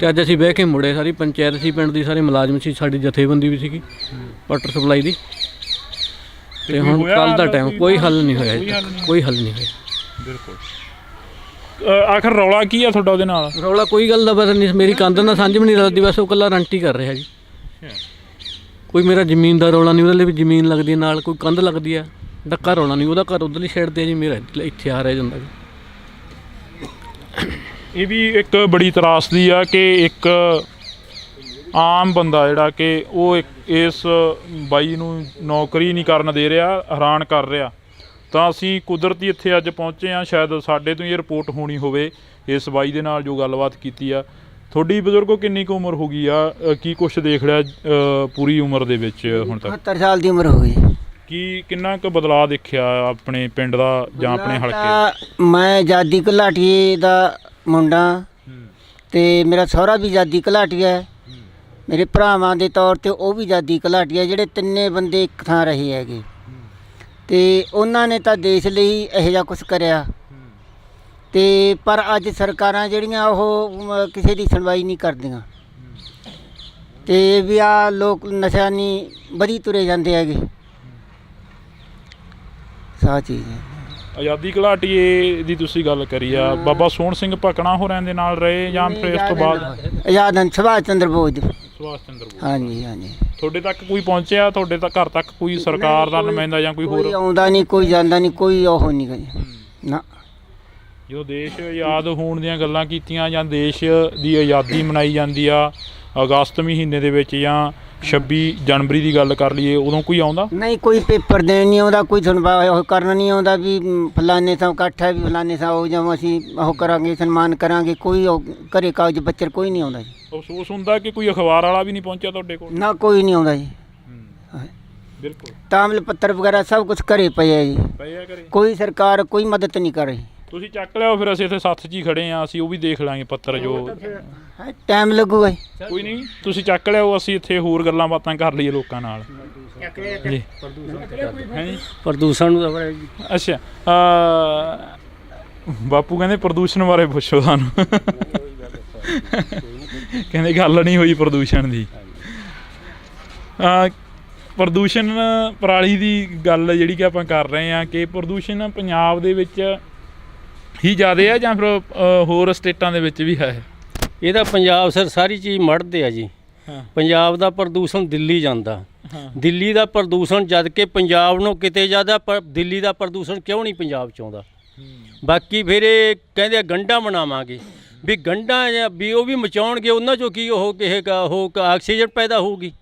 ਤੇ ਅੱਜ ਅਸੀਂ ਬਹਿ ਕੇ ਮੁੜੇ, ਸਾਰੀ ਪੰਚਾਇਤ ਸੀ, ਪਿੰਡ ਦੀ ਸਾਰੇ ਮੁਲਾਜ਼ਮ ਸੀ, ਸਾਡੀ ਜਥੇਬੰਦੀ ਵੀ ਸੀਗੀ ਵਾਟਰ ਸਪਲਾਈ ਦੀ। ਤੇ ਹੁਣ ਕੱਲ੍ਹ ਦਾ ਟਾਈਮ ਕੋਈ ਹੱਲ ਨਹੀਂ ਹੋਇਆ, ਕੋਈ ਹੱਲ ਨਹੀਂ ਹੋਇਆ। ਬਿਲਕੁਲ। ਆਖਰ ਰੌਲਾ ਕੀ ਆ ਤੁਹਾਡਾ ਉਹਦੇ ਨਾਲ? ਰੌਲਾ ਕੋਈ ਗੱਲ ਦਾ ਪਤਾ ਨਹੀਂ, ਮੇਰੀ ਕੰਧ ਨਾਲ ਸਾਂਝ ਵੀ ਨਹੀਂ ਲੱਗਦੀ, ਬਸ ਉਹ ਇਕੱਲਾ ਰੰਟੀ ਕਰ ਰਿਹਾ ਜੀ। ਕੋਈ ਮੇਰਾ ਜ਼ਮੀਨ ਦਾ ਰੌਲਾ ਨਹੀਂ, ਉਹਦੇ ਲਈ ਵੀ ਜ਼ਮੀਨ ਲੱਗਦੀ ਨਾਲ, ਕੋਈ ਕੰਧ ਲੱਗਦੀ ਆ, ਡੱਕਾ ਰੌਲਾ ਨਹੀਂ। ਉਹਦਾ ਘਰ ਉੱਧਰਲੀ ਸਾਈਡ 'ਤੇ ਜੀ, ਮੇਰਾ ਇੱਥੇ ਆ ਰਹਿ ਜਾਂਦਾ ਜੀ। ਇਹ ਵੀ ਇੱਕ ਬੜੀ ਤਰਾਸਦੀ ਆ ਕਿ ਇੱਕ ਆਮ ਬੰਦਾ ਜਿਹੜਾ ਕਿ ਉਹ ਇਸ ਬਾਈ ਨੂੰ ਨੌਕਰੀ ਨਹੀਂ ਕਰਨ ਦੇ ਰਿਹਾ, ਹੈਰਾਨ ਕਰ ਰਿਹਾ। ਤਾਂ ਅਸੀਂ ਕੁਦਰਤੀ ਇੱਥੇ ਅੱਜ ਪਹੁੰਚੇ ਹਾਂ, ਸ਼ਾਇਦ ਸਾਡੇ ਤੋਂ ਹੀ ਰਿਪੋਰਟ ਹੋਣੀ ਹੋਵੇ ਇਸ ਬਾਈ ਦੇ ਨਾਲ ਜੋ ਗੱਲਬਾਤ ਕੀਤੀ ਆ। ਤੁਹਾਡੀ ਬਜ਼ੁਰਗੋ ਕਿੰਨੀ ਕੁ ਉਮਰ ਹੋ ਗਈ ਆ? ਕੀ ਕੁਛ ਦੇਖ ਲਿਆ ਪੂਰੀ ਉਮਰ ਦੇ ਵਿੱਚ ਹੁਣ ਤੱਕ? 70 ਸਾਲ ਦੀ ਉਮਰ ਹੋ ਗਈ। ਕੀ ਕਿੰਨਾ ਕੁ ਬਦਲਾਅ ਦੇਖਿਆ ਆਪਣੇ ਪਿੰਡ ਦਾ ਜਾਂ ਆਪਣੇ ਹਲਕੇ? ਮੈਂ ਆਜ਼ਾਦੀ ਘਲਾਟੀਏ ਦਾ ਮੁੰਡਾ ਤੇ ਮੇਰਾ ਸਹੁਰਾ ਵੀ ਆਜ਼ਾਦੀ ਘਲਾਟੀਆ ਹੈ। ਮੇਰੇ ਭਰਾਵਾਂ ਦੇ ਤੌਰ ਤੇ ਉਹ ਵੀ ਆਜ਼ਾਦੀ ਘਲਾਟੀਆ, ਜਿਹੜੇ ਤਿੰਨੇ ਬੰਦੇ ਇੱਕ ਥਾਂ ਰਹੇ ਹੈਗੇ। ਤੇ ਉਹਨਾਂ ਨੇ ਤਾਂ ਦੇਸ਼ ਲਈ ਇਹੋ ਜਿਹਾ ਕੁਛ ਕਰਿਆ, ਤੇ ਪਰ ਅੱਜ ਸਰਕਾਰਾਂ ਜਿਹੜੀਆਂ ਉਹ ਕਿਸੇ ਦੀ ਸੁਣਵਾਈ ਨਹੀਂ ਕਰਦੀਆਂ। ਤੇ ਵੀ ਆ ਲੋਕ ਨਸ਼ਾ ਨਹੀਂ ਵਧੀ ਤੁਰੇ ਜਾਂਦੇ ਹੈਗੇ। ਸਾਹ ਚੀਜ਼ ਹੈ। ਆਜ਼ਾਦੀ ਘਲਾਟੀਏ ਦੀ ਤੁਸੀਂ ਗੱਲ ਕਰੀ ਆ, ਬਾਬਾ ਸੋਹਣ ਸਿੰਘ ਭਕਨਾ ਹੋਰਾਂ ਦੇ ਨਾਲ ਰਹੇ ਜਾਂ ਫਿਰ ਇਸ ਤੋਂ ਬਾਅਦ? ਆਜ਼ਾਦ ਸੁਭਾਸ਼ ਚੰਦਰ ਬੋਸ। ਸੁਭਾਸ਼ ਚੰਦਰ ਬੋਸ। ਹਾਂਜੀ ਹਾਂਜੀ। ਤੁਹਾਡੇ ਤੱਕ ਕੋਈ ਪਹੁੰਚਿਆ? ਤੁਹਾਡੇ ਤੱਕ ਘਰ ਤੱਕ ਕੋਈ ਸਰਕਾਰ ਦਾ ਨੁਮਾਇੰਦਾ ਜਾਂ ਕੋਈ ਹੋਰ? ਆਉਂਦਾ ਨਹੀਂ, ਕੋਈ ਜਾਂਦਾ ਨਹੀਂ, ਕੋਈ ਉਹ ਨਹੀਂ ਕਰੀ ਨਾ। ਜਦੋਂ ਦੇਸ਼ ਆਜ਼ਾਦ ਹੋਣ ਦੀਆਂ ਗੱਲਾਂ ਕੀਤੀਆਂ ਜਾਂ ਦੇਸ਼ ਦੀ ਆਜ਼ਾਦੀ ਮਨਾਈ ਜਾਂਦੀ ਆ ਅਗਸਤ ਮਹੀਨੇ ਦੇ ਵਿੱਚ ਜਾਂ 26 ਜਨਵਰੀ ਦੀ ਗੱਲ ਕਰ ਲਈਏ, ਉਦੋਂ ਕੋਈ ਆਉਂਦਾ ਨਹੀਂ, ਕੋਈ ਪੇਪਰ ਦੇਣ ਨਹੀਂ ਆਉਂਦਾ, ਕੋਈ ਸੁਣਵਾ ਉਹ ਕਰਨ ਨਹੀਂ ਆਉਂਦਾ ਵੀ ਫਲਾਣੇ ਥਾਂ ਇਕੱਠ ਹੈ, ਵੀ ਫਲਾਣੇ ਥਾਂ ਉਹ ਜਾਂ ਅਸੀਂ ਉਹ ਕਰਾਂਗੇ, ਸਨਮਾਨ ਕਰਾਂਗੇ, ਕੋਈ ਉਹ ਘਰੇ ਕਾਗਜ਼ ਪੱਤਰ ਕੋਈ ਨਹੀਂ ਆਉਂਦਾ ਜੀ। ਅਫਸੋਸ ਹੁੰਦਾ ਕਿ ਕੋਈ ਅਖਬਾਰ ਵਾਲਾ ਵੀ ਨਹੀਂ ਪਹੁੰਚਿਆ ਤੁਹਾਡੇ ਕੋਲ? ਨਾ, ਕੋਈ ਨਹੀਂ ਆਉਂਦਾ ਜੀ। ਬਿਲਕੁਲ ਤਾਮਲ ਪੱਤਰ ਵਗੈਰਾ ਸਭ ਕੁਝ ਘਰੇ ਪਏ ਆ ਜੀ, ਪਏ ਕਰੇ, ਕੋਈ ਸਰਕਾਰ ਕੋਈ ਮਦਦ ਨਹੀਂ ਕਰ ਰਹੀ। ਤੁਸੀਂ ਚੱਕ ਲਿਆਓ ਫਿਰ, ਅਸੀਂ ਇੱਥੇ ਸੱਥ 'ਚ ਹੀ ਖੜੇ ਆ, ਅਸੀਂ ਉਹ ਵੀ ਦੇਖ ਲਾਂਗੇ ਪੱਤਰ ਜੋ ਟਾਈਮ ਲੱਗੂਗਾ ਜੀ। ਕੋਈ ਨਹੀਂ, ਤੁਸੀਂ ਚੱਕ ਲਿਆਓ, ਅਸੀਂ ਇੱਥੇ ਹੋਰ ਗੱਲਾਂ ਬਾਤਾਂ ਕਰ ਲਈਏ ਲੋਕਾਂ ਨਾਲ ਜੀ। ਪ੍ਰਦੂਸ਼ਣ ਨੂੰ ਅੱਛਾ, ਬਾਪੂ ਕਹਿੰਦੇ ਪ੍ਰਦੂਸ਼ਣ ਬਾਰੇ ਪੁੱਛੋ ਸਾਨੂੰ, ਕਹਿੰਦੇ ਗੱਲ ਨਹੀਂ ਹੋਈ ਪ੍ਰਦੂਸ਼ਣ ਦੀ। ਪ੍ਰਦੂਸ਼ਣ ਪਰਾਲੀ ਦੀ ਗੱਲ ਜਿਹੜੀ ਕਿ ਆਪਾਂ ਕਰ ਰਹੇ ਹਾਂ ਕਿ ਪ੍ਰਦੂਸ਼ਣ ਪੰਜਾਬ ਦੇ ਵਿੱਚ ਹੀ ਜ਼ਿਆਦਾ ਹੈ ਜਾਂ ਫਿਰ ਹੋਰ ਸਟੇਟਾਂ ਦੇ ਵਿੱਚ ਵੀ ਹੈ? ਇਹਦਾ ਪੰਜਾਬ ਸਰ ਸਾਰੀ ਚੀਜ਼ ਮੜਦੇ ਆ ਜੀ। ਪੰਜਾਬ ਦਾ ਪ੍ਰਦੂਸ਼ਣ ਦਿੱਲੀ ਜਾਂਦਾ, ਦਿੱਲੀ ਦਾ ਪ੍ਰਦੂਸ਼ਣ ਜਦ ਕਿ ਪੰਜਾਬ ਨੂੰ ਕਿਤੇ ਜ਼ਿਆਦਾ, ਪਰ ਦਿੱਲੀ ਦਾ ਪ੍ਰਦੂਸ਼ਣ ਕਿਉਂ ਨਹੀਂ ਪੰਜਾਬ 'ਚ ਆਉਂਦਾ? ਬਾਕੀ ਫਿਰ ਇਹ ਕਹਿੰਦੇ ਗੰਢਾਂ ਬਣਾਵਾਂਗੇ, ਵੀ ਗੰਢਾਂ ਵੀ ਉਹ ਵੀ ਮਚਾਉਣਗੇ, ਉਹਨਾਂ 'ਚੋਂ ਕੀ ਉਹ ਕਿਸੇ ਉਹ ਆਕਸੀਜਨ ਪੈਦਾ ਹੋਊਗੀ,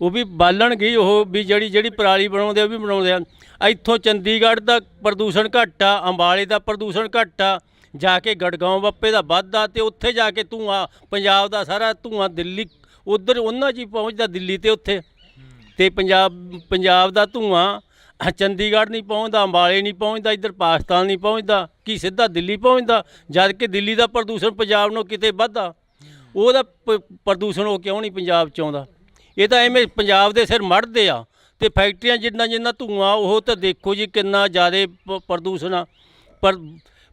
ਉਹ ਵੀ ਬਾਲਣਗੇ ਉਹ ਵੀ ਜਿਹੜੀ ਪਰਾਲੀ ਬਣਾਉਂਦੇ ਉਹ ਵੀ ਬਣਾਉਂਦੇ ਆ। ਇੱਥੋਂ ਚੰਡੀਗੜ੍ਹ ਦਾ ਪ੍ਰਦੂਸ਼ਣ ਘੱਟ ਆ, ਅੰਬਾਲੇ ਦਾ ਪ੍ਰਦੂਸ਼ਣ ਘੱਟ ਆ, ਜਾ ਕੇ ਗੜਗਾਉਂ ਬੱਪੇ ਦਾ ਵੱਧਦਾ, ਅਤੇ ਉੱਥੇ ਜਾ ਕੇ ਧੂੰਆਂ ਪੰਜਾਬ ਦਾ ਸਾਰਾ ਧੂੰਆਂ ਦਿੱਲੀ ਉੱਧਰ ਉਹਨਾਂ 'ਚ ਹੀ ਪਹੁੰਚਦਾ, ਦਿੱਲੀ ਅਤੇ ਉੱਥੇ ਅਤੇ ਪੰਜਾਬ ਦਾ ਧੂੰਆਂ ਚੰਡੀਗੜ੍ਹ ਨਹੀਂ ਪਹੁੰਚਦਾ, ਅੰਬਾਲੇ ਨਹੀਂ ਪਹੁੰਚਦਾ, ਇੱਧਰ ਪਾਕਿਸਤਾਨ ਨਹੀਂ ਪਹੁੰਚਦਾ, ਕੀ ਸਿੱਧਾ ਦਿੱਲੀ ਪਹੁੰਚਦਾ, ਜਦ ਕਿ ਦਿੱਲੀ ਦਾ ਪ੍ਰਦੂਸ਼ਣ ਪੰਜਾਬ ਨੂੰ ਕਿਤੇ ਵੱਧਦਾ, ਉਹਦਾ ਪ੍ਰਦੂਸ਼ਣ ਉਹ ਕਿਉਂ ਨਹੀਂ ਪੰਜਾਬ 'ਚ ਆਉਂਦਾ? ਇਹ ਤਾਂ ਐਵੇਂ ਪੰਜਾਬ ਦੇ ਸਿਰ ਮੜ੍ਹਦੇ ਆ। ਅਤੇ ਫੈਕਟਰੀਆਂ ਜਿੰਨਾ ਧੂੰਆਂ ਉਹ ਤਾਂ ਦੇਖੋ ਜੀ ਕਿੰਨਾ ਜ਼ਿਆਦਾ ਪ੍ਰਦੂਸ਼ਣ ਆ, ਪਰ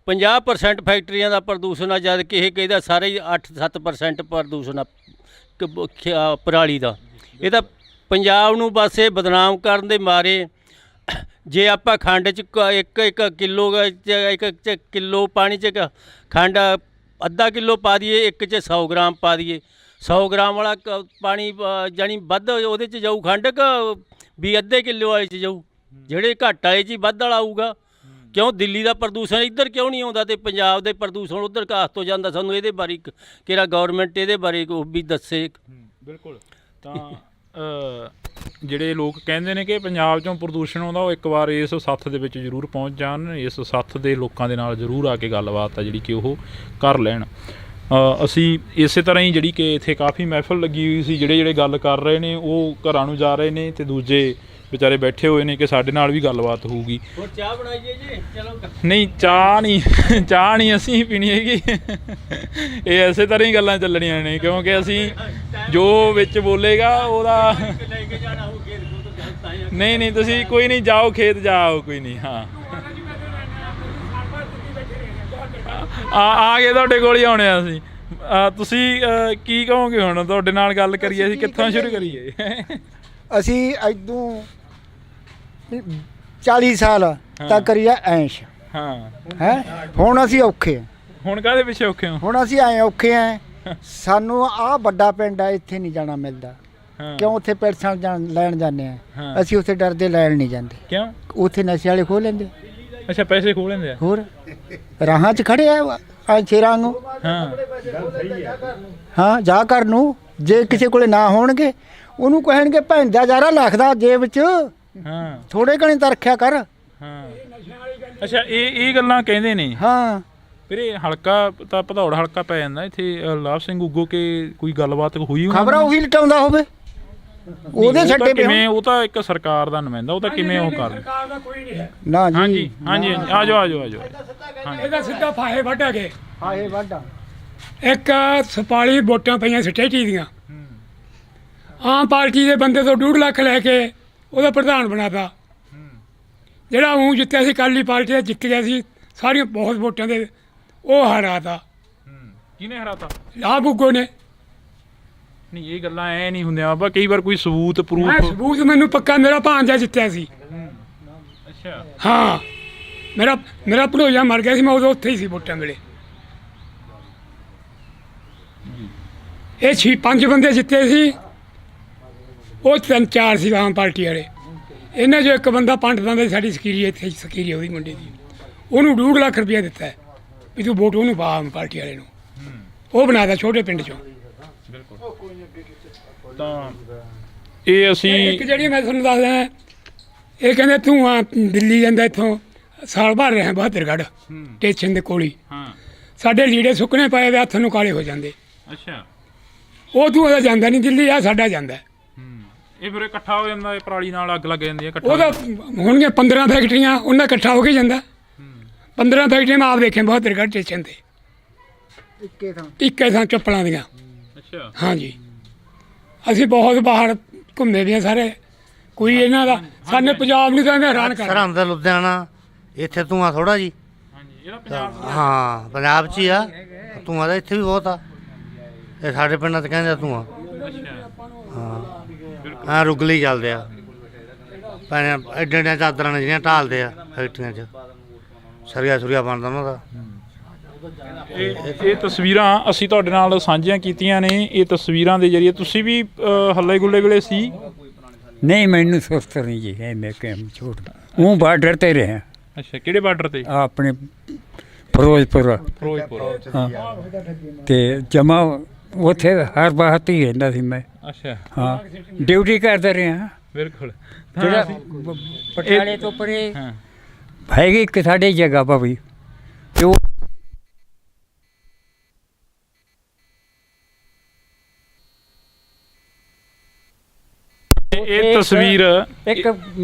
50% ਫੈਕਟਰੀਆਂ ਦਾ ਪ੍ਰਦੂਸ਼ਣ ਆ, ਜਦ ਕਿ ਇਹ ਕਹਿੰਦਾ ਸਾਰੇ ਹੀ 8-7% ਪ੍ਰਦੂਸ਼ਣ ਆ ਪਰਾਲੀ ਦਾ। ਇਹ ਤਾਂ ਪੰਜਾਬ ਨੂੰ ਬਸ ਇਹ ਬਦਨਾਮ ਕਰਨ ਦੇ ਮਾਰੇ, ਜੇ ਆਪਾਂ ਖੰਡ 'ਚ ਇੱਕ ਕਿਲੋ ਪਾਣੀ 'ਚ ਖੰਡ ਅੱਧਾ ਕਿਲੋ ਪਾ ਦਈਏ, ਇੱਕ 'ਚ 100 ਗ੍ਰਾਮ ਪਾ ਦਈਏ, 100 ਗ੍ਰਾਮ ਵਾਲਾ ਪਾਣੀ ਜਾਣੀ ਵੱਧ ਉਹਦੇ 'ਚ ਜਾਊ ਖੰਡ ਵੀ ਅੱਧੇ ਕਿਲੋ ਵਾਲੇ 'ਚ ਜਾਊ, ਜਿਹੜੇ ਘੱਟ ਵਾਲੇ 'ਚ ਹੀ ਵੱਧ ਵਾਲਾ ਆਊਗਾ। ਕਿਉਂ ਦਿੱਲੀ ਦਾ ਪ੍ਰਦੂਸ਼ਣ ਇੱਧਰ ਕਿਉਂ ਨਹੀਂ ਆਉਂਦਾ ਅਤੇ ਪੰਜਾਬ ਦੇ ਪ੍ਰਦੂਸ਼ਣ ਉੱਧਰ ਘਾਸ ਤੋਂ ਜਾਂਦਾ? ਸਾਨੂੰ ਇਹਦੇ ਬਾਰੇ ਕਿਹੜਾ ਗੌਰਮੈਂਟ ਇਹਦੇ ਬਾਰੇ ਉਹ ਵੀ ਦੱਸੇ। ਬਿਲਕੁਲ। ਤਾਂ ਜਿਹੜੇ ਲੋਕ ਕਹਿੰਦੇ ਨੇ ਕਿ ਪੰਜਾਬ 'ਚੋਂ ਪ੍ਰਦੂਸ਼ਣ ਆਉਂਦਾ, ਉਹ ਇੱਕ ਵਾਰ ਇਸ ਸੱਥ ਦੇ ਵਿੱਚ ਜ਼ਰੂਰ ਪਹੁੰਚ ਜਾਣ, ਇਸ ਸੱਥ ਦੇ ਲੋਕਾਂ ਦੇ ਨਾਲ ਜ਼ਰੂਰ ਆ ਕੇ ਗੱਲਬਾਤ ਆ ਜਿਹੜੀ ਕਿ ਉਹ ਕਰ ਲੈਣ। ਅਸੀਂ ਇਸੇ ਤਰ੍ਹਾਂ ਹੀ ਜਿਹੜੀ ਕਿ ਇੱਥੇ ਕਾਫੀ ਮਹਿਫਲ ਲੱਗੀ ਹੋਈ ਸੀ, ਜਿਹੜੇ ਗੱਲ ਕਰ ਰਹੇ ਨੇ ਉਹ ਘਰਾਂ ਨੂੰ ਜਾ ਰਹੇ ਨੇ ਅਤੇ ਦੂਜੇ ਵਿਚਾਰੇ ਬੈਠੇ ਹੋਏ ਨੇ ਕਿ ਸਾਡੇ ਨਾਲ ਵੀ ਗੱਲਬਾਤ ਹੋਊਗੀ। ਚਾਹ ਬਣਾਈਏ ਜੀ, ਚਲੋ। ਨਹੀਂ, ਚਾਹ ਨਹੀਂ ਅਸੀਂ ਪੀਣੀ ਹੈਗੀ, ਇਹ ਇਸੇ ਤਰ੍ਹਾਂ ਹੀ ਗੱਲਾਂ ਚੱਲਣੀਆਂ ਨੇ, ਕਿਉਂਕਿ ਅਸੀਂ ਜੋ ਵਿੱਚ ਬੋਲੇਗਾ ਉਹਦਾ ਨਹੀਂ ਤੁਸੀਂ ਕੋਈ ਨਹੀਂ, ਜਾਓ ਖੇਤ ਜਾਓ, ਕੋਈ ਨਹੀਂ। ਹਾਂ, ਆ ਗਏ ਤੁਹਾਡੇ ਕੋਲ ਹੀ ਆਉਣੇ ਆ ਅਸੀਂ। ਤੁਸੀਂ ਕੀ ਕਹੋਗੇ ਹੁਣ? ਤੁਹਾਡੇ ਨਾਲ ਗੱਲ ਕਰੀਏ, ਅਸੀਂ ਕਿੱਥੋਂ ਸ਼ੁਰੂ ਕਰੀਏ? ਅਸੀਂ ਇੱਦੋਂ 40 ਸਾਲ ਤੱਕ ਕਰੀਆ ਐਸ਼। ਹੈ ਹੁਣ ਅਸੀਂ ਔਖੇ ਹਾਂ। ਹੁਣ ਕਾਹਦੇ ਪਿੱਛੇ ਔਖੇ ਹੋ? ਹੁਣ ਅਸੀਂ ਐਂ ਔਖੇ ਹਾਂ, ਸਾਨੂੰ ਆਹ ਵੱਡਾ ਪਿੰਡ ਆ, ਇੱਥੇ ਨਹੀਂ ਜਾਣਾ ਮਿਲਦਾ। ਕਿਉਂ? ਉੱਥੇ ਪੈਨਸ਼ਨ ਲੈਣ ਜਾਂਦੇ ਆ, ਅਸੀਂ ਉੱਥੇ ਡਰਦੇ ਲੈਣ ਨਹੀਂ ਜਾਂਦੇ। ਕਿਉਂ? ਉੱਥੇ ਨਸ਼ੇ ਵਾਲੇ ਖੋਹ ਲੈਂਦੇ। ਅੱਛਾ, ਪੈਸੇ ਖੋਹ ਲੈਂਦੇ ਆ? ਹੋਰ ਰਾਹਾਂ 'ਚ ਖੜੇ ਆ ਸ਼ੇਰਾਂ ਨੂੰ। ਹਾਂ, ਜਾ ਘਰ ਨੂੰ। ਜੇ ਕਿਸੇ ਕੋਲੇ ਨਾ ਹੋਣਗੇ ਉਹਨੂੰ ਕਹਿਣਗੇ ਭੈਣ ਦਾ ਯਾਰਾ ਲਿਖਦਾ ਜੇਬ 'ਚ, ਥੋੜੇ ਘਣੇ ਤਾਂ ਰੱਖਿਆ ਕਰ। ਅੱਛਾ, ਇਹ ਗੱਲਾਂ ਕਹਿੰਦੇ ਨੇ। ਹਾਂ, ਫਿਰ ਇਹ ਹਲਕਾ ਤਾਂ ਭਦੌੜ ਹਲਕਾ ਪੈ ਜਾਂਦਾ ਇੱਥੇ। ਲਾਭ ਸਿੰਘ ਉਗੋ ਕੇ ਕੋਈ ਗੱਲਬਾਤ ਹੋਈ? ਖਬਰ ਉਹੀ ਲਟਾਉਂਦਾ ਹੋਵੇ ਉਹਦੇ ਛੱਡੇ ਕਿਵੇਂ? ਉਹ ਤਾਂ ਇੱਕ ਸਰਕਾਰ ਦਾ ਨੁਮਾਇੰਦਾ, ਉਹ ਤਾਂ ਕਿਵੇਂ ਉਹ ਕਰ ਨਾ ਜੀ? ਹਾਂਜੀ, ਆ ਜਾਓ। ਇਹਦਾ ਸਿੱਧਾ ਫਾਹੇ ਵੱਢ ਗਏ। ਫਾਹੇ ਵੱਢ ਇੱਕ ਸਪਾਲੀ ਵੋਟਾਂ ਪਈਆਂ ਸਟੇਟੀ ਦੀਆਂ, ਆਮ ਪਾਰਟੀ ਦੇ ਬੰਦੇ ਤੋਂ 2.5 ਲੱਖ ਲੈ ਕੇ ਉਹਦਾ ਪ੍ਰਧਾਨ ਬਣਾਤਾ। ਜਿਹੜਾ ਉਹ ਜਿੱਤਿਆ ਸੀ ਅਕਾਲੀ ਪਾਰਟੀ ਦਾ, ਜਿੱਤ ਗਿਆ ਸੀ ਸਾਰੀਆਂ ਬਹੁਤ ਵੋਟਾਂ ਦੇ, ਉਹ ਹਰਾਤਾ। ਕਿਹਨੇ ਹਰਾਤਾ? ਲਾਭ ਉਗੋ ਨੇ। ਨਹੀਂ, ਇਹ ਗੱਲਾਂ ਐ ਨਹੀਂ ਹੁੰਦੀਆਂ ਬਾਬਾ, ਕਈ ਵਾਰ ਕੋਈ ਸਬੂਤ ਸਬੂਤ ਮੈਨੂੰ ਪੱਕਾ, ਮੇਰਾ ਭਾਂਜਾ ਜਿੱਤਿਆ ਸੀ। ਅੱਛਾ। ਹਾਂ, ਮੇਰਾ ਭਣੋਈਆ ਮਰ ਗਿਆ ਸੀ, ਮੈਂ ਉਦੋਂ ਉੱਥੇ ਹੀ ਸੀ ਵੋਟਾਂ ਵੇਲੇ। ਇਹ 5 ਬੰਦੇ ਜਿੱਤੇ ਸੀ, ਉਹ 3-4 ਸੀ ਆਮ ਪਾਰਟੀ ਵਾਲੇ। ਇਹਨਾਂ 'ਚੋਂ ਇੱਕ ਬੰਦਾ ਪੰਡਤਾਂ ਦੇ ਸਾਡੀ ਸਕੀਰੀ ਇੱਥੇ ਸਕੀਰੀ ਉਹਦੀ ਮੁੰਡੇ ਦੀ, ਉਹਨੂੰ 2.5 ਲੱਖ ਰੁਪਇਆ ਦਿੱਤਾ ਹੈ। ਵੀ ਤੂੰ ਵੋਟ ਉਹਨੂੰ ਪਾ ਪਾਰਟੀ ਵਾਲੇ ਨੂੰ, ਉਹ ਬਣਾਦਾ ਛੋਟੇ ਪਿੰਡ ਚੋਂ। ਤਾਂ ਇਹ ਅਸੀਂ ਇੱਕ ਜਿਹੜੀ ਮੈਂ ਤੁਹਾਨੂੰ ਦੱਸਦਾ, ਇਹ ਕਹਿੰਦੇ ਤੂੰ ਆ ਦਿੱਲੀ ਜਾਂਦਾ ਇੱਥੋਂ ਸਾਲ ਭਰ ਰਿਹਾ ਬਹਾਦਰਗੜ੍ਹ ਸਟੇਸ਼ਨ ਦੇ ਕੋਲ ਹੀ। ਸਾਡੇ ਲੀੜੇ ਸੁੱਕਣੇ ਪਏ ਵੇ ਹੱਥ ਨੂੰ ਕਾਲੇ ਹੋ ਜਾਂਦੇ। ਅੱਛਾ, ਉਹ ਤੂੰ ਉਹਦਾ ਜਾਂਦਾ ਨਹੀਂ ਦਿੱਲੀ, ਆ ਸਾਡਾ ਜਾਂਦਾ। ਇਹ ਫਿਰ ਇਕੱਠਾ ਹੋ ਜਾਂਦਾ, ਇਹ ਪਰਾਲੀ ਨਾਲ ਅੱਗ ਲੱਗ ਜਾਂਦੀ ਹੈ ਇਕੱਠਾ। ਉਹਦਾ ਹੋਣਗੇ 15 ਫੈਕਟਰੀਆਂ, ਉਹਨਾਂ ਇਕੱਠਾ ਹੋ ਕੇ ਜਾਂਦਾ। 15 ਫੈਕਟਰੀਆਂ ਮੈਂ ਆਪ ਦੇਖਿਆ ਬਹਾਦਰਗੜ੍ਹ ਸਟੇਸ਼ਨ ਤੇ, ਇੱਕੇ ਥਾਂ ਚੱਪਲਾਂ ਦੀਆਂ। ਅੱਛਾ, ਹਾਂਜੀ, ਅਸੀਂ ਬਹੁਤ ਬਾਹਰ ਘੁੰਮੇ ਵੀ ਆ ਸਾਰੇ। ਕੋਈ ਇਹਨਾਂ ਦਾ ਸਾਡੇ ਪੰਜਾਬ ਨੂੰ ਤਾਂ ਹੈਰਾਨ ਕਰ। ਸਰਹੰਦ ਲੁਧਿਆਣਾ ਇੱਥੇ ਧੂਆਂ ਥੋੜਾ ਜੀ। ਹਾਂ, ਪੰਜਾਬ 'ਚ ਹੀ ਆ ਧੂਆਂ ਦਾ, ਇੱਥੇ ਵੀ ਬਹੁਤ ਆ। ਇਹ ਸਾਡੇ ਪਿੰਡਾਂ 'ਚ ਕਹਿੰਦੇ ਧੂਆਂ। ਹਾਂ, ਰੁਗਲੀ ਚੱਲਦੇ ਆ ਭੈਣੇ, ਐਡੇ ਐਡੀਆਂ ਚਾਦਰਾਂ ਨੇ ਜਿਹੜੀਆਂ ਢਾਲਦੇ ਆ ਫੈਕਟਰੀਆਂ 'ਚ, ਸਰੀਆ ਸੁਰੀਆ ਬਣਦਾ ਉਹਨਾਂ ਦਾ। ਇਹ ਤਸਵੀਰਾਂ ਅਸੀਂ ਤੁਹਾਡੇ ਨਾਲ ਸਾਂਝੀਆਂ ਕੀਤੀਆਂ ਨੇ। ਇਹ ਤਸਵੀਰਾਂ ਦੇ ਜ਼ਰੀਏ ਤੁਸੀਂ ਵੀ ਹੱਲੇ ਗੁੱਲੇ ਵੇਲੇ ਸੀ? ਨਹੀਂ, ਮੈਨੂੰ ਸੁਸਤ ਨਹੀਂ ਜੀ ਹੈ, ਮੈਂ ਕਿਹਾ ਛੋਟ ਉਹ ਬਾਰਡਰ ਤੇ ਰਿਹਾ। ਅੱਛਾ, ਕਿਹੜੇ ਬਾਰਡਰ ਤੇ? ਆਪਣੇ ਫਿਰੋਜ਼ਪੁਰ। ਹਾਂ, ਤੇ ਜਮਾ ਉੱਥੇ ਹਰ ਬਾਤ ਹੀ ਰਹਿੰਦਾ ਸੀ ਮੈਂ। ਅੱਛਾ, ਹਾਂ, ਡਿਊਟੀ ਕਰਦਾ ਰਿਹਾ। ਬਿਲਕੁਲ। ਜਿਹੜਾ ਪਟਿਆਲੇ ਤੋਂ ਪਰੇ ਹੈਗੀ ਇੱਕ ਸਾਡੇ ਜਗ੍ਹਾ ਭਾਵੇਂ, ਤੇ ਉਹ ਇਹ ਤਸਵੀਰ ਇੱਕ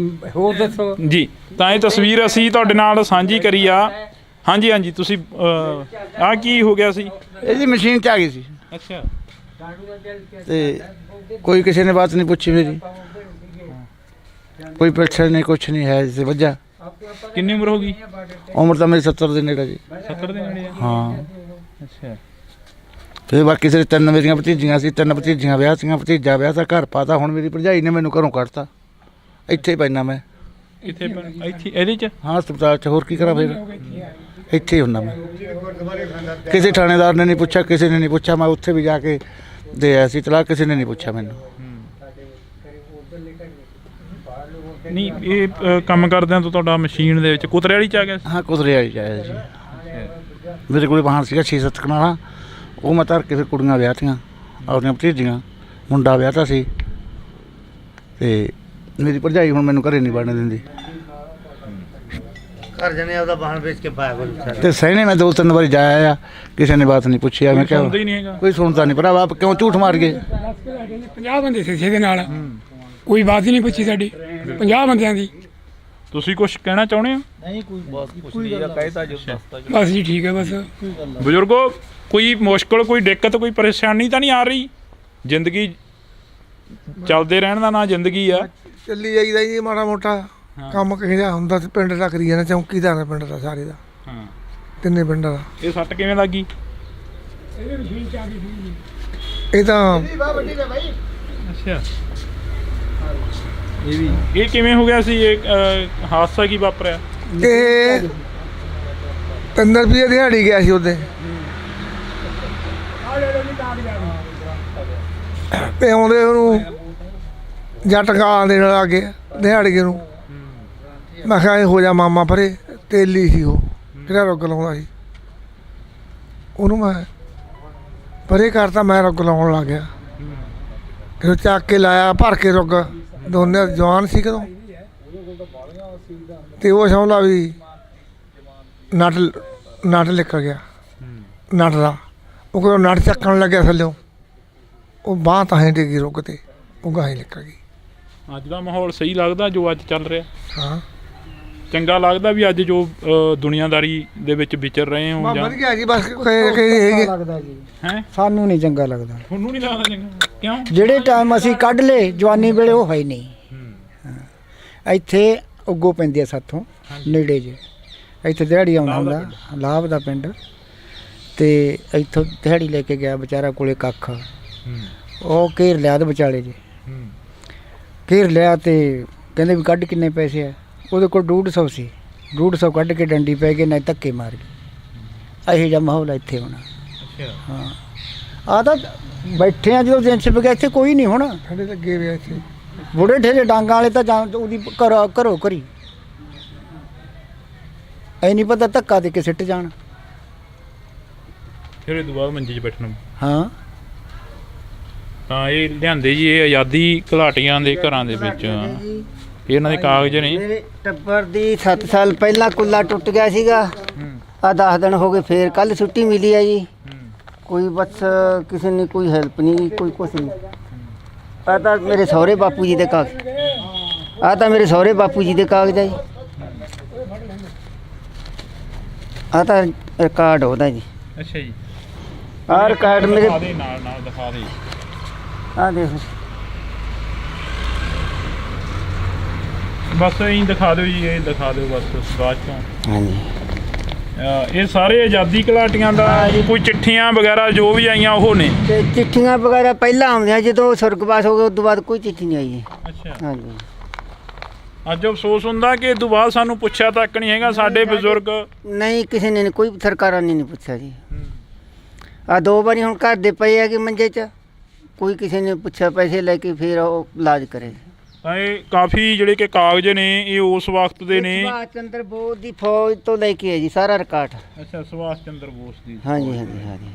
ਹੋਰ ਦੱਸੋ ਜੀ। ਤਾਂ ਇਹ ਤਸਵੀਰ ਅਸੀਂ ਤੁਹਾਡੇ ਨਾਲ ਸਾਂਝੀ ਕਰੀ ਆ। ਹਾਂਜੀ ਹਾਂਜੀ, ਤੁਸੀਂ ਆਹ ਕੀ ਹੋ ਗਿਆ ਸੀ? ਇਹ ਜੀ ਮਸ਼ੀਨ 'ਚ ਆ ਗਈ ਸੀ। ਅੱਛਾ, ਤੇ ਕੋਈ ਕਿਸੇ ਨੇ ਬਾਤ ਨਹੀਂ ਪੁੱਛੀ ਮੇਰੀ, ਕੋਈ ਪੈਨਸ਼ਨ ਨਹੀਂ, ਕੁਛ ਨਹੀਂ ਹੈ ਇਸੇ ਵਜ੍ਹਾ। ਕਿੰਨੀ ਉਮਰ ਹੋ ਗਈ? ਉਮਰ ਤਾਂ ਮੇਰੀ 70 ਦੇ ਨੇੜੇ ਜੀ। 70 ਦੇ ਨੇੜੇ? ਹਾਂ। ਅੱਛਾ, ਤੇ ਬਾਕੀ ਸਿਰ 3 ਮੇਰੀਆਂ ਭਤੀਜੀਆਂ ਸੀ, 3 ਭਤੀਜੀਆਂ ਵਿਆਹ ਸੀਆਂ, ਭਤੀਜਾ ਵਿਆਹ ਤਾਂ ਘਰ ਪਾਤਾ। ਹੁਣ ਮੇਰੀ ਭਰਜਾਈ ਨੇ ਮੈਨੂੰ ਘਰੋਂ ਕੱਢਤਾ, ਇੱਥੇ ਪੈਣਾ ਮੈਂ। ਇੱਥੇ ਇੱਥੇ ਇਹਦੇ 'ਚ? ਹਾਂ, ਹਸਪਤਾਲ 'ਚ। ਹੋਰ ਕੀ ਕਰਾਂ ਫਿਰ, ਇੱਥੇ ਹੀ ਹੁੰਦਾ ਮੈਂ। ਕਿਸੇ ਥਾਣੇਦਾਰ ਨੇ ਨਹੀਂ ਪੁੱਛਿਆ, ਕਿਸੇ ਨੇ ਨਹੀਂ ਪੁੱਛਿਆ। ਮੈਂ ਉੱਥੇ ਵੀ ਜਾ ਕੇ ਦੇ ਆਇਆ ਸੀ ਤਲਾਕ, ਕਿਸੇ ਨੇ ਨਹੀਂ ਪੁੱਛਿਆ ਮੈਨੂੰ। ਨਹੀਂ, ਇਹ ਕੰਮ ਕਰਦਿਆਂ ਤੋਂ ਤੁਹਾਡਾ ਮਸ਼ੀਨ ਦੇ ਵਿੱਚ ਕੁਤਰੇ ਵਾਲੀ 'ਚ ਆ ਗਿਆ ਸੀ? ਹਾਂ, ਕੁਤਰੇ ਵਾਲੀ 'ਚ ਆਇਆ ਜੀ। ਮੇਰੇ ਕੋਲ ਵਾਹਨ ਸੀਗਾ 6-7 ਕਨਾਲਾਂ, ਉਹ ਮੈਂ ਧਰ ਕੇ ਫਿਰ ਕੁੜੀਆਂ ਵਿਆਹਤੀਆਂ, ਆਪਣੀਆਂ ਭਤੀਜੀਆਂ। ਮੁੰਡਾ ਵਿਆਹਤਾ ਸੀ, ਤੇ ਮੇਰੀ ਭਰਜਾਈ ਹੁਣ ਮੈਨੂੰ ਘਰੇ ਨਹੀਂ ਵੜਨ ਦਿੰਦੀ। ਘਰ ਜਨੇ ਆਪਦਾ ਵਾਹਨ ਵੇਚ ਕੇ ਪਾਇਆ ਕੋਈ। ਤੇ ਸਹਿਣੇ ਮੈਂ 2-3 ਵਾਰੀ ਜਾਇਆ ਆ, ਕਿਸੇ ਨੇ ਬਾਤ ਨਹੀਂ ਪੁੱਛਿਆ। ਮੈਂ ਕਿਹਾ ਕੋਈ ਸੁਣਦਾ ਨਹੀਂ ਭਰਾਵਾ, ਕਿਉਂ ਝੂਠ ਮਾਰ ਗਏ। 50 ਬੰਦੇ ਸੀ ਇਹਦੇ ਨਾਲ, ਕੋਈ ਬਾਤ ਹੀ ਨਹੀਂ ਪੁੱਛੀ ਸਾਡੀ 50 ਬੰਦਿਆਂ ਦੀ। ਤੁਸੀਂ ਕੁਝ ਕਹਿਣਾ ਚਾਹੁੰਦੇ ਹੋ? ਨਹੀਂ, ਕੋਈ ਬਾਤ ਕੁਛ ਨਹੀਂ ਕਹਿਤਾ ਜੋ ਦੱਸਤਾ। ਬਸ ਜੀ, ਠੀਕ ਹੈ। ਬਸ ਬਜ਼ੁਰਗੋ, ਕੋਈ ਮੁਸ਼ਕਲ, ਕੋਈ ਦਿੱਕਤ, ਕੋਈ ਪਰੇਸ਼ਾਨੀ ਤਾਂ ਨਹੀਂ ਆ ਰਹੀ? ਜ਼ਿੰਦਗੀ ਚੱਲਦੇ ਰਹਿਣ ਦਾ ਨਾਂ ਜ਼ਿੰਦਗੀ ਆ। ਚੱਲੀ ਜਾਈਦਾ ਜੀ, ਮਾੜਾ ਮੋਟਾ ਕੰਮ ਕਿਸੇ ਦਾ ਹੁੰਦਾ ਤੇ ਪਿੰਡ ਦਾ ਕਰੀ ਜਾਂਦਾ। ਚੌਂਕੀਦਾਰ ਹੈ ਪਿੰਡ ਦਾ, ਸਾਰੇ ਦਾ। ਹਾਂ, ਤਿੰਨੇ ਪਿੰਡਾਂ ਦਾ। ਇਹ ਸੱਟ ਕਿਵੇਂ ਲੱਗੀ? ਇਹ ਤਾਂ ਅੱਛਾ, ਇਹ ਕਿਵੇਂ ਹੋ ਗਿਆ ਸੀ? ਇਹ ਹਾਦਸਾ ਕੀ ਵਾਪਰਿਆ? ਇਹ 3 ਰੁਪਏ ਦਿਹਾੜੀ ਗਿਆ ਸੀ ਉਹਦੇ, ਤੇ ਆਉਂਦੇ ਉਹਨੂੰ ਜੱਟ ਗਾਲਾਂ ਦੇਣ ਲੱਗ ਗਏ ਦਿਹਾੜੀਏ ਨੂੰ। ਮੈਂ ਕਿਹਾ ਇਹ ਹੋ ਜਾ ਮਾਮਾ ਪਰੇ, ਤੇਲੀ ਸੀ ਉਹ, ਕਿਹੜਾ ਰੁੱਗ ਲਾਉਂਦਾ ਸੀ। ਉਹਨੂੰ ਮੈਂ ਪਰੇ ਕਰਤਾ, ਮੈਂ ਰੁੱਗ ਲਾਉਣ ਲੱਗ ਗਿਆ। ਫਿਰ ਚੱਕ ਕੇ ਲਾਇਆ, ਭਰ ਕੇ ਰੁੱਗ। ਦੋਨੇ ਜਵਾਨ ਸੀ ਕਦੋਂ, ਤੇ ਉਹ ਸਮਝਦਾ ਵੀ ਨਟ ਨਿਕਲ ਗਿਆ ਨਟ ਦਾ। ਉਹ ਕਦੋਂ ਨਟ ਚੱਕਣ ਲੱਗਿਆ ਥੱਲਿਓ, ਉਹ ਬਾਂਹ ਤਾਂ ਹੀ ਡਿੱਗੀ ਰੁੱਗ ਤੇ, ਉਹ ਗਾਂ ਹੀ ਨਿਕਲ ਗਈ। ਅੱਜ ਦਾ ਮਾਹੌਲ ਸਹੀ ਲੱਗਦਾ ਜੋ ਅੱਜ ਚੱਲ ਰਿਹਾ? ਹਾਂ, ਚੰਗਾ ਲੱਗਦਾ ਵੀ ਅੱਜ ਜੋ ਦੁਨੀਆਦਾਰੀ ਦੇ ਵਿੱਚ ਵਿਚਰ ਰਹੇ ਹੋ? ਵਧੀਆ ਜੀ, ਬਸ ਹੈਗੇ ਲੱਗਦਾ ਜੀ ਹੈ, ਸਾਨੂੰ ਨਹੀਂ ਚੰਗਾ ਲੱਗਦਾ। ਤੁਹਾਨੂੰ ਨਹੀਂ ਲੱਗਦਾ ਚੰਗਾ? ਕਿਉਂ? ਜਿਹੜੇ ਟਾਈਮ ਅਸੀਂ ਕੱਢ ਲਏ ਜਵਾਨੀ ਵੇਲੇ, ਉਹ ਹੈ ਨਹੀਂ। ਇੱਥੇ ਉੱਗੋ ਪੈਂਦੀ ਆ ਸਾਥੋਂ ਨੇੜੇ ਜੇ, ਇੱਥੇ ਦਿਹਾੜੀ ਆਉਂਦਾ ਹੁੰਦਾ, ਲਾਭ ਦਾ ਪਿੰਡ। ਤੇ ਇੱਥੋਂ ਦਿਹਾੜੀ ਲੈ ਕੇ ਗਿਆ ਵਿਚਾਰਾ, ਕੋਲੇ ਕੱਖ ਉਹ ਘੇਰ ਲਿਆ ਤੇ ਵਿਚਾਲੇ ਜੇ ਘੇਰ ਲਿਆ। ਤੇ ਕਹਿੰਦੇ ਵੀ ਕੱਢ ਕਿੰਨੇ ਪੈਸੇ ਆ? ਉਹਦੇ ਕੋਲ 150 ਸੀ। 150 ਕੱਢ ਕੇ ਡੰਡੀ ਪੈ ਗਈ, ਨਾ ਧੱਕੇ ਮਾਰ ਗਏ। ਇਹੋ ਜਿਹਾ ਮਾਹੌਲ ਇੱਥੇ ਹੋਣਾ। ਹਾਂ, ਆ ਤਾਂ ਬੈਠੇ ਆ ਜਦੋਂ ਦਿਨ ਛਿਪ ਗਿਆ, ਇੱਥੇ ਕੋਈ ਨਹੀਂ ਹੋਣਾ। ਸਾਡੇ ਲੱਗੇ ਵੇ ਇੱਥੇ ਬੁੜੇ ਠੇਲੇ ਡਾਂਗਾਂ ਵਾਲੇ ਤਾਂ ਜਾਂ ਉਹਦੀ ਘਰੋਂ ਘਰੀ ਐ ਨਹੀਂ ਪਤਾ ਧੱਕਾ ਦੇ ਕੇ ਸਿੱਟ ਜਾਣ। ਫਿਰ ਇਹ ਤੋਂ ਬਾਅਦ ਮੰਜੇ 'ਚ ਬੈਠਣਾ। ਹਾਂ ਤਾਂ ਇਹ ਲਿਆਂਦੇ ਜੀ ਇਹ ਆਜ਼ਾਦੀ ਘੁਲਾਟੀਆਂ ਦੇ ਘਰਾਂ ਦੇ ਵਿੱਚ ਇਹਨਾਂ ਦੇ ਕਾਗਜ਼ ਨੇ। ਮੇਰੇ ਟੱਬਰ ਦੀ 7 ਸਾਲ ਪਹਿਲਾਂ ਕੁੱਲਾ ਟੁੱਟ ਗਿਆ ਸੀਗਾ। ਆ 10 ਦਿਨ ਹੋ ਗਏ, ਫੇਰ ਕੱਲ ਛੁੱਟੀ ਮਿਲੀ ਹੈ ਜੀ। ਕੋਈ ਬਸ ਕਿਸੇ ਨੇ ਕੋਈ ਹੈਲਪ ਨਹੀਂ, ਕੋਈ ਕੁਛ ਨਹੀਂ। ਆ ਤਾਂ ਮੇਰੇ ਸਹੁਰੇ ਬਾਪੂ ਜੀ ਦੇ ਕਾਗਜ਼, ਆ ਤਾਂ ਮੇਰੇ ਸਹੁਰੇ ਬਾਪੂ ਜੀ ਦੇ ਕਾਗਜ਼ ਹੈ ਜੀ। ਆ ਤਾਂ ਰਿਕਾਰਡ ਉਹਦਾ ਜੀ। ਅੱਛਾ ਜੀ। ਆ ਰਿਕਾਰਡ ਮੇਰੇ ਦਿਖਾ ਦੇ, ਨਾਲ ਨਾਲ ਦਿਖਾ ਦੇ। ਆ ਦੇਖ ਬਸ ਇਹੀ ਦਿਖਾ ਦਿਓ ਜੀ, ਇਹ ਦਿਖਾ ਦਿਓ ਬਸ ਬਾਅਦ ਚੋਂ। ਹਾਂਜੀ ਇਹ ਸਾਰੇ ਆਜ਼ਾਦੀ ਘੁਲਾਟੀਆਂ ਦਾ ਕੋਈ ਚਿੱਠੀਆਂ ਵਗੈਰਾ ਜੋ ਵੀ ਆਈਆਂ ਉਹ ਨੇ। ਤੇ ਚਿੱਠੀਆਂ ਵਗੈਰਾ ਪਹਿਲਾਂ ਆਉਂਦੀਆਂ, ਜਦੋਂ ਸੁਰਗਵਾਸ ਹੋ ਗਏ ਉਸ ਤੋਂ ਬਾਅਦ ਕੋਈ ਚਿੱਠੀ ਨਹੀਂ ਆਈ ਜੀ। ਅੱਛਾ। ਹਾਂਜੀ ਅੱਜ ਅਫਸੋਸ ਹੁੰਦਾ ਕਿ ਇਹ ਤੋਂ ਬਾਅਦ ਸਾਨੂੰ ਪੁੱਛਿਆ ਤੱਕ ਨਹੀਂ ਹੈਗਾ ਸਾਡੇ ਬਜ਼ੁਰਗ। ਨਹੀਂ, ਕਿਸੇ ਨੇ ਕੋਈ ਸਰਕਾਰਾਂ ਨੇ ਨਹੀਂ ਪੁੱਛਿਆ ਜੀ। ਆ 2 ਵਾਰੀ ਹੁਣ ਘਰ ਦੇ ਪਏ ਆ ਕਿ ਮੰਜੇ 'ਚ, ਕੋਈ ਕਿਸੇ ਨੇ ਪੁੱਛਿਆ ਪੈਸੇ ਲੈ ਕੇ ਫਿਰ ਉਹ ਇਲਾਜ ਕਰੇ। ਤਾਂ ਇਹ ਕਾਫੀ ਜਿਹੜੇ ਕਿ ਕਾਗਜ਼ ਨੇ ਇਹ ਉਸ ਵਕਤ ਦੇ ਨੇ। ਸੁਭਾਸ਼ ਚੰਦਰ ਬੋਸ ਦੀ ਫੌਜ ਤੋਂ ਲੈ ਕੇ ਹੈ ਜੀ ਸਾਰਾ ਰਿਕਾਰਡ। ਅੱਛਾ, ਸੁਭਾਸ਼ ਚੰਦਰ ਬੋਸ ਦੀ। ਹਾਂਜੀ ਹਾਂਜੀ ਹਾਂਜੀ।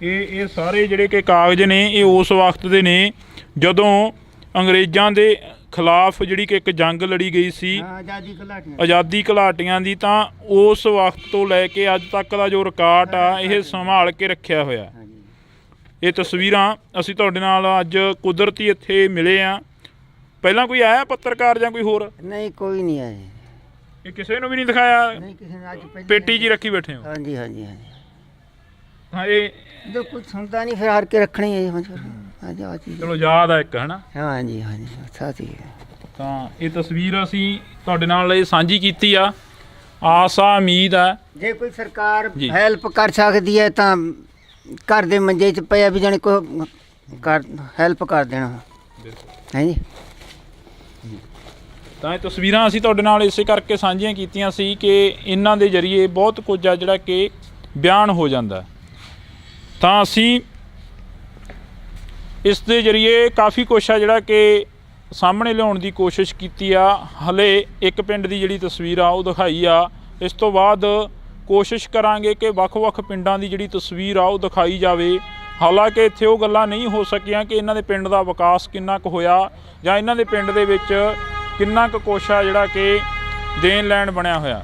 ਇਹ ਸਾਰੇ ਜਿਹੜੇ ਕਿ ਕਾਗਜ਼ ਨੇ ਇਹ ਉਸ ਵਕਤ ਦੇ ਨੇ ਜਦੋਂ ਅੰਗਰੇਜ਼ਾਂ ਦੇ ਖਿਲਾਫ ਜਿਹੜੀ ਕਿ ਇੱਕ ਜੰਗ ਲੜੀ ਗਈ ਸੀ ਆਜ਼ਾਦੀ ਘੁਲਾਟੀਆਂ ਦੀ। ਤਾਂ ਉਸ ਵਕਤ ਤੋਂ ਲੈ ਕੇ ਅੱਜ ਤੱਕ ਦਾ ਜੋ ਰਿਕਾਰਡ ਆ ਇਹ ਸੰਭਾਲ ਕੇ ਰੱਖਿਆ ਹੋਇਆ। ਇਹ ਤਸਵੀਰਾਂ ਅਸੀਂ ਤੁਹਾਡੇ ਨਾਲ ਅੱਜ ਕੁਦਰਤੀ ਇੱਥੇ ਮਿਲੇ ਆ। ਪਹਿਲਾਂ ਕੋਈ ਆਇਆ ਪੱਤਰਕਾਰ ਜਾਂ ਕੋਈ ਹੋਰ? ਨਹੀਂ, ਕੋਈ ਨਹੀਂ ਆਇਆ। ਇਹ ਕਿਸੇ ਨੂੰ ਵੀ ਨਹੀਂ ਦਿਖਾਇਆ? ਨਹੀਂ, ਕਿਸੇ ਨੇ। ਅੱਜ ਪੇਟੀ 'ਚ ਹੀ ਰੱਖੀ ਬੈਠੇ ਹੋ? ਹਾਂਜੀ ਹਾਂਜੀ ਹਾਂਜੀ। ਹਾਂ, ਇਹ ਜੋ ਕੁਝ ਸੁਣਦਾ ਨਹੀਂ ਫਿਰ ਹਾਰ ਕੇ ਰੱਖਣੀ ਹੈ ਜੀ। ਹਾਂਜੀ ਆ ਚੀਜ਼ ਚਲੋ ਯਾਦ ਆ ਇੱਕ, ਹਨਾ? ਹਾਂਜੀ ਹਾਂਜੀ ਸਾਥੀ। ਤਾਂ ਇਹ ਤਸਵੀਰ ਅਸੀਂ ਤੁਹਾਡੇ ਨਾਲ ਇਹ ਸਾਂਝੀ ਕੀਤੀ ਆ। ਆਸ ਆ, ਉਮੀਦ ਆ ਜੇ ਕੋਈ ਸਰਕਾਰ ਹੈਲਪ ਕਰ ਸਕਦੀ ਹੈ ਤਾਂ ਘਰ ਦੇ ਮੰਜੇ 'ਚ ਪਿਆ ਵੀ ਜਾਣੀ ਕੋਈ ਕਰ ਹੈਲਪ ਕਰ ਦੇਣਾ ਹੈ ਜੀ। ਤਾਂ ਇਹ ਤਸਵੀਰਾਂ ਅਸੀਂ ਤੁਹਾਡੇ ਨਾਲ ਇਸੇ ਕਰਕੇ ਸਾਂਝੀਆਂ ਕੀਤੀਆਂ ਸੀ ਕਿ ਇਹਨਾਂ ਦੇ ਜ਼ਰੀਏ ਬਹੁਤ ਕੁਝ ਆ ਜਿਹੜਾ ਕਿ ਬਿਆਨ ਹੋ ਜਾਂਦਾ। ਤਾਂ ਅਸੀਂ ਇਸ ਦੇ ਜ਼ਰੀਏ ਕਾਫੀ ਕੁਛ ਆ ਜਿਹੜਾ ਕਿ ਸਾਹਮਣੇ ਲਿਆਉਣ ਦੀ ਕੋਸ਼ਿਸ਼ ਕੀਤੀ ਆ। ਹਲੇ ਇੱਕ ਪਿੰਡ ਦੀ ਜਿਹੜੀ ਤਸਵੀਰ ਆ ਉਹ ਦਿਖਾਈ ਆ। ਇਸ ਤੋਂ ਬਾਅਦ ਕੋਸ਼ਿਸ਼ ਕਰਾਂਗੇ ਕਿ ਵੱਖ-ਵੱਖ ਪਿੰਡਾਂ ਦੀ ਜਿਹੜੀ ਤਸਵੀਰ ਆ ਉਹ ਦਿਖਾਈ ਜਾਵੇ। ਹਾਲਾਂਕਿ ਇੱਥੇ ਉਹ ਗੱਲਾਂ ਨਹੀਂ ਹੋ ਸਕੀਆਂ ਕਿ ਇਹਨਾਂ ਦੇ ਪਿੰਡ ਦਾ ਵਿਕਾਸ ਕਿੰਨਾ ਕੁ ਹੋਇਆ ਜਾਂ ਇਹਨਾਂ ਦੇ ਪਿੰਡ ਦੇ ਵਿੱਚ ਕਿੰਨਾ ਕੁ ਕੁਛ ਆ ਜਿਹੜਾ ਕਿ ਦੇਣ ਲੈਣ ਬਣਿਆ ਹੋਇਆ।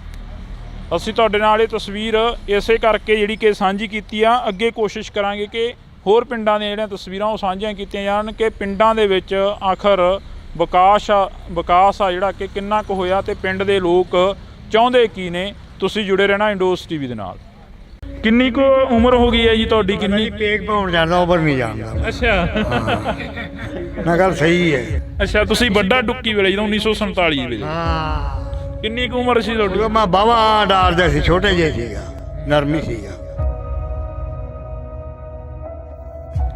ਅਸੀਂ ਤੁਹਾਡੇ ਨਾਲ ਇਹ ਤਸਵੀਰ ਇਸੇ ਕਰਕੇ ਜਿਹੜੀ ਕਿ ਸਾਂਝੀ ਕੀਤੀ ਆ। ਅੱਗੇ ਕੋਸ਼ਿਸ਼ ਕਰਾਂਗੇ ਕਿ ਹੋਰ ਪਿੰਡਾਂ ਦੀਆਂ ਜਿਹੜੀਆਂ ਤਸਵੀਰਾਂ ਉਹ ਸਾਂਝੀਆਂ ਕੀਤੀਆਂ ਜਾਣ ਕਿ ਪਿੰਡਾਂ ਦੇ ਵਿੱਚ ਆਖਰ ਵਿਕਾਸ ਆ ਜਿਹੜਾ ਕਿ ਕਿੰਨਾ ਕੁ ਹੋਇਆ ਤੇ ਪਿੰਡ ਦੇ ਲੋਕ ਚਾਹੁੰਦੇ ਕੀ ਨੇ। ਤੁਸੀਂ ਜੁੜੇ ਰਹਿਣਾ ਇੰਡੋਸ ਟੀਵੀ ਦੇ ਨਾਲ। ਕਿੰਨੀ ਕੁ ਉਮਰ ਹੋ ਗਈ ਹੈ ਜੀ ਤੁਹਾਡੀ? ਕਿੰਨੀ? ਪੇਕ ਪਾਉਣ ਜਾਂਦਾ, ਉਮਰ ਨਹੀਂ ਜਾਣਦਾ। ਅੱਛਾ, ਨਾ ਗੱਲ ਸਹੀ ਹੈ। ਅੱਛਾ, ਤੁਸੀਂ ਵੱਡਾ ਡੁੱਕੀ ਵੇਲੇ ਜਦੋਂ 1947 ਵੇਲੇ। ਹਾਂ। ਕਿੰਨੀ ਕੁ ਉਮਰ ਸੀ ਤੁਹਾਡੀ? ਮੈਂ ਬਾਵਾ ਡਾਲਦਾ ਸੀ, ਛੋਟੇ ਜਿਹੇ ਸੀਗਾ, ਨਰਮੀ ਸੀਗਾ।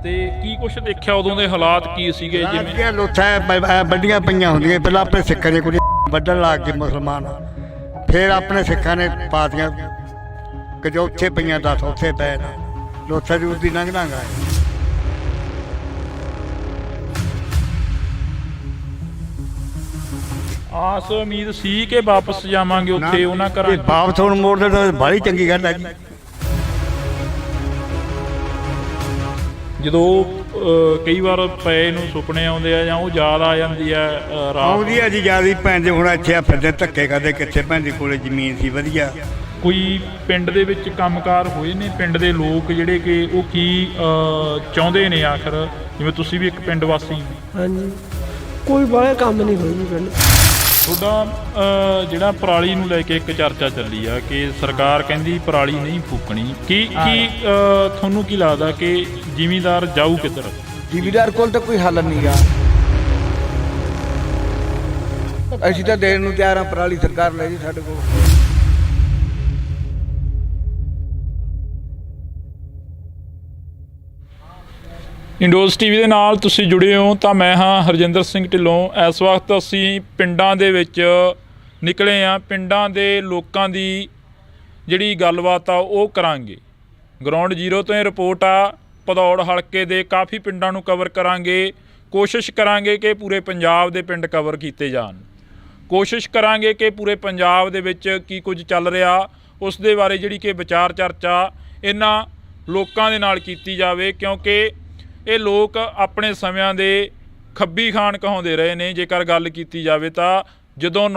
ਤੇ ਕੀ ਕੁਛ ਦੇਖਿਆ ਉਦੋਂ ਦੇ ਹਾਲਾਤ ਕੀ ਸੀਗੇ? ਜਿਵੇਂ ਲੋਥਾਂ ਵੱਡੀਆਂ ਪਈਆਂ ਹੁੰਦੀਆਂ ਪਹਿਲਾਂ ਆਪਣੇ ਸਿੱਖਾਂ ਦੀਆਂ ਕੁੜੀਆਂ ਵੱਢਣ ਲੱਗ ਗਏ ਮੁਸਲਮਾਨ। ਫਿਰ ਆਪਣੇ ਸਿੱਖਾਂ ਨੇ ਪਾਤੀਆਂ ਕਿ ਜੋ ਉੱਥੇ ਪਈਆਂ 10 ਉੱਥੇ ਪੈ ਨਾ ਲੋਥਾ ਜੂਸ ਦੀ ਲੰਘ ਦਾਂਗਾ। ਆਸ ਉਮੀਦ ਸੀ ਕਿ ਵਾਪਸ ਜਾਵਾਂਗੇ ਉੱਥੇ ਉਹਨਾਂ ਘਰਾਂ। ਵਾਪਸ ਹੁਣ ਮੋੜਦੇ ਤਾਂ ਬੜੀ ਚੰਗੀ ਗੱਲ ਹੈ ਜੀ। ਜਦੋਂ ਕਈ ਵਾਰ ਪਏ ਨੂੰ ਸੁਪਨੇ ਆਉਂਦੇ ਆ ਜਾਂ ਉਹ ਯਾਦ ਆ ਜਾਂਦੀ ਆ ਰਾਤ ਆਉਂਦੀ ਆ ਜੀ ਜਿਆਦਾ ਭੈਣ ਦੇ। ਹੁਣ ਇੱਥੇ ਫਿਰਦੇ ਧੱਕੇ ਕਰਦੇ, ਕਿੱਥੇ ਭੈਣ ਦੀ ਕੋਲੇ ਜ਼ਮੀਨ ਸੀ ਵਧੀਆ। ਕੋਈ ਪਿੰਡ ਦੇ ਵਿੱਚ ਕੰਮਕਾਰ ਹੋਏ ਨੇ? ਪਿੰਡ ਦੇ ਲੋਕ ਜਿਹੜੇ ਕਿ ਉਹ ਕੀ ਚਾਹੁੰਦੇ ਨੇ ਆਖਰ? ਜਿਵੇਂ ਤੁਸੀਂ ਵੀ ਇੱਕ ਪਿੰਡ ਵਾਸੀ ਹੋ। ਹਾਂਜੀ, ਕੋਈ ਬਾਹਰ ਕੰਮ ਨਹੀਂ ਹੋਈ ਜੀ ਪਿੰਡ। ਤੁਹਾਡਾ ਜਿਹੜਾ ਪਰਾਲੀ ਨੂੰ ਲੈ ਕੇ ਇੱਕ ਚਰਚਾ ਚੱਲੀ ਆ ਕਿ ਸਰਕਾਰ ਕਹਿੰਦੀ ਪਰਾਲੀ ਨਹੀਂ ਫੂਕਣੀ। ਕੀ ਤੁਹਾਨੂੰ ਕੀ ਲੱਗਦਾ ਕਿ ਜ਼ਿਮੀਂਦਾਰ ਜਾਊ ਕਿੱਧਰ? ਜ਼ਿਮੀਂਦਾਰ ਕੋਲ ਤਾਂ ਕੋਈ ਹੱਲ ਨਹੀਂਗਾ। ਅਸੀਂ ਤਾਂ ਦੇਣ ਨੂੰ ਤਿਆਰ ਹਾਂ, ਪਰਾਲੀ ਸਰਕਾਰ ਲੈ ਜੀ ਸਾਡੇ ਕੋਲ। ਇੰਡੋਸ ਟੀਵੀ ਦੇ ਨਾਲ ਤੁਸੀਂ ਜੁੜੇ ਹੋ ਤਾਂ ਮੈਂ ਹਾਂ ਹਰਜਿੰਦਰ ਸਿੰਘ ਢਿੱਲੋਂ। ਇਸ ਵਕਤ ਅਸੀਂ ਪਿੰਡਾਂ ਦੇ ਵਿੱਚ ਨਿਕਲੇ ਆ। ਪਿੰਡਾਂ ਦੇ ਲੋਕਾਂ ਦੀ ਜਿਹੜੀ ਗੱਲਬਾਤ ਆ ਉਹ ਕਰਾਂਗੇ। ਗਰਾਊਂਡ ਜ਼ੀਰੋ ਤੋਂ ਇਹ ਰਿਪੋਰਟ ਆ। ਭਦੌੜ ਹਲਕੇ ਦੇ ਕਾਫੀ ਪਿੰਡਾਂ ਨੂੰ ਕਵਰ ਕਰਾਂਗੇ। ਕੋਸ਼ਿਸ਼ ਕਰਾਂਗੇ ਕਿ ਪੂਰੇ ਪੰਜਾਬ ਦੇ ਪਿੰਡ ਕਵਰ ਕੀਤੇ ਜਾਣ। ਕੋਸ਼ਿਸ਼ ਕਰਾਂਗੇ ਕਿ ਪੂਰੇ ਪੰਜਾਬ ਦੇ ਵਿੱਚ ਕੀ ਕੁਝ ਚੱਲ ਰਿਹਾ ਉਸ ਦੇ ਬਾਰੇ ਜਿਹੜੀ ਕਿ ਵਿਚਾਰ ਚਰਚਾ ਇਹਨਾਂ ਲੋਕਾਂ ਦੇ ਨਾਲ ਕੀਤੀ ਜਾਵੇ, ਕਿਉਂਕਿ ਇਹ ਲੋਕ ਆਪਣੇ ਸਮਿਆਂ ਦੇ ਖੱਬੀ ਖਾਨ ਕਹਾਉਂਦੇ ਰਹੇ ਨੇ। ਜੇਕਰ ਗੱਲ ਕੀਤੀ ਜਾਵੇ ਤਾਂ ਜਦੋਂ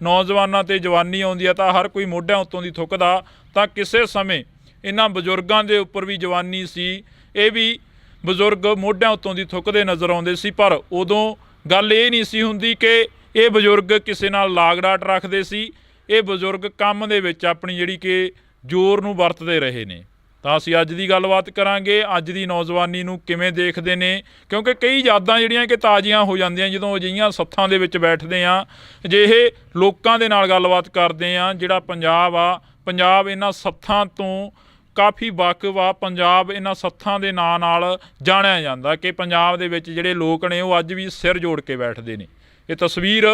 ਨੌਜਵਾਨਾਂ 'ਤੇ ਜਵਾਨੀ ਆਉਂਦੀ ਆ ਤਾਂ ਹਰ ਕੋਈ ਮੋਢਿਆਂ ਉੱਤੋਂ ਦੀ ਥੁੱਕਦਾ, ਤਾਂ ਕਿਸੇ ਸਮੇਂ ਇਹਨਾਂ ਬਜ਼ੁਰਗਾਂ ਦੇ ਉੱਪਰ ਵੀ ਜਵਾਨੀ ਸੀ, ਇਹ ਵੀ ਬਜ਼ੁਰਗ ਮੋਢਿਆਂ ਉੱਤੋਂ ਦੀ ਥੁੱਕਦੇ ਨਜ਼ਰ ਆਉਂਦੇ ਸੀ। ਪਰ ਉਦੋਂ ਗੱਲ ਇਹ ਨਹੀਂ ਸੀ ਹੁੰਦੀ ਕਿ ਇਹ ਬਜ਼ੁਰਗ ਕਿਸੇ ਨਾਲ ਲਾਗ ਡਾਟ ਰੱਖਦੇ ਸੀ। ਇਹ ਬਜ਼ੁਰਗ ਕੰਮ ਦੇ ਵਿੱਚ ਆਪਣੀ ਜਿਹੜੀ ਕਿ ਜ਼ੋਰ ਨੂੰ ਵਰਤਦੇ ਰਹੇ ਨੇ। ਤਾਂ ਅਸੀਂ ਅੱਜ ਦੀ ਗੱਲਬਾਤ ਕਰਾਂਗੇ, ਅੱਜ ਦੀ ਨੌਜਵਾਨੀ ਨੂੰ ਕਿਵੇਂ ਦੇਖਦੇ ਨੇ, ਕਿਉਂਕਿ ਕਈ ਯਾਦਾਂ ਜਿਹੜੀਆਂ ਕਿ ਤਾਜ਼ੀਆਂ ਹੋ ਜਾਂਦੀਆਂ ਜਦੋਂ ਅਜਿਹੀਆਂ ਸੱਥਾਂ ਦੇ ਵਿੱਚ ਬੈਠਦੇ ਹਾਂ, ਅਜਿਹੇ ਲੋਕਾਂ ਦੇ ਨਾਲ ਗੱਲਬਾਤ ਕਰਦੇ ਹਾਂ। ਜਿਹੜਾ ਪੰਜਾਬ ਆ, ਪੰਜਾਬ ਇਹਨਾਂ ਸੱਥਾਂ ਤੋਂ ਕਾਫੀ ਵਾਕਿਫ ਆ। ਪੰਜਾਬ ਇਹਨਾਂ ਸੱਥਾਂ ਦੇ ਨਾਂ ਨਾਲ ਜਾਣਿਆ ਜਾਂਦਾ ਕਿ ਪੰਜਾਬ ਦੇ ਵਿੱਚ ਜਿਹੜੇ ਲੋਕ ਨੇ ਉਹ ਅੱਜ ਵੀ ਸਿਰ ਜੋੜ ਕੇ ਬੈਠਦੇ ਨੇ। ਇਹ ਤਸਵੀਰ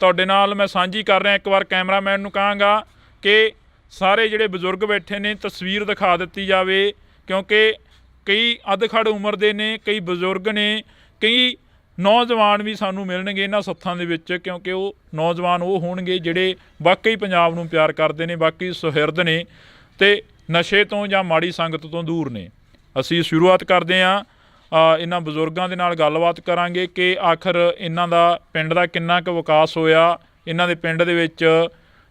ਤੁਹਾਡੇ ਨਾਲ ਮੈਂ ਸਾਂਝੀ ਕਰ ਰਿਹਾ। ਇੱਕ ਵਾਰ ਕੈਮਰਾਮੈਨ ਨੂੰ ਕਹਾਂਗਾ ਕਿ ਸਾਰੇ ਜਿਹੜੇ ਬਜ਼ੁਰਗ ਬੈਠੇ ਨੇ ਤਸਵੀਰ ਦਿਖਾ ਦਿੱਤੀ ਜਾਵੇ, ਕਿਉਂਕਿ ਕਈ ਅਧਖੜ ਉਮਰ ਦੇ ਨੇ, ਕਈ ਬਜ਼ੁਰਗ ਨੇ, ਕਈ ਨੌਜਵਾਨ ਵੀ ਸਾਨੂੰ ਮਿਲਣਗੇ ਇਹਨਾਂ ਸੱਥਾਂ ਦੇ ਵਿੱਚ, ਕਿਉਂਕਿ ਉਹ ਨੌਜਵਾਨ ਉਹ ਹੋਣਗੇ ਜਿਹੜੇ ਵਾਕਈ ਪੰਜਾਬ ਨੂੰ ਪਿਆਰ ਕਰਦੇ ਨੇ, ਵਾਕਈ ਸੁਹਿਰਦ ਨੇ ਅਤੇ ਨਸ਼ੇ ਤੋਂ ਜਾਂ ਮਾੜੀ ਸੰਗਤ ਤੋਂ ਦੂਰ ਨੇ। ਅਸੀਂ ਸ਼ੁਰੂਆਤ ਕਰਦੇ ਹਾਂ ਇਹਨਾਂ ਬਜ਼ੁਰਗਾਂ ਦੇ ਨਾਲ ਗੱਲਬਾਤ ਕਰਾਂਗੇ ਕਿ ਆਖਰ ਇਹਨਾਂ ਦਾ ਪਿੰਡ ਦਾ ਕਿੰਨਾ ਕੁ ਵਿਕਾਸ ਹੋਇਆ। ਇਹਨਾਂ ਦੇ ਪਿੰਡ ਦੇ ਵਿੱਚ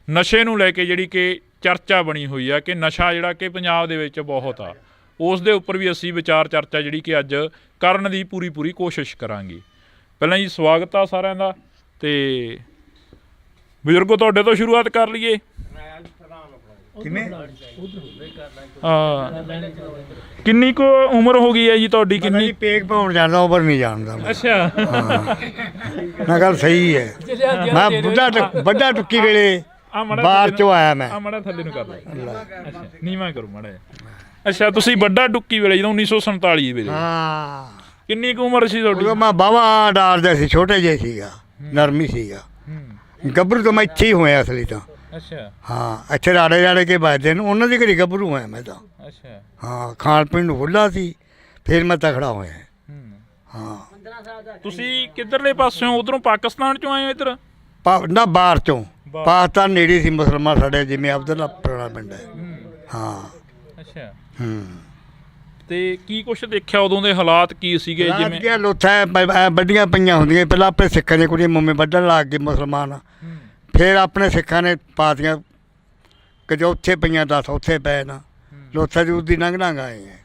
ਨਸ਼ੇ ਨੂੰ ਲੈ ਕੇ ਜਿਹੜੀ ਕਿ ਚਰਚਾ ਬਣੀ ਹੋਈ ਆ ਕਿ ਨਸ਼ਾ ਜਿਹੜਾ ਕਿ ਪੰਜਾਬ ਦੇ ਵਿੱਚ ਬਹੁਤ ਆ, ਉਸ ਦੇ ਉੱਪਰ ਵੀ ਅਸੀਂ ਵਿਚਾਰ ਚਰਚਾ ਜਿਹੜੀ ਕਿ ਅੱਜ ਕਰਨ ਦੀ ਪੂਰੀ ਕੋਸ਼ਿਸ਼ ਕਰਾਂਗੇ। ਪਹਿਲਾਂ ਜੀ ਸਵਾਗਤ ਆ ਸਾਰਿਆਂ ਦਾ। ਅਤੇ ਬਜ਼ੁਰਗੋ ਤੁਹਾਡੇ ਤੋਂ ਸ਼ੁਰੂਆਤ ਕਰ ਲਈਏ। ਕਿੰਨੀ ਕੁ ਉਮਰ ਹੋ ਗਈ ਹੈ ਜੀ ਤੁਹਾਡੀ? ਕਿੰਨੀ? ਪੇਕ ਪਾਉਣ ਜਾਂਦਾ, ਉਮਰ ਨਹੀਂ ਜਾਣਦਾ। ਅੱਛਾ, ਨਾ ਗੱਲ ਸਹੀ ਹੈ। ਮੈਂ ਵੱਡਾ ਟੁੱਕੀ ਵੇਲੇ ਬਾਹਰ ਚੋਂ ਆਇਆ। ਮੈਂ ਮਾੜਾ ਥੱਲੇ ਨੂੰ ਕਰ ਲੈ। ਅੱਛਾ, ਨੀਵਾਂ ਕਰੋ ਮਾੜਾ। ਅੱਛਾ, ਤੁਸੀਂ ਵੱਡਾ ਟੁੱਕੀ ਵੇਲੇ ਜਦੋਂ 1947 ਵੇਲੇ। ਹਾਂ। ਕਿੰਨੀ ਕੁ ਉਮਰ ਸੀ ਤੁਹਾਡੀ? ਮੈਂ ਬਾਵਾ ਡਾਲਦਾ ਸੀ, ਛੋਟੇ ਜਿਹੇ ਸੀਗਾ, ਨਰਮੀ ਸੀਗਾ। ਗੱਭਰੂ ਤੋਂ ਮੈਂ ਇੱਥੇ ਹੀ ਹੋਇਆ ਅਸਲੀ ਤਾਂ। ਅੱਛਾ। ਹਾਂ, ਇੱਥੇ ਰਾੜੇ ਕੇ ਵੱਜਦੇ ਨੇ, ਉਹਨਾਂ ਦੀ ਘੜੀ ਗੱਭਰੂ ਹੋਇਆ ਮੈਂ ਤਾਂ। ਅੱਛਾ। ਹਾਂ, ਖਾਣ ਪੀਣ ਨੂੰ ਖੁੱਲ੍ਹਾ ਸੀ, ਫਿਰ ਮੈਂ ਤਕੜਾ ਹੋਇਆ। ਹਾਂ। ਤੁਸੀਂ ਕਿੱਧਰਲੇ ਪਾਸਿਓਂ? ਉੱਧਰੋਂ ਪਾਕਿਸਤਾਨ ਚੋਂ ਆਏ ਹੋ ਇੱਧਰ? ਨਾ, ਬਾਹਰ ਚੋਂ। ਪਾਕਿਸਤਾਨ ਨੇੜੇ ਸੀ, ਮੁਸਲਮਾਨ ਸਾਡੇ, ਜਿਵੇਂ ਅਬਦੁੱਲਾ ਪੁਰਾਣਾ ਪਿੰਡ ਹੈ। ਹਾਂ। ਅੱਛਾ। ਤੇ ਕੀ ਕੁਛ ਦੇਖਿਆ ਉਦੋਂ ਦੇ ਹਾਲਾਤ ਕੀ ਸੀਗੇ? ਜਿਵੇਂ ਲੋਥਾਂ ਵੱਡੀਆਂ ਪਈਆਂ ਹੁੰਦੀਆਂ, ਪਹਿਲਾਂ ਆਪਣੇ ਸਿੱਖਾਂ ਦੀਆਂ ਕੁੜੀਆਂ ਮੁੰਮੇ ਵੱਢਣ ਲੱਗ ਗਏ ਮੁਸਲਮਾਨ, ਫਿਰ ਆਪਣੇ ਸਿੱਖਾਂ ਨੇ ਪਾਤੀਆਂ ਕਿ ਉੱਥੇ ਪਈਆਂ 10 ਉੱਥੇ ਪਏ ਨਾ, ਲੋਥਾਂ ਦੀ ਉਸਦੀ ਨੰਗ ਆਏ ਹੈ।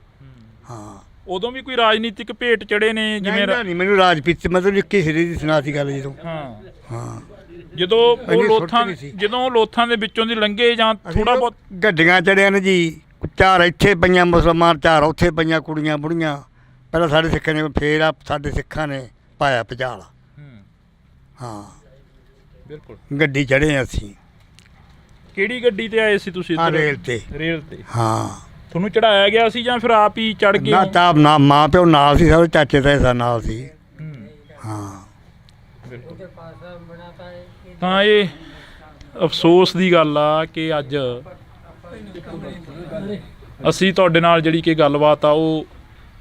ਹਾਂ। ਉਦੋਂ ਵੀ ਕੋਈ ਰਾਜਨੀਤਿਕ ਭੇਟ ਚੜੇ ਨੇ? ਜਿਵੇਂ ਨਹੀਂ, ਮੈਨੂੰ ਰਾਜਪੀਤ ਮਤਲਬ 21 ਸਿਰੇ ਦੀ ਸੁਣਾ ਸੀ ਗੱਲ ਜਦੋਂ। ਹਾਂ। ਜਦੋਂ ਉਹ ਲੋਥਾਂ ਦੇ ਵਿੱਚੋਂ ਦੀ ਲੰਘੇ ਜਾਂ ਥੋੜਾ ਬਹੁਤ ਗੱਡੀਆਂ ਚੜਿਆ ਨੇ ਜੀ, 4 ਇੱਥੇ ਪਈਆਂ ਮੁਸਲਮਾਨ, 4 ਉੱਥੇ ਪਈਆਂ ਕੁੜੀਆਂ ਬੁੜੀਆਂ। ਪਹਿਲਾਂ ਸਾਡੇ ਸਿੱਖਾਂ ਨੇ, ਫਿਰ ਸਾਡੇ ਸਿੱਖਾਂ ਨੇ ਪਾਇਆ ਭੁਚਾਲ। ਹਾਂ, ਬਿਲਕੁਲ। ਗੱਡੀ ਚੜ੍ਹੇ ਅਸੀਂ। ਕਿਹੜੀ ਗੱਡੀ ਤੇ ਆਏ ਸੀ ਤੁਸੀਂ? ਰੇਲ ਤੇ। ਰੇਲ ਤੇ? ਹਾਂ। ਤੁਹਾਨੂੰ ਚੜਾਇਆ ਗਿਆ ਸੀ ਜਾਂ ਫਿਰ ਆਪ ਹੀ ਚੜ ਗਏ? ਨਾ, ਮਾਂ ਪਿਓ ਨਾਲ ਸੀ, ਸਾਰੇ ਚਾਚੇ ਤਾਏ ਨਾਲ ਸੀ। ਹਾਂ। ਤਾਂ ਇਹ ਅਫਸੋਸ ਦੀ ਗੱਲ ਆ ਕਿ ਅੱਜ ਅਸੀਂ ਤੁਹਾਡੇ ਨਾਲ ਜਿਹੜੀ ਕਿ ਗੱਲਬਾਤ ਆ ਉਹ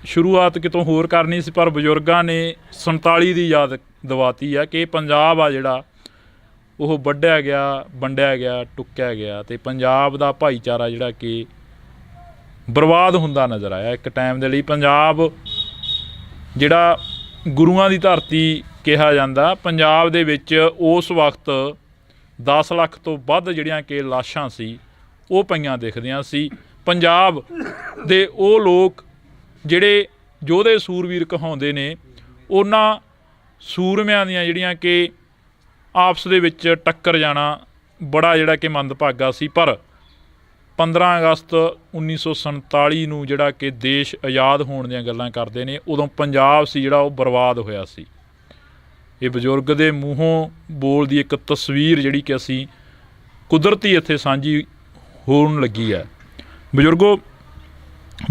ਸ਼ੁਰੂਆਤ ਕਿਤੋਂ ਹੋਰ ਕਰਨੀ ਸੀ, ਪਰ ਬਜ਼ੁਰਗਾਂ ਨੇ 47 ਦੀ ਯਾਦ ਦਿਵਾਤੀ ਆ ਕਿ ਪੰਜਾਬ ਆ ਜਿਹੜਾ ਉਹ ਵੱਢਿਆ ਗਿਆ, ਵੰਡਿਆ ਗਿਆ, ਟੁੱਕਿਆ ਗਿਆ, ਅਤੇ ਪੰਜਾਬ ਦਾ ਭਾਈਚਾਰਾ ਜਿਹੜਾ ਕਿ ਬਰਬਾਦ ਹੁੰਦਾ ਨਜ਼ਰ ਆਇਆ। ਇੱਕ ਟਾਈਮ ਦੇ ਲਈ ਪੰਜਾਬ ਜਿਹੜਾ ਗੁਰੂਆਂ ਦੀ ਧਰਤੀ ਕਿਹਾ ਜਾਂਦਾ, ਪੰਜਾਬ ਦੇ ਵਿੱਚ ਉਸ ਵਕਤ 10 ਲੱਖ ਤੋਂ ਵੱਧ ਜਿਹੜੀਆਂ ਕਿ ਲਾਸ਼ਾਂ ਸੀ ਉਹ ਪਈਆਂ ਦਿਖਦੀਆਂ ਸੀ। ਪੰਜਾਬ ਦੇ ਉਹ ਲੋਕ ਜਿਹੜੇ ਯੋਧੇ ਸੂਰਵੀਰ ਕਹਾਉਂਦੇ ਨੇ, ਉਹਨਾਂ ਸੂਰਮਿਆਂ ਦੀਆਂ ਜਿਹੜੀਆਂ ਕਿ ਆਪਸ ਦੇ ਵਿੱਚ ਟੱਕਰ ਜਾਣਾ ਬੜਾ ਜਿਹੜਾ ਕਿ ਮੰਦਭਾਗਾ ਸੀ। ਪਰ 15 ਅਗਸਤ 1947 ਨੂੰ ਜਿਹੜਾ ਕਿ ਦੇਸ਼ ਆਜ਼ਾਦ ਹੋਣ ਦੀਆਂ ਗੱਲਾਂ ਕਰਦੇ ਨੇ, ਉਦੋਂ ਪੰਜਾਬ ਸੀ ਜਿਹੜਾ ਉਹ ਬਰਬਾਦ ਹੋਇਆ ਸੀ। ਇਹ ਬਜ਼ੁਰਗ ਦੇ ਮੂੰਹੋਂ ਬੋਲਦੀ ਇੱਕ ਤਸਵੀਰ ਜਿਹੜੀ ਕਿ ਅਸੀਂ ਕੁਦਰਤੀ ਇੱਥੇ ਸਾਂਝੀ ਹੋਣ ਲੱਗੀ ਹੈ। ਬਜ਼ੁਰਗੋ,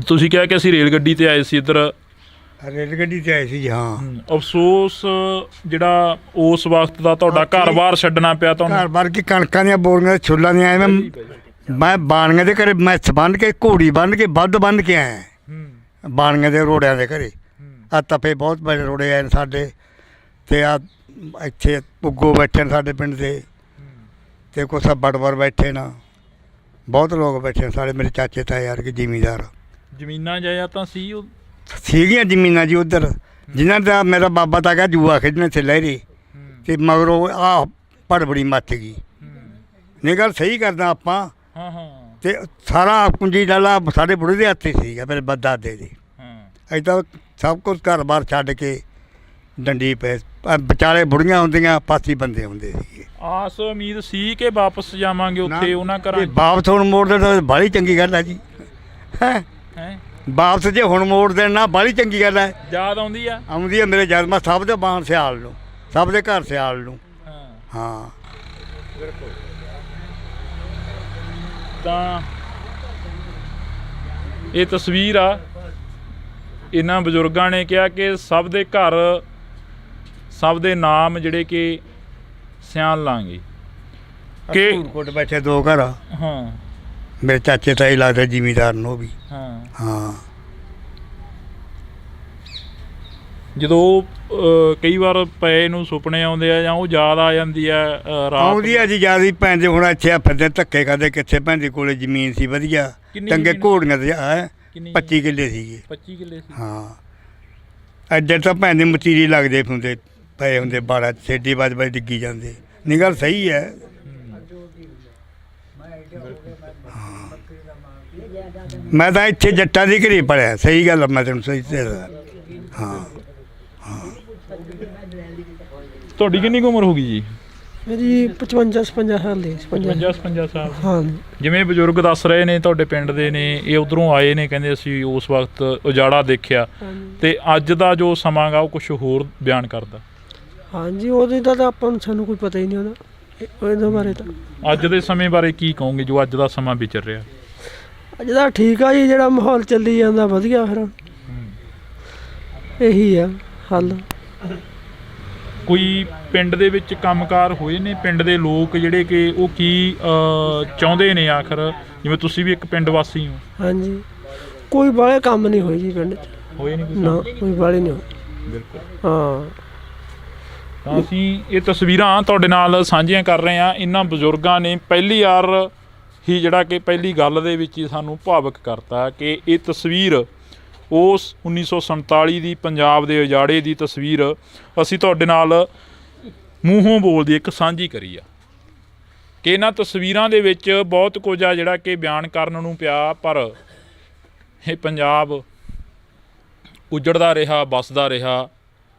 ਤੁਸੀਂ ਕਿਹਾ ਕਿ ਅਸੀਂ ਰੇਲ ਗੱਡੀ 'ਤੇ ਆਏ ਸੀ ਇੱਧਰ। ਰੇਲ ਗੱਡੀ 'ਤੇ ਆਏ ਸੀ। ਹਾਂ। ਅਫਸੋਸ ਜਿਹੜਾ ਉਸ ਵਕਤ ਦਾ ਤੁਹਾਡਾ ਘਰ-ਬਾਰ ਛੱਡਣਾ ਪਿਆ ਤੁਹਾਨੂੰ? ਘਰ-ਬਾਰ ਕੀ, ਕਣਕਾਂ ਦੀਆਂ ਬੋਰੀਆਂ, ਛੋਲਾਂ ਦੀਆਂ ਆਏ। ਮੈਂ ਬਾਣੀਆਂ ਦੇ ਘਰੇ ਮੈਥ ਬੰਨ੍ਹ ਕੇ, ਘੋੜੀ ਬੰਨ੍ਹ ਕੇ, ਵੱਧ ਬੰਨ੍ਹ ਕੇ ਆਇਆ ਬਾਣੀਆਂ ਦੇ ਰੋੜਿਆਂ ਦੇ ਘਰੇ। ਆ ਤਪੇ ਬਹੁਤ ਬੜੇ ਰੋੜੇ ਆਏ ਨੇ ਸਾਡੇ, ਅਤੇ ਆ ਇੱਥੇ ਪੁੱਗੋ ਬੈਠੇ ਨੇ ਸਾਡੇ ਪਿੰਡ ਦੇ, ਅਤੇ ਕੁਛ ਬੜਵਰ ਬੈਠੇ ਨਾ, ਬਹੁਤ ਲੋਕ ਬੈਠੇ ਨੇ ਸਾਡੇ, ਮੇਰੇ ਚਾਚੇ ਤਾਏ ਯਾਰ ਕਿ ਜ਼ਿਮੀਂਦਾਰ। ਜ਼ਮੀਨਾਂ ਜਾਇਦਾਦਾਂ ਸੀ ਉਹ ਸੀਗੀਆਂ ਜ਼ਮੀਨਾਂ ਜੀ ਉਧਰ, ਜਿਨ੍ਹਾਂ ਦਾ ਮੇਰਾ ਬਾਬਾ ਤਾਂ ਕਹਿਆ ਜੂਆ ਖੇਡਣੇ ਤੇ ਲਹਿਰੇ, ਤੇ ਮਗਰੋਂ ਆਹ ਭੜਬੜੀ ਮੱਚ ਗਈ। ਨਹੀਂ ਗੱਲ ਸਹੀ ਕਰਦਾ ਆਪਾਂ। ਹਾਂ ਹਾਂ। ਤੇ ਸਾਰਾ ਕੁੰਜੀ ਡਾਲਾ ਸਾਡੇ ਬੁੜੇ ਦੇ ਹੱਥ 'ਚ ਸੀਗਾ, ਮੇਰੇ ਦਾਦੇ ਦੇ। ਏਦਾਂ ਸਭ ਕੁਝ ਘਰ-ਬਾਰ ਛੱਡ ਕੇ ਡੰਡੀ ਪਏ, ਵਿਚਾਲੇ ਬੁੜੀਆਂ ਹੁੰਦੀਆਂ, ਪਾਸੀ ਬੰਦੇ ਹੁੰਦੇ ਸੀਗੇ। ਆਸ ਉਮੀਦ ਸੀ ਕਿ ਵਾਪਸ ਜਾਵਾਂਗੇ ਉੱਥੇ ਉਹਨਾਂ ਘਰਾਂ 'ਚ। ਵਾਪਸ ਹੁਣ ਮੋੜ ਦੇਣ ਤਾਂ ਬਾਹਲੀ ਚੰਗੀ ਗੱਲ ਹੈ ਜੀ। ਹੈਂ ਵਾਪਸ ਜੇ ਹੁਣ ਮੋੜ ਦੇਣ ਨਾ ਬਾਹਲੀ ਚੰਗੀ ਗੱਲ ਹੈ। ਯਾਦ ਆਉਂਦੀ ਆ? ਆਉਂਦੀ ਹੈ ਮੇਰੇ ਜਦ ਮੈਂ ਸਭ ਦੇ ਬਾਣ ਸਿਆਲ ਨੂੰ, ਸਭ ਦੇ ਘਰ ਸਿਆਲ ਨੂੰ। ਹਾਂ ਬਿਲਕੁਲ। ਤਾਂ ਇਹ ਤਸਵੀਰ ਆ, ਇਹਨਾਂ ਬਜ਼ੁਰਗਾਂ ਨੇ ਕਿਹਾ ਕਿ ਸਭ ਦੇ ਘਰ, ਸਭ ਦੇ ਨਾਮ ਜਿਹੜੇ ਕਿ ਸਿਆਣ ਲਾਂਗੇ ਕਿ ਕੋਟ ਬੈਠੇ 2 ਘਰ। ਹਾਂ। ਮੇਰੇ ਚਾਚੇ ਤਾਏ ਲੱਗਦਾ ਜ਼ਿਮੀਦਾਰ ਨੂੰ ਵੀ। ਹਾਂ ਹਾਂ। ਜਦੋਂ ਕਈ ਵਾਰ ਪਏ ਨੂੰ ਸੁਪਨੇ ਆਉਂਦੇ ਆ ਜਾਂ ਉਹ ਯਾਦ ਆ ਜਾਂਦੀ ਆ ਰਾਤ ਆਉਂਦੀ ਆ ਜੀ ਯਾਦ ਹੀ। ਭੈਣ ਦੇ ਹੁਣ ਇੱਥੇ ਆ ਫਿਰਦੇ ਧੱਕੇ ਕਰਦੇ, ਕਿੱਥੇ ਭੈਣ ਦੇ ਕੋਲੇ ਜ਼ਮੀਨ ਸੀ ਵਧੀਆ, ਚੰਗੇ ਘੋੜੀਆਂ ਤੇ 25 ਕਿੱਲੇ ਸੀਗੇ। 25 ਕਿੱਲੇ ਸੀ। ਹਾਂ। ਇੱਧਰ ਤਾਂ ਭੈਣ ਦੇ ਮਤੀਰੀ ਲੱਗਦੇ ਹੁੰਦੇ ਪਏ ਹੁੰਦੇ, ਬਾੜਾ ਛੇਡੀ ਵੱਜ ਡਿੱਗੀ ਜਾਂਦੇ। ਨਹੀਂ ਗੱਲ ਸਹੀ ਹੈ। ਮੈਂ ਤਾਂ ਇੱਥੇ ਜੱਟਾਂ ਦੀ ਘਰੀ ਪੜਿਆ, ਸਹੀ ਗੱਲ ਮੈਂ ਤੈਨੂੰ ਸਹੀ ਦੱਸਦਾ। ਹਾਂ ਹਾਂ। ਤੁਹਾਡੀ ਕਿੰਨੀ ਕੁ ਉਮਰ ਹੋ ਗਈ ਜੀ? ਮੇਰੀ 55 ਸਾਲ ਦੀ। 55 ਸਾਲ। ਹਾਂ। ਜਿਵੇਂ ਬਜ਼ੁਰਗ ਦੱਸ ਰਹੇ ਨੇ ਤੁਹਾਡੇ ਪਿੰਡ ਦੇ ਨੇ, ਇਹ ਉਧਰੋਂ ਆਏ ਨੇ, ਕਹਿੰਦੇ ਅਸੀਂ ਉਸ ਵਕਤ ਉਜਾੜਾ ਦੇਖਿਆ, ਤੇ ਅੱਜ ਦਾ ਜੋ ਸਮਾਂ ਗਾ ਉਹ ਕੁਝ ਹੋਰ ਬਿਆਨ ਕਰਦਾ। ਹਾਂਜੀ, ਉਹਦੇ ਦਾ ਤਾਂ ਆਪਾਂ ਨੂੰ ਸਾਨੂੰ ਕੋਈ ਪਤਾ ਹੀ ਨਹੀਂ ਉਹਦੇ ਬਾਰੇ। ਤਾਂ ਅੱਜ ਦੇ ਸਮੇਂ ਬਾਰੇ ਕੀ ਕਹੋਗੇ ਜੋ ਅੱਜ ਦਾ ਸਮਾਂ ਵਿਚਰ ਰਿਹਾ? ਅੱਜ ਦਾ ਠੀਕ ਆ ਜੀ, ਜਿਹੜਾ ਮਾਹੌਲ ਚੱਲੀ ਜਾਂਦਾ ਵਧੀਆ। ਫਿਰ ਇਹੀ ਆ ਹੱਲ। ਕੋਈ ਪਿੰਡ ਦੇ ਵਿੱਚ ਕੰਮਕਾਰ ਹੋਏ ਨੇ, ਪਿੰਡ ਦੇ ਲੋਕ ਜਿਹੜੇ ਕਿ ਉਹ ਕੀ ਚਾਹੁੰਦੇ ਨੇ ਆਖਰ, ਜਿਵੇਂ ਤੁਸੀਂ ਵੀ ਇੱਕ ਪਿੰਡ ਵਾਸੀ ਹੋ? ਹਾਂਜੀ, ਕੋਈ ਬਾਹਲੇ ਕੰਮ ਨਹੀਂ ਹੋਏ ਜੀ ਪਿੰਡ 'ਚ। ਹੋਏ ਨਹੀਂ ਨਾ, ਕੋਈ ਬਾਹਲੇ ਨਹੀਂ ਹੋਏ। ਬਿਲਕੁਲ। ਹਾਂ। ਤਾਂ ਅਸੀਂ ਇਹ ਤਸਵੀਰਾਂ ਤੁਹਾਡੇ ਨਾਲ ਸਾਂਝੀਆਂ ਕਰ ਰਹੇ ਹਾਂ। ਇਹਨਾਂ ਬਜ਼ੁਰਗਾਂ ਨੇ ਪਹਿਲੀ ਵਾਰ ਹੀ ਜਿਹੜਾ ਕਿ ਪਹਿਲੀ ਗੱਲ ਦੇ ਵਿੱਚ ਹੀ ਸਾਨੂੰ ਭਾਵੁਕ ਕਰਤਾ ਕਿ ਇਹ ਤਸਵੀਰ ਉਸ 1947 ਦੀ ਪੰਜਾਬ ਦੇ ਉਜਾੜੇ ਦੀ ਤਸਵੀਰ ਅਸੀਂ ਤੁਹਾਡੇ ਨਾਲ ਮੂੰਹੋਂ ਬੋਲਦੀ ਇੱਕ ਸਾਂਝੀ ਕਰੀ ਆ ਕਿ ਇਹਨਾਂ ਤਸਵੀਰਾਂ ਦੇ ਵਿੱਚ ਬਹੁਤ ਕੁਝ ਆ ਜਿਹੜਾ ਕਿ ਬਿਆਨ ਕਰਨ ਨੂੰ ਪਿਆ, ਪਰ ਇਹ ਪੰਜਾਬ ਉਜੜਦਾ ਰਿਹਾ, ਵੱਸਦਾ ਰਿਹਾ।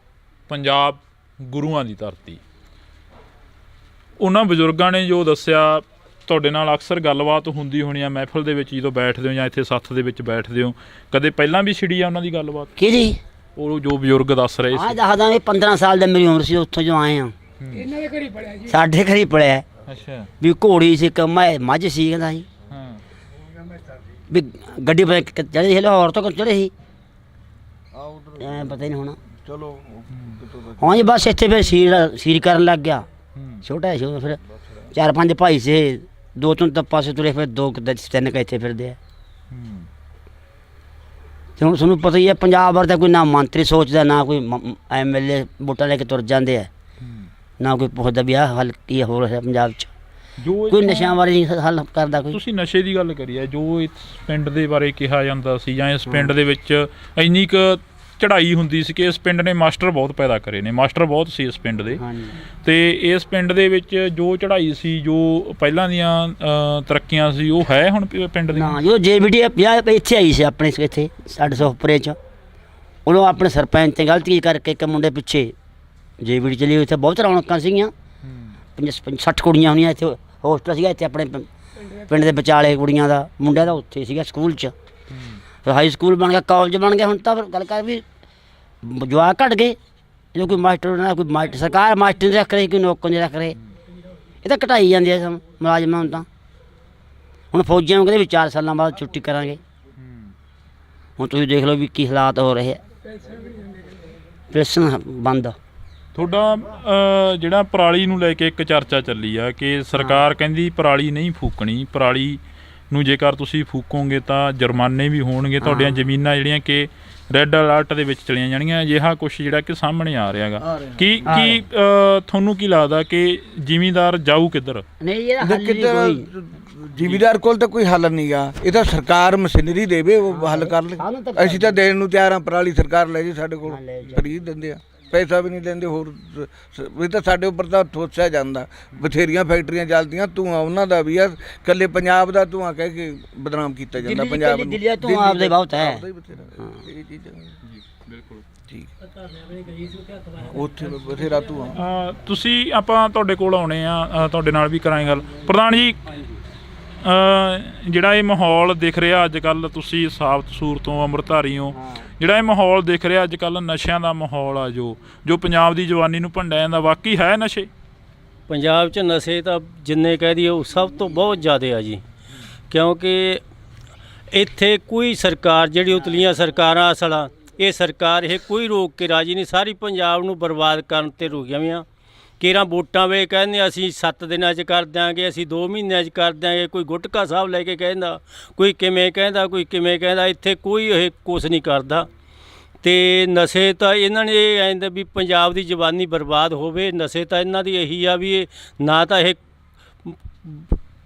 ਪੰਜਾਬ ਗੁਰੂਆਂ ਦੀ ਧਰਤੀ। ਉਹਨਾਂ ਬਜ਼ੁਰਗਾਂ ਨੇ ਜੋ ਦੱਸਿਆ, ਤੁਹਾਡੇ ਨਾਲ ਅਕਸਰ ਗੱਲਬਾਤ ਹੁੰਦੀ ਹੋਣੀ ਆ ਮਹਿਫਲ ਦੇ ਵਿੱਚ ਜਦੋਂ ਬੈਠਦੇ ਹੋ ਜਾਂ ਇੱਥੇ ਸੱਥ ਦੇ ਵਿੱਚ ਬੈਠਦੇ ਹੋ, ਕਦੇ ਪਹਿਲਾਂ ਵੀ ਛਿੜੀ ਆ ਉਹਨਾਂ ਦੀ ਗੱਲਬਾਤ? ਕਿਹਦੀ? ਉਹ ਜੋ ਬਜ਼ੁਰਗ ਦੱਸ ਰਹੇ ਸੀ। ਦੱਸਦਾ, ਇਹ 15 ਸਾਲ ਦੀ ਮੇਰੀ ਉਮਰ ਸੀ ਉੱਥੋਂ ਜੋ ਆਏ ਆ। ਇਹਨਾਂ ਦੇ ਘਰ ਹੀ ਪੜਿਆ ਜੀ। ਸਾਡੇ ਘਰ ਹੀ ਪੜਿਆ। ਅੱਛਾ। ਵੀ ਘੋੜੀ ਸੀ, ਮੱਝ ਸੀ, ਕਹਿੰਦਾ ਸੀ। ਹਾਂ। ਵੀ ਗੱਡੀ ਚੜੇ ਸੀ, ਲਾਹੌਰ ਤੋਂ ਚੜੇ ਸੀ, ਪਤਾ ਹੀ ਨਹੀਂ ਹੋਣਾ। ਚਲੋ ਹਾਂ ਜੀ, ਬਸ ਇੱਥੇ ਫਿਰ ਸੀਰ ਕਰਨ ਲੱਗ ਗਿਆ। ਛੋਟਾ ਸੀ ਫਿਰ 4-5 ਭਾਈ ਸੀ, 2-3 ਪਾਸੇ ਤੁਰੇ, ਫਿਰ 2-3 ਇੱਥੇ ਫਿਰਦੇ ਆ। ਤੇ ਹੁਣ ਤੁਹਾਨੂੰ ਪਤਾ ਹੀ ਹੈ, ਪੰਜਾਬ ਵਰ ਤਾਂ ਕੋਈ ਨਾ ਮੰਤਰੀ ਸੋਚਦਾ, ਨਾ ਕੋਈ MLA ਵੋਟਾਂ ਲੈ ਕੇ ਤੁਰ ਜਾਂਦੇ ਆ, ਨਾ ਕੋਈ ਪੁੱਛਦਾ ਵੀ ਆਹ ਹੱਲ ਕੀ ਹੋ ਰਿਹਾ ਪੰਜਾਬ 'ਚ। ਕੋਈ ਨਸ਼ਿਆਂ ਬਾਰੇ ਨਹੀਂ ਹੱਲ ਕਰਦਾ ਕੋਈ। ਤੁਸੀਂ ਨਸ਼ੇ ਦੀ ਗੱਲ ਕਰੀ ਹੈ, ਜੋ ਇਸ ਪਿੰਡ ਦੇ ਬਾਰੇ ਕਿਹਾ ਜਾਂਦਾ ਸੀ ਜਾਂ ਇਸ ਪਿੰਡ ਦੇ ਵਿੱਚ ਇੰਨੀ ਕੁ ਚੜ੍ਹਾਈ ਹੁੰਦੀ ਸੀ ਕਿ ਇਸ ਪਿੰਡ ਨੇ ਮਾਸਟਰ ਬਹੁਤ ਪੈਦਾ ਕਰੇ ਨੇ, ਮਾਸਟਰ ਬਹੁਤ ਸੀ ਇਸ ਪਿੰਡ ਦੇ। ਤੇ ਇਸ ਪਿੰਡ ਦੇ ਵਿੱਚ ਜੋ ਚੜ੍ਹਾਈ ਸੀ, ਜੋ ਪਹਿਲਾਂ ਦੀਆਂ ਤਰੱਕੀਆਂ ਸੀ, ਉਹ ਹੈ ਹੁਣ ਪਿੰਡ ਦੀ? ਨਾ, ਜੋ JBD ਇੱਥੇ ਆਈ ਸੀ ਆਪਣੇ ਇੱਥੇ ਸਾਡੇ ਸੋਹਪੁਰੇ 'ਚ, ਉਦੋਂ ਆਪਣੇ ਸਰਪੰਚ ਤੇ ਗਲਤੀ ਕਰਕੇ ਇੱਕ ਮੁੰਡੇ ਪਿੱਛੇ JBD ਚਲੀ, ਉੱਥੇ ਬਹੁਤ ਰੌਣਕਾਂ ਸੀਗੀਆਂ। 50-60 ਕੁੜੀਆਂ ਹੋਣੀਆਂ। ਇੱਥੇ ਹੋਸਟਲ ਸੀਗਾ, ਇੱਥੇ ਆਪਣੇ ਪਿੰਡ ਦੇ ਵਿਚਾਲੇ ਕੁੜੀਆਂ ਦਾ, ਮੁੰਡਿਆਂ ਦਾ ਉੱਥੇ ਸੀਗਾ ਸਕੂਲ 'ਚ। ਫਿਰ ਹਾਈ ਸਕੂਲ ਬਣ ਗਿਆ, ਕਾਲਜ ਬਣ ਗਿਆ। ਹੁਣ ਤਾਂ ਫਿਰ ਗੱਲ ਕਰ ਵੀ ਜਵਾਕ ਘੱਟ ਗਏ, ਜੋ ਕੋਈ ਮਾਸਟਰ ਨਾ ਕੋਈ ਮਾਸਟਰ, ਸਰਕਾਰ ਮਾਸਟਰ ਨਹੀਂ ਰੱਖ ਰਹੀ, ਕੋਈ ਨੌਕਰ ਨਹੀਂ ਰੱਖ ਰਹੇ। ਇਹ ਤਾਂ ਘਟਾਈ ਜਾਂਦੀ ਹੈ ਮੁਲਾਜ਼ਮਾਂ ਨੂੰ। ਤਾਂ ਹੁਣ ਫੌਜੀਆਂ ਨੂੰ ਕਹਿੰਦੇ ਵੀ 4 ਸਾਲਾਂ ਬਾਅਦ ਛੁੱਟੀ ਕਰਾਂਗੇ। ਹੁਣ ਤੁਸੀਂ ਦੇਖ ਲਓ ਵੀ ਕੀ ਹਾਲਾਤ ਹੋ ਰਹੇ ਆ। ਪੈਨਸ਼ਨ ਬੰਦ। ਤੁਹਾਡਾ ਜਿਹੜਾ ਪਰਾਲੀ ਨੂੰ ਲੈ ਕੇ ਇੱਕ ਚਰਚਾ ਚੱਲੀ ਆ ਕਿ ਸਰਕਾਰ ਕਹਿੰਦੀ ਪਰਾਲੀ ਨਹੀਂ ਫੂਕਣੀ, ਪਰਾਲੀ ਨੂੰ ਜੇਕਰ ਤੁਸੀਂ ਫੂਕੋਗੇ ਤਾਂ ਜੁਰਮਾਨੇ ਵੀ ਹੋਣਗੇ, ਤੁਹਾਡੀਆਂ ਜ਼ਮੀਨਾਂ ਜਿਹੜੀਆਂ ਕਿ ਰੈੱਡ ਅਲਰਟ ਦੇ ਵਿੱਚ ਚਲੀਆਂ ਜਾਣਗੀਆਂ। ਅਜਿਹਾ ਕੁਛ ਜਿਹੜਾ ਕਿ ਸਾਹਮਣੇ ਆ ਰਿਹਾ ਗਾ। ਕੀ ਤੁਹਾਨੂੰ ਕੀ ਲੱਗਦਾ ਕਿ ਜ਼ਿਮੀਂਦਾਰ ਜਾਊ ਕਿੱਧਰ? ਨਹੀਂ, ਇਹਦਾ ਹੱਲ ਨਹੀਂ ਕੋਈ। ਜ਼ਿਮੀਦਾਰ ਕੋਲ ਤਾਂ ਕੋਈ ਹੱਲ ਨਹੀਂਗਾ। ਇਹ ਤਾਂ ਸਰਕਾਰ ਮਸ਼ੀਨਰੀ ਦੇਵੇ, ਉਹ ਹੱਲ ਕਰ ਲੇ। ਅਸੀਂ ਤਾਂ ਦੇਣ ਨੂੰ ਤਿਆਰ ਹਾਂ, ਪਰਾਲੀ ਸਰਕਾਰ ਲੈ ਜੇ ਸਾਡੇ ਕੋਲ, ਖਰੀਦ ਦਿੰਦੇ ਆ, ਪੈਸਾ ਵੀ ਨਹੀਂ ਲੈਂਦੇ। ਹੋਰ ਵੀ ਤਾਂ ਸਾਡੇ ਉੱਪਰ ਤਾਂ ਠੋਸਿਆ ਜਾਂਦਾ। ਬਥੇਰੀਆਂ ਫੈਕਟਰੀਆਂ ਚੱਲਦੀਆਂ, ਧੂੰਆਂ ਉਹਨਾਂ ਦਾ ਵੀ ਆ, ਇਕੱਲੇ ਪੰਜਾਬ ਦਾ ਧੂੰਆਂ ਕਹਿ ਕੇ ਬਦਨਾਮ ਕੀਤਾ ਜਾਂਦਾ ਪੰਜਾਬ ਨੂੰ। ਦਿੱਲੀ ਤੋਂ ਆਪਦੇ ਬਹੁਤ ਹੈ ਇਹ ਚੀਜ਼ਾਂ ਬਿਲਕੁਲ ਠੀਕ। ਉੱਥੇ ਬਥੇਰਾ ਧੂੰਆਂ। ਤੁਸੀਂ ਆਪਾਂ ਤੁਹਾਡੇ ਕੋਲ ਆਉਣੇ ਆ, ਤੁਹਾਡੇ ਨਾਲ ਵੀ ਕਰਾਂਗੇ ਗੱਲ। ਪ੍ਰਧਾਨ ਜੀ, ਜਿਹੜਾ ਇਹ ਮਾਹੌਲ ਦਿਖ ਰਿਹਾ ਅੱਜ ਕੱਲ੍ਹ, ਤੁਸੀਂ ਸਾਬਤ ਸੂਰਤ ਤੋਂ ਅੰਮ੍ਰਿਤਧਾਰੀ ਹੋ, ਜਿਹੜਾ ਇਹ ਮਾਹੌਲ ਦਿਖ ਰਿਹਾ ਅੱਜ ਕੱਲ੍ਹ ਨਸ਼ਿਆਂ ਦਾ ਮਾਹੌਲ ਆ, ਜੋ ਪੰਜਾਬ ਦੀ ਜਵਾਨੀ ਨੂੰ ਭੰਡਿਆ ਜਾਂਦਾ, ਵਾਕਈ ਹੈ ਨਸ਼ੇ? ਪੰਜਾਬ 'ਚ ਨਸ਼ੇ ਤਾਂ ਜਿੰਨੇ ਕਹਿ ਦਈਏ ਉਹ ਸਭ ਤੋਂ ਬਹੁਤ ਜ਼ਿਆਦਾ ਆ ਜੀ, ਕਿਉਂਕਿ ਇੱਥੇ ਕੋਈ ਸਰਕਾਰ ਜਿਹੜੀ ਉਤਲੀਆਂ ਸਰਕਾਰਾਂ ਅਸਲ ਇਹ ਸਰਕਾਰ ਇਹ ਕੋਈ ਰੋਕ ਕੇ ਰਾਜੀ ਨਹੀਂ, ਸਾਰੀ ਪੰਜਾਬ ਨੂੰ ਬਰਬਾਦ ਕਰਨ 'ਤੇ ਰੁਕੀਆਂ ਹੋਈਆਂ। ਕੇਰਾਂ ਵੋਟਾਂ ਵੇਲੇ ਕਹਿੰਦੇ ਅਸੀਂ 7 ਦਿਨਾਂ 'ਚ ਕਰ ਦਿਆਂਗੇ, ਅਸੀਂ 2 ਮਹੀਨਿਆਂ 'ਚ ਕਰ ਦਿਆਂਗੇ, ਕੋਈ ਗੁਟਕਾ ਸਾਹਿਬ ਲੈ ਕੇ ਕਹਿੰਦਾ, ਕੋਈ ਕਿਵੇਂ ਕਹਿੰਦਾ, ਕੋਈ ਕਿਵੇਂ ਕਹਿੰਦਾ। ਇੱਥੇ ਕੋਈ ਇਹ ਕੁਛ ਨਹੀਂ ਕਰਦਾ। ਤੇ ਨਸ਼ੇ ਤਾਂ ਇਹਨਾਂ ਨੇ ਇਹ ਕਹਿੰਦੇ ਵੀ ਪੰਜਾਬ ਦੀ ਜਵਾਨੀ ਬਰਬਾਦ ਹੋਵੇ। ਨਸ਼ੇ ਤਾਂ ਇਹਨਾਂ ਦੀ ਇਹੀ ਆ ਵੀ ਇਹ ਨਾ ਤਾਂ ਇਹ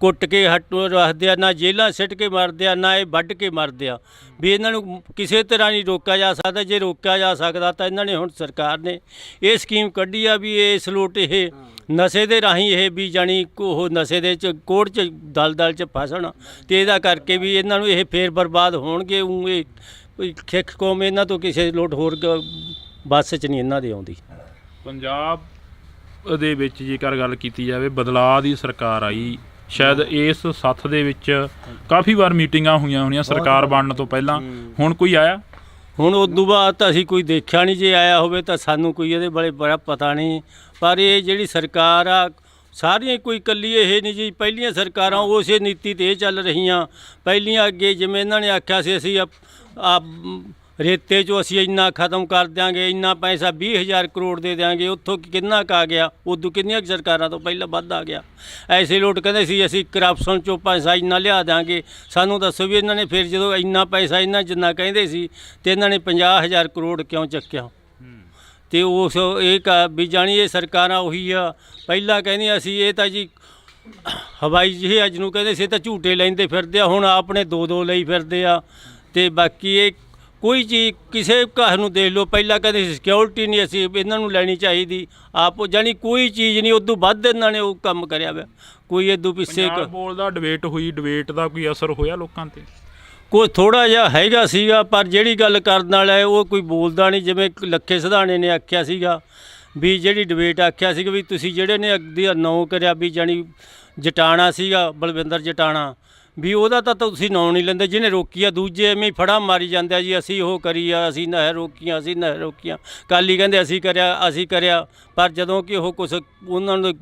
ਕੁੱਟ ਕੇ ਰੱਖਦੇ ਆ, ਨਾ ਜੇਲਾਂ ਸਿੱਟ ਕੇ ਮਰਦੇ ਆ, ਨਾ ਇਹ ਵੱਢ ਕੇ ਮਰਦੇ ਆ। ਵੀ ਇਹਨਾਂ ਨੂੰ ਕਿਸੇ ਤਰ੍ਹਾਂ ਨਹੀਂ ਰੋਕਿਆ ਜਾ ਸਕਦਾ। ਜੇ ਰੋਕਿਆ ਜਾ ਸਕਦਾ ਤਾਂ ਇਹਨਾਂ ਨੇ ਹੁਣ ਸਰਕਾਰ ਨੇ ਇਹ ਸਕੀਮ ਕੱਢੀ ਆ ਵੀ ਇਸ ਲੋਟ ਇਹ ਨਸ਼ੇ ਦੇ ਰਾਹੀਂ ਇਹ ਵੀ ਜਾਣੀ ਉਹ ਨਸ਼ੇ ਦੇ ਚ ਕੋੜ 'ਚ ਦਲਦਲ 'ਚ ਫਸਣ, ਅਤੇ ਇਹਦਾ ਕਰਕੇ ਵੀ ਇਹਨਾਂ ਨੂੰ ਇਹ ਫੇਰ ਬਰਬਾਦ ਹੋਣਗੇ। ਉਹ ਇਹ ਸਿੱਖ ਕੌਮ ਇਹਨਾਂ ਤੋਂ ਕਿਸੇ ਲੋਟ ਹੋਰ ਬੱਸ 'ਚ ਨਹੀਂ ਇਹਨਾਂ ਦੇ ਆਉਂਦੀ। ਪੰਜਾਬ ਦੇ ਵਿੱਚ ਜੇਕਰ ਗੱਲ ਕੀਤੀ ਜਾਵੇ, ਬਦਲਾਅ ਦੀ ਸਰਕਾਰ ਆਈ, ਸ਼ਾਇਦ ਇਸ ਸੱਥ ਦੇ ਵਿੱਚ ਕਾਫੀ ਵਾਰ ਮੀਟਿੰਗਾਂ ਹੋਈਆਂ ਹੋਣੀਆਂ ਸਰਕਾਰ ਬਣਨ ਤੋਂ ਪਹਿਲਾਂ, ਹੁਣ ਕੋਈ ਆਇਆ? ਹੁਣ ਉਦੋਂ ਬਾਅਦ ਤਾਂ ਅਸੀਂ ਕੋਈ ਦੇਖਿਆ ਨਹੀਂ, ਜੇ ਆਇਆ ਹੋਵੇ ਤਾਂ ਸਾਨੂੰ ਕੋਈ ਇਹਦੇ ਬਾਰੇ ਬੜਾ ਪਤਾ ਨਹੀਂ। ਪਰ ਇਹ ਜਿਹੜੀ ਸਰਕਾਰ ਆ ਸਾਰੀਆਂ ਕੋਈ ਇਕੱਲੀ ਇਹ ਨਹੀਂ ਜੀ, ਪਹਿਲੀਆਂ ਸਰਕਾਰਾਂ ਉਸੇ ਨੀਤੀ 'ਤੇ ਚੱਲ ਰਹੀਆਂ। ਪਹਿਲੀਆਂ ਅੱਗੇ ਜਿਵੇਂ ਇਹਨਾਂ ਨੇ ਆਖਿਆ ਸੀ ਅਸੀਂ ਆ ਰੇਤੇ 'ਚੋਂ ਅਸੀਂ ਇੰਨਾ ਖਤਮ ਕਰ ਦਿਆਂਗੇ, ਇੰਨਾ ਪੈਸਾ 20,000 ਕਰੋੜ ਦੇ ਦਿਆਂਗੇ, ਉੱਥੋਂ ਕਿੰਨਾ ਕੁ ਆ ਗਿਆ? ਉਦੋਂ ਕਿੰਨੀਆਂ ਸਰਕਾਰਾਂ ਤੋਂ ਪਹਿਲਾਂ ਵੱਧ ਆ ਗਿਆ। ਐਸੇ ਲੋਟ ਕਹਿੰਦੇ ਸੀ ਅਸੀਂ ਕਰਪਸ਼ਨ 'ਚੋਂ ਪੈਸਾ ਇੰਨਾ ਲਿਆ ਦਿਆਂਗੇ। ਸਾਨੂੰ ਦੱਸੋ ਵੀ ਇਹਨਾਂ ਨੇ ਫਿਰ ਜਦੋਂ ਇੰਨਾ ਪੈਸਾ ਇਹਨਾਂ ਜਿੰਨਾ ਕਹਿੰਦੇ ਸੀ ਤੇ ਇਹਨਾਂ ਨੇ 50,000 ਕਰੋੜ ਕਿਉਂ ਚੱਕਿਆ? ਤੇ ਉਸ ਇਹ ਵੀ ਜਾਣੀ ਇਹ ਸਰਕਾਰਾਂ ਉਹੀ ਆ। ਪਹਿਲਾਂ ਕਹਿੰਦੀਆਂ ਅਸੀਂ ਇਹ ਤਾਂ ਜੀ ਹਵਾਈ ਜਹਾਜ਼ ਨੂੰ ਕਹਿੰਦੇ ਸੀ ਤਾਂ ਝੂਟੇ ਲੈਂਦੇ ਫਿਰਦੇ ਆ, ਹੁਣ ਆਪਣੇ 2-2 ਲਈ ਫਿਰਦੇ ਆ। ਤੇ ਬਾਕੀ ਇਹ ਕੋਈ ਚੀਜ਼ ਕਿਸੇ ਘਰ ਨੂੰ ਦੇਖ ਲਓ, ਪਹਿਲਾਂ ਕਹਿੰਦੇ ਸਿਕਿਉਰਿਟੀ ਨਹੀਂ ਅਸੀਂ ਇਹਨਾਂ ਨੂੰ ਲੈਣੀ ਚਾਹੀਦੀ, ਆਪ ਜਾਣੀ ਕੋਈ ਚੀਜ਼ ਨਹੀਂ, ਉਦੋਂ ਵੱਧ ਇਹਨਾਂ ਨੇ ਉਹ ਕੰਮ ਕਰਿਆ ਵਾ। ਕੋਈ ਇਦੋਂ ਪਿੱਛੇ ਬੋਲਦਾ ਡਿਬੇਟ ਹੋਈ, ਡਿਬੇਟ ਦਾ ਕੋਈ ਅਸਰ ਹੋਇਆ ਲੋਕਾਂ 'ਤੇ? ਕੋਈ ਥੋੜ੍ਹਾ ਜਿਹਾ ਹੈਗਾ ਸੀਗਾ, ਪਰ ਜਿਹੜੀ ਗੱਲ ਕਰਨ ਵਾਲਾ ਹੈ ਉਹ ਕੋਈ ਬੋਲਦਾ ਨਹੀਂ। ਜਿਵੇਂ ਲੱਖੇ ਸਿਧਾਣੇ ਨੇ ਆਖਿਆ ਸੀਗਾ ਵੀ ਜਿਹੜੀ ਡਿਬੇਟ ਆਖਿਆ ਸੀਗਾ ਵੀ ਤੁਸੀਂ ਜਿਹੜੇ ਨੇ ਅੱਗੇ ਨਾਂ ਕਰਿਆ ਵੀ ਜਾਣੀ ਜਟਾਣਾ ਸੀਗਾ, ਬਲਵਿੰਦਰ ਜਟਾਣਾ, ਵੀ ਉਹਦਾ ਤਾਂ ਤੁਸੀਂ ਨਾਂ ਨਹੀਂ ਲੈਂਦੇ। ਜਿਹਨੇ ਰੋਕੀ ਆ ਦੂਜੇ ਐਵੇਂ ਹੀ ਫੜਾ ਮਾਰੀ ਜਾਂਦੇ ਆ ਜੀ, ਅਸੀਂ ਉਹ ਕਰੀ ਆ, ਅਸੀਂ ਨਹਿਰ ਰੋਕੀਆਂ, ਅਸੀਂ ਨਹਿਰ ਰੋਕੀਆਂ। ਕਾਲੀ ਕਹਿੰਦੇ ਅਸੀਂ ਕਰਿਆ, ਪਰ ਜਦੋਂ ਕਿ ਉਹ ਕੁਛ ਉਹਨਾਂ ਨੂੰ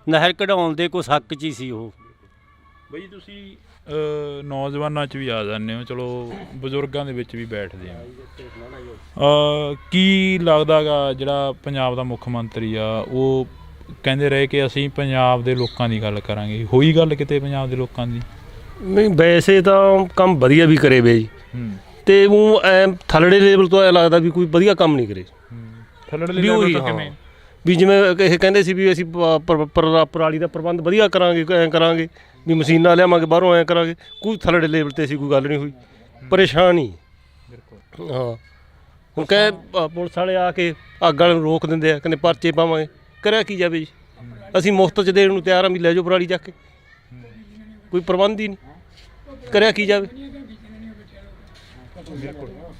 ਨਹਿਰ ਕਢਾਉਣ ਦੇ ਕੁਛ ਹੱਕ 'ਚ ਹੀ ਸੀ ਉਹ। ਬਈ ਤੁਸੀਂ ਨੌਜਵਾਨਾਂ 'ਚ ਵੀ ਆ ਜਾਂਦੇ ਹੋ, ਚਲੋ ਬਜ਼ੁਰਗਾਂ ਦੇ ਵਿੱਚ ਵੀ ਬੈਠਦੇ ਹੋ, ਕੀ ਲੱਗਦਾ ਗਾ ਜਿਹੜਾ ਪੰਜਾਬ ਦਾ ਮੁੱਖ ਮੰਤਰੀ ਆ ਉਹ ਕਹਿੰਦੇ ਰਹੇ ਕਿ ਅਸੀਂ ਪੰਜਾਬ ਦੇ ਲੋਕਾਂ ਦੀ ਗੱਲ ਕਰਾਂਗੇ, ਹੋਈ ਗੱਲ ਕਿਤੇ ਪੰਜਾਬ ਦੇ ਲੋਕਾਂ ਦੀ? ਨਹੀਂ, ਵੈਸੇ ਤਾਂ ਕੰਮ ਵਧੀਆ ਵੀ ਕਰੇ ਵੇ ਜੀ, ਤੇ ਉਹ ਐ ਥੱਲੜੇ ਲੈਵਲ ਤੋਂ ਐ ਲੱਗਦਾ ਵੀ ਕੋਈ ਵਧੀਆ ਕੰਮ ਨਹੀਂ ਕਰੇ। ਥੱਲੜੇ ਲੈਵਲ ਤੋਂ ਕਿਵੇਂ? ਵੀ ਜਿਵੇਂ ਇਹ ਕਹਿੰਦੇ ਸੀ ਵੀ ਅਸੀਂ ਪਰਾਲੀ ਦਾ ਪ੍ਰਬੰਧ ਵਧੀਆ ਕਰਾਂਗੇ, ਐਂ ਕਰਾਂਗੇ ਵੀ ਮਸ਼ੀਨਾਂ ਲਿਆਵਾਂਗੇ ਬਾਹਰੋਂ, ਐਂ ਕਰਾਂਗੇ। ਕੋਈ ਥੱਲੜੇ ਲੈਵਲ 'ਤੇ ਸੀ ਕੋਈ ਗੱਲ ਨਹੀਂ ਹੋਈ, ਪਰੇਸ਼ਾਨ ਹੀ। ਹਾਂ, ਹੁਣ ਕਹੇ ਪੁਲਿਸ ਵਾਲੇ ਆ ਕੇ ਅੱਗ ਵਾਲੇ ਨੂੰ ਰੋਕ ਦਿੰਦੇ ਆ, ਕਹਿੰਦੇ ਪਰਚੇ ਪਾਵਾਂਗੇ। ਕਰਿਆ ਕੀ ਜਾਵੇ ਜੀ? ਅਸੀਂ ਮੁਫਤ 'ਚ ਦੇਣ ਨੂੰ ਤਿਆਰ ਹਾਂ ਵੀ ਲੈ ਜਾਓ ਪਰਾਲੀ ਚੱਕ ਕੇ, ਕੋਈ ਪ੍ਰਬੰਧ ਹੀ ਨਹੀਂ, ਕਰਿਆ ਕੀ ਜਾਵੇ?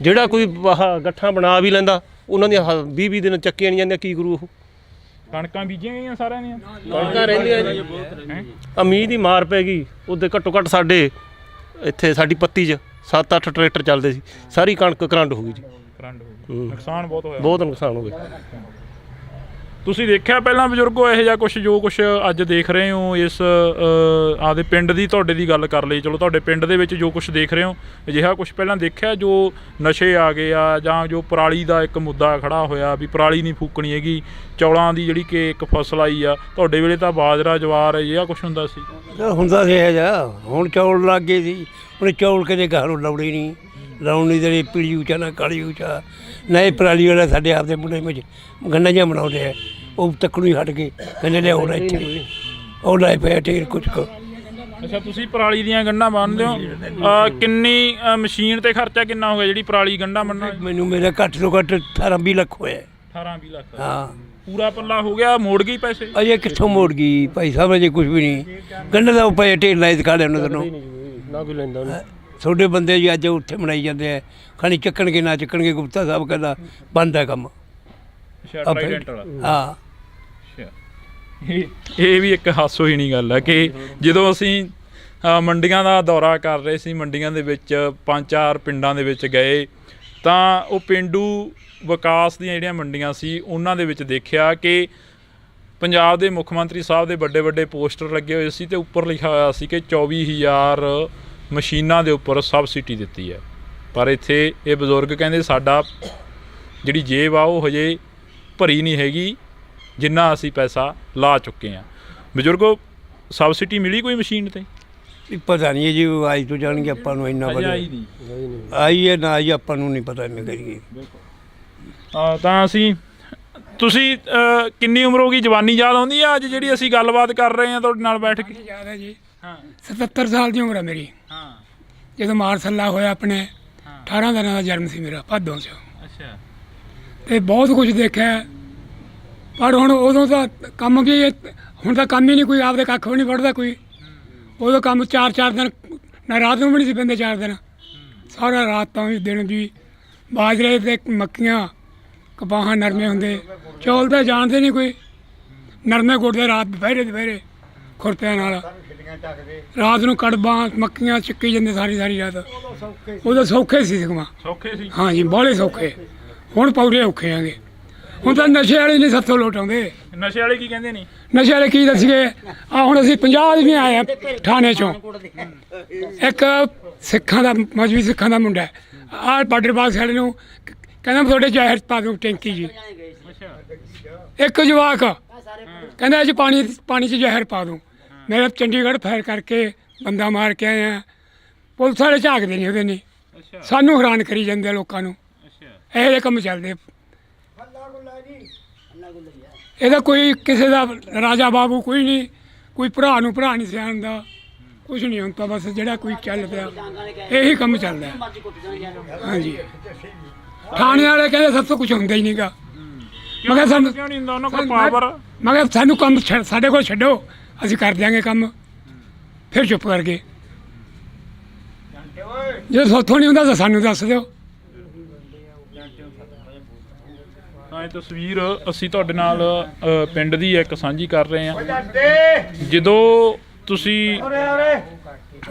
ਜਿਹੜਾ ਕੋਈ ਆਹ ਗੱਠਾਂ ਬਣਾ ਵੀ ਲੈਂਦਾ ਉਹਨਾਂ ਦੀਆਂ 20-20 ਦਿਨ ਚੱਕੀਆਂ ਨਹੀਂ ਜਾਂਦੀਆਂ, ਕੀ ਕਰੂ ਉਹ? ਕਣਕਾਂ ਬੀਜੀਆਂ ਗਈਆਂ ਸਾਰਿਆਂ ਦੀਆਂ, ਕਣਕਾਂ ਰਹਿੰਦੀਆਂ ਜੀ। ਆ ਮੀਂਹ ਦੀ ਮਾਰ ਪੈ ਗਈ, ਉਹਦੇ ਘੱਟੋ ਘੱਟ ਸਾਡੇ ਇੱਥੇ ਸਾਡੀ ਪੱਤੀ 'ਚ 7-8 ਟਰੈਕਟਰ ਚੱਲਦੇ ਸੀ, ਸਾਰੀ ਕਣਕ ਕਰੰਟ ਹੋ ਗਈ ਜੀ। ਕਰੰਟ ਹੋ ਗਈ, ਨੁਕਸਾਨ ਬਹੁਤ ਹੋਇਆ। ਬਹੁਤ ਨੁਕਸਾਨ ਹੋ ਗਿਆ। ਤੁਸੀਂ ਦੇਖਿਆ ਪਹਿਲਾਂ ਬਜ਼ੁਰਗੋ ਇਹੋ ਜਿਹਾ ਕੁਛ ਜੋ ਕੁਛ ਅੱਜ ਦੇਖ ਰਹੇ ਹੋ ਇਸ ਆਪਦੇ ਪਿੰਡ ਦੀ, ਤੁਹਾਡੇ ਦੀ ਗੱਲ ਕਰ ਲਈ, ਚਲੋ ਤੁਹਾਡੇ ਪਿੰਡ ਦੇ ਵਿੱਚ ਜੋ ਕੁਛ ਦੇਖ ਰਹੇ ਹੋ, ਅਜਿਹਾ ਕੁਛ ਪਹਿਲਾਂ ਦੇਖਿਆ ਜੋ ਨਸ਼ੇ ਆ ਗਏ ਆ, ਜਾਂ ਜੋ ਪਰਾਲੀ ਦਾ ਇੱਕ ਮੁੱਦਾ ਖੜਾ ਹੋਇਆ ਵੀ ਪਰਾਲੀ ਨਹੀਂ ਫੂਕਣੀ ਹੈਗੀ, ਚੌਲਾਂ ਦੀ ਜਿਹੜੀ ਕਿ ਇੱਕ ਫਸਲ ਆਈ ਆ, ਤੁਹਾਡੇ ਵੇਲੇ ਤਾਂ ਬਾਜਰਾ ਜਵਾਰ ਅਜਿਹਾ ਕੁਛ ਹੁੰਦਾ ਸੀ? ਹੁੰਦਾ ਸੀ ਇਹ ਜਿਹਾ, ਹੁਣ ਚੌਲ ਲੱਗ ਗਏ ਸੀ। ਹੁਣ ਚੌਲ ਕਿਤੇ ਗਾਹ ਨੂੰ ਲਾਉਣੇ ਨਹੀਂ, ਲਾਉਣ ਨਹੀਂ ਦੇਣੀ, ਪੀਲੀ ਉੱਚਾ ਨਾ ਕਾਲੀ ਉੱਚਾ ਨਾ। ਇਹ ਪਰਾਲੀ ਵਾਲਾ ਸਾਡੇ ਆਪਦੇ ਮੁੰਡੇ ਵਿੱਚ ਗੰਨਾ ਜਿਹਾ ਬਣਾਉਂਦੇ ਆ, ਉਹ ਤੱਕਣੋਂ ਹੀ ਹਟ ਕੇ ਕਹਿੰਦੇ ਲਿਆਉਣਾ ਇੱਥੇ, ਉਹ ਲਾਏ ਪਏ ਢੇਰ ਕੁਛ ਕੁ। ਅੱਛਾ, ਤੁਸੀਂ ਪਰਾਲੀ ਦੀਆਂ ਗੰਢਾਂ ਬੰਨ੍ਹਦੇ ਹੋ। ਕਿੰਨੀ ਮਸ਼ੀਨ ਤੇ ਖਰਚਾ ਕਿੰਨਾ ਹੋ ਗਿਆ ਜਿਹੜੀ ਪਰਾਲੀ ਗੰਢਾਂ ਬੰਨ੍ਹਣ? ਮੈਨੂੰ ਮੇਰਾ ਘੱਟ ਤੋਂ ਘੱਟ 18-20 ਲੱਖ ਹੋਇਆ। 18-20 ਲੱਖ? ਹਾਂ। ਪੂਰਾ ਪੱਲਾ ਹੋ ਗਿਆ? ਮੋੜ ਗਈ ਪੈਸੇ? ਅਜੇ ਕਿੱਥੋਂ ਮੋੜ ਗਈ ਭਾਈ ਸਾਹਿਬ, ਅਜੇ ਕੁਝ ਵੀ ਨਹੀਂ। ਗੰਢੇ ਦਾ ਉੱਪਰ ਢੇਲਾ ਹੀ ਦਿਖਾ ਲਿਆ ਉਹਨਾਂ ਨੂੰ। ਨਾ ਕੋਈ ਲੈਂਦਾ ਤੁਹਾਡੇ ਬੰਦੇ ਜੀ ਅੱਜ ਉੱਥੇ ਬਣਾਈ ਜਾਂਦੇ ਆ, ਖਾਣੀ ਚੱਕਣਗੇ ਨਾ ਚੱਕਣਗੇ, ਗੁਪਤਾ ਸਾਹਿਬ ਕਹਿੰਦਾ ਬੰਦ ਹੈ ਕੰਮ। ਅੱਛਾ, ਟ੍ਰਾਈਡੈਂਟ ਵਾਲਾ? ਹਾਂ। ਇਹ ਵੀ ਇੱਕ ਹਾਸੋਹੀਣੀ ਗੱਲ ਹੈ ਕਿ ਜਦੋਂ ਅਸੀਂ ਮੰਡੀਆਂ ਦਾ ਦੌਰਾ ਕਰ ਰਹੇ ਸੀ, ਮੰਡੀਆਂ ਦੇ ਵਿੱਚ 5-4 ਪਿੰਡਾਂ ਦੇ ਵਿੱਚ ਗਏ ਤਾਂ ਉਹ ਪੇਂਡੂ ਵਿਕਾਸ ਦੀਆਂ ਜਿਹੜੀਆਂ ਮੰਡੀਆਂ ਸੀ ਉਹਨਾਂ ਦੇ ਵਿੱਚ ਦੇਖਿਆ ਕਿ ਪੰਜਾਬ ਦੇ ਮੁੱਖ ਮੰਤਰੀ ਸਾਹਿਬ ਦੇ ਵੱਡੇ ਵੱਡੇ ਪੋਸਟਰ ਲੱਗੇ ਹੋਏ ਸੀ ਤੇ ਉੱਪਰ ਲਿਖਿਆ ਹੋਇਆ ਸੀ ਕਿ 24,000 ਮਸ਼ੀਨਾਂ ਦੇ ਉੱਪਰ ਸਬਸਿਡੀ ਦਿੱਤੀ ਹੈ। ਪਰ ਇੱਥੇ ਇਹ ਬਜ਼ੁਰਗ ਕਹਿੰਦੇ ਸਾਡਾ ਜਿਹੜੀ ਜੇਬ ਆ ਉਹ ਹਜੇ ਭਰੀ ਨਹੀਂ ਹੈਗੀ ਜਿੰਨਾ ਅਸੀਂ ਪੈਸਾ ਲਾ ਚੁੱਕੇ ਹਾਂ। ਬਜ਼ੁਰਗੋ, ਸਬਸਿਡੀ ਮਿਲੀ ਕੋਈ ਮਸ਼ੀਨ ਤੇ? ਪਤਾ ਨਹੀਂ ਜੀ, ਆਈ ਤੋਂ ਜਾਣਗੇ ਆਪਾਂ ਨੂੰ ਇੰਨਾ ਪਤਾ। ਆਈ ਹੈ ਨਾ ਆਈ ਆਪਾਂ ਨੂੰ ਨਹੀਂ ਪਤਾ ਇੰਨੇ ਕਰੀਏ। ਤਾਂ ਤੁਸੀਂ ਕਿੰਨੀ ਉਮਰ ਹੋ ਗਈ? ਜਵਾਨੀ ਯਾਦ ਆਉਂਦੀ ਆ ਅੱਜ ਜਿਹੜੀ ਅਸੀਂ ਗੱਲਬਾਤ ਕਰ ਰਹੇ ਹਾਂ ਤੁਹਾਡੇ ਨਾਲ ਬੈਠ ਕੇ? ਯਾਦ ਹੈ ਜੀ। 77 ਸਾਲ ਦੀ ਉਮਰ ਹੈ ਮੇਰੀ। ਜਦੋਂ ਮਾਰਸੱਲਾ ਹੋਇਆ ਆਪਣੇ 18 ਦਿਨਾਂ ਦਾ ਜਨਮ ਸੀ ਮੇਰਾ, ਭਾਦੋਂ 'ਚ। ਅੱਛਾ। ਤੇ ਬਹੁਤ ਕੁਝ ਦੇਖਿਆ, ਪਰ ਹੁਣ ਉਦੋਂ ਤਾਂ ਕੰਮ ਵੀ ਹੁਣ ਤਾਂ ਕੰਮ ਹੀ ਨਹੀਂ ਕੋਈ, ਆਪਦੇ ਕੱਖ ਵੀ ਨਹੀਂ ਵੜਦਾ ਕੋਈ। ਉਦੋਂ ਕੰਮ 4-4 ਦਿਨ ਨਾ ਰਾਤ ਨੂੰ ਵੀ ਨਹੀਂ ਸੀ ਪੈਂਦੇ, 4 ਦਿਨ ਸਾਰਾ ਰਾਤ ਤਾਂ ਵੀ ਦਿਨ ਵੀ ਬਾਜਰੇ ਤੇ ਮੱਕੀਆਂ ਕਪਾਹਾਂ ਨਰਮੇ ਹੁੰਦੇ, ਚੌਲ ਤਾਂ ਜਾਣਦੇ ਨਹੀਂ ਕੋਈ। ਨਰਮੇ ਗੁੱਟਦੇ ਰਾਤ ਦੁਪਹਿਰੇ ਖੁਰਪਿਆਂ ਨਾਲ, ਰਾਤ ਨੂੰ ਕੜਬਾਂ ਮੱਕੀਆਂ ਚੱਕੀ ਜਾਂਦੇ ਸਾਰੀ ਰਾਤ। ਉਦੋਂ ਸੌਖੇ ਸੀ ਸਗੋਂ। ਸੌਖੇ ਸੀ? ਹਾਂ ਜੀ, ਬਾਹਲੇ ਸੌਖੇ। ਹੁਣ ਪੌੜੇ ਔਖੇ ਆਂਗੇ। ਹੁਣ ਤਾਂ ਨਸ਼ੇ ਵਾਲੇ ਨਹੀਂ ਸੱਥੋਂ ਲੋਟ ਆਉਂਦੇ। ਨਸ਼ੇ ਵਾਲੇ ਕੀ ਕਹਿੰਦੇ ਨੇ? ਨਸ਼ੇ ਵਾਲੇ ਕੀ ਦੱਸੀਏ, ਹੁਣ ਅਸੀਂ 50 ਵੀ ਆਏ ਆ ਥਾਣੇ 'ਚੋਂ। ਇੱਕ ਸਿੱਖਾਂ ਦਾ, ਮਜ਼੍ਹਬੀ ਸਿੱਖਾਂ ਦਾ ਮੁੰਡਾ ਆਹ ਬਾਰਡਰ ਬਾਗ ਸਾਡੇ ਨੂੰ ਕਹਿੰਦਾ ਤੁਹਾਡੇ ਜ਼ਹਿਰ ਪਾ ਦੂੰ ਟੈਂਕੀ ਜੀ। ਇੱਕ ਜਵਾਕ ਕਹਿੰਦਾ ਅੱਜ ਪਾਣੀ 'ਚ ਜ਼ਹਿਰ ਪਾ ਦੂੰ। ਮੇਰਾ ਚੰਡੀਗੜ੍ਹ ਫਾਇਰ ਕਰਕੇ ਬੰਦਾ ਮਾਰ ਕੇ ਆਏ ਆ, ਪੁਲਿਸ ਵਾਲੇ ਝਾਕਦੇ ਨਹੀਂ ਉਹਦੇ ਨਹੀਂ। ਸਾਨੂੰ ਹੈਰਾਨ ਕਰੀ ਜਾਂਦੇ ਆ ਲੋਕਾਂ ਨੂੰ। ਇਹੋ ਜਿਹੇ ਕੰਮ ਚੱਲਦੇ। ਇਹਦਾ ਕੋਈ ਕਿਸੇ ਦਾ ਰਾਜਾ ਬਾਬੂ ਕੋਈ ਨਹੀਂ, ਕੋਈ ਭਰਾ ਨੂੰ ਭਰਾ ਨਹੀਂ ਸਿਆਣਦਾ, ਕੁਛ ਨਹੀਂ ਹੁੰਦਾ। ਬਸ ਜਿਹੜਾ ਕੋਈ ਚੱਲ ਪਿਆ ਇਹੀ ਕੰਮ ਚੱਲਦਾ। ਹਾਂਜੀ, ਥਾਣੇ ਵਾਲੇ ਕਹਿੰਦੇ ਸਭ ਤੋਂ ਕੁਛ ਹੁੰਦਾ ਹੀ ਨਹੀਂਗਾ। ਮੈਂ ਕਿਹਾ ਸਾਨੂੰ ਕਿਉਂ ਨਹੀਂ ਹੁੰਦਾ ਉਹਨਾਂ ਕੋਲ ਪਾਵਰ? ਮੈਂ ਕਿਹਾ ਸਾਨੂੰ ਕੰਮ ਸਾਡੇ ਕੋਲ ਛੱਡੋ, ਅਸੀਂ ਕਰ ਦਿਆਂਗੇ ਕੰਮ। ਫਿਰ ਚੁੱਪ ਕਰ ਗਏ। ਜੇ ਸੋਥੋਂ ਨਹੀਂ ਹੁੰਦਾ ਤਾਂ ਸਾਨੂੰ ਦੱਸ ਦਿਓ। ਇਹ ਤਸਵੀਰ ਅਸੀਂ ਤੁਹਾਡੇ ਨਾਲ ਪਿੰਡ ਦੀ ਇੱਕ ਸਾਂਝੀ ਕਰ ਰਹੇ ਹਾਂ। ਜਦੋਂ ਤੁਸੀਂ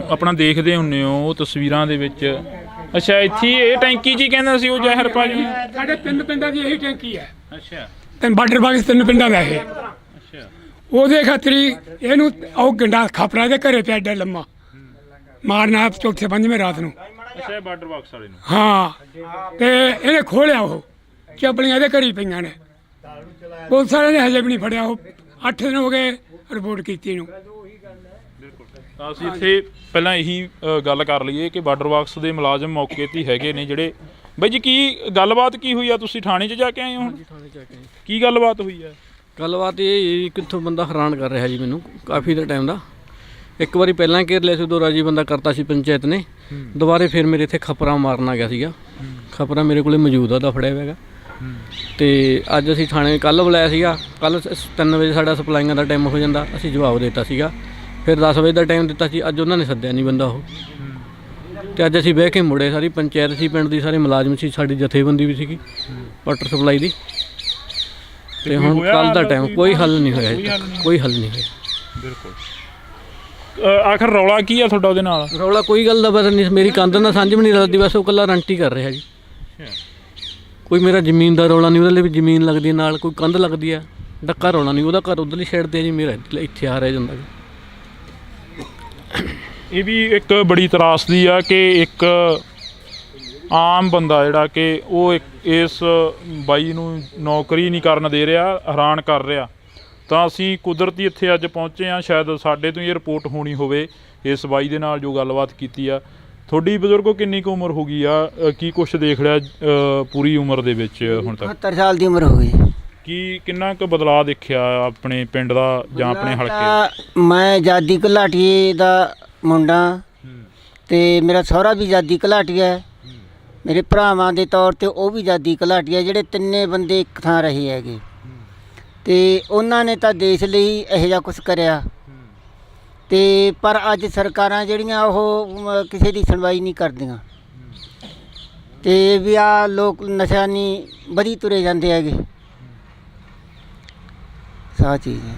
ਆਪਣਾ ਦੇਖਦੇ ਹੁੰਦੇ ਹੋ ਉਹ ਤਸਵੀਰਾਂ ਦੇ ਵਿੱਚ, ਅੱਛਾ ਇੱਥੇ ਇਹ ਟੈਂਕੀ 'ਚ ਹੀ ਕਹਿੰਦਾ ਸੀ ਉਹ ਜ਼ਹਿਰ ਪਾ ਜੀ? ਸਾਡੇ 3 ਪਿੰਡਾਂ ਦੀ ਇਹੀ ਟੈਂਕੀ ਹੈ। ਅੱਛਾ। ਤੇ ਬਾਰਡਰ ਬਾਗ 3 ਪਿੰਡਾਂ ਦਾ ਇਹ। ਅੱਛਾ। ਉਹਦੇ ਖਾਤਰੀ ਇਹਨੂੰ ਉਹ ਗੰਡਾ ਖਾਪਰਾ ਦੇ ਘਰੇ ਪਿਆ ਏਡਾ ਲੰਮਾ, ਮਾਰਨਾ ਚੌਥੇ ਪੰਜਵੇਂ ਰਾਤ ਨੂੰ। ਅੱਛਾ, ਬਾਰਡਰ ਬਾਕਸ ਵਾਲੇ ਨੂੰ? ਹਾਂ। ਤੇ ਇਹਨੇ ਖੋਲਿਆ, ਉਹ ਚੱਪਲੀਆਂ ਇਹਦੇ ਘਰੇ ਪਈਆਂ ਨੇ। ਪੁਲਿਸ ਵਾਲਿਆਂ ਨੇ ਹਜੇ ਵੀ ਨਹੀਂ ਫੜਿਆ। ਉਹ 8 ਦਿਨ ਹੋ ਗਏ ਰਿਪੋਰਟ ਕੀਤੀ ਨੂੰ। ਅਸੀਂ ਇੱਥੇ ਪਹਿਲਾਂ ਇਹੀ ਗੱਲ ਕਰ ਲਈਏ ਕਿ ਬਾਰਡਰ ਬਾਕਸ ਦੇ ਮੁਲਾਜ਼ਮ ਮੌਕੇ 'ਤੇ ਹੈਗੇ ਨੇ ਜਿਹੜੇ। ਬਾਈ ਜੀ, ਕੀ ਗੱਲਬਾਤ ਕੀ ਹੋਈ ਆ? ਤੁਸੀਂ ਥਾਣੇ 'ਚ ਜਾ ਕੇ ਆਏ ਹੋ? ਥਾਣੇ ਜਾ ਕੇ ਕੀ ਗੱਲਬਾਤ ਹੋਈ ਆ? ਗੱਲਬਾਤ ਇਹ ਕਿੱਥੋਂ ਬੰਦਾ ਹੈਰਾਨ ਕਰ ਰਿਹਾ ਜੀ ਮੈਨੂੰ ਕਾਫੀ ਦਾ ਟਾਈਮ ਦਾ। ਇੱਕ ਵਾਰੀ ਪਹਿਲਾਂ ਘੇਰ ਲਿਆ ਸੀ, ਉਦੋਂ ਰਾਜੀ ਬੰਦਾ ਕਰਤਾ ਸੀ ਪੰਚਾਇਤ ਨੇ। ਦੁਬਾਰੇ ਫਿਰ ਮੇਰੇ ਇੱਥੇ ਖਪਰਾ ਮਾਰਨ ਆ ਗਿਆ ਸੀਗਾ। ਖਪਰਾ ਮੇਰੇ ਕੋਲੇ ਮੌਜੂਦ ਆ, ਦਾ ਫੜਿਆ ਹੋਇਆ ਹੈਗਾ। ਤੇ ਅੱਜ ਅਸੀਂ ਥਾਣੇ ਕੱਲ੍ਹ ਬੁਲਾਇਆ ਸੀਗਾ। ਕੱਲ੍ਹ 3 ਵਜੇ ਸਾਡਾ ਸਪਲਾਈਆਂ ਦਾ ਟਾਈਮ ਹੋ ਜਾਂਦਾ, ਅਸੀਂ ਜਵਾਬ ਦੇ ਦਿੱਤਾ ਸੀਗਾ। ਫਿਰ 10 ਵਜੇ ਦਾ ਟਾਈਮ ਦਿੱਤਾ ਸੀ, ਅੱਜ ਉਹਨਾਂ ਨੇ ਸੱਦਿਆ ਨਹੀਂ ਬੰਦਾ ਉਹ। ਤੇ ਅੱਜ ਅਸੀਂ ਬਹਿ ਕੇ ਮੁੜੇ, ਸਾਰੀ ਪੰਚਾਇਤ ਸੀ, ਪਿੰਡ ਦੀ ਸਾਰੇ ਮੁਲਾਜ਼ਮ ਸੀ, ਸਾਡੀ ਜਥੇਬੰਦੀ ਵੀ ਸੀਗੀ ਵਾਟਰ ਸਪਲਾਈ ਦੀ। ਤੇ ਹੁਣ ਕੱਲ੍ਹ ਦਾ ਟਾਈਮ ਕੋਈ ਹੱਲ ਨਹੀਂ ਹੋਇਆ, ਕੋਈ ਹੱਲ ਨਹੀਂ ਹੋਇਆ। ਬਿਲਕੁਲ। ਆਖਰ ਰੌਲਾ ਕੀ ਆ ਤੁਹਾਡਾ ਉਹਦੇ ਨਾਲ? ਰੌਲਾ ਕੋਈ ਗੱਲ ਦਾ ਪਤਾ ਨਹੀਂ, ਮੇਰੀ ਕੰਧ ਨਾਲ ਸਾਂਝ ਵੀ ਨਹੀਂ ਲੱਗਦੀ, ਬਸ ਉਹ ਇਕੱਲਾ ਰੰਟੀ ਕਰ ਰਿਹਾ ਜੀ। ਕੋਈ ਮੇਰਾ ਜ਼ਮੀਨ ਦਾ ਰੌਲਾ ਨਹੀਂ, ਉਹਦੇ ਲਈ ਵੀ ਜ਼ਮੀਨ ਲੱਗਦੀ ਹੈ ਨਾਲ, ਕੋਈ ਕੰਧ ਲੱਗਦੀ ਆ, ਡੱਕਾ ਰੌਲਾ ਨਹੀਂ। ਉਹਦਾ ਘਰ ਉੱਧਰਲੀ ਸਾਈਡ 'ਤੇ ਜੀ, ਮੇਰਾ ਇੱਥੇ ਆ ਰਿਹਾ ਜਾਂਦਾ ਜੀ। ਇਹ ਵੀ ਇੱਕ ਬੜੀ ਤਰਾਸਦੀ ਆ ਕਿ ਇੱਕ ਆਮ ਬੰਦਾ ਜਿਹੜਾ ਕਿ ਉਹ ਇਸ ਬਾਈ ਨੂੰ ਨੌਕਰੀ ਨਹੀਂ ਕਰਨ ਦੇ ਰਿਹਾ, ਹੈਰਾਨ ਕਰ ਰਿਹਾ। ਤਾਂ ਅਸੀਂ ਕੁਦਰਤੀ ਇੱਥੇ ਅੱਜ ਪਹੁੰਚੇ ਹਾਂ, ਸ਼ਾਇਦ ਸਾਡੇ ਤੋਂ ਇਹ ਰਿਪੋਰਟ ਹੋਣੀ ਹੋਵੇ ਇਸ ਬਾਈ ਦੇ ਨਾਲ ਜੋ ਗੱਲਬਾਤ ਕੀਤੀ ਆ। ਤੁਹਾਡੀ ਬਜ਼ੁਰਗੋ ਕਿੰਨੀ ਕੁ ਉਮਰ ਹੋ ਗਈ ਆ? ਕੀ ਕੁਛ ਦੇਖ ਲਿਆ ਪੂਰੀ ਉਮਰ ਦੇ ਵਿੱਚ ਹੁਣ ਤੱਕ? 70 ਸਾਲ ਦੀ ਉਮਰ ਹੋ ਗਈ। ਕੀ ਕਿੰਨਾ ਕੁ ਬਦਲਾਅ ਦੇਖਿਆ ਆਪਣੇ ਪਿੰਡ ਦਾ ਜਾਂ ਆਪਣੇ ਹਲਕੇ? ਮੈਂ ਆਜ਼ਾਦੀ ਘੁਲਾਟੀਏ ਦਾ ਮੁੰਡਾ ਤੇ ਮੇਰਾ ਸਹੁਰਾ ਵੀ ਆਜ਼ਾਦੀ ਘੁਲਾਟੀਆ ਹੈ। ਮੇਰੇ ਭਰਾਵਾਂ ਦੇ ਤੌਰ ਤੇ ਉਹ ਵੀ ਆਜ਼ਾਦੀ ਘੁਲਾਟੀਆ, ਜਿਹੜੇ ਤਿੰਨੇ ਬੰਦੇ ਇੱਕ ਥਾਂ ਰਹੇ ਹੈਗੇ ਤੇ ਉਹਨਾਂ ਨੇ ਤਾਂ ਦੇਸ਼ ਲਈ ਇਹੋ ਜਿਹਾ ਕੁਛ ਕਰਿਆ ਤੇ ਪਰ ਅੱਜ ਸਰਕਾਰਾਂ ਜਿਹੜੀਆਂ ਉਹ ਕਿਸੇ ਦੀ ਸੁਣਵਾਈ ਨਹੀਂ ਕਰਦੀਆਂ ਤੇ ਵੀ ਆ ਲੋਕ ਨਸ਼ਾ ਨਹੀਂ ਵਧੀ ਤੁਰੇ ਜਾਂਦੇ ਹੈਗੇ। ਸਾਹ ਚੀਜ਼ ਹੈ।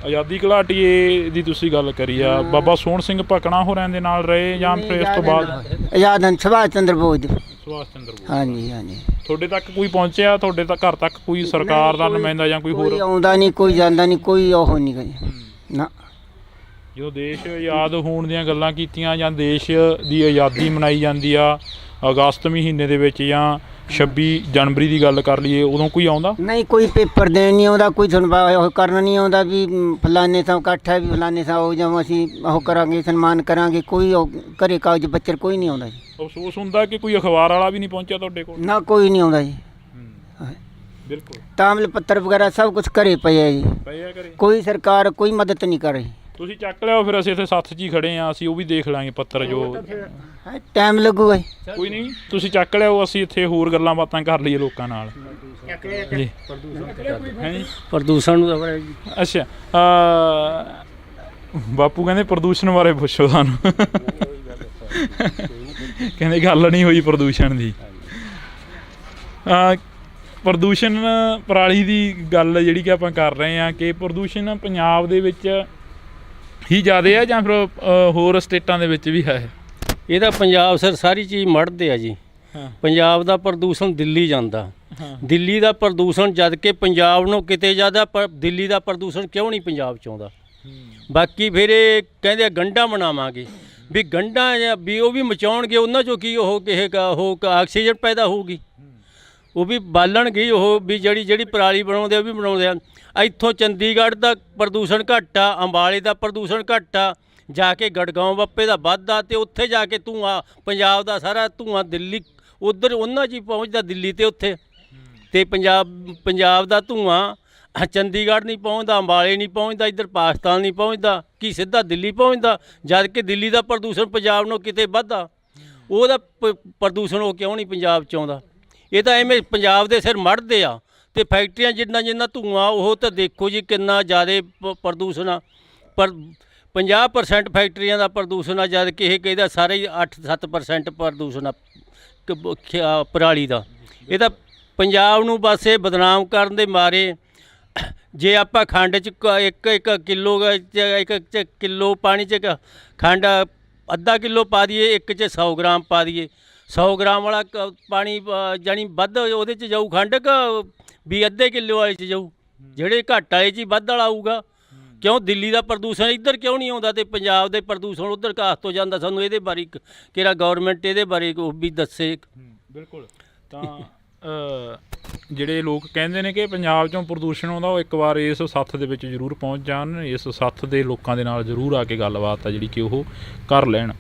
ਆਜ਼ਾਦੀ ਘੁਲਾਟੀਏ ਦੀ ਤੁਸੀਂ ਗੱਲ ਕਰੀ ਆ, ਬਾਬਾ ਸੋਹਣ ਸਿੰਘ ਭਕਨਾ ਹੋਰਾਂ ਦੇ ਨਾਲ ਰਹੇ ਜਾਂ ਫਿਰ ਇਸ ਤੋਂ ਬਾਅਦ? ਆਜ਼ਾਦ ਸੁਭਾਸ਼ ਚੰਦਰ ਬੋਸ ਦੇ। ਸੁਭਾਸ਼ ਚੰਦਰ ਬੋਸ। ਹਾਂਜੀ ਹਾਂਜੀ। ਤੁਹਾਡੇ ਤੱਕ ਕੋਈ ਪਹੁੰਚਿਆ, ਤੁਹਾਡੇ ਤੱਕ ਘਰ ਤੱਕ ਕੋਈ ਸਰਕਾਰ ਦਾ ਨੁਮਾਇੰਦਾ ਜਾਂ ਕੋਈ ਹੋਰ? ਆਉਂਦਾ ਨਹੀਂ, ਕੋਈ ਜਾਂਦਾ ਨਹੀਂ, ਕੋਈ ਉਹ ਨਹੀਂ ਕਰੀ ਨਾ। ਜਦੋਂ ਦੇਸ਼ ਆਜ਼ਾਦ ਹੋਣ ਦੀਆਂ ਗੱਲਾਂ ਕੀਤੀਆਂ ਜਾਂ ਦੇਸ਼ ਦੀ ਆਜ਼ਾਦੀ ਮਨਾਈ ਜਾਂਦੀ ਆ ਅਗਸਤ ਮਹੀਨੇ ਦੇ ਵਿੱਚ ਜਾਂ 26 ਜਨਵਰੀ ਦੀ ਗੱਲ ਕਰ ਲਈਏ, ਉਦੋਂ ਕੋਈ ਆਉਂਦਾ ਨਹੀਂ? ਕੋਈ ਪੇਪਰ ਦੇਣ ਨਹੀਂ ਆਉਂਦਾ, ਕੋਈ ਸੁਣਵਾਈ ਉਹ ਕਰਨਾ ਨਹੀਂ ਆਉਂਦਾ ਵੀ ਫਲਾਣੇ ਥਾਂ ਇਕੱਠ ਹੈ, ਵੀ ਫਲਾਣੇ ਥਾਂ ਉਹ ਜਾਵਾਂ ਅਸੀਂ ਉਹ ਕਰਾਂਗੇ, ਸਨਮਾਨ ਕਰਾਂਗੇ। ਕੋਈ ਉਹ ਘਰੇ ਕਾਗਜ਼ ਪੱਤਰ ਕੋਈ ਨਹੀਂ ਆਉਂਦਾ ਜੀ। ਅਫਸੋਸ ਹੁੰਦਾ ਕਿ ਕੋਈ ਅਖਬਾਰ ਵਾਲਾ ਵੀ ਨਹੀਂ ਪਹੁੰਚਿਆ ਤੁਹਾਡੇ ਕੋਲ? ਨਾ, ਕੋਈ ਨਹੀਂ ਆਉਂਦਾ ਜੀ। ਬਿਲਕੁਲ। ਤਾਮਿਲ ਪੱਤਰ ਵਗੈਰਾ ਸਭ ਕੁਝ ਘਰੇ ਪਏ ਆ ਜੀ। ਕੋਈ ਸਰਕਾਰ ਕੋਈ ਮਦਦ ਨਹੀਂ ਕਰ ਰਹੀ। ਤੁਸੀਂ ਚੱਕ ਲਿਆਓ, ਫਿਰ ਅਸੀਂ ਇੱਥੇ ਸੱਥ 'ਚ ਹੀ ਖੜੇ ਆ, ਅਸੀਂ ਉਹ ਵੀ ਦੇਖ ਲਾਂਗੇ ਪੱਤਰ ਜੋ। ਟਾਈਮ ਲੱਗੂਗਾ ਜੀ। ਕੋਈ ਨਹੀਂ, ਤੁਸੀਂ ਚੱਕ ਲਿਆਓ, ਅਸੀਂ ਇੱਥੇ ਹੋਰ ਗੱਲਾਂ ਬਾਤਾਂ ਕਰ ਲਈਏ ਲੋਕਾਂ ਨਾਲ ਜੀ। ਪ੍ਰਦੂਸ਼ਣ ਨੂੰ ਤਾਂ ਅੱਛਾ, ਬਾਪੂ ਕਹਿੰਦੇ ਪ੍ਰਦੂਸ਼ਣ ਬਾਰੇ ਪੁੱਛੋ ਸਾਨੂੰ। ਕਹਿੰਦੇ ਗੱਲ ਨਹੀਂ ਹੋਈ ਪ੍ਰਦੂਸ਼ਣ ਦੀ। ਪ੍ਰਦੂਸ਼ਣ ਪਰਾਲੀ ਦੀ ਗੱਲ ਜਿਹੜੀ ਕਿ ਆਪਾਂ ਕਰ ਰਹੇ ਹਾਂ ਕਿ ਪ੍ਰਦੂਸ਼ਣ ਪੰਜਾਬ ਦੇ ਵਿੱਚ ਹੀ ਜ਼ਿਆਦਾ ਹੈ ਜਾਂ ਫਿਰ ਹੋਰ ਸਟੇਟਾਂ ਦੇ ਵਿੱਚ ਵੀ ਹੈ? ਇਹ ਤਾਂ ਪੰਜਾਬ ਸਰ ਸਾਰੀ ਚੀਜ਼ ਮੜਦੇ ਆ ਜੀ। ਪੰਜਾਬ ਦਾ ਪ੍ਰਦੂਸ਼ਣ ਦਿੱਲੀ ਜਾਂਦਾ, ਦਿੱਲੀ ਦਾ ਪ੍ਰਦੂਸ਼ਣ ਜਦ ਕਿ ਪੰਜਾਬ ਨੂੰ ਕਿਤੇ ਜ਼ਿਆਦਾ, ਪਰ ਦਿੱਲੀ ਦਾ ਪ੍ਰਦੂਸ਼ਣ ਕਿਉਂ ਨਹੀਂ ਪੰਜਾਬ 'ਚ ਆਉਂਦਾ? ਬਾਕੀ ਫਿਰ ਇਹ ਕਹਿੰਦੇ ਗੰਢਾਂ ਬਣਾਵਾਂਗੇ, ਵੀ ਗੰਢਾਂ ਵੀ ਉਹ ਵੀ ਮਚਾਉਣਗੇ, ਉਹਨਾਂ 'ਚੋਂ ਕੀ ਉਹ ਕਿਸੇ ਉਹ ਆਕਸੀਜਨ ਪੈਦਾ ਹੋਊਗੀ, ਉਹ ਵੀ ਬਾਲਣਗੇ ਉਹ ਵੀ ਜਿਹੜੀ ਪਰਾਲੀ ਬਣਾਉਂਦੇ ਉਹ ਵੀ ਬਣਾਉਂਦੇ ਆ। ਇੱਥੋਂ ਚੰਡੀਗੜ੍ਹ ਦਾ ਪ੍ਰਦੂਸ਼ਣ ਘੱਟ ਆ, ਅੰਬਾਲੇ ਦਾ ਪ੍ਰਦੂਸ਼ਣ ਘੱਟ ਆ, ਜਾ ਕੇ ਗੜਗਾਉਂ ਬੱਪੇ ਦਾ ਵੱਧਦਾ ਤੇ ਉੱਥੇ ਜਾ ਕੇ ਧੂੰਆਂ ਪੰਜਾਬ ਦਾ ਸਾਰਾ ਧੂੰਆਂ ਦਿੱਲੀ ਉੱਧਰ ਉਹਨਾਂ 'ਚ ਹੀ ਪਹੁੰਚਦਾ, ਦਿੱਲੀ ਤੇ ਉੱਥੇ ਤੇ ਪੰਜਾਬ ਦਾ ਧੂੰਆਂ ਚੰਡੀਗੜ੍ਹ ਨਹੀਂ ਪਹੁੰਚਦਾ, ਅੰਬਾਲੇ ਨਹੀਂ ਪਹੁੰਚਦਾ, ਇੱਧਰ ਪਾਕਿਸਤਾਨ ਨਹੀਂ ਪਹੁੰਚਦਾ, ਕੀ ਸਿੱਧਾ ਦਿੱਲੀ ਪਹੁੰਚਦਾ, ਜਦ ਕਿ ਦਿੱਲੀ ਦਾ ਪ੍ਰਦੂਸ਼ਣ ਪੰਜਾਬ ਨੂੰ ਕਿਤੇ ਵੱਧਦਾ। ਉਹਦਾ ਪ੍ਰਦੂਸ਼ਣ ਉਹ ਕਿਉਂ ਨਹੀਂ ਪੰਜਾਬ 'ਚ ਆਉਂਦਾ? ਇਹ ਤਾਂ ਐਵੇਂ ਪੰਜਾਬ ਦੇ ਸਿਰ ਮੜਦੇ ਆ ਤੇ ਫੈਕਟਰੀਆਂ ਜਿੰਨਾ ਧੂੰਆਂ ਉਹ ਤਾਂ ਦੇਖੋ ਜੀ ਕਿੰਨਾ ਜ਼ਿਆਦਾ ਪ੍ਰਦੂਸ਼ਣ ਆ। ਪਰ 50% ਫੈਕਟਰੀਆਂ ਦਾ ਪ੍ਰਦੂਸ਼ਣ ਆ, ਜਦ ਕਿ ਇਹ ਕਹਿੰਦਾ ਸਾਰੇ ਹੀ 8-7% ਪ੍ਰਦੂਸ਼ਣ ਆ ਪਰਾਲੀ ਦਾ। ਇਹ ਤਾਂ ਪੰਜਾਬ ਨੂੰ ਬਸ ਇਹ ਬਦਨਾਮ ਕਰਨ ਦੇ ਮਾਰੇ। ਜੇ ਆਪਾਂ ਖੰਡ 'ਚ ਇੱਕ ਕਿਲੋ ਪਾਣੀ 'ਚ ਖੰਡ ਅੱਧਾ ਕਿਲੋ ਪਾ ਦਈਏ, ਇੱਕ 'ਚ 100 ਗ੍ਰਾਮ ਪਾ ਦਈਏ, 100 ਗ੍ਰਾਮ ਵਾਲਾ ਪਾਣੀ ਜਾਣੀ ਵੱਧ ਉਹਦੇ 'ਚ ਜਾਊ ਖੰਡ ਵੀ ਅੱਧੇ ਕਿਲੋ ਵਾਲੇ 'ਚ ਜਾਊ, ਜਿਹੜੇ ਘੱਟ ਵਾਲੇ 'ਚ ਹੀ ਵੱਧ ਵਾਲਾ ਆਊਗਾ। ਕਿਉਂ ਦਿੱਲੀ ਦਾ ਪ੍ਰਦੂਸ਼ਣ ਇੱਧਰ ਕਿਉਂ ਨਹੀਂ ਆਉਂਦਾ ਤੇ ਪੰਜਾਬ ਦੇ ਪ੍ਰਦੂਸ਼ਣ ਉੱਧਰ ਕਾਸ ਤੋਂ ਜਾਂਦਾ? ਸਾਨੂੰ ਇਹਦੇ ਬਾਰੇ ਕਿਹੜਾ ਗਵਰਨਮੈਂਟ ਇਹਦੇ ਬਾਰੇ ਉਹ ਵੀ ਦੱਸੇ। ਬਿਲਕੁਲ। ਤਾਂ ਜਿਹੜੇ ਲੋਕ ਕਹਿੰਦੇ ਨੇ ਕਿ ਪੰਜਾਬ 'ਚੋਂ ਪ੍ਰਦੂਸ਼ਣ ਆਉਂਦਾ, ਉਹ ਇੱਕ ਵਾਰ ਇਸ ਸੱਥ ਦੇ ਵਿੱਚ ਜ਼ਰੂਰ ਪਹੁੰਚ ਜਾਣ, ਇਸ ਸੱਥ ਦੇ ਲੋਕਾਂ ਦੇ ਨਾਲ ਜ਼ਰੂਰ ਆ ਕੇ ਗੱਲਬਾਤ ਆ ਜਿਹੜੀ ਕਿ ਉਹ ਕਰ ਲੈਣ।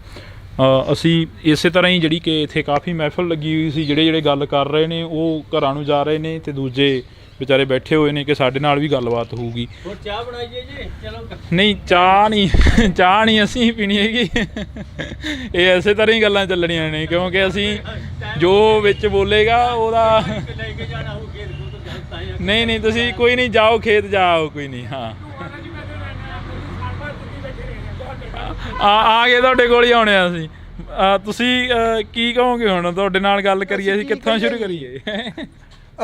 ਅਸੀਂ ਇਸੇ ਤਰ੍ਹਾਂ ਹੀ ਜਿਹੜੀ ਕਿ ਇੱਥੇ ਕਾਫੀ ਮਹਿਫਲ ਲੱਗੀ ਹੋਈ ਸੀ, ਜਿਹੜੇ ਗੱਲ ਕਰ ਰਹੇ ਨੇ ਉਹ ਘਰਾਂ ਨੂੰ ਜਾ ਰਹੇ ਨੇ ਤੇ ਦੂਜੇ ਵਿਚਾਰੇ ਬੈਠੇ ਹੋਏ ਨੇ ਕਿ ਸਾਡੇ ਨਾਲ ਵੀ ਗੱਲਬਾਤ ਹੋਊਗੀ। ਚਾਹ ਬਣਾਈਏ ਜੀ, ਚਲੋ। ਨਹੀਂ, ਚਾਹ ਨਹੀਂ ਅਸੀਂ ਪੀਣੀ ਹੈਗੀ। ਇਹ ਇਸੇ ਤਰ੍ਹਾਂ ਹੀ ਗੱਲਾਂ ਚੱਲਣੀਆਂ ਨੇ, ਕਿਉਂਕਿ ਅਸੀਂ ਜੋ ਵਿੱਚ ਬੋਲੇਗਾ ਉਹਦਾ ਨਹੀਂ ਤੁਸੀਂ ਕੋਈ ਨਹੀਂ, ਜਾਓ ਖੇਤ ਜਾਓ, ਕੋਈ ਨਹੀਂ। ਹਾਂ, ਆ ਗਏ ਤੁਹਾਡੇ ਕੋਲ ਹੀ ਆਉਣੇ ਆ ਅਸੀਂ। ਤੁਸੀਂ ਕੀ ਕਹੋਗੇ ਹੁਣ? ਤੁਹਾਡੇ ਨਾਲ ਗੱਲ ਕਰੀਏ, ਅਸੀਂ ਕਿੱਥੋਂ ਸ਼ੁਰੂ ਕਰੀਏ?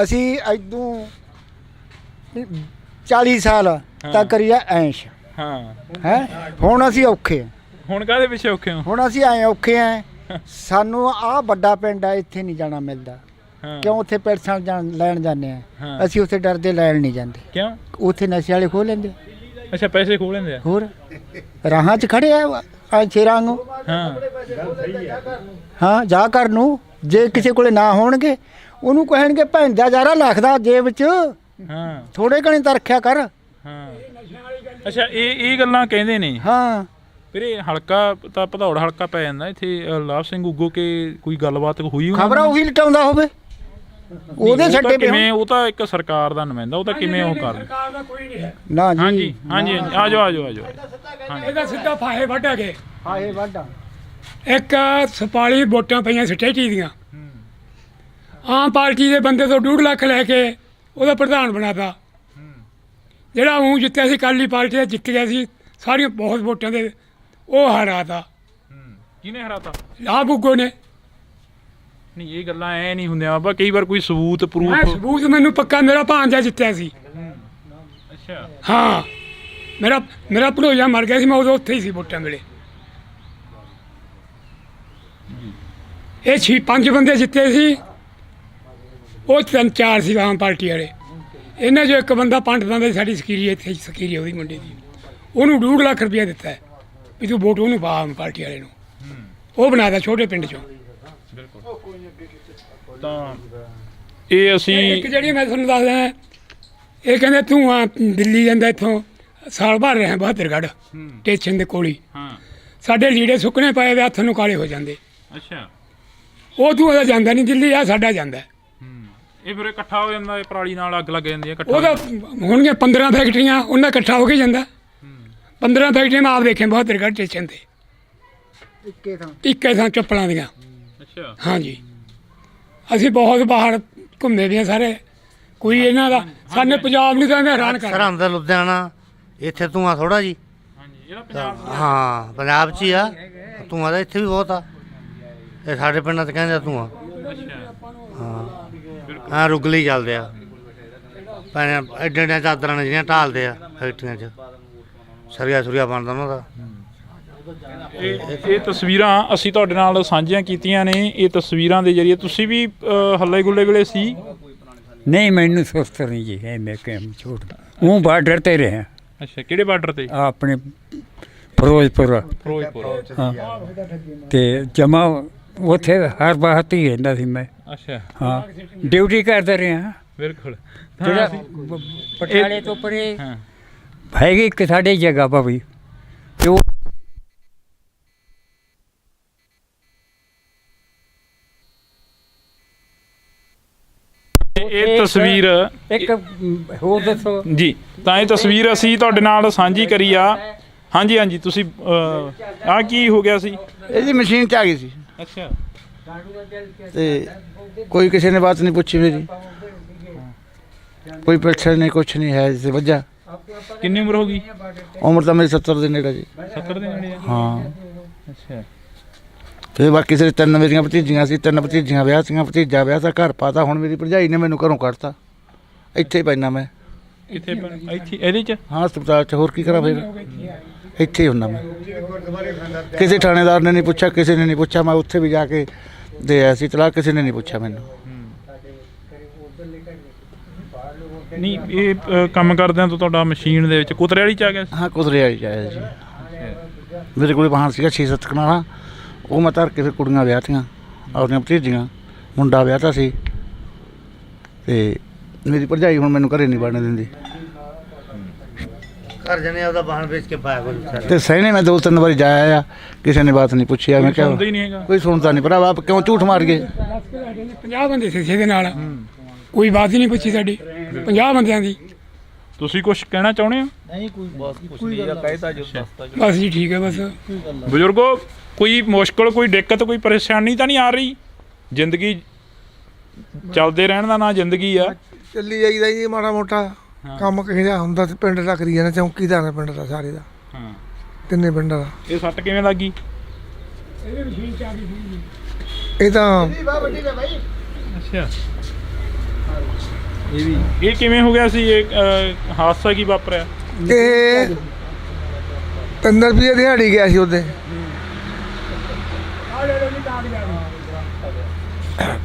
ਅਸੀਂ ਇਦੋਂ 40 ਸਾਲ ਤੱਕ ਕਰੀਆ ਐਸ਼। ਹੈ ਹੁਣ ਅਸੀਂ ਔਖੇ। ਹੁਣ ਕਾਹਦੇ ਪਿੱਛੇ ਔਖੇ ਹੋ? ਹੁਣ ਅਸੀਂ ਐਂ ਔਖੇ ਆ, ਸਾਨੂੰ ਆਹ ਵੱਡਾ ਪਿੰਡ ਆ, ਇੱਥੇ ਨਹੀਂ ਜਾਣਾ ਮਿਲਦਾ। ਕਿਉਂ? ਉੱਥੇ ਪੈਸਾ ਲੈਣ ਜਾਂਦੇ ਆ, ਅਸੀਂ ਉੱਥੇ ਡਰਦੇ ਲੈਣ ਨਹੀਂ ਜਾਂਦੇ। ਕਿਉਂ? ਉੱਥੇ ਨਸ਼ੇ ਵਾਲੇ ਖੋਹ ਲੈਂਦੇ। ਅੱਛਾ, ਪੈਸੇ ਖੋਹ ਲੈਂਦੇ ਆ? ਹੋਰ ਰਾਹਾਂ 'ਚ ਖੜੇ ਆ ਸ਼ੇਰਾਂ ਨੂੰ। ਹਾਂ, ਜਾ ਕਰ ਨੂੰ ਜੇ ਕਿਸੇ ਕੋਲੇ ਨਾ ਹੋਣਗੇ ਉਹਨੂੰ ਕਹਿਣਗੇ ਭੈਣ ਦਾ ਯਾਰਾ ਲਿਖਦਾ ਜੇਬ 'ਚ, ਥੋੜੇ ਘਣੇ ਤਾਂ ਰੱਖਿਆ ਕਰ। ਅੱਛਾ, ਇਹ ਗੱਲਾਂ ਕਹਿੰਦੇ ਨੇ। ਹਾਂ, ਫਿਰ ਇਹ ਹਲਕਾ ਤਾਂ ਭਦੌੜ ਹਲਕਾ ਪੈ ਜਾਂਦਾ ਇੱਥੇ। ਲਾਭ ਸਿੰਘ ਉਗੋ ਕੇ ਕੋਈ ਗੱਲਬਾਤ ਹੋਈ? ਖਬਰ ਉਹੀ ਲਟਾਉਂਦਾ ਹੋਵੇ। ਉਹਦੇ ਉਹ ਤਾਂ ਛੱਡੇ ਪਏ ਕਿਵੇਂ, ਉਹ ਤਾਂ ਇੱਕ ਸਰਕਾਰ ਦਾ ਨੁਮਾਇੰਦਾ, ਉਹ ਤਾਂ ਕਿਵੇਂ ਉਹ ਕਰ ਸਰਕਾਰ ਦਾ ਕੋਈ ਨਹੀਂ ਹੈ ਨਾ ਜੀ ਹਾਂਜੀ ਹਾਂਜੀ ਹਾਂਜੀ, ਆ ਜਾਓ ਆ ਜਾਓ ਆ ਜਾਓ। ਇਹਦਾ ਸਿੱਧਾ ਫਾਹੇ ਵੱਢ ਗਏ। ਹਾਏ ਵਾਢਾ ਇੱਕ ਸੁਪਾਲੀ ਵੋਟਾਂ ਪਈਆਂ ਸਟੇਟੀ ਦੀਆਂ, ਆਮ ਪਾਰਟੀ ਦੇ ਬੰਦੇ ਤੋਂ 2.5 ਲੱਖ ਲੈ ਕੇ ਉਹਦਾ ਪ੍ਰਧਾਨ ਬਣਾਤਾ। ਜਿਹੜਾ ਉਹ ਜਿੱਤਿਆ ਸੀ ਅਕਾਲੀ ਪਾਰਟੀ ਦਾ, ਜਿੱਤ ਗਿਆ ਸੀ ਸਾਰੀਆਂ ਬਹੁਤ ਵੋਟਾਂ ਦੇ, ਉਹ ਹਰਾਤਾ। ਕਿਹਨੇ ਹਰਾਤਾ? ਲਾਭ ਬੁੱਗੋ ਨੇ। ਨਹੀਂ ਇਹ ਗੱਲਾਂ ਐ ਨਹੀਂ ਹੁੰਦੀਆਂ ਬਾਬਾ, ਕਈ ਵਾਰ ਕੋਈ ਸਬੂਤ ਮੈਂ ਪ੍ਰੂਫ। ਸਬੂਤ ਮੈਨੂੰ ਪੱਕਾ, ਮੇਰਾ ਭਾਂਜਾ ਜਿੱਤਿਆ ਸੀ। ਅੱਛਾ ਹਾਂ, ਮੇਰਾ ਭਣੋਈਆ ਮਰ ਗਿਆ ਸੀ, ਮੈਂ ਉਦੋਂ ਉੱਥੇ ਹੀ ਸੀ ਵੋਟਾਂ ਵੇਲੇ। ਇਹ 5 ਬੰਦੇ ਜਿੱਤੇ ਸੀ, ਉਹ 3-4 ਸੀ ਆਮ ਪਾਰਟੀ ਵਾਲੇ। ਇਹਨਾਂ 'ਚੋਂ ਇੱਕ ਬੰਦਾ ਪੰਡਤਾਂ ਦਾ ਸਾਡੀ ਸਕੀਰੀ ਇੱਥੇ ਸਕੀਰੀ ਉਹਦੀ ਮੁੰਡੇ ਦੀ, ਉਹਨੂੰ 2.5 ਲੱਖ ਰੁਪਇਆ ਦਿੱਤਾ ਹੈ ਵੀ ਤੂੰ ਵੋਟ ਉਹਨੂੰ ਪਾ ਆਮ ਪਾਰਟੀ ਵਾਲੇ ਨੂੰ। ਉਹ ਬਣਾਦਾ ਛੋਟੇ ਪਿੰਡ 'ਚੋਂ। ਤਾਂ ਇਹ ਅਸੀਂ ਇੱਕ ਜਿਹੜੀ ਮੈਂ ਤੁਹਾਨੂੰ ਦੱਸਦਾ, ਇਹ ਕਹਿੰਦੇ ਤੂੰ ਆ ਦਿੱਲੀ ਜਾਂਦਾ ਇੱਥੋਂ ਸਾਲ ਭਰ ਰਿਹਾ ਬਹਾਦਰਗੜ੍ਹ ਸਟੇਸ਼ਨ ਦੇ ਕੋਲ ਹੀ। ਹਾਂ ਸਾਡੇ ਲੀੜੇ ਸੁੱਕਣੇ ਪਏ ਵੇ, ਹੱਥ ਨੂੰ ਕਾਲੇ ਹੋ ਜਾਂਦੇ। ਅੱਛਾ ਉਹ ਤੂੰ ਉਹਦਾ ਜਾਂਦਾ ਨਹੀਂ ਦਿੱਲੀ, ਆ ਸਾਡਾ ਜਾਂਦਾ। ਇਹ ਫਿਰ ਇਕੱਠਾ ਹੋ ਜਾਂਦਾ, ਇਹ ਪਰਾਲੀ ਨਾਲ ਅੱਗ ਲੱਗ ਜਾਂਦੀ ਹੈ ਇਕੱਠਾ। ਉਹਦਾ ਹੋਣਗੀਆਂ 15 ਫੈਕਟਰੀਆਂ, ਉਹਨਾਂ ਇਕੱਠਾ ਹੋ ਕੇ ਜਾਂਦਾ। 15 ਫੈਕਟਰੀਆਂ ਮੈਂ ਆਪ ਦੇਖੇ ਬਹਾਦਰਗੜ੍ਹ ਸਟੇਸ਼ਨ ਤੇ, ਇੱਕੇ ਥਾਂ ਚੱਪਲਾਂ ਦੀਆਂ। ਅੱਛਾ ਹਾਂਜੀ, ਅਸੀਂ ਬਹੁਤ ਬਾਹਰ ਘੁੰਮੇ ਵੀ ਆ ਸਾਰੇ। ਕੋਈ ਇਹਨਾਂ ਦਾ ਸਾਡੇ ਪੰਜਾਬ ਨੂੰ ਤਾਂ ਐਵੇਂ ਹੈਰਾਨ ਕਰ। ਸਰਹੰਦ ਲੁਧਿਆਣਾ ਇੱਥੇ ਧੂਆਂ ਥੋੜਾ ਜੀ। ਹਾਂਜੀ ਇਹਦਾ ਪੰਜਾਬ ਹਾਂ ਪੰਜਾਬ 'ਚ ਹੀ ਆ ਧੂਆਂ, ਦਾ ਇੱਥੇ ਵੀ ਬਹੁਤ ਆ। ਇਹ ਸਾਡੇ ਪਿੰਡਾਂ 'ਚ ਕਹਿੰਦੇ ਆ ਧੂਆਂ। ਹਾਂ ਰੁਗਲੀ ਚੱਲਦੇ ਆ ਭਾਵੇਂ ਐਡੇ ਐਡੇ ਚਾਦਰਾਂ ਨੇ ਜਿਹੜੀਆਂ ਢਾਲਦੇ ਆ ਫੈਕਟਰੀਆਂ 'ਚ, ਸਰੀਆ ਸੁਰੀਆ ਬਣਦਾ ਉਹਨਾਂ ਦਾ। ਇਹ ਤਸਵੀਰਾਂ ਅਸੀਂ ਤੁਹਾਡੇ ਨਾਲ ਸਾਂਝੀਆਂ ਕੀਤੀਆਂ ਨੇ। ਇਹ ਤਸਵੀਰਾਂ ਦੇ ਜ਼ਰੀਏ ਤੁਸੀਂ ਵੀ ਹੱਲੇ ਗੁੱਲੇ ਵੇਲੇ ਸੀ? ਨਹੀਂ ਮੈਨੂੰ ਸੁਸਤ ਨਹੀਂ ਜੀ ਹੈ, ਮੈਂ ਕਿਹਾ ਛੋਟ ਉਹ ਬਾਰਡਰ ਤੇ ਰਿਹਾ। ਅੱਛਾ ਕਿਹੜੇ ਬਾਰਡਰ ਤੇ? ਆਪਣੇ ਫਿਰੋਜ਼ਪੁਰ। ਫਿਰੋਜ਼ਪੁਰ ਹਾਂ, ਤੇ ਜਮਾ ਉੱਥੇ ਹਰ ਬਾਤ ਹੀ ਰਹਿੰਦਾ ਸੀ ਮੈਂ। ਅੱਛਾ ਹਾਂ ਡਿਊਟੀ ਕਰਦਾ ਰਿਹਾ। ਬਿਲਕੁਲ। ਜਿਹੜਾ ਪਟਿਆਲੇ ਤੋਂ ਪਰੇ ਹੈਗੀ ਇੱਕ ਸਾਡੇ ਜਗ੍ਹਾ ਭਾਵੇਂ ਤੇ ਉਹ ਇਹ ਤਸਵੀਰ ਇੱਕ ਹੋਰ ਦੱਸੋ ਜੀ। ਤਾਂ ਇਹ ਤਸਵੀਰ ਅਸੀਂ ਤੁਹਾਡੇ ਨਾਲ ਸਾਂਝੀ ਕਰੀ ਆ। ਹਾਂਜੀ ਹਾਂਜੀ ਤੁਸੀਂ ਆ ਕੀ ਹੋ ਗਿਆ ਸੀ? ਇਹ ਜੀ ਮਸ਼ੀਨ 'ਚ ਆ ਗਈ ਸੀ ਅੱਛਾ ਤੇ ਕੋਈ ਕਿਸੇ ਨੇ ਬਾਤ ਨਹੀਂ ਪੁੱਛੀ ਮੇਰੀ, ਕੋਈ ਪੁੱਛਿਆ ਨਹੀਂ, ਕੁਛ ਨਹੀਂ ਹੈ ਜਿਸੇ ਵਜ੍ਹਾ। ਕਿੰਨੀ ਉਮਰ ਹੋ ਗਈ? ਉਮਰ ਤਾਂ ਮੇਰੀ 70 ਦੇ ਨੇੜੇ ਜੀ। 70 ਦੇ ਨੇੜੇ ਆ? ਹਾਂ ਅੱਛਾ ਫਿਰ ਬਾਕੀ ਸਿਰ 3 ਮੇਰੀਆਂ ਭਤੀਜੀਆਂ ਸੀ, 3 ਭਤੀਜੀਆਂ ਵਿਆਹ ਸੀਆਂ, ਭਤੀਜਾ ਵਿਆਹ ਤਾਂ ਘਰ ਪਾਤਾ। ਹੁਣ ਮੇਰੀ ਭਰਜਾਈ ਨੇ ਮੈਨੂੰ ਘਰੋਂ ਕੱਢਤਾ, ਇੱਥੇ ਪੈਣਾ ਮੈਂ। ਕਿੱਥੇ ਇੱਥੇ ਇਹਦੇ ਚ? ਹਾਂ ਹਸਪਤਾਲ 'ਚ, ਹੋਰ ਕੀ ਕਰਾਂ ਫਿਰ, ਇੱਥੇ ਹੀ ਹੁੰਦਾ ਮੈਂ। ਕਿਸੇ ਥਾਣੇਦਾਰ ਨੇ ਨਹੀਂ ਪੁੱਛਿਆ, ਕਿਸੇ ਨੇ ਨਹੀਂ ਪੁੱਛਿਆ। ਮੈਂ ਉੱਥੇ ਵੀ ਜਾ ਕੇ ਦੇ ਆਇਆ ਸੀ ਤਲਾਕ, ਕਿਸੇ ਨੇ ਨਹੀਂ ਪੁੱਛਿਆ ਮੈਨੂੰ। ਨਹੀਂ ਇਹ ਕੰਮ ਕਰਦਿਆਂ ਤੋਂ ਤੁਹਾਡਾ ਮਸ਼ੀਨ ਦੇ ਵਿੱਚ ਕੁਤਰੇ ਵਾਲੀ ਚ ਆ ਗਿਆ ਸੀ? ਹਾਂ ਕੁਦਰੇ ਵਾਲੀ 'ਚ ਆਇਆ ਜੀ। ਮੇਰੇ ਕੋਲ ਵਾਹਨ ਸੀਗਾ 6-7 ਕਨਾਲਾਂ, ਉਹ ਮੈਂ ਧਰ ਕੇ ਫਿਰ ਕੁੜੀਆਂ ਵਿਆਹਤੀਆਂ, ਆਪਣੀਆਂ ਭਤੀਜੀਆਂ। ਮੁੰਡਾ ਵਿਆਹਤਾ ਸੀ ਤੇ ਮੇਰੀ ਭਰਜਾਈ ਹੁਣ ਮੈਨੂੰ ਘਰੇ ਨਹੀਂ ਵੜਨ ਦਿੰਦੀ। ਘਰ ਜਣੇ ਆਪਦਾ ਵਾਹਨ ਵੇਚ ਕੇ ਪਾਇਆ ਕੋਈ। ਤੇ ਸਹਿਣੇ ਮੈਂ 2-3 ਵਾਰੀ ਜਾਇਆ ਆ, ਕਿਸੇ ਨੇ ਬਾਤ ਨਹੀਂ ਪੁੱਛਿਆ। ਮੈਂ ਕਿਹਾ ਸੁਣਦਾ ਹੀ ਨਹੀਂ ਹੈਗਾ ਕੋਈ ਸੁਣਦਾ ਨਹੀਂ ਭਰਾਵਾ, ਕਿਉਂ ਝੂਠ ਮਾਰ ਗਏ। 50 ਬੰਦੇ ਸੀ ਇਹਦੇ ਨਾਲ, ਕੋਈ ਬਾਤ ਹੀ ਨਹੀਂ ਪੁੱਛੀ ਸਾਡੀ 50 ਬੰਦਿਆਂ ਦੀ। ਤੁਸੀਂ ਕੁਝ ਕਹਿਣਾ ਚਾਹੁੰਦੇ ਹੋ? ਨਹੀਂ ਕੋਈ ਬਸ ਜੀ ਠੀਕ ਹੈ। ਬਸ ਬਜ਼ੁਰਗੋ ਕੋਈ ਮੁਸ਼ਕਲ, ਕੋਈ ਦਿੱਕਤ, ਕੋਈ ਪਰੇਸ਼ਾਨੀ ਤਾਂ ਨਹੀਂ ਆ ਰਹੀ? ਜ਼ਿੰਦਗੀ ਚੱਲਦੇ ਰਹਿਣ ਦਾ ਨਾਂ ਜ਼ਿੰਦਗੀ ਆ। ਚੱਲੀ ਜਾਈਦਾ ਜੀ, ਮਾੜਾ ਮੋਟਾ ਕੰਮ ਕਿਸੇ ਦਾ ਹੁੰਦਾ ਤੇ ਪਿੰਡ ਦਾ ਕਰੀ ਜਾਂਦਾ। ਚੌਂਕੀਦਾਰ ਹੈ ਪਿੰਡ ਦਾ ਸਾਰੇ ਦਾ, ਹਾਂ ਤਿੰਨੇ ਪਿੰਡਾਂ ਦਾ। ਇਹ ਸੱਟ ਕਿਵੇਂ ਲੱਗੀ? ਇਹ ਤਾਂ ਅੱਛਾ ਇਹ ਕਿਵੇਂ ਹੋ ਗਿਆ ਸੀ? ਇਹ ਹਾਦਸਾ ਕੀ ਵਾਪਰਿਆ? ਇਹ 3 ਰੁਪਏ ਦਿਹਾੜੀ ਗਿਆ ਸੀ ਉਹਦੇ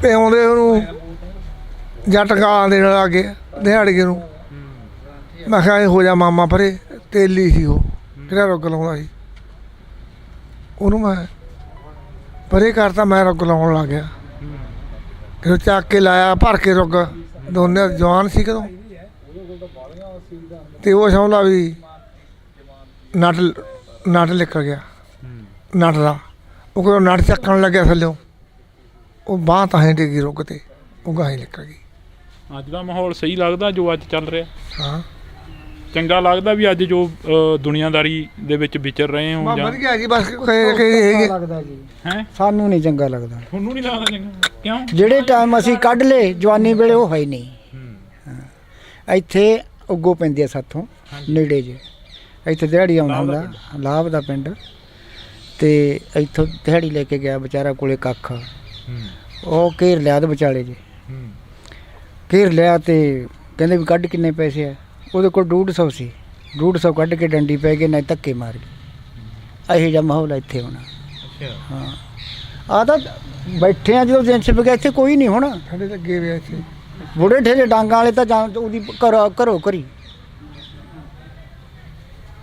ਤੇ ਆਉਂਦੇ ਉਹਨੂੰ ਜੱਟ ਗਾਲਾਂ ਦੇਣ ਲੱਗ ਗਏ ਦਿਹਾੜੀਏ ਨੂੰ। ਮੈਂ ਕਿਹਾ ਇਹ ਹੋ ਜਾ ਮਾਮਾ ਪਰੇ, ਤੇਲੀ ਸੀ ਉਹ, ਕਿਹੜਾ ਰੁੱਗ ਲਾਉਂਦਾ ਸੀ ਉਹਨੂੰ। ਮੈਂ ਪਰੇ ਕਰਤਾ, ਮੈਂ ਰੁੱਗ ਲਾਉਣ ਲੱਗ ਗਿਆ। ਫਿਰ ਚੱਕ ਕੇ ਲਾਇਆ, ਭਰ ਕੇ ਰੁੱਗ, ਦੋਨੇ ਜਵਾਨ ਸੀ ਕਦੋਂ। ਤੇ ਉਹ ਸਮਝਦਾ ਵੀ ਨਟ ਨਿਕਲ ਗਿਆ ਨਟ ਦਾ। ਉਹ ਜਦੋਂ ਨਟ ਚੱਕਣ ਲੱਗਿਆ ਥੱਲਿਓ, ਉਹ ਬਾਂਹ ਤਾਂ ਹੀ ਡਿੱਗੀ ਰੁੱਗ ਤੇ, ਉਹ ਗਾਂ ਹੀ ਨਿਕਲ ਗਈ। ਅੱਜ ਦਾ ਮਾਹੌਲ ਸਹੀ ਲੱਗਦਾ ਜੋ ਅੱਜ ਚੱਲ ਰਿਹਾ? ਹਾਂ ਚੰਗਾ ਲੱਗਦਾ ਵੀ ਅੱਜ ਜੋ ਦੁਨੀਆਦਾਰੀ ਦੇ ਵਿੱਚ ਵਿਚਰ ਰਹੇ ਹੋ ਜਾਂ ਵਧੀਆ ਜੀ ਬਸ ਹੈਗੇ ਲੱਗਦਾ ਜੀ ਹੈ? ਸਾਨੂੰ ਨਹੀਂ ਚੰਗਾ ਲੱਗਦਾ। ਤੁਹਾਨੂੰ ਨਹੀਂ ਲੱਗਦਾ ਚੰਗਾ? ਕਿਉਂ? ਜਿਹੜੇ ਟਾਈਮ ਅਸੀਂ ਕੱਢ ਲਏ ਜਵਾਨੀ ਵੇਲੇ ਉਹ ਹੈ ਹੀ ਨਹੀਂ। ਹਾਂ। ਇੱਥੇ ਉੱਗੋ ਪੈਂਦੀ ਆ ਸਾਥੋਂ ਨੇੜੇ ਜੇ, ਇੱਥੇ ਦਿਹਾੜੀ ਆਉਂਦਾ ਹੁੰਦਾ ਲਾਭ ਦਾ ਪਿੰਡ, ਤੇ ਇੱਥੋਂ ਦਿਹਾੜੀ ਲੈ ਕੇ ਗਿਆ ਵਿਚਾਰਾ ਕੋਲੇ ਕੱਖ, ਉਹ ਘੇਰ ਲਿਆ ਤੇ ਵਿਚਾਲੇ ਜੇ ਘੇਰ ਲਿਆ ਤੇ ਕਹਿੰਦੇ ਵੀ ਕੱਢ ਕਿੰਨੇ ਪੈਸੇ ਆ, ਉਹਦੇ ਕੋਲ 150 ਸੀ, 150 ਕੱਢ ਕੇ ਡੰਡੀ ਪੈ ਗਈ, ਨਾ ਧੱਕੇ ਮਾਰ ਗਏ। ਇਹੋ ਜਿਹਾ ਮਾਹੌਲ ਆ ਇੱਥੇ ਹੋਣਾ। ਹਾਂ ਆ ਤਾਂ ਬੈਠੇ ਆ ਜਦੋਂ ਦਿਨ ਛਿਪ ਗਿਆ, ਇੱਥੇ ਕੋਈ ਨਹੀਂ ਹੋਣਾ। ਸਾਡੇ ਲੱਗੇ ਹੋਏ ਇੱਥੇ ਬੁੜੇ ਠੇਲੇ ਡਾਂਗਾਂ ਵਾਲੇ ਤਾਂ ਜਾਂ ਉਹਦੀ ਘਰੋ ਘਰੀ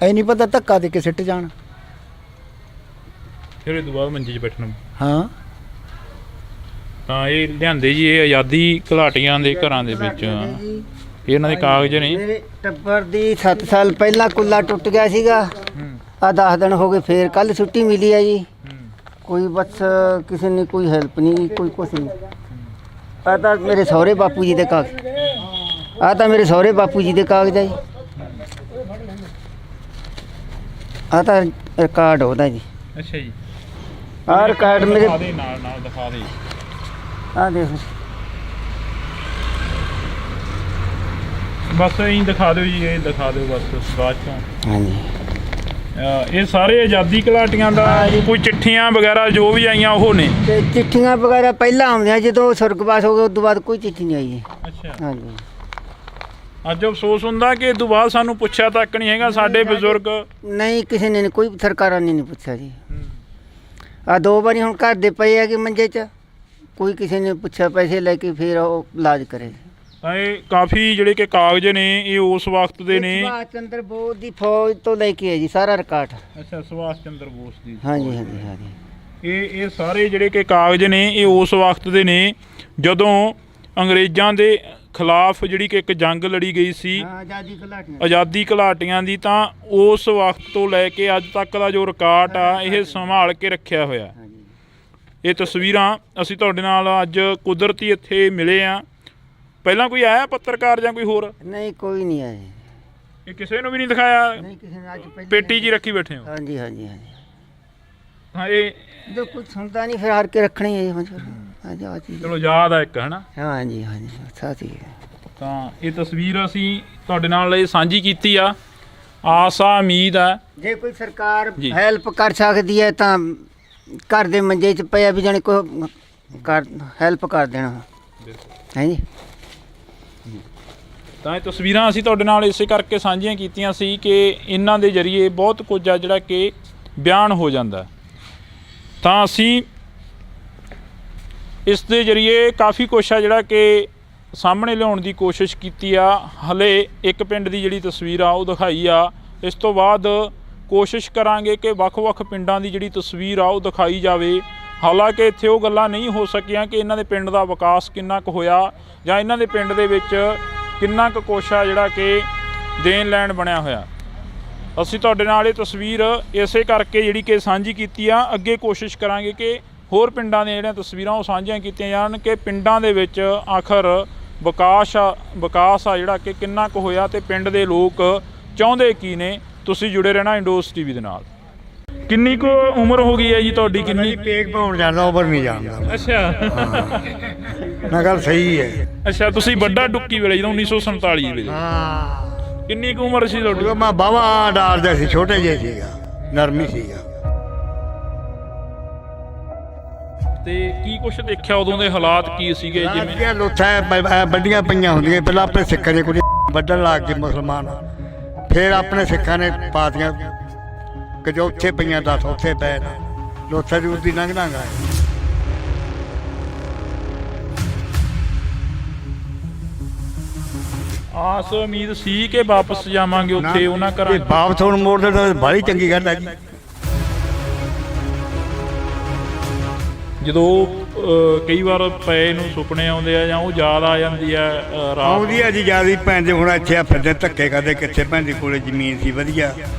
ਐ ਨਹੀਂ ਪਤਾ ਧੱਕਾ ਦੇ ਕੇ ਸਿੱਟ ਜਾਣ। ਫਿਰ ਇਹ ਤੋਂ ਬਾਅਦ ਮੰਜੀ 'ਚ ਬੈਠਣਾ। ਹਾਂ ਤਾਂ ਇਹ ਲਿਆਂਦੇ ਜੀ, ਇਹ ਆਜ਼ਾਦੀ ਘੁਲਾਟੀਆਂ ਦੇ ਘਰਾਂ ਦੇ ਵਿੱਚ ਇਹਨਾਂ ਦੇ ਕਾਗਜ਼ ਨੇ। ਮੇਰੇ ਟੱਬਰ ਦੀ 7 ਸਾਲ ਪਹਿਲਾਂ ਕੁੱਲਾ ਟੁੱਟ ਗਿਆ ਸੀਗਾ, ਆ 10 ਦਿਨ ਹੋ ਗਏ, ਫੇਰ ਕੱਲ ਛੁੱਟੀ ਮਿਲੀ ਹੈ ਜੀ। ਕੋਈ ਬਸ ਕਿਸੇ ਨੇ ਕੋਈ ਹੈਲਪ ਨਹੀਂ, ਕੋਈ ਕੁਛ ਨਹੀਂ। ਆ ਤਾਂ ਮੇਰੇ ਸਹੁਰੇ ਬਾਪੂ ਜੀ ਦੇ ਕਾਗਜ਼, ਆ ਤਾਂ ਮੇਰੇ ਸਹੁਰੇ ਬਾਪੂ ਜੀ ਦੇ ਕਾਗਜ਼ ਹੈ ਜੀ। ਆ ਤਾਂ ਰਿਕਾਰਡ ਉਹਦਾ ਜੀ। ਅੱਛਾ ਜੀ। ਆ ਰਿਕਾਰਡ ਮੇਰੇ ਦਿਖਾ ਦੇ, ਨਾਲ ਦਿਖਾ ਦੇ। ਆ ਦੇਖੋ ਬਸ ਇਹੀ ਦਿਖਾ ਦਿਓ ਜੀ, ਇਹ ਦਿਖਾ ਦਿਓ ਬਸ ਬਾਅਦ ਚੋਂ। ਹਾਂਜੀ ਇਹ ਸਾਰੇ ਆਜ਼ਾਦੀ ਘੁਲਾਟੀਆਂ ਦਾ ਕੋਈ ਚਿੱਠੀਆਂ ਵਗੈਰਾ ਜੋ ਵੀ ਆਈਆਂ ਉਹ ਨੇ? ਤੇ ਚਿੱਠੀਆਂ ਵਗੈਰਾ ਪਹਿਲਾਂ ਆਉਂਦੀਆਂ, ਜਦੋਂ ਸੁਰਗਵਾਸ ਹੋ ਗਏ ਉਸ ਤੋਂ ਬਾਅਦ ਕੋਈ ਚਿੱਠੀ ਨਹੀਂ ਆਈ ਜੀ। ਅੱਛਾ। ਹਾਂਜੀ ਅੱਜ ਅਫਸੋਸ ਹੁੰਦਾ ਕਿ ਇਸ ਤੋਂ ਬਾਅਦ ਸਾਨੂੰ ਪੁੱਛਿਆ ਤੱਕ ਨਹੀਂ ਹੈਗਾ ਸਾਡੇ ਬਜ਼ੁਰਗ। ਨਹੀਂ ਕਿਸੇ ਨੇ ਕੋਈ ਸਰਕਾਰਾਂ ਨੇ ਨਹੀਂ ਪੁੱਛਿਆ ਜੀ। ਆ 2 ਵਾਰੀ ਹੁਣ ਘਰ ਦੇ ਪਏ ਆ ਕਿ ਮੰਜੇ 'ਚ, ਕੋਈ ਕਿਸੇ ਨੇ ਪੁੱਛਿਆ ਪੈਸੇ ਲੈ ਕੇ ਫਿਰ ਉਹ ਇਲਾਜ ਕਰੇ। ਤਾਂ ਇਹ ਕਾਫੀ ਜਿਹੜੇ ਕਿ ਕਾਗਜ਼ ਨੇ ਇਹ ਉਸ ਵਕਤ ਦੇ ਨੇ। ਸੁਭਾਸ਼ ਚੰਦਰ ਬੋਸ ਦੀ ਫੌਜ ਤੋਂ ਲੈ ਕੇ ਹੈ ਜੀ ਸਾਰਾ ਰਿਕਾਰਡ। ਅੱਛਾ, ਸੁਭਾਸ਼ ਚੰਦਰ ਬੋਸ ਦੀ। ਹਾਂਜੀ ਹਾਂਜੀ ਹਾਂਜੀ। ਇਹ ਸਾਰੇ ਜਿਹੜੇ ਕਿ ਕਾਗਜ਼ ਨੇ ਇਹ ਉਸ ਵਕਤ ਦੇ ਨੇ ਜਦੋਂ ਅੰਗਰੇਜ਼ਾਂ ਦੇ ਖਿਲਾਫ ਜਿਹੜੀ ਕਿ ਇੱਕ ਜੰਗ ਲੜੀ ਗਈ ਸੀ ਆਜ਼ਾਦੀ ਘੁਲਾਟੀਆਂ ਦੀ। ਤਾਂ ਉਸ ਵਕਤ ਤੋਂ ਲੈ ਕੇ ਅੱਜ ਤੱਕ ਦਾ ਜੋ ਰਿਕਾਰਡ ਆ ਇਹ ਸੰਭਾਲ ਕੇ ਰੱਖਿਆ ਹੋਇਆ। ਇਹ ਤਸਵੀਰਾਂ ਅਸੀਂ ਤੁਹਾਡੇ ਨਾਲ ਅੱਜ ਕੁਦਰਤੀ ਇੱਥੇ ਮਿਲੇ ਆ। ਪਹਿਲਾਂ ਕੋਈ ਆਇਆ ਪੱਤਰਕਾਰ ਜਾਂ ਕੋਈ ਹੋਰ? ਨਹੀਂ ਕੋਈ ਨਹੀਂ ਆਇਆ। ਇਹ ਕਿਸੇ ਨੂੰ ਵੀ ਨਹੀਂ ਦਿਖਾਇਆ? ਨਹੀਂ ਕਿਸੇ ਨੇ। ਅੱਜ ਪੇਟੀ 'ਚ ਰੱਖੀ ਬੈਠੇ ਹੋ? ਹਾਂਜੀ ਹਾਂਜੀ ਹਾਂਜੀ। ਹਾਂ ਇਹ ਜਦੋਂ ਕੁਝ ਸੁਣਦਾ ਨਹੀਂ ਫਿਰ ਹਾਰ ਕੇ ਰੱਖਣੀ ਹੈ ਜੀ। ਹਾਂਜੀ ਆ ਚੀਜ਼ ਚਲੋ ਯਾਦ ਆ ਇੱਕ, ਹੈ ਨਾ? ਹਾਂਜੀ ਹਾਂਜੀ ਸਾਥੀ। ਤਾਂ ਇਹ ਤਸਵੀਰ ਅਸੀਂ ਤੁਹਾਡੇ ਨਾਲ ਇਹ ਸਾਂਝੀ ਕੀਤੀ ਆ। ਆਸ ਆ, ਉਮੀਦ ਆ ਜੇ ਕੋਈ ਸਰਕਾਰ ਹੈਲਪ ਕਰ ਸਕਦੀ ਹੈ ਤਾਂ ਘਰ ਦੇ ਮੰਜੇ 'ਚ ਪਿਆ ਵੀ ਜਾਣੀ ਕੋਈ ਕਰ ਹੈਲਪ ਕਰ ਦੇਣਾ ਹੈ ਜੀ। ਤਾਂ ਇਹ ਤਸਵੀਰਾਂ ਅਸੀਂ ਤੁਹਾਡੇ ਨਾਲ ਇਸੇ ਕਰਕੇ ਸਾਂਝੀਆਂ ਕੀਤੀਆਂ ਸੀ ਕਿ ਇਹਨਾਂ ਦੇ ਜ਼ਰੀਏ ਬਹੁਤ ਕੁਝ ਆ ਜਿਹੜਾ ਕਿ ਬਿਆਨ ਹੋ ਜਾਂਦਾ। ਤਾਂ ਅਸੀਂ ਇਸ ਦੇ ਜ਼ਰੀਏ ਕਾਫੀ ਕੁਛ ਆ ਜਿਹੜਾ ਕਿ ਸਾਹਮਣੇ ਲਿਆਉਣ ਦੀ ਕੋਸ਼ਿਸ਼ ਕੀਤੀ ਆ। ਹਲੇ ਇੱਕ ਪਿੰਡ ਦੀ ਜਿਹੜੀ ਤਸਵੀਰ ਆ ਉਹ ਦਿਖਾਈ ਆ। ਇਸ ਤੋਂ ਬਾਅਦ ਕੋਸ਼ਿਸ਼ ਕਰਾਂਗੇ ਕਿ ਵੱਖ-ਵੱਖ ਪਿੰਡਾਂ ਦੀ ਜਿਹੜੀ ਤਸਵੀਰ ਆ ਉਹ ਦਿਖਾਈ ਜਾਵੇ। ਹਾਲਾਂਕਿ ਇੱਥੇ ਉਹ ਗੱਲਾਂ ਨਹੀਂ ਹੋ ਸਕੀਆਂ ਕਿ ਇਹਨਾਂ ਦੇ ਪਿੰਡ ਦਾ ਵਿਕਾਸ ਕਿੰਨਾ ਕੁ ਹੋਇਆ ਜਾਂ ਇਹਨਾਂ ਦੇ ਪਿੰਡ ਦੇ ਵਿੱਚ ਕਿੰਨਾ ਕੁ ਕੁਛ ਆ ਜਿਹੜਾ ਕਿ ਦੇਣ ਲੈਣ ਬਣਿਆ ਹੋਇਆ। ਅਸੀਂ ਤੁਹਾਡੇ ਨਾਲ ਇਹ ਤਸਵੀਰ ਇਸੇ ਕਰਕੇ ਜਿਹੜੀ ਕਿ ਸਾਂਝੀ ਕੀਤੀ ਆ। ਅੱਗੇ ਕੋਸ਼ਿਸ਼ ਕਰਾਂਗੇ ਕਿ ਹੋਰ ਪਿੰਡਾਂ ਦੀਆਂ ਜਿਹੜੀਆਂ ਤਸਵੀਰਾਂ ਉਹ ਸਾਂਝੀਆਂ ਕੀਤੀਆਂ ਜਾਣ ਕਿ ਪਿੰਡਾਂ ਦੇ ਵਿੱਚ ਆਖਰ ਵਿਕਾਸ ਆ ਜਿਹੜਾ ਕਿ ਕਿੰਨਾ ਕੁ ਹੋਇਆ ਤੇ ਪਿੰਡ ਦੇ ਲੋਕ ਚਾਹੁੰਦੇ ਕੀ ਨੇ। ਤੁਸੀਂ ਜੁੜੇ ਰਹਿਣਾ ਇੰਡੋਸ ਟੀਵੀ ਦੇ ਨਾਲ। ਕਿੰਨੀ ਕੁ ਉਮਰ ਹੋ ਗਈ ਹੈ ਜੀ ਤੁਹਾਡੀ? ਕਿੰਨੀ? ਪੇਕ ਪਾਉਣ ਜਾਂਦਾ, ਉਮਰ ਨਹੀਂ ਜਾਂਦਾ। ਅੱਛਾ, ਨਾ ਗੱਲ ਸਹੀ ਹੈ। ਅੱਛਾ, ਤੁਸੀਂ ਵੱਡਾ ਡੁੱਕੀ ਵੇਲੇ ਜਦੋਂ 1947 ਵੇਲੇ। ਹਾਂ। ਕਿੰਨੀ ਕੁ ਉਮਰ ਸੀ ਤੁਹਾਡੀ? ਮੈਂ ਬਾਵਾ ਡਾਲਦਾ ਸੀ, ਛੋਟੇ ਜਿਹੇ ਸੀਗਾ, ਨਰਮੀ ਸੀਗਾ। ਤੇ ਕੀ ਕੁਛ ਦੇਖਿਆ ਉਦੋਂ ਦੇ ਹਾਲਾਤ ਕੀ ਸੀਗੇ? ਜਿਵੇਂ ਲੋਥਾਂ ਵੱਡੀਆਂ ਪਈਆਂ ਹੁੰਦੀਆਂ, ਪਹਿਲਾਂ ਆਪਣੇ ਸਿੱਖਾਂ ਦੀਆਂ ਕੁੜੀਆਂ ਵੱਢਣ ਲੱਗ ਗਏ ਮੁਸਲਮਾਨ, ਫਿਰ ਆਪਣੇ ਸਿੱਖਾਂ ਨੇ ਪਾਤੀਆਂ ਕਿ ਜੋ ਉੱਥੇ ਪਈਆਂ 10 ਉੱਥੇ ਪਏ ਨਾ, ਲੋਥਾਂ ਦੀ ਉਸਦੀ ਲੰਘ ਗਾ। ਆਸ ਉਮੀਦ ਸੀ ਕਿ ਵਾਪਸ ਜਾਵਾਂਗੇ ਉੱਥੇ ਉਹਨਾਂ ਘਰਾਂ। ਵਾਪਸ ਹੁਣ ਮੋੜ ਦੇ ਤਾਂ ਬਾਹਲੀ ਚੰਗੀ ਗੱਲ ਹੈ ਜੀ। ਜਦੋਂ ਕਈ ਵਾਰ ਪਏ ਨੂੰ ਸੁਪਨੇ ਆਉਂਦੇ ਆ ਜਾਂ ਉਹ ਯਾਦ ਆ ਜਾਂਦੀ ਆ ਰਾਤ ਆਉਂਦੀ ਆ ਜੀ ਯਾਦ। ਹੀ ਭੈਣ ਦੇ ਹੁਣ ਇੱਥੇ ਆ ਫਿਰਦੇ ਧੱਕੇ ਕਰਦੇ, ਕਿੱਥੇ ਭੈਣ ਦੀ ਕੋਲੇ ਜ਼ਮੀਨ ਸੀ ਵਧੀਆ।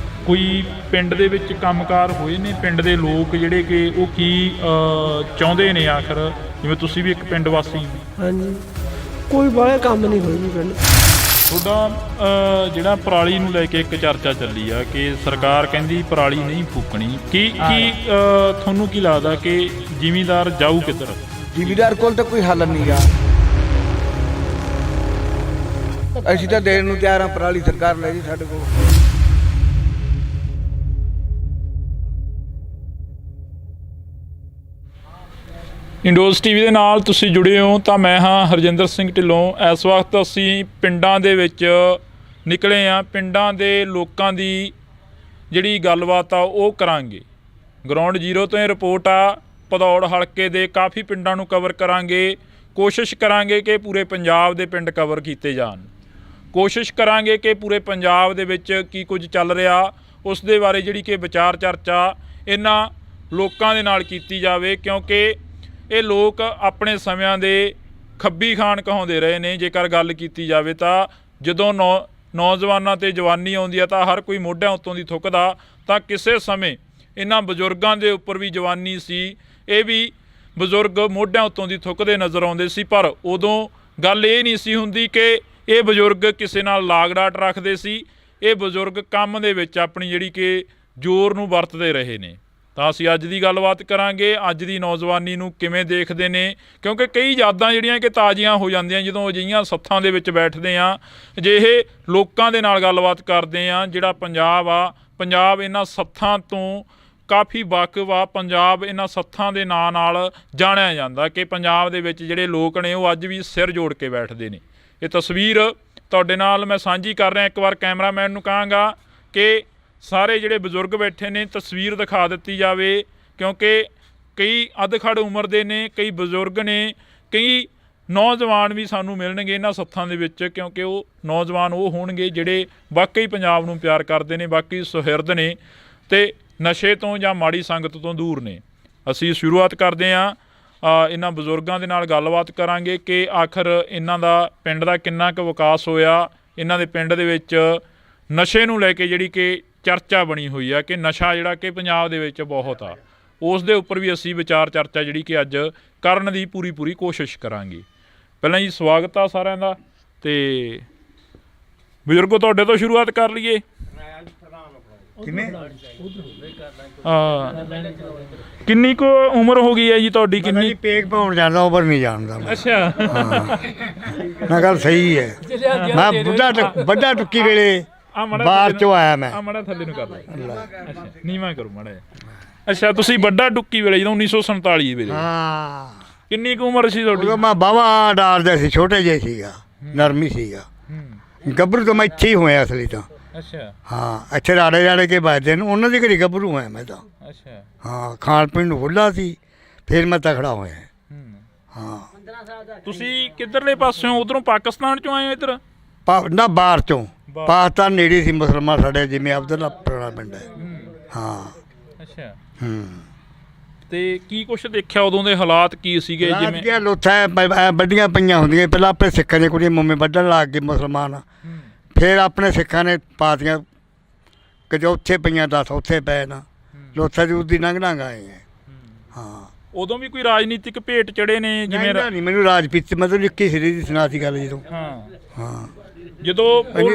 ਕੋਈ ਪਿੰਡ ਦੇ ਵਿੱਚ ਕੰਮਕਾਰ ਹੋਏ ਨੇ? ਪਿੰਡ ਦੇ ਲੋਕ ਜਿਹੜੇ ਕਿ ਉਹ ਕੀ ਚਾਹੁੰਦੇ ਨੇ ਆਖਰ? ਜਿਵੇਂ ਤੁਸੀਂ ਵੀ ਇੱਕ ਪਿੰਡ ਵਾਸੀ। ਹਾਂਜੀ। ਕੋਈ ਬਾਹਲਾ ਕੰਮ ਨਹੀਂ ਹੋਈ ਜੀ ਪਿੰਡ। ਤੁਹਾਡਾ ਜਿਹੜਾ ਪਰਾਲੀ ਨੂੰ ਲੈ ਕੇ ਇੱਕ ਚਰਚਾ ਚੱਲੀ ਆ ਕਿ ਸਰਕਾਰ ਕਹਿੰਦੀ ਪਰਾਲੀ ਨਹੀਂ ਫੂਕਣੀ, ਕੀ ਤੁਹਾਨੂੰ ਕੀ ਲੱਗਦਾ ਕਿ ਜ਼ਿਮੀਂਦਾਰ ਜਾਊ ਕਿੱਧਰ? ਜ਼ਿਮੀਦਾਰ ਕੋਲ ਤਾਂ ਕੋਈ ਹੱਲ ਨਹੀਂਗਾ। ਅਸੀਂ ਤਾਂ ਦੇਣ ਨੂੰ ਤਿਆਰ ਹਾਂ, ਪਰਾਲੀ ਸਰਕਾਰ ਲੈ ਜੀ ਸਾਡੇ ਕੋਲ। ਇੰਡੋਜ਼ ਟੀਵੀ ਦੇ ਨਾਲ ਤੁਸੀਂ ਜੁੜੇ ਹੋ ਤਾਂ ਮੈਂ ਹਾਂ ਹਰਜਿੰਦਰ ਸਿੰਘ ਢਿੱਲੋਂ। ਇਸ ਵਕਤ ਅਸੀਂ ਪਿੰਡਾਂ ਦੇ ਵਿੱਚ ਨਿਕਲੇ ਹਾਂ। ਪਿੰਡਾਂ ਦੇ ਲੋਕਾਂ ਦੀ ਜਿਹੜੀ ਗੱਲਬਾਤ ਆ ਉਹ ਕਰਾਂਗੇ। ਗਰਾਊਂਡ ਜ਼ੀਰੋ ਤੋਂ ਇਹ ਰਿਪੋਰਟ ਆ। ਭਦੌੜ ਹਲਕੇ ਦੇ ਕਾਫੀ ਪਿੰਡਾਂ ਨੂੰ ਕਵਰ ਕਰਾਂਗੇ। ਕੋਸ਼ਿਸ਼ ਕਰਾਂਗੇ ਕਿ ਪੂਰੇ ਪੰਜਾਬ ਦੇ ਪਿੰਡ ਕਵਰ ਕੀਤੇ ਜਾਣ। ਕੋਸ਼ਿਸ਼ ਕਰਾਂਗੇ ਕਿ ਪੂਰੇ ਪੰਜਾਬ ਦੇ ਵਿੱਚ ਕੀ ਕੁਝ ਚੱਲ ਰਿਹਾ ਉਸ ਦੇ ਬਾਰੇ ਜਿਹੜੀ ਕਿ ਵਿਚਾਰ ਚਰਚਾ ਇਹਨਾਂ ਲੋਕਾਂ ਦੇ ਨਾਲ ਕੀਤੀ ਜਾਵੇ, ਕਿਉਂਕਿ ਇਹ ਲੋਕ ਆਪਣੇ ਸਮਿਆਂ ਦੇ ਖੱਬੀ ਖਾਨ ਕਹਾਉਂਦੇ ਰਹੇ ਨੇ। ਜੇਕਰ ਗੱਲ ਕੀਤੀ ਜਾਵੇ ਤਾਂ ਜਦੋਂ ਨੌਜਵਾਨਾਂ 'ਤੇ ਜਵਾਨੀ ਆਉਂਦੀ ਆ ਤਾਂ ਹਰ ਕੋਈ ਮੋਢਿਆਂ ਉੱਤੋਂ ਦੀ ਥੁੱਕਦਾ, ਤਾਂ ਕਿਸੇ ਸਮੇਂ ਇਹਨਾਂ ਬਜ਼ੁਰਗਾਂ ਦੇ ਉੱਪਰ ਵੀ ਜਵਾਨੀ ਸੀ। ਇਹ ਵੀ ਬਜ਼ੁਰਗ ਮੋਢਿਆਂ ਉੱਤੋਂ ਦੀ ਥੁੱਕਦੇ ਨਜ਼ਰ ਆਉਂਦੇ ਸੀ, ਪਰ ਉਦੋਂ ਗੱਲ ਇਹ ਨਹੀਂ ਸੀ ਹੁੰਦੀ ਕਿ ਇਹ ਬਜ਼ੁਰਗ ਕਿਸੇ ਨਾਲ ਲਾਗ ਡਾਟ ਰੱਖਦੇ ਸੀ। ਇਹ ਬਜ਼ੁਰਗ ਕੰਮ ਦੇ ਵਿੱਚ ਆਪਣੀ ਜਿਹੜੀ ਕਿ ਜ਼ੋਰ ਨੂੰ ਵਰਤਦੇ ਰਹੇ ਨੇ। ਤਾਂ ਅਸੀਂ ਅੱਜ ਦੀ ਗੱਲਬਾਤ ਕਰਾਂਗੇ, ਅੱਜ ਦੀ ਨੌਜਵਾਨੀ ਨੂੰ ਕਿਵੇਂ ਦੇਖਦੇ ਨੇ, ਕਿਉਂਕਿ ਕਈ ਯਾਦਾਂ ਜਿਹੜੀਆਂ ਕਿ ਤਾਜ਼ੀਆਂ ਹੋ ਜਾਂਦੀਆਂ ਜਦੋਂ ਅਜਿਹੀਆਂ ਸੱਥਾਂ ਦੇ ਵਿੱਚ ਬੈਠਦੇ ਹਾਂ, ਅਜਿਹੇ ਲੋਕਾਂ ਦੇ ਨਾਲ ਗੱਲਬਾਤ ਕਰਦੇ ਹਾਂ। ਜਿਹੜਾ ਪੰਜਾਬ ਆ, ਪੰਜਾਬ ਇਹਨਾਂ ਸੱਥਾਂ ਤੋਂ ਕਾਫੀ ਵਾਕਿਫ ਆ। ਪੰਜਾਬ ਇਹਨਾਂ ਸੱਥਾਂ ਦੇ ਨਾਂ ਨਾਲ ਜਾਣਿਆ ਜਾਂਦਾ ਕਿ ਪੰਜਾਬ ਦੇ ਵਿੱਚ ਜਿਹੜੇ ਲੋਕ ਨੇ ਉਹ ਅੱਜ ਵੀ ਸਿਰ ਜੋੜ ਕੇ ਬੈਠਦੇ ਨੇ। ਇਹ ਤਸਵੀਰ ਤੁਹਾਡੇ ਨਾਲ ਮੈਂ ਸਾਂਝੀ ਕਰ ਰਿਹਾ। ਇੱਕ ਵਾਰ ਕੈਮਰਾਮੈਨ ਨੂੰ ਕਹਾਂਗਾ ਕਿ ਸਾਰੇ ਜਿਹੜੇ ਬਜ਼ੁਰਗ ਬੈਠੇ ਨੇ ਤਸਵੀਰ ਦਿਖਾ ਦਿੱਤੀ ਜਾਵੇ, ਕਿਉਂਕਿ ਕਈ ਅੱਧ-ਖੜ ਉਮਰ ਦੇ ਨੇ, ਕਈ ਬਜ਼ੁਰਗ ਨੇ, ਕਈ ਨੌਜਵਾਨ ਵੀ ਸਾਨੂੰ ਮਿਲਣਗੇ ਇਹਨਾਂ ਸੱਥਾਂ ਦੇ ਵਿੱਚ, ਕਿਉਂਕਿ ਉਹ ਨੌਜਵਾਨ ਉਹ ਹੋਣਗੇ ਜਿਹੜੇ ਵਾਕਈ ਪੰਜਾਬ ਨੂੰ ਪਿਆਰ ਕਰਦੇ ਨੇ, ਵਾਕਈ ਸੁਹਿਰਦ ਨੇ ਅਤੇ ਨਸ਼ੇ ਤੋਂ ਜਾਂ ਮਾੜੀ ਸੰਗਤ ਤੋਂ ਦੂਰ ਨੇ। ਅਸੀਂ ਸ਼ੁਰੂਆਤ ਕਰਦੇ ਹਾਂ ਇਹਨਾਂ ਬਜ਼ੁਰਗਾਂ ਦੇ ਨਾਲ ਗੱਲਬਾਤ ਕਰਾਂਗੇ ਕਿ ਆਖਰ ਇਹਨਾਂ ਦਾ ਪਿੰਡ ਦਾ ਕਿੰਨਾ ਕੁ ਵਿਕਾਸ ਹੋਇਆ। ਇਹਨਾਂ ਦੇ ਪਿੰਡ ਦੇ ਵਿੱਚ ਨਸ਼ੇ ਨੂੰ ਲੈ ਕੇ ਜਿਹੜੀ ਕਿ ਚਰਚਾ ਬਣੀ ਹੋਈ ਆ ਕਿ ਨਸ਼ਾ ਜਿਹੜਾ ਕਿ ਪੰਜਾਬ ਦੇ ਵਿੱਚ ਬਹੁਤ ਆ, ਉਸ ਦੇ ਉੱਪਰ ਵੀ ਅਸੀਂ ਵਿਚਾਰ ਚਰਚਾ ਜਿਹੜੀ ਕਿ ਅੱਜ ਕਰਨ ਦੀ ਪੂਰੀ ਕੋਸ਼ਿਸ਼ ਕਰਾਂਗੇ। ਪਹਿਲਾਂ ਜੀ ਸਵਾਗਤ ਆ ਸਾਰਿਆਂ ਦਾ। ਅਤੇ ਬਜ਼ੁਰਗੋ ਤੁਹਾਡੇ ਤੋਂ ਸ਼ੁਰੂਆਤ ਕਰ ਲਈਏ। ਕਿੰਨੀ ਕੁ ਉਮਰ ਹੋ ਗਈ ਹੈ ਜੀ ਤੁਹਾਡੀ? ਕਿੰਨੀ ਪੇਕ ਪਾਉਣ ਜਾਂਦਾ, ਉਮਰ ਨਹੀਂ ਜਾਣਦਾ। ਅੱਛਾ, ਨਾ ਗੱਲ ਸਹੀ ਹੈ। ਮੈਂ ਵੱਡਾ ਟੁੱਕੀ ਵੇਲੇ ਬਾਹਰ ਚੋਂ ਆਇਆ। ਮੈਂ ਮਾੜਾ ਥੱਲੇ ਨੂੰ ਕਰ ਲੈ। ਅੱਛਾ, ਨੀਵਾਂ ਕਰੋ ਮਾੜਾ। ਅੱਛਾ, ਤੁਸੀਂ ਵੱਡਾ ਟੁੱਕੀ ਵੇਲੇ ਜਦੋਂ 1947 ਵੇਲੇ, ਹਾਂ, ਕਿੰਨੀ ਕੁ ਉਮਰ ਸੀ ਤੁਹਾਡੀ? ਮੈਂ ਬਾਵਾ ਡਾਲਦਾ ਸੀ, ਛੋਟੇ ਜਿਹੇ ਸੀਗਾ, ਨਰਮੀ ਸੀਗਾ। ਗੱਭਰੂ ਤੋਂ ਮੈਂ ਇੱਥੇ ਹੀ ਹੋਇਆ ਅਸਲੀ ਤਾਂ। ਅੱਛਾ, ਹਾਂ, ਇੱਥੇ ਰਾੜੇ ਕੇ ਵੱਜਦੇ ਨੇ, ਉਹਨਾਂ ਦੇ ਘਰੇ ਗੱਭਰੂ ਹੋਇਆ ਮੈਂ ਤਾਂ। ਅੱਛਾ, ਹਾਂ, ਖਾਣ ਪੀਣ ਨੂੰ ਖੁੱਲ੍ਹਾ ਸੀ, ਫਿਰ ਮੈਂ ਤਕੜਾ ਹੋਇਆ। ਹਾਂ, ਤੁਸੀਂ ਕਿੱਧਰਲੇ ਪਾਸਿਓਂ? ਉਧਰੋਂ ਪਾਕਿਸਤਾਨ ਚੋਂ ਆਏ ਹੋ ਇੱਧਰ? ਨਾ, ਬਾਹਰ ਚੋਂ। ਪਾਕਿਸਤਾਨ ਨੇੜੇ ਸੀ, ਮੁਸਲਮਾਨ ਸਾਡੇ, ਜਿਵੇਂ ਅਬਦੁੱਲਾ ਪੁਰਾਣਾ ਪਿੰਡ ਹੈ। ਹਾਂ। ਅੱਛਾ। ਤੇ ਕੀ ਕੁਛ ਦੇਖਿਆ ਉਦੋਂ ਦੇ ਹਾਲਾਤ ਕੀ ਸੀਗੇ? ਜਿਵੇਂ ਲੋਥਾਂ ਵੱਡੀਆਂ ਪਈਆਂ ਹੁੰਦੀਆਂ, ਪਹਿਲਾਂ ਆਪਣੇ ਸਿੱਖਾਂ ਦੀਆਂ ਕੁੜੀਆਂ ਮੁੰਮੇ ਵੱਢਣ ਲੱਗ ਗਏ ਮੁਸਲਮਾਨ, ਫਿਰ ਆਪਣੇ ਸਿੱਖਾਂ ਨੇ ਪਾਤੀਆਂ ਕਿ ਉੱਥੇ ਪਈਆਂ 10 ਉੱਥੇ ਪਏ ਨਾ, ਲੋਥਾਂ ਦੀ ਉਦੀ ਨੰਗ ਆਏ ਹੈ। ਹਾਂ, ਉਦੋਂ ਵੀ ਕੋਈ ਰਾਜਨੀਤਿਕ ਭੇਟ ਚੜੇ ਨੇ? ਜਿਵੇਂ ਨਹੀਂ, ਮੈਨੂੰ ਰਾਜਪੀਤ ਮਤਲਬ 21 ਸਿਰੇ ਦੀ ਸੁਣਾਤੀ ਗੱਲ ਜਦੋਂ। ਹਾਂ, ਜਦੋਂ ਉਹ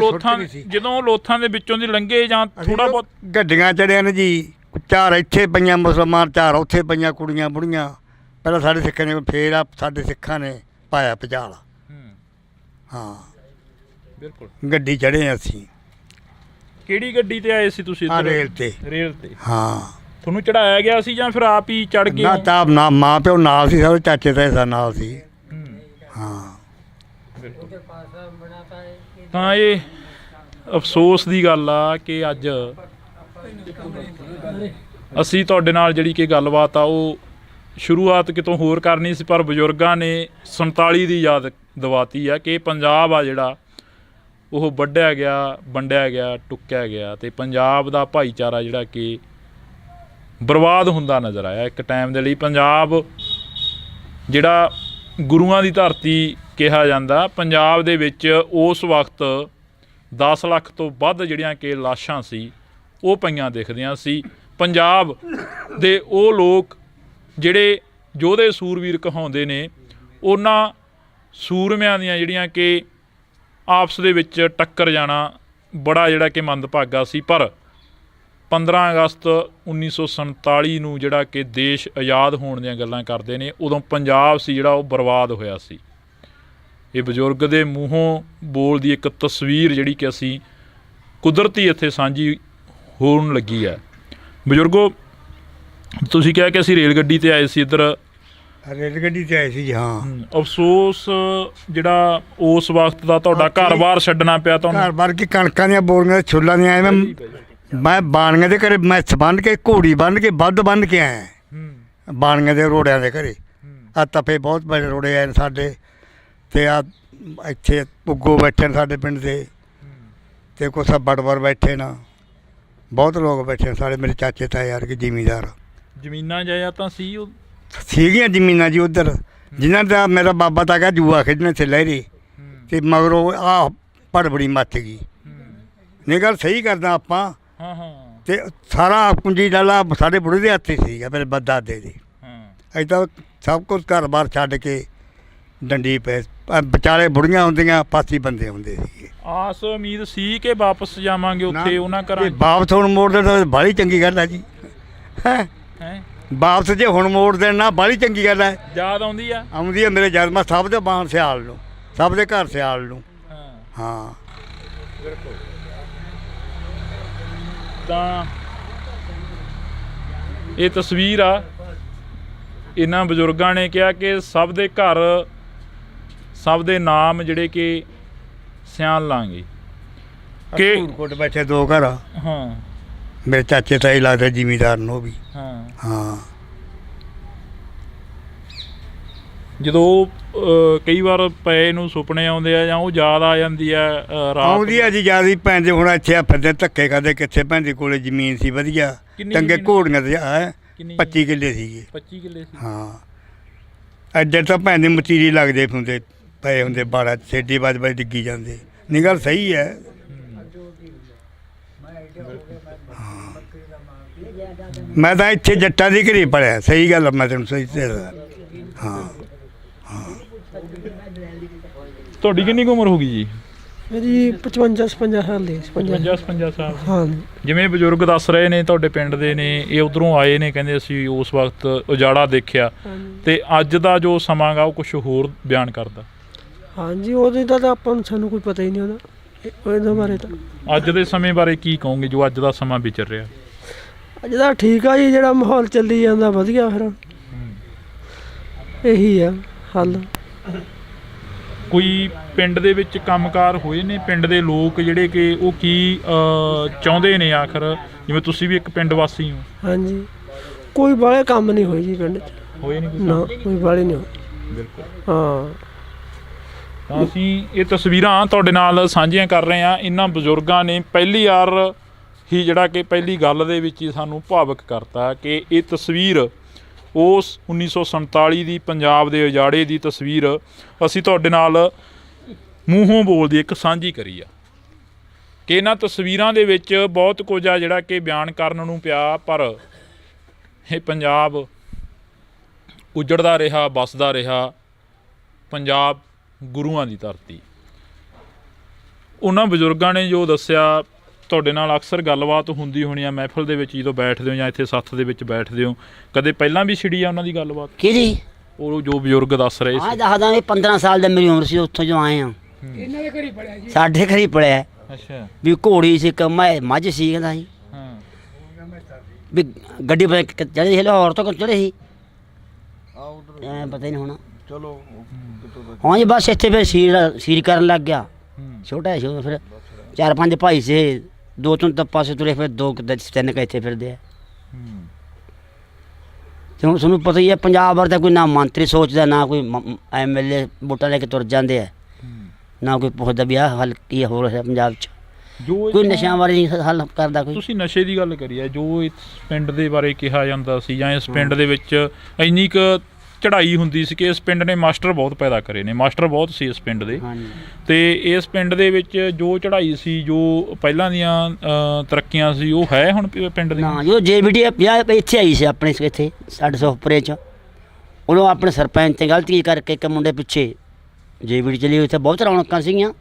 ਲੋਥਾਂ ਦੇ ਵਿੱਚੋਂ ਦੀ ਲੰਘੇ ਜਾਂ ਥੋੜਾ ਬਹੁਤ ਗੱਡੀਆਂ ਚੜਿਆ ਨੇ ਜੀ, 4 ਇੱਥੇ ਪਈਆਂ ਮੁਸਲਮਾਨ, 4 ਉੱਥੇ ਪਈਆਂ ਕੁੜੀਆਂ ਬੁੜੀਆਂ। ਪਹਿਲਾਂ ਸਾਡੇ ਸਿੱਖਾਂ ਨੇ, ਫਿਰ ਸਾਡੇ ਸਿੱਖਾਂ ਨੇ ਪਾਇਆ ਭੁਚਾਲ। ਹਾਂ, ਬਿਲਕੁਲ। ਗੱਡੀ ਚੜ੍ਹੇ ਅਸੀਂ। ਕਿਹੜੀ ਗੱਡੀ ਤੇ ਆਏ ਸੀ ਤੁਸੀਂ? ਰੇਲ ਤੇ। ਰੇਲ ਤੇ? ਹਾਂ। ਤੁਹਾਨੂੰ ਚੜਾਇਆ ਗਿਆ ਸੀ ਜਾਂ ਫਿਰ ਆਪ ਹੀ ਚੜ੍ਹ ਗਏ? ਨਾ, ਮਾਂ ਪਿਓ ਨਾਲ ਸੀ, ਸਾਰੇ ਚਾਚੇ ਤਾਏ ਨਾਲ ਸੀ। ਹਾਂ, ਤਾਂ ਇਹ ਅਫਸੋਸ ਦੀ ਗੱਲ ਆ ਕਿ ਅੱਜ ਅਸੀਂ ਤੁਹਾਡੇ ਨਾਲ ਜਿਹੜੀ ਕਿ ਗੱਲਬਾਤ ਆ ਉਹ ਸ਼ੁਰੂਆਤ ਕਿਤੋਂ ਹੋਰ ਕਰਨੀ ਸੀ, ਪਰ ਬਜ਼ੁਰਗਾਂ ਨੇ 47 ਦੀ ਯਾਦ ਦਿਵਾਤੀ ਆ ਕਿ ਪੰਜਾਬ ਆ ਜਿਹੜਾ ਉਹ ਵੱਢਿਆ ਗਿਆ, ਵੰਡਿਆ ਗਿਆ, ਟੁੱਕਿਆ ਗਿਆ, ਅਤੇ ਪੰਜਾਬ ਦਾ ਭਾਈਚਾਰਾ ਜਿਹੜਾ ਕਿ ਬਰਬਾਦ ਹੁੰਦਾ ਨਜ਼ਰ ਆਇਆ। ਇੱਕ ਟਾਈਮ ਦੇ ਲਈ ਪੰਜਾਬ ਜਿਹੜਾ ਗੁਰੂਆਂ ਦੀ ਧਰਤੀ ਕਿਹਾ ਜਾਂਦਾ, ਪੰਜਾਬ ਦੇ ਵਿੱਚ ਉਸ ਵਕਤ 10 ਲੱਖ ਤੋਂ ਵੱਧ ਜਿਹੜੀਆਂ ਕਿ ਲਾਸ਼ਾਂ ਸੀ ਉਹ ਪਈਆਂ ਦਿਖਦੀਆਂ ਸੀ। ਪੰਜਾਬ ਦੇ ਉਹ ਲੋਕ ਜਿਹੜੇ ਯੋਧੇ ਸੂਰਵੀਰ ਕਹਾਉਂਦੇ ਨੇ, ਉਹਨਾਂ ਸੂਰਮਿਆਂ ਦੀਆਂ ਜਿਹੜੀਆਂ ਕਿ ਆਪਸ ਦੇ ਵਿੱਚ ਟੱਕਰ ਜਾਣਾ ਬੜਾ ਜਿਹੜਾ ਕਿ ਮੰਦਭਾਗਾ ਸੀ। ਪਰ 15 ਅਗਸਤ 1947 ਨੂੰ ਜਿਹੜਾ ਕਿ ਦੇਸ਼ ਆਜ਼ਾਦ ਹੋਣ ਦੀਆਂ ਗੱਲਾਂ ਕਰਦੇ ਨੇ, ਉਦੋਂ ਪੰਜਾਬ ਸੀ ਜਿਹੜਾ ਉਹ ਬਰਬਾਦ ਹੋਇਆ ਸੀ। ਇਹ ਬਜ਼ੁਰਗ ਦੇ ਮੂੰਹੋਂ ਬੋਲਦੀ ਇੱਕ ਤਸਵੀਰ ਜਿਹੜੀ ਕਿ ਅਸੀਂ ਕੁਦਰਤੀ ਇੱਥੇ ਸਾਂਝੀ ਹੋਣ ਲੱਗੀ ਹੈ। ਬਜ਼ੁਰਗੋ, ਤੁਸੀਂ ਕਿਹਾ ਕਿ ਅਸੀਂ ਰੇਲ ਗੱਡੀ 'ਤੇ ਆਏ ਸੀ, ਇੱਧਰ ਰੇਲ ਗੱਡੀ 'ਤੇ ਆਏ ਸੀ ਜੀ। ਹਾਂ, ਅਫਸੋਸ ਜਿਹੜਾ ਉਸ ਵਕਤ ਦਾ ਤੁਹਾਡਾ ਘਰ-ਬਾਰ ਛੱਡਣਾ ਪਿਆ ਤੁਹਾਨੂੰ। ਘਰ-ਬਾਰ ਕੀ ਕਣਕਾਂ ਦੀਆਂ ਬੋਰੀਆਂ ਛੋਲਾਂ ਦੀਆਂ ਆਏ ਮੈਂ ਬਾਣੀਆਂ ਦੇ ਘਰੇ ਮੈਥ ਬੰਨ੍ਹ ਕੇ ਘੋੜੀ ਬੰਨ੍ਹ ਕੇ ਵੱਧ ਬੰਨ੍ਹ ਕੇ ਆਇਆ ਬਾਣੀਆਂ ਦੇ ਰੋੜਿਆਂ ਦੇ ਘਰੇ। ਆ ਤਪੇ ਬਹੁਤ ਬੜੇ ਰੋੜੇ ਆਏ ਨੇ ਸਾਡੇ, ਅਤੇ ਆ ਇੱਥੇ ਪੁੱਗੋ ਬੈਠੇ ਨੇ ਸਾਡੇ ਪਿੰਡ ਦੇ, ਅਤੇ ਕੁਛ ਬੜਬੜ ਬੈਠੇ ਨਾ, ਬਹੁਤ ਲੋਕ ਬੈਠੇ ਨੇ ਸਾਡੇ। ਮੇਰੇ ਚਾਚੇ ਤਾਏ ਯਾਰ ਕਿ ਜ਼ਿਮੀਂਦਾਰ ਜ਼ਮੀਨਾਂ ਜਾਇਦਾਦਾਂ ਸੀ ਉਹ ਸੀਗੀਆਂ ਜ਼ਮੀਨਾਂ ਜੀ ਉੱਧਰ, ਜਿਨ੍ਹਾਂ ਦਾ ਮੇਰਾ ਬਾਬਾ ਤਾਂ ਕਿਹਾ ਜੂਆ ਖੇਡਣੇ ਤੇ ਲਹਿਰੇ, ਅਤੇ ਮਗਰੋਂ ਆਹ ਭੜਬੜੀ ਮੱਚ ਗਈ। ਨਹੀਂ ਗੱਲ ਸਹੀ ਕਰਦਾ ਆਪਾਂ। ਹਾਂ ਹਾਂ। ਅਤੇ ਸਾਰਾ ਕੁੰਜੀ ਡਾਲਾ ਸਾਡੇ ਬੁੜੇ ਦੇ ਹੱਥ 'ਚ ਸੀਗਾ, ਮੇਰੇ ਦਾਦੇ ਦੇ। ਇੱਦਾਂ ਸਭ ਕੁਛ ਘਰ-ਬਾਰ ਛੱਡ ਕੇ ਡੰਡੀ ਪਏ, ਵਿਚਾਲੇ ਬੁੜੀਆਂ ਹੁੰਦੀਆਂ, ਪਾਸੀ ਬੰਦੇ ਹੁੰਦੇ ਸੀਗੇ। ਆਸ ਉਮੀਦ ਸੀ ਕਿ ਵਾਪਸ ਜਾਵਾਂਗੇ ਉੱਥੇ ਉਹਨਾਂ ਘਰਾਂ। ਵਾਪਸ ਹੁਣ ਮੋੜ ਦੇਣ ਤਾਂ ਬਾਹਲੀ ਚੰਗੀ ਗੱਲ ਹੈ ਜੀ। ਹੈਂ, ਵਾਪਸ ਜੇ ਹੁਣ ਮੋੜ ਦੇਣ ਨਾ ਬਾਹਲੀ ਚੰਗੀ ਗੱਲ ਹੈ। ਯਾਦ ਆਉਂਦੀ ਆ? ਆਉਂਦੀ ਹੈ ਮੇਰੇ ਯਾਦ। ਮੈਂ ਸਭ ਦੇ ਬਾਣ ਸਿਆਲ ਨੂੰ, ਸਭ ਦੇ ਘਰ ਸਿਆਲ ਨੂੰ। ਹਾਂ ਬਿਲਕੁਲ। ਤਾਂ ਇਹ ਤਸਵੀਰ ਆ, ਇਹਨਾਂ ਬਜ਼ੁਰਗਾਂ ਨੇ ਕਿਹਾ ਕਿ ਸਭ ਦੇ ਘਰ, ਸਭ ਦੇ ਨਾਮ ਜਿਹੜੇ ਕਿ ਸਿਆਣ ਲਾਂਗੇ। ਕਿ ਕੋਟ ਬੈਠੇ ਦੋ ਘਰ। ਹਾਂ, ਮੇਰੇ ਚਾਚੇ ਤਾਏ ਲੱਗਦੇ ਜ਼ਿਮੀਂਦਾਰ ਨੂੰ ਉਹ ਵੀ। ਹਾਂ ਹਾਂ, ਜਦੋਂ ਕਈ ਵਾਰ ਪਏ ਨੂੰ ਸੁਪਨੇ ਆਉਂਦੇ ਆ ਜਾਂ ਉਹ ਯਾਦ ਆ ਜਾਂਦੀ ਆ ਰਾਤ ਆਉਂਦੀ ਆ ਜੀ ਯਾਦ ਹੀ। ਭੈਣ ਦੇ ਹੁਣ ਇੱਥੇ ਆ ਫਿਰਦੇ ਧੱਕੇ ਕਰਦੇ, ਕਿੱਥੇ ਭੈਣ ਦੇ ਕੋਲੇ ਜ਼ਮੀਨ ਸੀ ਵਧੀਆ, ਚੰਗੇ ਘੋੜੀਆਂ ਤੇ ਹੈ 25 ਕਿੱਲੇ ਸੀਗੇ। 25 ਕਿੱਲੇ ਸੀ। ਹਾਂ, ਐਡੇ ਤਾਂ ਭੈਣ ਦੇ ਮਤੀਰੀ ਲੱਗਦੇ ਹੁੰਦੇ ਪਏ ਹੁੰਦੇ, ਬਾੜਾ ਸੇਡੀ ਬਾਜ ਬਾਜ ਡਿੱਗੀ ਜਾਂਦੇ। ਨਹੀਂ ਗੱਲ ਸਹੀ ਹੈ। ਮੈਂ ਤਾਂ ਇੱਥੇ ਜੱਟਾਂ ਦੀ ਘਰੀ ਪੜਿਆ, ਸਹੀ ਗੱਲ ਮੈਂ ਤੈਨੂੰ ਸਹੀ ਦੱਸਾਂ। ਹਾਂ ਹਾਂ। ਤੁਹਾਡੀ ਕਿੰਨੀ ਕੁ ਉਮਰ ਹੋ ਗਈ ਜੀ? ਮੇਰੀ 55 ਸਾਲ ਦੀ। 56 ਸਾਲ। ਹਾਂ। ਜਿਵੇਂ ਬਜ਼ੁਰਗ ਦੱਸ ਰਹੇ ਨੇ ਤੁਹਾਡੇ ਪਿੰਡ ਦੇ ਨੇ, ਇਹ ਉਧਰੋਂ ਆਏ ਨੇ, ਕਹਿੰਦੇ ਅਸੀਂ ਉਸ ਵਕਤ ਉਜਾੜਾ ਦੇਖਿਆ, ਤੇ ਅੱਜ ਦਾ ਜੋ ਸਮਾਂ ਗਾ ਉਹ ਕੁਝ ਹੋਰ ਬਿਆਨ ਕਰਦਾ। ਹਾਂਜੀ, ਉਹਦੇ ਦਾ ਤਾਂ ਆਪਾਂ ਨੂੰ ਸਾਨੂੰ ਕੋਈ ਪਤਾ ਹੀ ਨਹੀਂ ਉਹਦੇ ਬਾਰੇ। ਤਾਂ ਅੱਜ ਦੇ ਸਮੇਂ ਬਾਰੇ ਕੀ ਕਹੋਗੇ ਜੋ ਅੱਜ ਦਾ ਸਮਾਂ ਵਿਚਰ ਰਿਹਾ? ਅੱਜ ਦਾ ਠੀਕ ਆ ਜੀ, ਜਿਹੜਾ ਮਾਹੌਲ ਚੱਲੀ ਜਾਂਦਾ ਵਧੀਆ, ਫਿਰ ਇਹੀ ਆ ਹੱਲ। ਕੋਈ ਪਿੰਡ ਦੇ ਵਿੱਚ ਕੰਮਕਾਰ ਹੋਏ ਨੇ, ਪਿੰਡ ਦੇ ਲੋਕ ਜਿਹੜੇ ਕਿ ਉਹ ਕੀ ਚਾਹੁੰਦੇ ਨੇ ਆਖਰ, ਜਿਵੇਂ ਤੁਸੀਂ ਵੀ ਇੱਕ ਪਿੰਡ ਵਾਸੀ ਹੋ? ਹਾਂਜੀ, ਕੋਈ ਬਾਹਲੇ ਕੰਮ ਨਹੀਂ ਹੋਏ ਜੀ ਪਿੰਡ 'ਚ। ਹੋਏ ਨਹੀਂ ਨਾ, ਕੋਈ ਬਾਹਲੇ ਨਹੀਂ ਹੋਏ। ਬਿਲਕੁਲ। ਹਾਂ, ਤਾਂ ਅਸੀਂ ਇਹ ਤਸਵੀਰਾਂ ਤੁਹਾਡੇ ਨਾਲ ਸਾਂਝੀਆਂ ਕਰ ਰਹੇ ਹਾਂ। ਇਹਨਾਂ ਬਜ਼ੁਰਗਾਂ ਨੇ ਪਹਿਲੀ ਵਾਰ ਹੀ ਜਿਹੜਾ ਕਿ ਪਹਿਲੀ ਗੱਲ ਦੇ ਵਿੱਚ ਹੀ ਸਾਨੂੰ ਭਾਵੁਕ ਕਰਤਾ ਕਿ ਇਹ ਤਸਵੀਰ ਉਸ 1947 ਦੀ ਪੰਜਾਬ ਦੇ ਉਜਾੜੇ ਦੀ ਤਸਵੀਰ ਅਸੀਂ ਤੁਹਾਡੇ ਨਾਲ ਮੂੰਹੋਂ ਬੋਲਦੀ ਇੱਕ ਸਾਂਝੀ ਕਰੀ ਆ, ਕਿ ਇਹਨਾਂ ਤਸਵੀਰਾਂ ਦੇ ਵਿੱਚ ਬਹੁਤ ਕੁਝ ਆ ਜਿਹੜਾ ਕਿ ਬਿਆਨ ਕਰਨ ਨੂੰ ਪਿਆ, ਪਰ ਇਹ ਪੰਜਾਬ ਉਜੜਦਾ ਰਿਹਾ, ਵੱਸਦਾ ਰਿਹਾ। ਪੰਜਾਬ ਗੁਰੂਆਂ ਦੀ ਧਰਤੀ। ਉਹਨਾਂ ਬਜ਼ੁਰਗਾਂ ਨੇ ਜੋ ਦੱਸਿਆ, ਤੁਹਾਡੇ ਨਾਲ ਅਕਸਰ ਗੱਲਬਾਤ ਹੁੰਦੀ ਹੋਣੀ ਆ ਮਹਿਫਲ ਦੇ ਵਿੱਚ, ਜਦੋਂ ਬੈਠਦੇ ਹੋ ਜਾਂ ਇੱਥੇ ਸੱਥ ਦੇ ਵਿੱਚ ਬੈਠਦੇ ਹੋ, ਕਦੇ ਪਹਿਲਾਂ ਵੀ ਛਿੜੀ ਆ ਉਹਨਾਂ ਦੀ ਗੱਲਬਾਤ? ਕੀ ਜੀ? ਉਹ ਜੋ ਬਜ਼ੁਰਗ ਦੱਸ ਰਹੇ ਸੀ। ਦੱਸਦਾ ਵੀ 15 ਸਾਲ ਦੀ ਮੇਰੀ ਉਮਰ ਸੀ, ਉੱਥੋਂ ਜੋ ਆਏ ਆ। ਇਹਨਾਂ ਦੇ ਘਰ ਹੀ ਪੜਿਆ ਜੀ। ਸਾਡੇ ਘਰ ਹੀ ਪੜਿਆ। ਅੱਛਾ। ਵੀ ਘੋੜੀ ਸੀ, ਮੱਝ ਸੀ, ਕਹਿੰਦਾ ਸੀ ਵੀ ਗੱਡੀ ਚੜੇ ਸੀ, ਲਾਹੌਰ ਤੋਂ ਚੜੇ ਸੀ, ਐ ਪਤਾ ਹੀ ਨਹੀਂ ਹੋਣਾ। ਚਲੋ ਹਾਂ ਜੀ, ਬਸ ਇੱਥੇ ਫਿਰ ਸੀਰ ਕਰਨ ਲੱਗ ਗਿਆ। ਛੋਟਾ ਸੀ ਉਦੋਂ, ਫਿਰ 4-5 ਭਾਈ ਸੀ, 2 ਤੋਂ ਪਾਸੇ ਤੁਰੇ, ਫਿਰ 2-3 ਇੱਥੇ ਫਿਰਦੇ ਆ। ਤੇ ਹੁਣ ਤੁਹਾਨੂੰ ਪਤਾ ਹੀ ਹੈ, ਪੰਜਾਬ ਬਾਰੇ ਤਾਂ ਕੋਈ ਨਾ ਮੰਤਰੀ ਸੋਚਦਾ, ਨਾ ਕੋਈ MLA ਵੋਟਾਂ ਲੈ ਕੇ ਤੁਰ ਜਾਂਦੇ ਆ, ਨਾ ਕੋਈ ਪੁੱਛਦਾ ਵੀ ਆਹ ਹੱਲ ਕੀ ਹੋ ਰਿਹਾ ਪੰਜਾਬ 'ਚ। ਕੋਈ ਨਸ਼ਿਆਂ ਬਾਰੇ ਨਹੀਂ ਹੱਲ ਕਰਦਾ ਕੋਈ। ਤੁਸੀਂ ਨਸ਼ੇ ਦੀ ਗੱਲ ਕਰੀ ਹੈ, ਜੋ ਇਸ ਪਿੰਡ ਦੇ ਬਾਰੇ ਕਿਹਾ ਜਾਂਦਾ ਸੀ, ਜਾਂ ਇਸ ਪਿੰਡ ਦੇ ਵਿੱਚ ਇੰਨੀ ਕੁ ਚੜ੍ਹਾਈ ਹੁੰਦੀ ਸੀ ਕਿ ਇਸ ਪਿੰਡ ਨੇ ਮਾਸਟਰ ਬਹੁਤ ਪੈਦਾ ਕਰੇ ਨੇ, ਮਾਸਟਰ ਬਹੁਤ ਸੀ ਇਸ ਪਿੰਡ ਦੇ। ਤੇ ਇਸ ਪਿੰਡ ਦੇ ਵਿੱਚ ਜੋ ਚੜ੍ਹਾਈ ਸੀ, ਜੋ ਪਹਿਲਾਂ ਦੀਆਂ ਤਰੱਕੀਆਂ ਸੀ, ਉਹ ਹੈ ਹੁਣ ਪਿੰਡ ਦੀ? ਨਾ, ਜੋ JBD ਇੱਥੇ ਆਈ ਸੀ ਆਪਣੇ ਇੱਥੇ ਸਾਡੇ ਸੁਖਪੁਰੇ 'ਚ, ਉਦੋਂ ਆਪਣੇ ਸਰਪੰਚ ਤੇ ਗਲਤੀ ਕਰਕੇ ਇੱਕ ਮੁੰਡੇ ਪਿੱਛੇ ਜੇਵੀਡੀ ਚਲੀ ਉੱਥੇ ਬਹੁਤ ਰੌਣਕਾਂ ਸੀਗੀਆਂ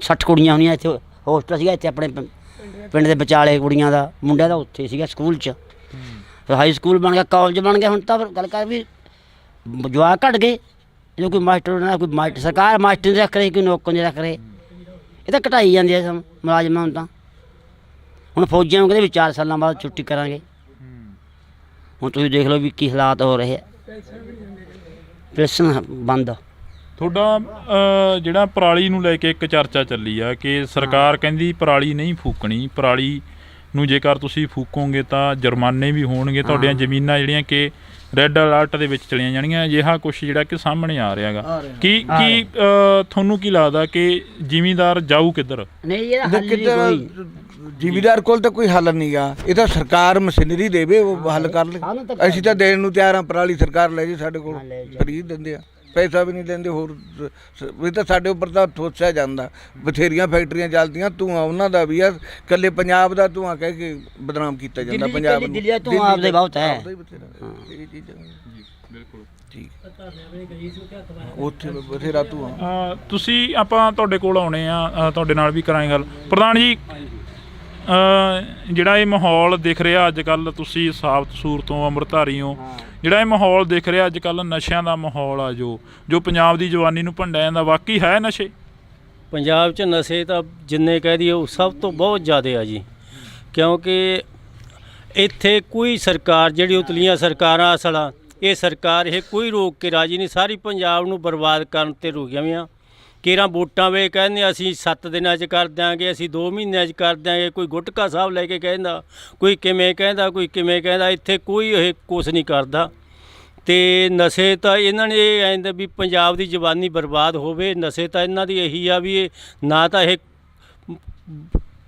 60 ਕੁੜੀਆਂ ਹੋਣੀਆਂ ਇੱਥੇ ਹੋਸਟਲ ਸੀਗਾ ਇੱਥੇ ਆਪਣੇ ਪਿੰਡ ਦੇ ਵਿਚਾਲੇ ਕੁੜੀਆਂ ਦਾ ਮੁੰਡਿਆਂ ਦਾ ਉੱਥੇ ਸੀਗਾ ਸਕੂਲ 'ਚ ਫਿਰ ਹਾਈ ਸਕੂਲ ਬਣ ਗਿਆ ਕਾਲਜ ਬਣ ਗਿਆ ਹੁਣ ਤਾਂ ਫਿਰ ਗੱਲ ਕਰ ਵੀ ਜਵਾਕ ਘੱਟ ਗਏ ਜੋ ਕੋਈ ਮਾਸਟਰ ਨਾ ਕੋਈ ਮਾਸਟਰ ਸਰਕਾਰ ਮਾਸਟਰ ਨਹੀਂ ਰੱਖ ਰਹੀ ਕੋਈ ਨੌਕਰ ਨਹੀਂ ਰੱਖ ਰਹੇ ਇਹ ਤਾਂ ਘਟਾਈ ਜਾਂਦੀ ਹੈ ਮੁਲਾਜ਼ਮਾਂ ਹੁਣ ਫੌਜੀਆਂ ਨੂੰ ਕਹਿੰਦੇ ਵੀ 4 ਸਾਲਾਂ ਬਾਅਦ ਛੁੱਟੀ ਕਰਾਂਗੇ ਹੁਣ ਤੁਸੀਂ ਦੇਖ ਲਓ ਵੀ ਕੀ ਹਾਲਾਤ ਹੋ ਰਹੇ ਆ ਪੈਨਸ਼ਨ ਬੰਦ ਤੁਹਾਡਾ ਜਿਹੜਾ ਪਰਾਲੀ ਨੂੰ ਲੈ ਕੇ ਇੱਕ ਚਰਚਾ ਚੱਲੀ ਆ ਕਿ ਸਰਕਾਰ ਕਹਿੰਦੀ ਪਰਾਲੀ ਨਹੀਂ ਫੂਕਣੀ, ਪਰਾਲੀ ਨੂੰ ਜੇਕਰ ਤੁਸੀਂ ਫੂਕੋਗੇ ਤਾਂ ਜੁਰਮਾਨੇ ਵੀ ਹੋਣਗੇ, ਤੁਹਾਡੀਆਂ ਜ਼ਮੀਨਾਂ ਜਿਹੜੀਆਂ ਕਿ ਰੈੱਡ ਅਲਰਟ ਦੇ ਵਿੱਚ ਚਲੀਆਂ ਜਾਣਗੀਆਂ। ਅਜਿਹਾ ਕੁਛ ਜਿਹੜਾ ਕਿ ਸਾਹਮਣੇ ਆ ਰਿਹਾ ਹੈਗਾ ਕੀ ਤੁਹਾਨੂੰ ਕੀ ਲੱਗਦਾ ਕਿ ਜ਼ਿਮੀਂਦਾਰ ਜਾਊ ਕਿੱਧਰ? ਜ਼ਿਮੀਦਾਰ ਕੋਲ ਤਾਂ ਕੋਈ ਹੱਲ ਨਹੀਂਗਾ, ਇਹ ਤਾਂ ਸਰਕਾਰ ਮਸ਼ੀਨਰੀ ਦੇਵੇ ਉਹ ਹੱਲ ਕਰ ਲੈ। ਅਸੀਂ ਤਾਂ ਦੇਣ ਨੂੰ ਤਿਆਰ ਹਾਂ, ਪਰਾਲੀ ਸਰਕਾਰ ਲੈ ਜੇ ਸਾਡੇ ਕੋਲ, ਖਰੀਦ ਦਿੰਦੇ ਆ, ਪੈਸਾ ਵੀ ਨਹੀਂ ਦਿੰਦੇ। ਹੋਰ ਵੀ ਤਾਂ ਸਾਡੇ ਉੱਪਰ ਤਾਂ ਠੋਸਿਆ ਜਾਂਦਾ, ਬਥੇਰੀਆਂ ਫੈਕਟਰੀਆਂ ਚੱਲਦੀਆਂ, ਧੂੰਆਂ ਉਹਨਾਂ ਦਾ ਵੀ ਆ, ਇਕੱਲੇ ਪੰਜਾਬ ਦਾ ਧੂੰਆਂ ਕਹਿ ਕੇ ਬਦਨਾਮ ਕੀਤਾ ਜਾਂਦਾ। ਪੰਜਾਬ ਦਿੱਲੀ ਦਾ ਧੂੰਆਂ ਆਪਦੇ ਬਹੁਤ ਹੈ ਇਹ ਚੀਜ਼ਾਂ ਬਿਲਕੁਲ ਠੀਕ, ਉੱਥੇ ਬਥੇਰਾ ਧੂੰਆਂ। ਤੁਸੀਂ ਆਪਾਂ ਤੁਹਾਡੇ ਕੋਲ ਆਉਣੇ ਆ, ਤੁਹਾਡੇ ਨਾਲ ਵੀ ਕਰਾਂਗੇ ਗੱਲ। ਪ੍ਰਧਾਨ ਜੀ, ਜਿਹੜਾ ਇਹ ਮਾਹੌਲ ਦਿਖ ਰਿਹਾ ਅੱਜ ਕੱਲ੍ਹ, ਤੁਸੀਂ ਸਾਬਤ ਸੂਰ ਤੋਂ ਅੰਮ੍ਰਿਤਧਾਰੀ ਹੋ, ਜਿਹੜਾ ਇਹ ਮਾਹੌਲ ਦਿਖ ਰਿਹਾ ਅੱਜ ਕੱਲ੍ਹ ਨਸ਼ਿਆਂ ਦਾ ਮਾਹੌਲ ਆ ਜੋ ਪੰਜਾਬ ਦੀ ਜਵਾਨੀ ਨੂੰ ਭੰਡਿਆ ਜਾਂਦਾ, ਵਾਕਈ ਹੈ ਨਸ਼ੇ? ਪੰਜਾਬ 'ਚ ਨਸ਼ੇ ਤਾਂ ਜਿੰਨੇ ਕਹਿ ਦਈਏ ਉਹ ਸਭ ਤੋਂ ਬਹੁਤ ਜ਼ਿਆਦਾ ਆ ਜੀ, ਕਿਉਂਕਿ ਇੱਥੇ ਕੋਈ ਸਰਕਾਰ ਜਿਹੜੀ ਉਤਲੀਆਂ ਸਰਕਾਰਾਂ ਅਸਲ ਇਹ ਸਰਕਾਰ ਇਹ ਕੋਈ ਰੋਕ ਕੇ ਰਾਜੀ ਨਹੀਂ, ਸਾਰੀ ਪੰਜਾਬ ਨੂੰ ਬਰਬਾਦ ਕਰਨ 'ਤੇ ਰੁਕੀਆਂ ਹੋਈਆਂ। ਕੇਰਾਂ ਵੋਟਾਂ ਵੇ ਕਹਿੰਦੇ ਅਸੀਂ 7 ਦਿਨਾਂ 'ਚ ਕਰ ਦਿਆਂਗੇ, ਅਸੀਂ 2 ਮਹੀਨਿਆਂ 'ਚ ਕਰ ਦਿਆਂਗੇ, ਕੋਈ ਗੁਟਕਾ ਸਾਹਿਬ ਲੈ ਕੇ ਕਹਿੰਦਾ, ਕੋਈ ਕਿਵੇਂ ਕਹਿੰਦਾ, ਕੋਈ ਕਿਵੇਂ ਕਹਿੰਦਾ। ਇੱਥੇ ਕੋਈ ਇਹ ਕੁਛ ਨਹੀਂ ਕਰਦਾ। ਅਤੇ ਨਸ਼ੇ ਤਾਂ ਇਹਨਾਂ ਨੇ ਇਹ ਕਹਿੰਦੇ ਵੀ ਪੰਜਾਬ ਦੀ ਜਵਾਨੀ ਬਰਬਾਦ ਹੋਵੇ। ਨਸ਼ੇ ਤਾਂ ਇਹਨਾਂ ਦੀ ਇਹੀ ਆ ਵੀ ਇਹ ਨਾ ਤਾਂ ਇਹ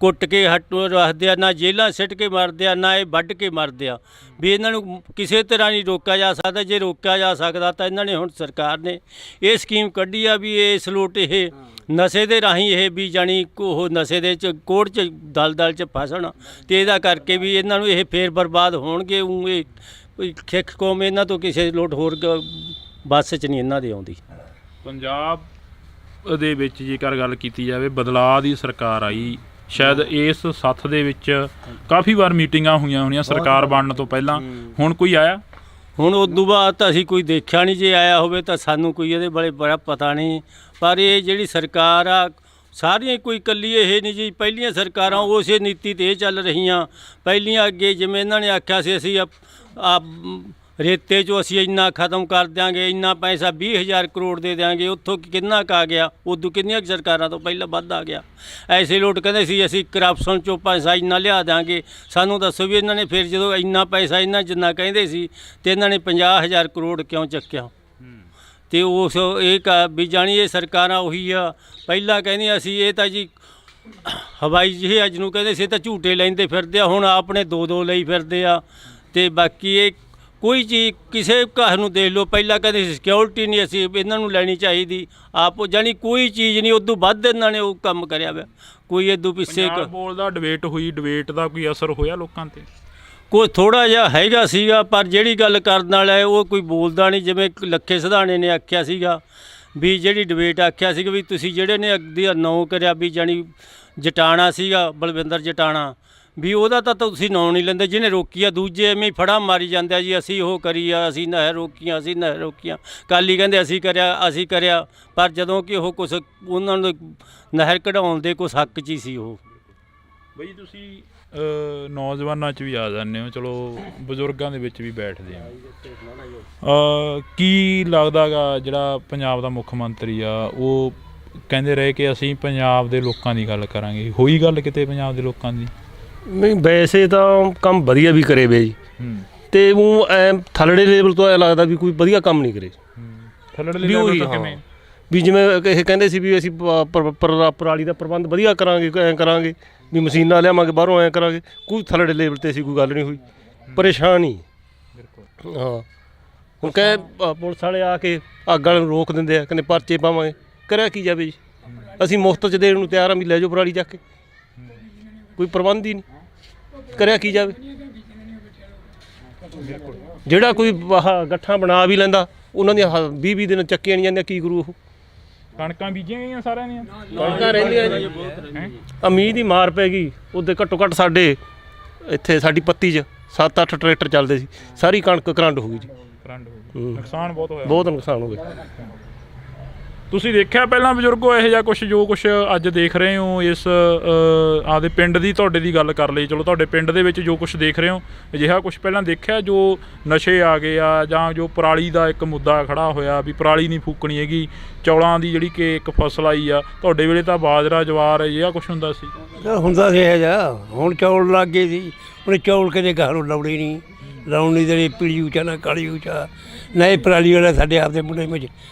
ਕੁੱਟ ਕੇ ਰੱਖਦੇ ਆ, ਨਾ ਜੇਲ੍ਹਾਂ ਸਿੱਟ ਕੇ ਮਰਦੇ ਆ, ਨਾ ਇਹ ਵੱਢ ਕੇ ਮਰਦੇ ਆ। ਵੀ ਇਹਨਾਂ ਨੂੰ ਕਿਸੇ ਤਰ੍ਹਾਂ ਨਹੀਂ ਰੋਕਿਆ ਜਾ ਸਕਦਾ। ਜੇ ਰੋਕਿਆ ਜਾ ਸਕਦਾ ਤਾਂ ਇਹਨਾਂ ਨੇ ਹੁਣ ਸਰਕਾਰ ਨੇ ਇਹ ਸਕੀਮ ਕੱਢੀ ਆ ਵੀ ਇਸ ਲੋਟ ਇਹ ਨਸ਼ੇ ਦੇ ਰਾਹੀਂ ਇਹ ਵੀ ਜਾਣੀ ਉਹ ਨਸ਼ੇ ਦੇ ਚ ਕੋੜ 'ਚ ਦਲਦਲ 'ਚ ਫਸਣ, ਅਤੇ ਇਹਦਾ ਕਰਕੇ ਵੀ ਇਹਨਾਂ ਨੂੰ ਇਹ ਫੇਰ ਬਰਬਾਦ ਹੋਣਗੇ। ਉਹ ਇਹ ਸਿੱਖ ਕੌਮ ਇਹਨਾਂ ਤੋਂ ਕਿਸੇ ਲੋਟ ਹੋਰ ਬੱਸ 'ਚ ਨਹੀਂ ਇਹਨਾਂ ਦੇ ਆਉਂਦੀ। ਪੰਜਾਬ ਦੇ ਵਿੱਚ ਜੇਕਰ ਗੱਲ ਕੀਤੀ ਜਾਵੇ, ਬਦਲਾਅ ਦੀ ਸਰਕਾਰ ਆਈ, ਸ਼ਾਇਦ ਇਸ ਸੱਥ ਦੇ ਵਿੱਚ ਕਾਫੀ ਵਾਰ ਮੀਟਿੰਗਾਂ ਹੋਈਆਂ ਹੋਣੀਆਂ ਸਰਕਾਰ ਬਣਨ ਤੋਂ ਪਹਿਲਾਂ, ਹੁਣ ਕੋਈ ਆਇਆ? ਹੁਣ ਉਦੋਂ ਬਾਅਦ ਤਾਂ ਅਸੀਂ ਕੋਈ ਦੇਖਿਆ ਨਹੀਂ, ਜੇ ਆਇਆ ਹੋਵੇ ਤਾਂ ਸਾਨੂੰ ਕੋਈ ਇਹਦੇ ਬਾਰੇ ਬੜਾ ਪਤਾ ਨਹੀਂ। ਪਰ ਇਹ ਜਿਹੜੀ ਸਰਕਾਰ ਆ ਸਾਰੀਆਂ ਕੋਈ ਇਕੱਲੀ ਇਹ ਨਹੀਂ ਜੀ, ਪਹਿਲੀਆਂ ਸਰਕਾਰਾਂ ਉਸੇ ਨੀਤੀ 'ਤੇ ਚੱਲ ਰਹੀਆਂ। ਪਹਿਲੀਆਂ ਅੱਗੇ ਜਿਵੇਂ ਇਹਨਾਂ ਨੇ ਆਖਿਆ ਸੀ ਅਸੀਂ ਰੇਤੇ 'ਚੋਂ ਅਸੀਂ ਇੰਨਾ ਖਤਮ ਕਰ ਦਿਆਂਗੇ, ਇੰਨਾ ਪੈਸਾ 20,000 ਕਰੋੜ ਦੇ ਦਿਆਂਗੇ, ਉੱਥੋਂ ਕਿੰਨਾ ਕੁ ਆ ਗਿਆ? ਉਦੋਂ ਕਿੰਨੀਆਂ ਸਰਕਾਰਾਂ ਤੋਂ ਪਹਿਲਾਂ ਵੱਧ ਆ ਗਿਆ। ਐਸੇ ਲੋਟ ਕਹਿੰਦੇ ਸੀ ਅਸੀਂ ਕਰਪਸ਼ਨ 'ਚੋਂ ਪੈਸਾ ਇੰਨਾ ਲਿਆ ਦਿਆਂਗੇ। ਸਾਨੂੰ ਦੱਸੋ ਵੀ ਇਹਨਾਂ ਨੇ ਫਿਰ ਜਦੋਂ ਇੰਨਾ ਪੈਸਾ ਇਹਨਾਂ ਜਿੰਨਾ ਕਹਿੰਦੇ ਸੀ ਅਤੇ ਇਹਨਾਂ ਨੇ 50,000 ਕਰੋੜ ਕਿਉਂ ਚੱਕਿਆ? ਅਤੇ ਉਸ ਇਹ ਵੀ ਜਾਣੀ ਇਹ ਸਰਕਾਰਾਂ ਉਹੀ ਆ ਪਹਿਲਾਂ ਕਹਿੰਦੀਆਂ ਸੀ ਇਹ ਤਾਂ ਜੀ ਹਵਾਈ ਜਹਾਜ਼ ਨੂੰ ਕਹਿੰਦੇ ਸੀ ਤਾਂ ਝੂਟੇ ਲੈਂਦੇ ਫਿਰਦੇ ਆ, ਹੁਣ ਆਪਣੇ 2-2 ਲਈ ਫਿਰਦੇ ਆ। ਅਤੇ ਬਾਕੀ ਇਹ ਕੋਈ ਚੀਜ਼ ਕਿਸੇ ਘਰ ਨੂੰ ਦੇਖ ਲਓ, ਪਹਿਲਾਂ ਕਹਿੰਦੇ ਸੀ ਸਿਕਿਉਰਿਟੀ ਨਹੀਂ ਅਸੀਂ ਇਹਨਾਂ ਨੂੰ ਲੈਣੀ ਚਾਹੀਦੀ, ਆਪ ਜਾਣੀ ਕੋਈ ਚੀਜ਼ ਨਹੀਂ, ਉਦੋਂ ਵੱਧ ਇਹਨਾਂ ਨੇ ਉਹ ਕੰਮ ਕਰਿਆ ਵਾ। ਕੋਈ ਇਦੋਂ ਪਿੱਛੇ ਬੋਲਦਾ ਡਿਬੇਟ ਹੋਈ, ਡਿਬੇਟ ਦਾ ਕੋਈ ਅਸਰ ਹੋਇਆ ਲੋਕਾਂ 'ਤੇ? ਕੋਈ ਥੋੜ੍ਹਾ ਜਿਹਾ ਹੈਗਾ ਸੀਗਾ, ਪਰ ਜਿਹੜੀ ਗੱਲ ਕਰਨ ਵਾਲਾ ਹੈ ਉਹ ਕੋਈ ਬੋਲਦਾ ਨਹੀਂ। ਜਿਵੇਂ ਲੱਖੇ ਸਿਧਾਣੇ ਨੇ ਆਖਿਆ ਸੀਗਾ ਵੀ ਜਿਹੜੀ ਡਿਬੇਟ ਆਖਿਆ ਸੀਗਾ ਵੀ ਤੁਸੀਂ ਜਿਹੜੇ ਨੇ ਅੱਗੇ ਨਾਂ ਕਰਿਆ ਵੀ ਜਾਣੀ ਜਟਾਣਾ ਸੀਗਾ, ਬਲਵਿੰਦਰ ਜਟਾਣਾ, ਵੀ ਉਹਦਾ ਤਾਂ ਤੁਸੀਂ ਨਾਂ ਨਹੀਂ ਲੈਂਦੇ। ਜਿਹਨੇ ਰੋਕੀ ਆ ਦੂਜੇ ਐਵੇਂ ਹੀ ਫੜਾ ਮਾਰੀ ਜਾਂਦੇ ਆ ਜੀ, ਅਸੀਂ ਉਹ ਕਰੀ ਆ, ਅਸੀਂ ਨਹਿਰ ਰੋਕੀਆਂ, ਅਸੀਂ ਨਹਿਰ ਰੋਕੀਆਂ। ਕਾਲੀ ਕਹਿੰਦੇ ਅਸੀਂ ਕਰਿਆ, ਪਰ ਜਦੋਂ ਕਿ ਉਹ ਕੁਛ ਉਹਨਾਂ ਨੂੰ ਨਹਿਰ ਕਢਾਉਣ ਦੇ ਕੁਛ ਹੱਕ 'ਚ ਹੀ ਸੀ ਉਹ। ਬਈ ਤੁਸੀਂ ਨੌਜਵਾਨਾਂ 'ਚ ਵੀ ਆ ਜਾਂਦੇ ਹੋ, ਚਲੋ ਬਜ਼ੁਰਗਾਂ ਦੇ ਵਿੱਚ ਵੀ ਬੈਠਦੇ ਆ, ਕੀ ਲੱਗਦਾ ਗਾ ਜਿਹੜਾ ਪੰਜਾਬ ਦਾ ਮੁੱਖ ਮੰਤਰੀ ਆ ਉਹ ਕਹਿੰਦੇ ਰਹੇ ਕਿ ਅਸੀਂ ਪੰਜਾਬ ਦੇ ਲੋਕਾਂ ਦੀ ਗੱਲ ਕਰਾਂਗੇ, ਹੋਈ ਗੱਲ ਕਿਤੇ ਪੰਜਾਬ ਦੇ ਲੋਕਾਂ ਦੀ? ਨਹੀਂ, ਵੈਸੇ ਤਾਂ ਕੰਮ ਵਧੀਆ ਵੀ ਕਰੇ ਵੇ ਜੀ, ਅਤੇ ਉਹ ਐ ਥੱਲੜੇ ਲੈਵਲ ਤੋਂ ਐ ਲੱਗਦਾ ਵੀ ਕੋਈ ਵਧੀਆ ਕੰਮ ਨਹੀਂ ਕਰੇ। ਥੱਲੜੇ ਲੈਵਲ ਤੋਂ ਕਿਵੇਂ? ਵੀ ਜਿਵੇਂ ਇਹ ਕਹਿੰਦੇ ਸੀ ਵੀ ਅਸੀਂ ਪਰਾਲੀ ਦਾ ਪ੍ਰਬੰਧ ਵਧੀਆ ਕਰਾਂਗੇ, ਐਂ ਕਰਾਂਗੇ ਵੀ ਮਸ਼ੀਨਾਂ ਲਿਆਵਾਂਗੇ ਬਾਹਰੋਂ, ਐਂ ਕਰਾਂਗੇ, ਕੋਈ ਥੱਲੜੇ ਲੈਵਲ 'ਤੇ ਅਸੀਂ ਕੋਈ ਗੱਲ ਨਹੀਂ ਹੋਈ, ਪਰੇਸ਼ਾਨ ਹੀ। ਹਾਂ, ਹੁਣ ਕਹੇ ਪੁਲਿਸ ਵਾਲੇ ਆ ਕੇ ਅੱਗ ਵਾਲੇ ਨੂੰ ਰੋਕ ਦਿੰਦੇ ਆ, ਕਹਿੰਦੇ ਪਰਚੇ ਪਾਵਾਂਗੇ, ਕਰਿਆ ਕੀ ਜਾਵੇ ਜੀ? ਅਸੀਂ ਮੁਫਤ 'ਚ ਦੇਣ ਨੂੰ ਤਿਆਰ ਹਾਂ ਵੀ ਲੈ ਜਾਓ ਪਰਾਲੀ ਚੱਕ ਕੇ, ਕੋਈ ਪ੍ਰਬੰਧ ਹੀ ਨਹੀਂ, ਕਰਿਆ ਕੀ ਜਾਵੇ? ਜਿਹੜਾ ਕੋਈ ਆਹ ਗੱਠਾਂ ਬਣਾ ਵੀ ਲੈਂਦਾ ਉਹਨਾਂ ਦੀਆਂ 20-20 ਦਿਨ ਚੱਕੀਆਂ ਨਹੀਂ ਜਾਂਦੀਆਂ, ਕੀ ਕਰੂ ਉਹ? ਕਣਕਾਂ ਬੀਜੀਆਂ ਗਈਆਂ ਸਾਰਿਆਂ ਦੀਆਂ? ਕਣਕਾਂ ਰਹਿੰਦੀਆਂ ਜੀ। ਆ ਮੀਂਹ ਦੀ ਮਾਰ ਪੈ ਗਈ, ਉਹਦੇ ਘੱਟੋ ਘੱਟ ਸਾਡੇ ਇੱਥੇ ਸਾਡੀ ਪੱਤੀ 'ਚ 7-8 ਟਰੈਕਟਰ ਚੱਲਦੇ ਸੀ, ਸਾਰੀ ਕਣਕ ਕਰੰਟ ਹੋ ਗਈ ਜੀ। ਕਰੰਟ ਹੋ ਗਈ, ਨੁਕਸਾਨ ਬਹੁਤ ਹੋਇਆ। ਬਹੁਤ ਨੁਕਸਾਨ ਹੋ ਗਿਆ। ਤੁਸੀਂ ਦੇਖਿਆ ਪਹਿਲਾਂ ਬਜ਼ੁਰਗੋ ਇਹੋ ਜਿਹਾ ਕੁਛ ਜੋ ਕੁਛ ਅੱਜ ਦੇਖ ਰਹੇ ਹੋ ਇਸ ਆਪਦੇ ਪਿੰਡ ਦੀ, ਤੁਹਾਡੇ ਦੀ ਗੱਲ ਕਰ ਲਈ, ਚਲੋ ਤੁਹਾਡੇ ਪਿੰਡ ਦੇ ਵਿੱਚ ਜੋ ਕੁਛ ਦੇਖ ਰਹੇ ਹੋ, ਅਜਿਹਾ ਕੁਛ ਪਹਿਲਾਂ ਦੇਖਿਆ ਜੋ ਨਸ਼ੇ ਆ ਗਏ ਆ, ਜਾਂ ਜੋ ਪਰਾਲੀ ਦਾ ਇੱਕ ਮੁੱਦਾ ਖੜਾ ਹੋਇਆ ਵੀ ਪਰਾਲੀ ਨਹੀਂ ਫੂਕਣੀ ਹੈਗੀ, ਚੌਲਾਂ ਦੀ ਜਿਹੜੀ ਕਿ ਇੱਕ ਫਸਲ ਆਈ ਆ, ਤੁਹਾਡੇ ਵੇਲੇ ਤਾਂ ਬਾਜਰਾ ਜਵਾਰ ਅਜਿਹਾ ਕੁਛ ਹੁੰਦਾ ਸੀ? ਹੁੰਦਾ ਸੀ ਇਹ ਜਿਹਾ, ਹੁਣ ਚੌਲ ਲੱਗ ਗਏ ਸੀ, ਉਹਨੇ ਚੌਲ ਕਦੇ ਗਾਹ ਨੂੰ ਲਾਉਣੇ ਨਹੀਂ, ਲਾਉਣ ਨਹੀਂ ਦੇਣੀ, ਪੀਲੀ ਉੱਚਾ ਨਾ ਕਾਲੀ ਉੱਚਾ ਨਾ। ਇਹ ਪਰਾਲੀ ਵਾਲਾ ਸਾਡੇ ਆਪਦੇ ਮੁੰਡੇ ਵਿੱਚ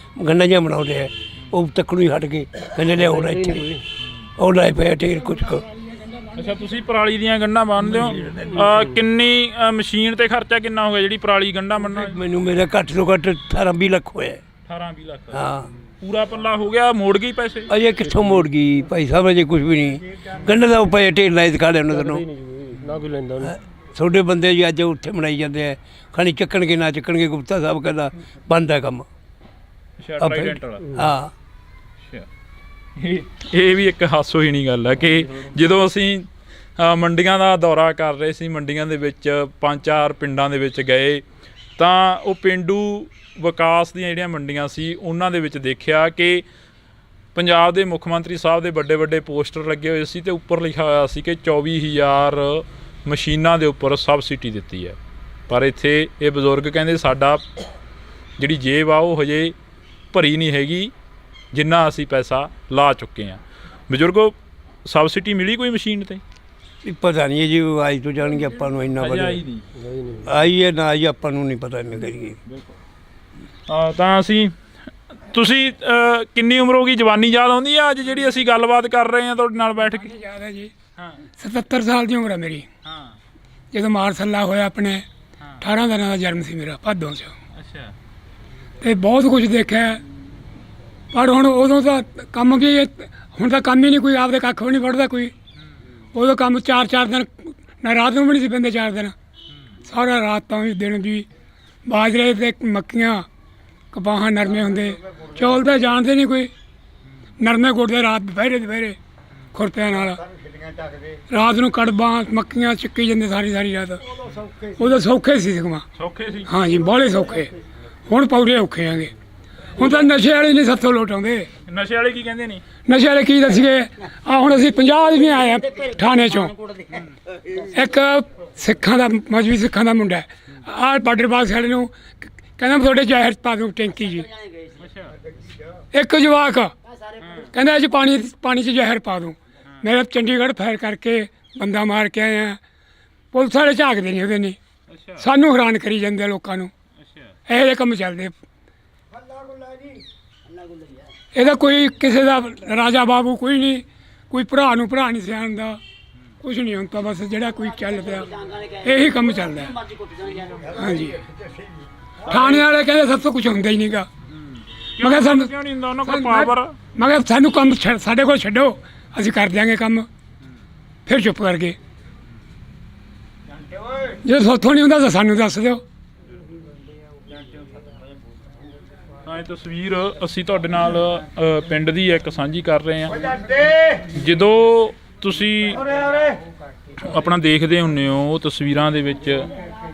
ਗੰਨਾ ਜਿਹਾ ਬਣਾਉਂਦੇ ਆ, ਉਹ ਤੱਕਣੋਂ ਹੀ ਹਟ ਗਏ, ਕਹਿੰਦੇ ਲਿਆਉਣਾ ਇੱਥੇ, ਉਹ ਲਾਏ ਪਏ ਢੇਰ ਕੁਛ ਕੁ। ਅੱਛਾ, ਤੁਸੀਂ ਪਰਾਲੀ ਦੀਆਂ ਗੰਢਾਂ ਬੰਨ੍ਹਦੇ ਹੋ, ਕਿੰਨੀ ਮਸ਼ੀਨ ਤੇ ਖਰਚਾ ਕਿੰਨਾ ਹੋ ਗਿਆ ਜਿਹੜੀ ਪਰਾਲੀ ਗੰਢਾਂ ਬੰਨ੍ਹਣ? ਮੈਨੂੰ ਮੇਰਾ ਘੱਟ ਤੋਂ ਘੱਟ 18-20 ਲੱਖ ਹੋਇਆ। 18-20 ਲੱਖ? ਹਾਂ। ਪੂਰਾ ਪੱਲਾ ਹੋ ਗਿਆ, ਮੋੜ ਗਈ ਪੈਸੇ? ਅਜੇ ਕਿੱਥੋਂ ਮੋੜ ਗਈ ਭਾਈ ਸਾਹਿਬ, ਅਜੇ ਕੁਝ ਵੀ ਨਹੀਂ। ਗੰਢੇ ਦਾ ਪਏ ਢੇਰ ਲਾਏ ਦਿਖਾ ਲਿਆ ਉਹਨਾਂ ਨੂੰ, ਨਾ ਕੋਈ ਲੈਂਦਾ ਨਹੀਂ। ਤੁਹਾਡੇ ਬੰਦੇ ਜੀ ਅੱਜ ਉੱਥੇ ਬਣਾਈ ਜਾਂਦੇ ਆ, ਖਾਣੀ ਚੱਕਣਗੇ ਨਾ ਚੱਕਣਗੇ, ਗੁਪਤਾ ਸਾਹਿਬ ਕਹਿੰਦਾ ਬੰਦ ਹੈ ਕੰਮ। ਅੱਛਾ, ਟ੍ਰਾਈਡੈਂਟ ਵਾਲਾ? ਹਾਂ। ਇਹ ਵੀ ਇੱਕ ਹਾਸੋਹੀਣੀ ਗੱਲ ਹੈ ਕਿ ਜਦੋਂ ਅਸੀਂ ਮੰਡੀਆਂ ਦਾ ਦੌਰਾ ਕਰ ਰਹੇ ਸੀ, ਮੰਡੀਆਂ ਦੇ ਵਿੱਚ 5-4 ਪਿੰਡਾਂ ਦੇ ਵਿੱਚ ਗਏ, ਤਾਂ ਉਹ ਪੇਂਡੂ ਵਿਕਾਸ ਦੀਆਂ ਜਿਹੜੀਆਂ ਮੰਡੀਆਂ ਸੀ ਉਹਨਾਂ ਦੇ ਵਿੱਚ ਦੇਖਿਆ ਕਿ ਪੰਜਾਬ ਦੇ ਮੁੱਖ ਮੰਤਰੀ ਸਾਹਿਬ ਦੇ ਵੱਡੇ ਵੱਡੇ ਪੋਸਟਰ ਲੱਗੇ ਹੋਏ ਸੀ ਤੇ ਉੱਪਰ ਲਿਖਿਆ ਹੋਇਆ ਸੀ ਕਿ 24,000 ਮਸ਼ੀਨਾਂ ਦੇ ਉੱਪਰ ਸਬਸਿਡੀ ਦਿੱਤੀ ਹੈ। ਪਰ ਇੱਥੇ ਇਹ ਬਜ਼ੁਰਗ ਕਹਿੰਦੇ ਸਾਡਾ ਜਿਹੜੀ ਜੇਬ ਆ ਉਹ ਹਜੇ ਭਰੀ ਨਹੀਂ ਹੈਗੀ ਜਿੰਨਾ ਅਸੀਂ ਪੈਸਾ ਲਾ ਚੁੱਕੇ ਹਾਂ। ਬਜ਼ੁਰਗੋ, ਸਬਸਿਡੀ ਮਿਲੀ ਕੋਈ ਮਸ਼ੀਨ 'ਤੇ? ਪਤਾ ਨਹੀਂ ਜੀ, ਆਈ ਤੋਂ ਜਾਣਗੇ, ਆਪਾਂ ਨੂੰ ਇੰਨਾ ਪਤਾ ਆਈ ਹੈ ਨਾ ਆਈ ਆਪਾਂ ਨੂੰ ਨਹੀਂ ਪਤਾ, ਇੰਨੇ ਕਰੀਏ। ਤਾਂ ਅਸੀਂ ਤੁਸੀਂ ਕਿੰਨੀ ਉਮਰ ਹੋ ਗਈ? ਜਵਾਨੀ ਯਾਦ ਆਉਂਦੀ ਆ ਅੱਜ ਜਿਹੜੀ ਅਸੀਂ ਗੱਲਬਾਤ ਕਰ ਰਹੇ ਹਾਂ ਤੁਹਾਡੇ ਨਾਲ ਬੈਠ ਕੇ? ਯਾਦ ਹੈ ਜੀ। 77 ਸਾਲ ਦੀ ਉਮਰ ਹੈ ਮੇਰੀ। ਜਦੋਂ ਮਾਰਸੱਲਾ ਹੋਇਆ ਆਪਣੇ 18 ਦਿਨਾਂ ਦਾ ਜਨਮ ਸੀ ਮੇਰਾ, ਭਾਦੋਂ 'ਚ। ਅੱਛਾ। ਤੇ ਬਹੁਤ ਕੁਝ ਦੇਖਿਆ, ਪਰ ਹੁਣ ਉਦੋਂ ਤਾਂ ਕੰਮ ਕੀ, ਹੁਣ ਤਾਂ ਕੰਮ ਹੀ ਨਹੀਂ ਕੋਈ, ਆਪਦੇ ਕੱਖ ਵੀ ਨਹੀਂ ਵੜਦਾ ਕੋਈ। ਉਦੋਂ ਕੰਮ 4-4 ਦਿਨ, ਨਾ ਰਾਤ ਨੂੰ ਵੀ ਨਹੀਂ ਸੀ ਪੈਂਦੇ 4 ਦਿਨ, ਸਾਰਾ ਰਾਤ ਤਾਂ ਵੀ ਦਿਨ ਵੀ ਬਾਜਰੇ ਤੇ ਮੱਕੀਆਂ ਕਪਾਹਾਂ ਨਰਮੇ ਹੁੰਦੇ, ਚੌਲ ਤਾਂ ਜਾਣਦੇ ਨਹੀਂ ਕੋਈ। ਨਰਮੇ ਗੁੱਟਦੇ ਰਾਤ ਦੁਪਹਿਰੇ ਖੁਰਪਿਆਂ ਨਾਲ, ਰਾਤ ਨੂੰ ਕੜਬਾਂ ਮੱਕੀਆਂ ਚੱਕੀ ਜਾਂਦੇ ਸਾਰੀ ਰਾਤ। ਉਦੋਂ ਸੌਖੇ ਸੀ ਸਗੋਂ। ਸੌਖੇ ਸੀ? ਹਾਂ ਜੀ, ਬਾਹਲੇ ਸੌਖੇ। ਹੁਣ ਪੌੜੇ ਔਖੇ ਆਂਗੇ। ਹੁਣ ਤਾਂ ਨਸ਼ੇ ਵਾਲੇ ਨਹੀਂ ਸੱਥੋਂ ਲੋਟ ਆਉਂਦੇ। ਨਸ਼ੇ ਵਾਲੇ ਕੀ ਕਹਿੰਦੇ ਨੇ? ਨਸ਼ੇ ਵਾਲੇ ਕੀ ਦੱਸੀਏ, ਆ ਹੁਣ ਅਸੀਂ 50 ਆਦਮੀ ਆਏ ਆ ਥਾਣੇ 'ਚੋਂ। ਇੱਕ ਸਿੱਖਾਂ ਦਾ, ਮਜ਼੍ਹਬੀ ਸਿੱਖਾਂ ਦਾ ਮੁੰਡਾ, ਆਹ ਬਾਰਡਰ ਪਾਸ ਵਾਲੇ ਨੂੰ ਕਹਿੰਦਾ ਤੁਹਾਡੇ ਜ਼ਹਿਰ ਪਾ ਦੂੰ ਟੈਂਕੀ ਜੀ। ਇੱਕ ਜਵਾਕ ਕਹਿੰਦਾ ਅੱਜ ਪਾਣੀ 'ਚ ਜ਼ਹਿਰ ਪਾ ਦੂੰ। ਮੇਰਾ ਚੰਡੀਗੜ੍ਹ ਫਾਇਰ ਕਰਕੇ ਬੰਦਾ ਮਾਰ ਕੇ ਆਏ ਆ, ਪੁਲਿਸ ਵਾਲੇ ਝਾਕਦੇ ਨਹੀਂ ਉਹਦੇ ਨਹੀਂ, ਸਾਨੂੰ ਹੈਰਾਨ ਕਰੀ ਜਾਂਦੇ ਲੋਕਾਂ ਨੂੰ। ਇਹੋ ਜਿਹੇ ਕੰਮ ਚੱਲਦੇ। ਇਹਦਾ ਕੋਈ ਕਿਸੇ ਦਾ ਰਾਜਾ ਬਾਬੂ ਕੋਈ ਨਹੀਂ, ਕੋਈ ਭਰਾ ਨੂੰ ਭਰਾ ਨਹੀਂ ਸਿਆਣਦਾ, ਕੁਛ ਨਹੀਂ ਹੁੰਦਾ। ਬਸ ਜਿਹੜਾ ਕੋਈ ਚੱਲ ਪਿਆ ਇਹੀ ਕੰਮ ਚੱਲਦਾ। ਹਾਂਜੀ, ਥਾਣੇ ਵਾਲੇ ਕਹਿੰਦੇ ਸਭ ਤੋਂ ਕੁਛ ਹੁੰਦਾ ਹੀ ਨਹੀਂਗਾ। ਮੈਂ ਕਿਹਾ ਸਾਨੂੰ ਕਿਉਂ ਨਹੀਂ ਹੁੰਦਾ ਉਹਨਾਂ ਕੋਲ ਪਾਵਰ? ਮੈਂ ਕਿਹਾ ਸਾਨੂੰ ਕੰਮ ਸਾਡੇ ਕੋਲ ਛੱਡੋ, ਅਸੀਂ ਕਰ ਦਿਆਂਗੇ ਕੰਮ। ਫਿਰ ਚੁੱਪ ਕਰ ਗਏ। ਜੇ ਸੋਥੋਂ ਨਹੀਂ ਹੁੰਦਾ ਤਾਂ ਸਾਨੂੰ ਦੱਸ ਦਿਓ। ਤਾਂ ਇਹ ਤਸਵੀਰ ਅਸੀਂ ਤੁਹਾਡੇ ਨਾਲ ਪਿੰਡ ਦੀ ਇੱਕ ਸਾਂਝੀ ਕਰ ਰਹੇ ਹਾਂ। ਜਦੋਂ ਤੁਸੀਂ ਆਪਣਾ ਦੇਖਦੇ ਹੁੰਦੇ ਹੋ ਉਹ ਤਸਵੀਰਾਂ ਦੇ ਵਿੱਚ,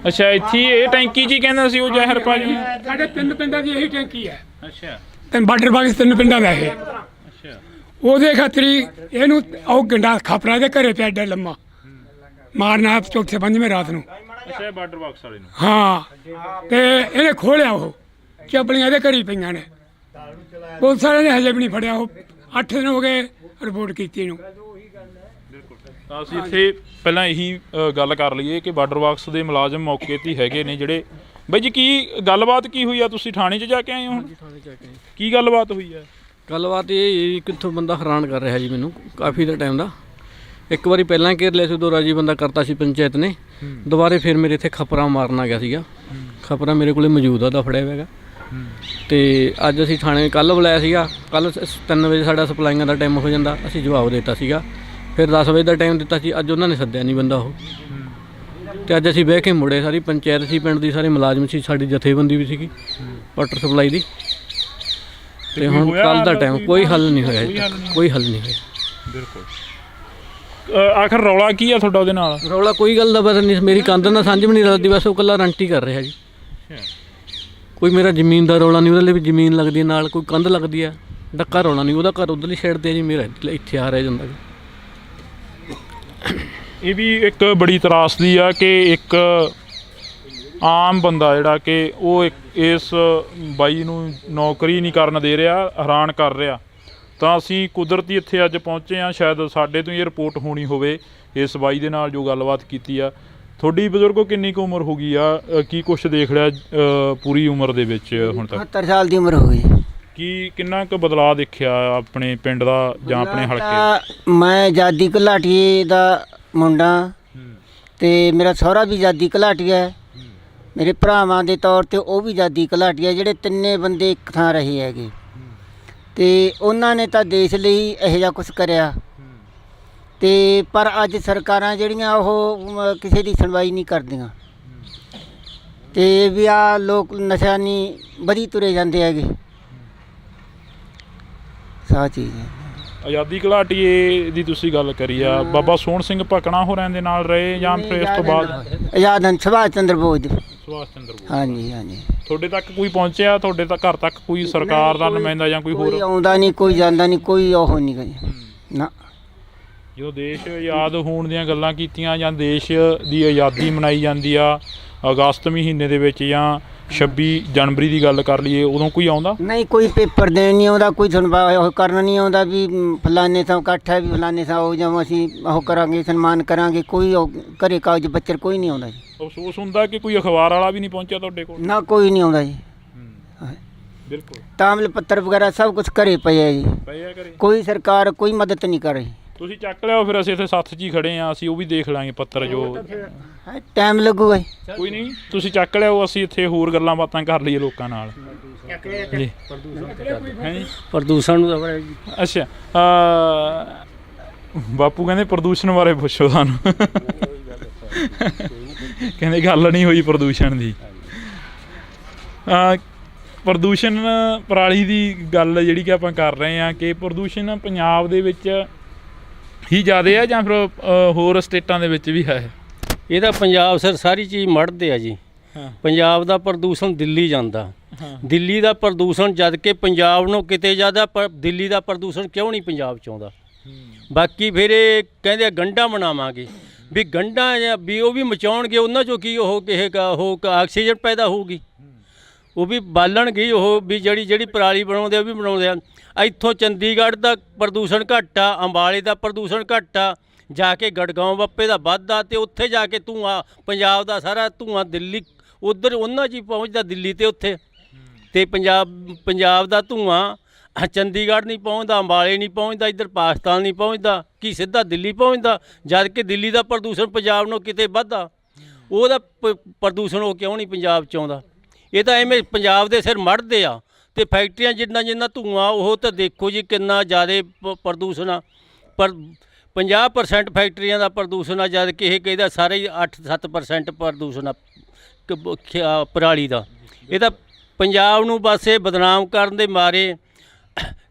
ਅੱਛਾ ਇੱਥੇ ਇਹ ਟੈਂਕੀ ਜੀ ਕਹਿੰਦਾ ਸੀ ਉਹ ਜ਼ਹਿਰ ਪਾ ਜੀ? ਸਾਡੇ 3 ਪਿੰਡਾਂ ਦੀ ਇਹੀ ਟੈਂਕੀ ਹੈ। ਅੱਛਾ। ਤੇ ਬਾਰਡਰ ਪਾਸ 3 ਪਿੰਡਾਂ ਦਾ ਇਹ। ਅੱਛਾ। ਉਹਦੇ ਖਾਤਰੀ ਇਹਨੂੰ ਉਹ ਗੰਡਾ ਖਾਪਰਾ ਦੇ ਘਰੇ ਪਿਆ ਏਡਾ ਲੰਮਾ, ਮਾਰਨਾ ਚੌਥੇ ਪੰਜਵੇਂ ਰਾਤ ਨੂੰ। ਅੱਛਾ, ਬਾਰਡਰ ਬਾਕਸ ਵਾਲੇ ਨੂੰ? ਹਾਂ। ਤੇ ਇਹਨੇ ਖੋਲਿਆ, ਉਹ ਚੱਪਲੀਆਂ ਇਹਦੇ ਘਰੀ ਪਈਆਂ ਨੇ। ਪੁਲਿਸ ਵਾਲਿਆਂ ਨੇ ਹਜੇ ਵੀ ਨਹੀਂ ਫੜਿਆ। ਉਹ 8 ਦਿਨ ਹੋ ਗਏ ਰਿਪੋਰਟ ਕੀਤੀ ਇਹਨੂੰ। ਤਾਂ ਅਸੀਂ ਇੱਥੇ ਪਹਿਲਾਂ ਇਹੀ ਗੱਲ ਕਰ ਲਈਏ ਕਿ ਬਾਰਡਰ ਬਾਕਸ ਦੇ ਮੁਲਾਜ਼ਮ ਮੌਕੇ 'ਤੇ ਹੈਗੇ ਨੇ ਜਿਹੜੇ। ਬਾਈ ਜੀ, ਕੀ ਗੱਲਬਾਤ ਕੀ ਹੋਈ ਆ? ਤੁਸੀਂ ਥਾਣੇ 'ਚ ਜਾ ਕੇ ਆਏ ਹੋ? ਹਾਂਜੀ, ਥਾਣੇ 'ਚ ਜਾ ਕੇ ਆਏ। ਕੀ ਗੱਲਬਾਤ ਹੋਈ ਆ? ਗੱਲਬਾਤ ਇਹ ਕਿੱਥੋਂ ਬੰਦਾ ਹੈਰਾਨ ਕਰ ਰਿਹਾ ਜੀ ਮੈਨੂੰ ਕਾਫੀ ਦਾ ਟਾਈਮ ਦਾ। ਇੱਕ ਵਾਰੀ ਪਹਿਲਾਂ ਘੇਰ ਲਿਆ ਸੀ, ਉਦੋਂ ਰਾਜੀ ਬੰਦਾ ਕਰਤਾ ਸੀ ਪੰਚਾਇਤ ਨੇ। ਦੁਬਾਰੇ ਫਿਰ ਮੇਰੇ ਇੱਥੇ ਖਪਰਾ ਮਾਰਨ ਆ ਗਿਆ ਸੀਗਾ। ਖਪਰਾ ਮੇਰੇ ਕੋਲੇ ਮੌਜੂਦ ਆ, ਉਹਦਾ ਫੜਿਆ ਹੋਇਆ ਹੈਗਾ। ਤੇ ਅੱਜ ਅਸੀਂ ਥਾਣੇ ਕੱਲ੍ਹ ਬੁਲਾਇਆ ਸੀਗਾ। ਕੱਲ੍ਹ 3 ਵਜੇ ਸਾਡਾ ਸਪਲਾਈਆਂ ਦਾ ਟਾਈਮ ਹੋ ਜਾਂਦਾ, ਅਸੀਂ ਜਵਾਬ ਦਿੱਤਾ ਸੀਗਾ। ਫਿਰ 10 ਵਜੇ ਦਾ ਟਾਈਮ ਦਿੱਤਾ ਸੀ, ਅੱਜ ਉਹਨਾਂ ਨੇ ਸੱਦਿਆ ਨਹੀਂ ਬੰਦਾ ਉਹ। ਤੇ ਅੱਜ ਅਸੀਂ ਬਹਿ ਕੇ ਮੁੜੇ, ਸਾਰੀ ਪੰਚਾਇਤ ਸੀ ਪਿੰਡ ਦੀ, ਸਾਰੇ ਮੁਲਾਜ਼ਮ ਸੀ, ਸਾਡੀ ਜਥੇਬੰਦੀ ਵੀ ਸੀਗੀ ਵਾਟਰ ਸਪਲਾਈ ਦੀ। ਤੇ ਹੁਣ ਕੱਲ ਦਾ ਟਾਈਮ ਕੋਈ ਹੱਲ ਨਹੀਂ ਹੋਇਆ ਅਜੇ ਤੱਕ, ਕੋਈ ਹੱਲ ਨਹੀਂ ਹੋਇਆ। ਬਿਲਕੁਲ। ਆਖਰ ਰੌਲਾ ਕੀ ਆ ਤੁਹਾਡਾ ਉਹਦੇ ਨਾਲ? ਰੌਲਾ ਕੋਈ ਗੱਲ ਦਾ ਪਤਾ ਨਹੀਂ, ਮੇਰੀ ਕੰਧ ਨਾਲ ਸਾਂਝ ਵੀ ਨਹੀਂ ਲੱਗਦੀ, ਬਸ ਉਹ ਇਕੱਲਾ ਰੰਟੀ ਕਰ ਰਿਹਾ ਜੀ। ਕੋਈ ਮੇਰਾ ਜ਼ਮੀਨ ਦਾ ਰੌਲਾ ਨਹੀਂ, ਉਹਦੇ ਲਈ ਵੀ ਜ਼ਮੀਨ ਲੱਗਦੀ ਹੈ ਨਾਲ, ਕੋਈ ਕੰਧ ਲੱਗਦੀ ਹੈ, ਡੱਕਾ ਰੌਲਾ ਨਹੀਂ। ਉਹਦਾ ਘਰ ਉੱਧਰਲੀ ਸਾਈਡ 'ਤੇ ਜੀ, ਮੇਰਾ ਇੱਥੇ ਆ ਰਿਹਾ ਜਾਂਦਾ ਜੀ। ਇਹ ਵੀ ਇੱਕ ਬੜੀ ਤਰਾਸਦੀ ਆ ਕਿ ਇੱਕ ਆਮ ਬੰਦਾ ਜਿਹੜਾ ਕਿ ਉਹ ਇਸ ਬਾਈ ਨੂੰ ਨੌਕਰੀ ਨਹੀਂ ਕਰਨ ਦੇ ਰਿਹਾ, ਹੈਰਾਨ ਕਰ ਰਿਹਾ। ਤਾਂ ਅਸੀਂ ਕੁਦਰਤੀ ਇੱਥੇ ਅੱਜ ਪਹੁੰਚੇ ਹਾਂ, ਸ਼ਾਇਦ ਸਾਡੇ ਤੋਂ ਇਹ ਰਿਪੋਰਟ ਹੋਣੀ ਹੋਵੇ ਇਸ ਬਾਈ ਦੇ ਨਾਲ ਜੋ ਗੱਲਬਾਤ ਕੀਤੀ ਆ। ਤੁਹਾਡੀ ਬਜ਼ੁਰਗੋ ਕਿੰਨੀ ਕੁ ਉਮਰ ਹੋ ਗਈ ਆ, ਕੀ ਕੁਛ ਦੇਖ ਲਿਆ ਪੂਰੀ ਉਮਰ ਦੇ ਵਿੱਚ ਹੁਣ ਤੱਕ? 70 ਸਾਲ ਦੀ ਉਮਰ ਹੋ ਗਈ। ਕੀ ਕਿੰਨਾ ਕੁ ਬਦਲਾਅ ਦੇਖਿਆ ਆਪਣੇ ਪਿੰਡ ਦਾ ਜਾਂ ਆਪਣੇ ਹਲਕੇ? ਮੈਂ ਜਾਦੀ ਘਲਾਟੀਏ ਦਾ ਮੁੰਡਾ ਤੇ ਮੇਰਾ ਸਹੁਰਾ ਵੀ ਜਾਦੀ ਘਲਾਟੀਆ ਹੈ, ਮੇਰੇ ਭਰਾਵਾਂ ਦੇ ਤੌਰ ਤੇ ਉਹ ਵੀ ਜਾਦੀ ਘਲਾਟੀਆ, ਜਿਹੜੇ ਤਿੰਨੇ ਬੰਦੇ ਇੱਕ ਥਾਂ ਰਹੇ ਹੈਗੇ। ਤੇ ਉਹਨਾਂ ਨੇ ਤਾਂ ਦੇਸ਼ ਲਈ ਇਹੋ ਜਿਹਾ ਕੁਛ ਕਰਿਆ, ਤੇ ਪਰ ਅੱਜ ਸਰਕਾਰਾਂ ਜਿਹੜੀਆਂ ਉਹ ਕਿਸੇ ਦੀ ਸੁਣਵਾਈ ਨਹੀਂ ਕਰਦੀਆਂ, ਤੇ ਵੀ ਆ ਲੋਕ ਨਸ਼ਾ ਨਹੀਂ ਵਧੀ ਤੁਰੇ ਜਾਂਦੇ ਹੈਗੇ। ਸਾਹ ਚੀਜ਼ ਹੈ। ਆਜ਼ਾਦੀ ਘਲਾਟੀਏ ਦੀ ਤੁਸੀਂ ਗੱਲ ਕਰੀ ਆ, ਬਾਬਾ ਸੋਹਣ ਸਿੰਘ ਭਕਨਾ ਹੋਰਾਂ ਦੇ ਨਾਲ ਰਹੇ ਜਾਂ ਫਿਰ ਇਸ ਤੋਂ ਬਾਅਦ? ਆਜ਼ਾਦ ਸੁਭਾਸ਼ ਚੰਦਰ ਬੋਸ ਦੇ। ਸੁਭਾਸ਼ ਚੰਦਰ ਬੋਸ। ਹਾਂਜੀ ਹਾਂਜੀ। ਤੁਹਾਡੇ ਤੱਕ ਕੋਈ ਪਹੁੰਚਿਆ, ਤੁਹਾਡੇ ਤਾਂ ਘਰ ਤੱਕ ਕੋਈ ਸਰਕਾਰ ਦਾ ਨੁਮਾਇੰਦਾ ਜਾਂ ਕੋਈ ਹੋਰ? ਕੋਈ ਆਉਂਦਾ ਨਹੀਂ, ਕੋਈ ਜਾਂਦਾ ਨਹੀਂ, ਕੋਈ ਉਹ ਨਹੀਂ ਗਈ ਨਾ। ਜਦੋਂ ਦੇਸ਼ ਆਜ਼ਾਦ ਹੋਣ ਦੀਆਂ ਗੱਲਾਂ ਕੀਤੀਆਂ ਜਾਂ ਦੇਸ਼ ਦੀ ਆਜ਼ਾਦੀ ਮਨਾਈ ਜਾਂਦੀ ਆ ਅਗਸਤ ਮਹੀਨੇ ਦੇ ਵਿੱਚ ਜਾਂ 26 ਜਨਵਰੀ ਦੀ ਗੱਲ ਕਰ ਲਈਏ, ਉਦੋਂ ਕੋਈ ਆਉਂਦਾ ਨਹੀਂ? ਕੋਈ ਪੇਪਰ ਦੇਣ ਨਹੀਂ ਆਉਂਦਾ, ਕੋਈ ਸੁਣਵਾ ਉਹ ਕਰਨਾ ਨਹੀਂ ਆਉਂਦਾ ਵੀ ਫਲਾਣੇ ਥਾਂ ਇਕੱਠ ਹੈ, ਵੀ ਫਲਾਣੇ ਥਾਂ ਉਹ ਜਾਂ ਅਸੀਂ ਉਹ ਕਰਾਂਗੇ, ਸਨਮਾਨ ਕਰਾਂਗੇ, ਕੋਈ ਉਹ ਘਰੇ ਕਾਗਜ਼ ਪੱਤਰ ਕੋਈ ਨਹੀਂ ਆਉਂਦਾ ਜੀ। ਅਫਸੋਸ ਹੁੰਦਾ ਕਿ ਕੋਈ ਅਖਬਾਰ ਵਾਲਾ ਵੀ ਨਹੀਂ ਪਹੁੰਚਿਆ ਤੁਹਾਡੇ ਕੋਲ? ਨਾ ਕੋਈ ਨਹੀਂ ਆਉਂਦਾ ਜੀ। ਬਿਲਕੁਲ। ਤਾਮਲ ਪੱਤਰ ਵਗੈਰਾ ਸਭ ਕੁਝ ਘਰੇ ਪਏ ਹੈ ਜੀ, ਕੋਈ ਸਰਕਾਰ ਕੋਈ ਮਦਦ ਨਹੀਂ ਕਰ ਰਹੀ। ਤੁਸੀਂ ਚੱਕ ਲਿਆਓ, ਫਿਰ ਅਸੀਂ ਇੱਥੇ ਸੱਥ 'ਚ ਹੀ ਖੜੇ ਹਾਂ, ਅਸੀਂ ਉਹ ਵੀ ਦੇਖ ਲਾਂਗੇ ਪੱਤਰ ਜੋ ਟਾਈਮ ਲੱਗੂਗਾ। ਕੋਈ ਨਹੀਂ, ਤੁਸੀਂ ਚੱਕ ਲਿਆਓ, ਅਸੀਂ ਇੱਥੇ ਹੋਰ ਗੱਲਾਂ ਬਾਤਾਂ ਕਰ ਲਈਏ ਲੋਕਾਂ ਨਾਲ ਜੀ। ਪ੍ਰਦੂਸ਼ਣ ਨੂੰ ਤਾਂ ਅੱਛਾ, ਬਾਪੂ ਕਹਿੰਦੇ ਪ੍ਰਦੂਸ਼ਣ ਬਾਰੇ ਪੁੱਛੋ ਸਾਨੂੰ, ਕਹਿੰਦੇ ਗੱਲ ਨਹੀਂ ਹੋਈ ਪ੍ਰਦੂਸ਼ਣ ਦੀ। ਪ੍ਰਦੂਸ਼ਣ ਪਰਾਲੀ ਦੀ ਗੱਲ ਜਿਹੜੀ ਕਿ ਆਪਾਂ ਕਰ ਰਹੇ ਹਾਂ ਕਿ ਪ੍ਰਦੂਸ਼ਣ ਪੰਜਾਬ ਦੇ ਵਿੱਚ ਹੀ ਜ਼ਿਆਦਾ ਹੈ ਜਾਂ ਫਿਰ ਹੋਰ ਸਟੇਟਾਂ ਦੇ ਵਿੱਚ ਵੀ ਹੈ? ਇਹ ਤਾਂ ਪੰਜਾਬ ਸਰ ਸਾਰੀ ਚੀਜ਼ ਮੜਦੇ ਆ ਜੀ। ਪੰਜਾਬ ਦਾ ਪ੍ਰਦੂਸ਼ਣ ਦਿੱਲੀ ਜਾਂਦਾ, ਦਿੱਲੀ ਦਾ ਪ੍ਰਦੂਸ਼ਣ ਜਦ ਕਿ ਪੰਜਾਬ ਨੂੰ ਕਿਤੇ ਜ਼ਿਆਦਾ, ਪਰ ਦਿੱਲੀ ਦਾ ਪ੍ਰਦੂਸ਼ਣ ਕਿਉਂ ਨਹੀਂ ਪੰਜਾਬ 'ਚ ਆਉਂਦਾ? ਬਾਕੀ ਫਿਰ ਇਹ ਕਹਿੰਦੇ ਗੰਢਾਂ ਬਣਾਵਾਂਗੇ, ਵੀ ਗੰਢਾਂ ਵੀ ਉਹ ਵੀ ਮਚਾਉਣਗੇ, ਉਹਨਾਂ 'ਚੋਂ ਕੀ ਉਹ ਕਿਸੇ ਉਹ ਆਕਸੀਜਨ ਪੈਦਾ ਹੋਊਗੀ, ਉਹ ਵੀ ਬਾਲਣਗੇ ਉਹ ਵੀ ਜਿਹੜੀ ਪਰਾਲੀ ਬਣਾਉਂਦੇ ਉਹ ਵੀ ਬਣਾਉਂਦੇ ਆ। ਇੱਥੋਂ ਚੰਡੀਗੜ੍ਹ ਦਾ ਪ੍ਰਦੂਸ਼ਣ ਘੱਟ ਆ, ਅੰਬਾਲੇ ਦਾ ਪ੍ਰਦੂਸ਼ਣ ਘੱਟ ਆ, ਜਾ ਕੇ ਗੜਗਾਉਂ ਬੱਪੇ ਦਾ ਵੱਧਦਾ, ਅਤੇ ਉੱਥੇ ਜਾ ਕੇ ਧੂੰਆਂ ਪੰਜਾਬ ਦਾ ਸਾਰਾ ਧੂੰਆਂ ਦਿੱਲੀ ਉੱਧਰ ਉਹਨਾਂ 'ਚ ਹੀ ਪਹੁੰਚਦਾ, ਦਿੱਲੀ ਅਤੇ ਉੱਥੇ। ਅਤੇ ਪੰਜਾਬ ਦਾ ਧੂੰਆਂ ਚੰਡੀਗੜ੍ਹ ਨਹੀਂ ਪਹੁੰਚਦਾ, ਅੰਬਾਲੇ ਨਹੀਂ ਪਹੁੰਚਦਾ, ਇੱਧਰ ਪਾਕਿਸਤਾਨ ਨਹੀਂ ਪਹੁੰਚਦਾ, ਕੀ ਸਿੱਧਾ ਦਿੱਲੀ ਪਹੁੰਚਦਾ, ਜਦ ਕਿ ਦਿੱਲੀ ਦਾ ਪ੍ਰਦੂਸ਼ਣ ਪੰਜਾਬ ਨੂੰ ਕਿਤੇ ਵੱਧਦਾ, ਉਹਦਾ ਪ੍ਰਦੂਸ਼ਣ ਉਹ ਕਿਉਂ ਨਹੀਂ ਪੰਜਾਬ 'ਚ ਆਉਂਦਾ? ਇਹ ਤਾਂ ਐਵੇਂ ਪੰਜਾਬ ਦੇ ਸਿਰ ਮੜ੍ਹਦੇ ਆ। ਅਤੇ ਫੈਕਟਰੀਆਂ ਜਿੰਨਾ ਧੂੰਆਂ ਉਹ ਤਾਂ ਦੇਖੋ ਜੀ ਕਿੰਨਾ ਜ਼ਿਆਦਾ ਪ੍ਰਦੂਸ਼ਣ ਆ, ਪਰ 50% ਫੈਕਟਰੀਆਂ ਦਾ ਪ੍ਰਦੂਸ਼ਣ ਆ, ਜਦ ਕਿ ਇਹ ਕਹਿੰਦਾ ਸਾਰੇ ਹੀ 8-7% ਪ੍ਰਦੂਸ਼ਣ ਆ ਪਰਾਲੀ ਦਾ। ਇਹ ਤਾਂ ਪੰਜਾਬ ਨੂੰ ਬਸ ਇਹ ਬਦਨਾਮ ਕਰਨ ਦੇ ਮਾਰੇ।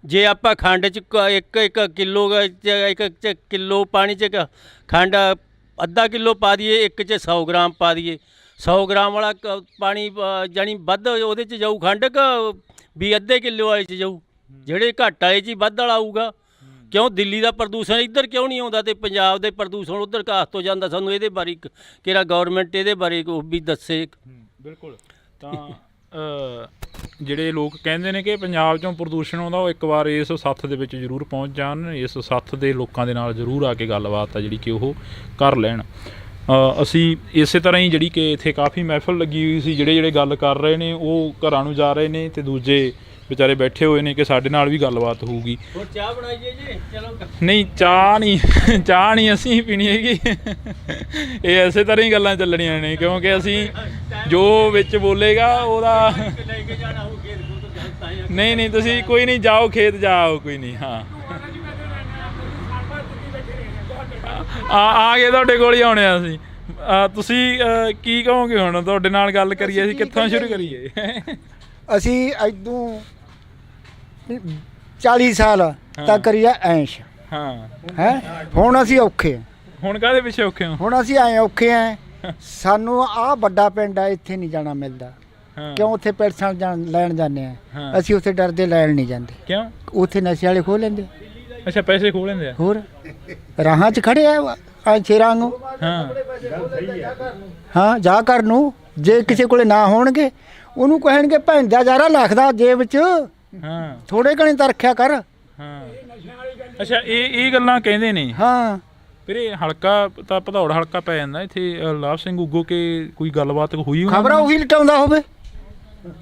ਜੇ ਆਪਾਂ ਖੰਡ 'ਚ ਇੱਕ ਕਿਲੋ ਪਾਣੀ 'ਚ ਖੰਡ ਅੱਧਾ ਕਿਲੋ ਪਾ ਦਈਏ, ਇੱਕ 'ਚ 100 ਗ੍ਰਾਮ ਪਾ ਦਈਏ, 100 ਗ੍ਰਾਮ ਵਾਲਾ ਪਾਣੀ ਜਾਣੀ ਵੱਧ ਉਹਦੇ 'ਚ ਜਾਊ ਖੰਡ ਵੀ ਅੱਧੇ ਕਿਲੋ ਵਾਲੇ 'ਚ ਜਾਊ, ਜਿਹੜੇ ਘੱਟ ਵਾਲੇ 'ਚ ਹੀ ਵੱਧ ਵਾਲਾ ਆਊਗਾ। ਕਿਉਂ ਦਿੱਲੀ ਦਾ ਪ੍ਰਦੂਸ਼ਣ ਇੱਧਰ ਕਿਉਂ ਨਹੀਂ ਆਉਂਦਾ, ਅਤੇ ਪੰਜਾਬ ਦੇ ਪ੍ਰਦੂਸ਼ਣ ਉੱਧਰ ਕਾਸ ਤੋਂ ਜਾਂਦਾ? ਸਾਨੂੰ ਇਹਦੇ ਬਾਰੇ ਕਿਹੜਾ ਗੌਰਮੈਂਟ ਇਹਦੇ ਬਾਰੇ ਉਹ ਵੀ ਦੱਸੇ। ਬਿਲਕੁਲ। ਤਾਂ ਜਿਹੜੇ ਲੋਕ ਕਹਿੰਦੇ ਨੇ ਕਿ ਪੰਜਾਬ 'ਚੋਂ ਪ੍ਰਦੂਸ਼ਣ ਆਉਂਦਾ, ਉਹ ਇੱਕ ਵਾਰ ਇਸ ਸੱਥ ਦੇ ਵਿੱਚ ਜ਼ਰੂਰ ਪਹੁੰਚ ਜਾਣ, ਇਸ ਸੱਥ ਦੇ ਲੋਕਾਂ ਦੇ ਨਾਲ ਜ਼ਰੂਰ ਆ ਕੇ ਗੱਲਬਾਤ ਆ ਜਿਹੜੀ ਕਿ ਉਹ ਕਰ ਲੈਣ। ਅਸੀਂ ਇਸੇ ਤਰ੍ਹਾਂ ਹੀ ਜਿਹੜੀ ਕਿ ਇੱਥੇ ਕਾਫੀ ਮਹਿਫਲ ਲੱਗੀ ਹੋਈ ਸੀ, ਜਿਹੜੇ ਗੱਲ ਕਰ ਰਹੇ ਨੇ ਉਹ ਘਰਾਂ ਨੂੰ ਜਾ ਰਹੇ ਨੇ, ਅਤੇ ਦੂਜੇ ਵਿਚਾਰੇ ਬੈਠੇ ਹੋਏ ਨੇ ਕਿ ਸਾਡੇ ਨਾਲ ਵੀ ਗੱਲਬਾਤ ਹੋਊਗੀ। ਚਾਹ ਬਣਾਈਏ ਜੀ, ਚਲੋ। ਨਹੀਂ, ਚਾਹ ਨਹੀਂ ਅਸੀਂ ਪੀਣੀ ਹੈਗੀ, ਇਹ ਇਸੇ ਤਰ੍ਹਾਂ ਹੀ ਗੱਲਾਂ ਚੱਲਣੀਆਂ ਨੇ, ਕਿਉਂਕਿ ਅਸੀਂ ਜੋ ਵਿੱਚ ਬੋਲੇਗਾ ਉਹਦਾ ਨਹੀਂ ਤੁਸੀਂ ਕੋਈ ਨਹੀਂ, ਜਾਓ ਖੇਤ ਜਾਓ, ਕੋਈ ਨਹੀਂ। ਹਾਂ, ਆ ਗਏ ਤੁਹਾਡੇ ਕੋਲ ਹੀ ਆਉਣੇ ਆ ਅਸੀਂ। ਤੁਸੀਂ ਕੀ ਕਹੋਗੇ ਹੁਣ? ਤੁਹਾਡੇ ਨਾਲ ਗੱਲ ਕਰੀਏ, ਅਸੀਂ ਕਿੱਥੋਂ ਸ਼ੁਰੂ ਕਰੀਏ? ਅਸੀਂ ਇੱਦੋਂ 40 ਸਾਲ ਤਾਂ ਕਰੀਆ ਐਸ਼ ਹਾਂ ਹੈ। ਹੁਣ ਅਸੀਂ ਔਖੇ ਹਾਂ। ਹੁਣ ਕਾਹਦੇ ਪਿੱਛੇ ਔਖੇ ਹੋ? ਹੁਣ ਅਸੀਂ ਐ ਔਖੇ ਆ, ਸਾਨੂੰ ਆਹ ਵੱਡਾ ਪਿੰਡ ਆ, ਇੱਥੇ ਨਹੀਂ ਜਾਣਾ ਮਿਲਦਾ। ਕਿਉਂ? ਉੱਥੇ ਪੈਸਾ ਲੈਣ ਜਾਂਦੇ ਆ, ਅਸੀਂ ਉੱਥੇ ਡਰਦੇ ਲੈਣ ਨਹੀਂ ਜਾਂਦੇ। ਕਿਉਂ? ਉੱਥੇ ਨਸ਼ੇ ਵਾਲੇ ਖੋਹ ਲੈਂਦੇ। ਅੱਛਾ, ਪੈਸੇ ਖੋਹ ਲੈਂਦੇ ਆ। ਹੋਰ ਰਾਹਾਂ 'ਚ ਖੜੇ ਆ ਐ ਸ਼ੇਰਾਂ ਨੂੰ। ਹਾਂ ਹਾਂ, ਜਾ ਕਰ ਨੂੰ ਜੇ ਕਿਸੇ ਕੋਲੇ ਨਾ ਹੋਣਗੇ ਉਹਨੂੰ ਕਹਿਣਗੇ ਭੈਣ ਦਾ ਯਾਰਾ ਲਿਖਦਾ ਜੇਬ 'ਚ, ਹਾਂ ਥੋੜੇ ਘਣੇ ਤਾਂ ਰੱਖਿਆ ਕਰ। ਹਾਂ ਅੱਛਾ, ਇਹ ਗੱਲਾਂ ਕਹਿੰਦੇ ਨੇ। ਹਾਂ ਫਿਰ ਇਹ ਹਲਕਾ ਤਾਂ ਭਦੌੜ ਹਲਕਾ ਪੈ ਜਾਂਦਾ ਇੱਥੇ। ਲਾਭ ਸਿੰਘ ਉਗੋ ਕੇ ਕੋਈ ਗੱਲਬਾਤ ਹੋਈ ਉਹਨਾਂ ਖਬਰਾਂ ਉਹੀ ਲਟਾਉਂਦਾ ਹੋਵੇ,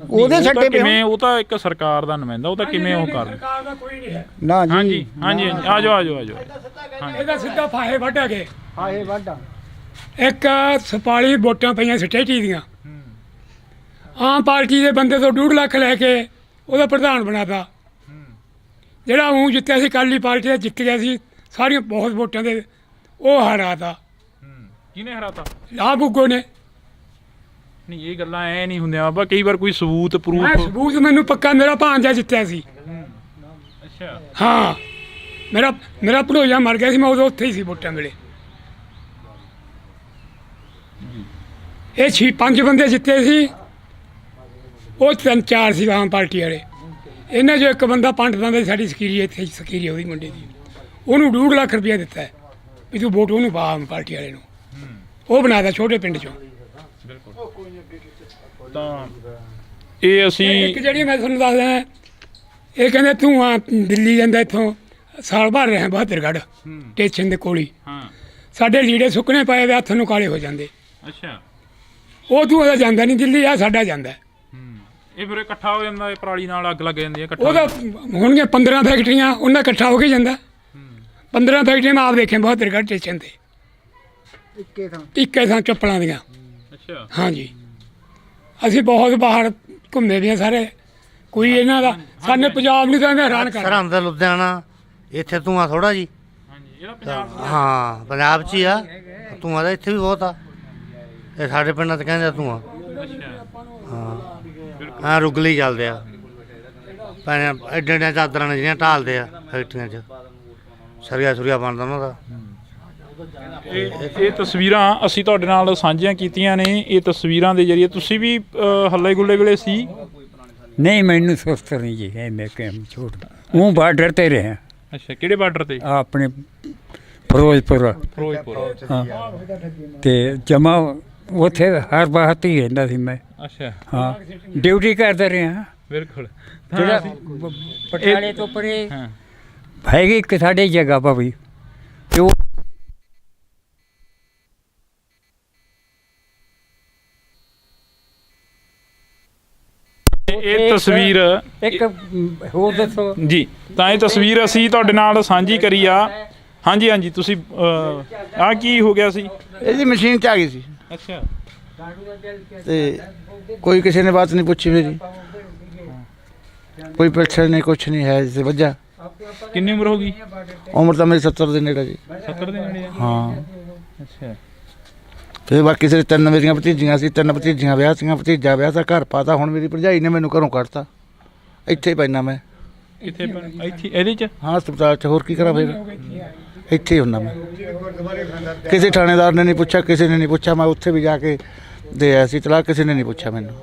ਉਹਦੇ ਛੱਡੇ ਪਏ ਕਿਵੇਂ? ਉਹ ਤਾਂ ਇੱਕ ਸਰਕਾਰ ਦਾ ਨੁਮਾਇੰਦਾ, ਉਹ ਤਾਂ ਕਿਵੇਂ ਉਹ ਕਰ ਸਰਕਾਰ ਦਾ ਕੋਈ ਨਹੀਂ ਹੈ। ਨਾ ਜੀ। ਹਾਂਜੀ ਹਾਂਜੀ ਆ ਜਾਓ ਆ ਜਾਓ ਆ ਜਾਓ। ਇਹਦਾ ਸਿੱਧਾ ਫਾਹੇ ਵੱਢ ਕੇ ਹਾਏ ਵਾਢਾ ਇੱਕ ਸਪਾਲੀ ਵੋਟਾਂ ਪਈਆਂ ਸਟੇਟੀ ਦੀਆਂ, ਆਮ ਪਾਰਟੀ ਦੇ ਬੰਦੇ ਤੋਂ 2.5 ਲੱਖ ਲੈ ਕੇ ਉਹਦਾ ਪ੍ਰਧਾਨ ਬਣਾਤਾ। ਜਿਹੜਾ ਉਹ ਜਿੱਤਿਆ ਸੀ ਅਕਾਲੀ ਪਾਰਟੀ ਦਾ, ਜਿੱਤ ਗਿਆ ਸੀ ਸਾਰੀਆਂ ਬਹੁਤ ਵੋਟਾਂ ਦੇ, ਉਹ ਹਰਾਤਾ। ਕਿਹਨੇ ਹਰਾਤਾ? ਲਾਭ ਉਗੋ ਨੇ। ਨਹੀਂ, ਇਹ ਗੱਲਾਂ ਐ ਨਹੀਂ ਹੁੰਦੀਆਂ ਬਾਬਾ, ਕਈ ਵਾਰ ਕੋਈ ਸਬੂਤ ਪ੍ਰੂਫ। ਸਬੂਤ ਮੈਨੂੰ ਪੱਕਾ, ਮੇਰਾ ਭਾਂਜਾ ਜਿੱਤਿਆ ਸੀ। ਅੱਛਾ ਹਾਂ, ਮੇਰਾ ਭਣੋਈਆ ਮਰ ਗਿਆ ਸੀ, ਮੈਂ ਉਦੋਂ ਉੱਥੇ ਹੀ ਸੀ ਵੋਟਾਂ ਵੇਲੇ। ਇਹ 5 ਬੰਦੇ ਜਿੱਤੇ ਸੀ, ਉਹ 3-4 ਸੀ ਆਮ ਪਾਰਟੀ ਵਾਲੇ। ਇਹਨਾਂ 'ਚੋਂ ਇੱਕ ਬੰਦਾ ਪੰਡਤਾਂ ਦੇ, ਸਾਡੀ ਸਕੀਰੀ ਇੱਥੇ ਸਕੀਰੀ ਉਹਦੀ ਮੁੰਡੇ ਦੀ, ਉਹਨੂੰ 2.5 ਲੱਖ ਰੁਪਇਆ ਦਿੱਤਾ ਹੈ ਵੀ ਤੂੰ ਵੋਟ ਉਹਨੂੰ ਪਾ ਆਮ ਪਾਰਟੀ ਵਾਲੇ ਨੂੰ। ਉਹ ਬਣਾਦਾ ਛੋਟੇ ਪਿੰਡ 'ਚੋਂ। ਤਾਂ ਇਹ ਅਸੀਂ ਇੱਕ ਜਿਹੜੀ ਮੈਂ ਤੁਹਾਨੂੰ ਦੱਸਦਾ, ਇਹ ਕਹਿੰਦੇ ਤੂੰ ਆ ਦਿੱਲੀ ਜਾਂਦਾ, ਇੱਥੋਂ ਸਾਲ ਭਰ ਰਿਹਾ ਬਹਾਦਰਗੜ੍ਹ ਸਟੇਸ਼ਨ ਦੇ ਕੋਲ ਹੀ। ਸਾਡੇ ਲੀੜੇ ਸੁੱਕਣੇ ਪਏ ਵੇ, ਹੱਥ ਨੂੰ ਕਾਲੇ ਹੋ ਜਾਂਦੇ। ਅੱਛਾ, ਉਹ ਤੂੰ ਉਹਦਾ ਜਾਂਦਾ ਨਹੀਂ ਦਿੱਲੀ, ਆ ਸਾਡਾ ਜਾਂਦਾ। ਇਹ ਫਿਰ ਇਕੱਠਾ ਹੋ ਜਾਂਦਾ, ਇਹ ਪਰਾਲੀ ਨਾਲ ਅੱਗ ਲੱਗ ਜਾਂਦੀ ਹੈ ਇਕੱਠਾ। ਉਹਦਾ ਹੋਣਗੀਆਂ 15 ਫੈਕਟਰੀਆਂ, ਉਹਨਾਂ ਇਕੱਠਾ ਹੋ ਕੇ ਜਾਂਦਾ। 15 ਫੈਕਟਰੀਆਂ ਮੈਂ ਆਪ ਦੇਖਿਆ ਬਹਾਦਰਗੜ੍ਹ ਸਟੇਸ਼ਨ ਤੇ, ਇੱਕੇ ਥਾਂ ਚੱਪਲਾਂ ਦੀਆਂ। ਅੱਛਾ ਹਾਂਜੀ, ਅਸੀਂ ਬਹੁਤ ਬਾਹਰ ਘੁੰਮੇ ਵੀ ਆ ਸਾਰੇ। ਕੋਈ ਇਹਨਾਂ ਦਾ ਸਾਡੇ ਪੰਜਾਬ ਨੂੰ ਤਾਂ ਐਵੇਂ ਹੈਰਾਨ ਕਰ। ਸਰਹੰਦ ਦਾ ਲੁਧਿਆਣਾ, ਇੱਥੇ ਧੂਆਂ ਥੋੜਾ ਜੀ। ਹਾਂਜੀ, ਇਹਦਾ ਪੰਜਾਬ ਹਾਂ, ਪੰਜਾਬ 'ਚ ਹੀ ਆ ਧੂਆਂ, ਦਾ ਇੱਥੇ ਵੀ ਬਹੁਤ ਆ। ਇਹ ਸਾਡੇ ਪਿੰਡਾਂ 'ਚ ਕਹਿੰਦੇ ਧੂਆਂ। ਹਾਂ ਰੁਗਲੀ ਚੱਲਦੇ ਆ, ਐਡੇ ਐਡੀਆਂ ਚਾਦਰਾਂ ਨੇ ਜਿਹੜੀਆਂ ਢਾਲਦੇ ਆ ਫੈਕਟਰੀਆਂ 'ਚ, ਸਰੀਆ ਸੁਰੀਆ ਬਣਦਾ ਉਹਨਾਂ ਦਾ। ਇਹ ਤਸਵੀਰਾਂ ਅਸੀਂ ਤੁਹਾਡੇ ਨਾਲ ਸਾਂਝੀਆਂ ਕੀਤੀਆਂ ਨੇ। ਇਹ ਤਸਵੀਰਾਂ ਦੇ ਜਰੀਏ ਤੁਸੀਂ ਵੀ ਹੱਲੇ ਗੁੱਲੇ ਵੇਲੇ ਸੀ? ਨਹੀਂ, ਮੈਨੂੰ ਸੁਸਤ ਨਹੀਂ ਜੀ ਹੈ, ਮੈਂ ਕਿਹਾ ਛੋੜ ਉਹ ਬਾਰਡਰ ਤੇ ਰਿਹਾ। ਅੱਛਾ, ਕਿਹੜੇ ਬਾਰਡਰ ਤੇ? ਆਪਣੇ ਫਿਰੋਜ਼ਪੁਰ। ਹਾਂ, ਤੇ ਜਮਾ ਉੱਥੇ ਹਰ ਬਾਤ ਹੀ ਰਹਿੰਦਾ ਸੀ ਮੈਂ। ਅੱਛਾ ਹਾਂ, ਡਿਊਟੀ ਕਰਦਾ ਰਿਹਾ। ਬਿਲਕੁਲ। ਜਿਹੜਾ ਪਟਿਆਲੇ ਤੋਂ ਪਰੇ ਹੈਗੀ ਇੱਕ ਸਾਡੇ ਜਗ੍ਹਾ ਭਾਵੇਂ, ਤੇ ਉਹ ਇਹ ਤਸਵੀਰ ਇੱਕ ਹੋਰ ਦੱਸੋ ਜੀ। ਤਾਂ ਇਹ ਤਸਵੀਰ ਅਸੀਂ ਤੁਹਾਡੇ ਨਾਲ ਸਾਂਝੀ ਕਰੀ ਆ। ਹਾਂਜੀ ਹਾਂਜੀ, ਤੁਸੀਂ ਆਹ ਕੀ ਹੋ ਗਿਆ ਸੀ? ਇਹਦੀ ਮਸ਼ੀਨ 'ਚ ਆ ਗਈ ਸੀ ਅੱਛਾ, ਤੇ ਕੋਈ ਕਿਸੇ ਨੇ ਬਾਤ ਨਹੀਂ ਪੁੱਛੀ ਮੇਰੀ, ਕੋਈ ਪੈਨਸ਼ਨ ਨਹੀਂ, ਕੁਛ ਨਹੀਂ ਹੈ ਜਿਸ ਵਜ੍ਹਾ। ਕਿੰਨੀ ਉਮਰ ਹੋ ਗਈ? ਉਮਰ ਤਾਂ ਮੇਰੀ 70 ਦੇ ਨੇੜੇ ਜੀ। 70 ਦੇ ਨੇੜੇ? ਹਾਂ। ਅੱਛਾ, ਤੇ ਬਾਕੀ ਸਿਰ 3 ਮੇਰੀਆਂ ਭਤੀਜੀਆਂ ਸੀ, 3 ਭਤੀਜੀਆਂ ਵਿਆਹ ਸੀਆਂ, ਭਤੀਜਾ ਵਿਆਹ ਤਾਂ ਘਰ ਪਾਤਾ। ਹੁਣ ਮੇਰੀ ਭਰਜਾਈ ਨੇ ਮੈਨੂੰ ਘਰੋਂ ਕੱਢਤਾ, ਇੱਥੇ ਹੀ ਪੈਣਾ ਮੈਂ। ਇੱਥੇ ਇੱਥੇ ਇਹਦੇ 'ਚ? ਹਾਂ, ਹਸਪਤਾਲ 'ਚ। ਹੋਰ ਕੀ ਕਰਾਂ ਫਿਰ, ਇੱਥੇ ਹੀ ਹੁੰਦਾ ਮੈਂ। ਕਿਸੇ ਥਾਣੇਦਾਰ ਨੇ ਨਹੀਂ ਪੁੱਛਿਆ, ਕਿਸੇ ਨੇ ਨਹੀਂ ਪੁੱਛਿਆ। ਮੈਂ ਉੱਥੇ ਵੀ ਜਾ ਕੇ ਦੇ ਆਇਆ ਸੀ ਤਲਾਕ, ਕਿਸੇ ਨੇ ਨਹੀਂ ਪੁੱਛਿਆ ਮੈਨੂੰ।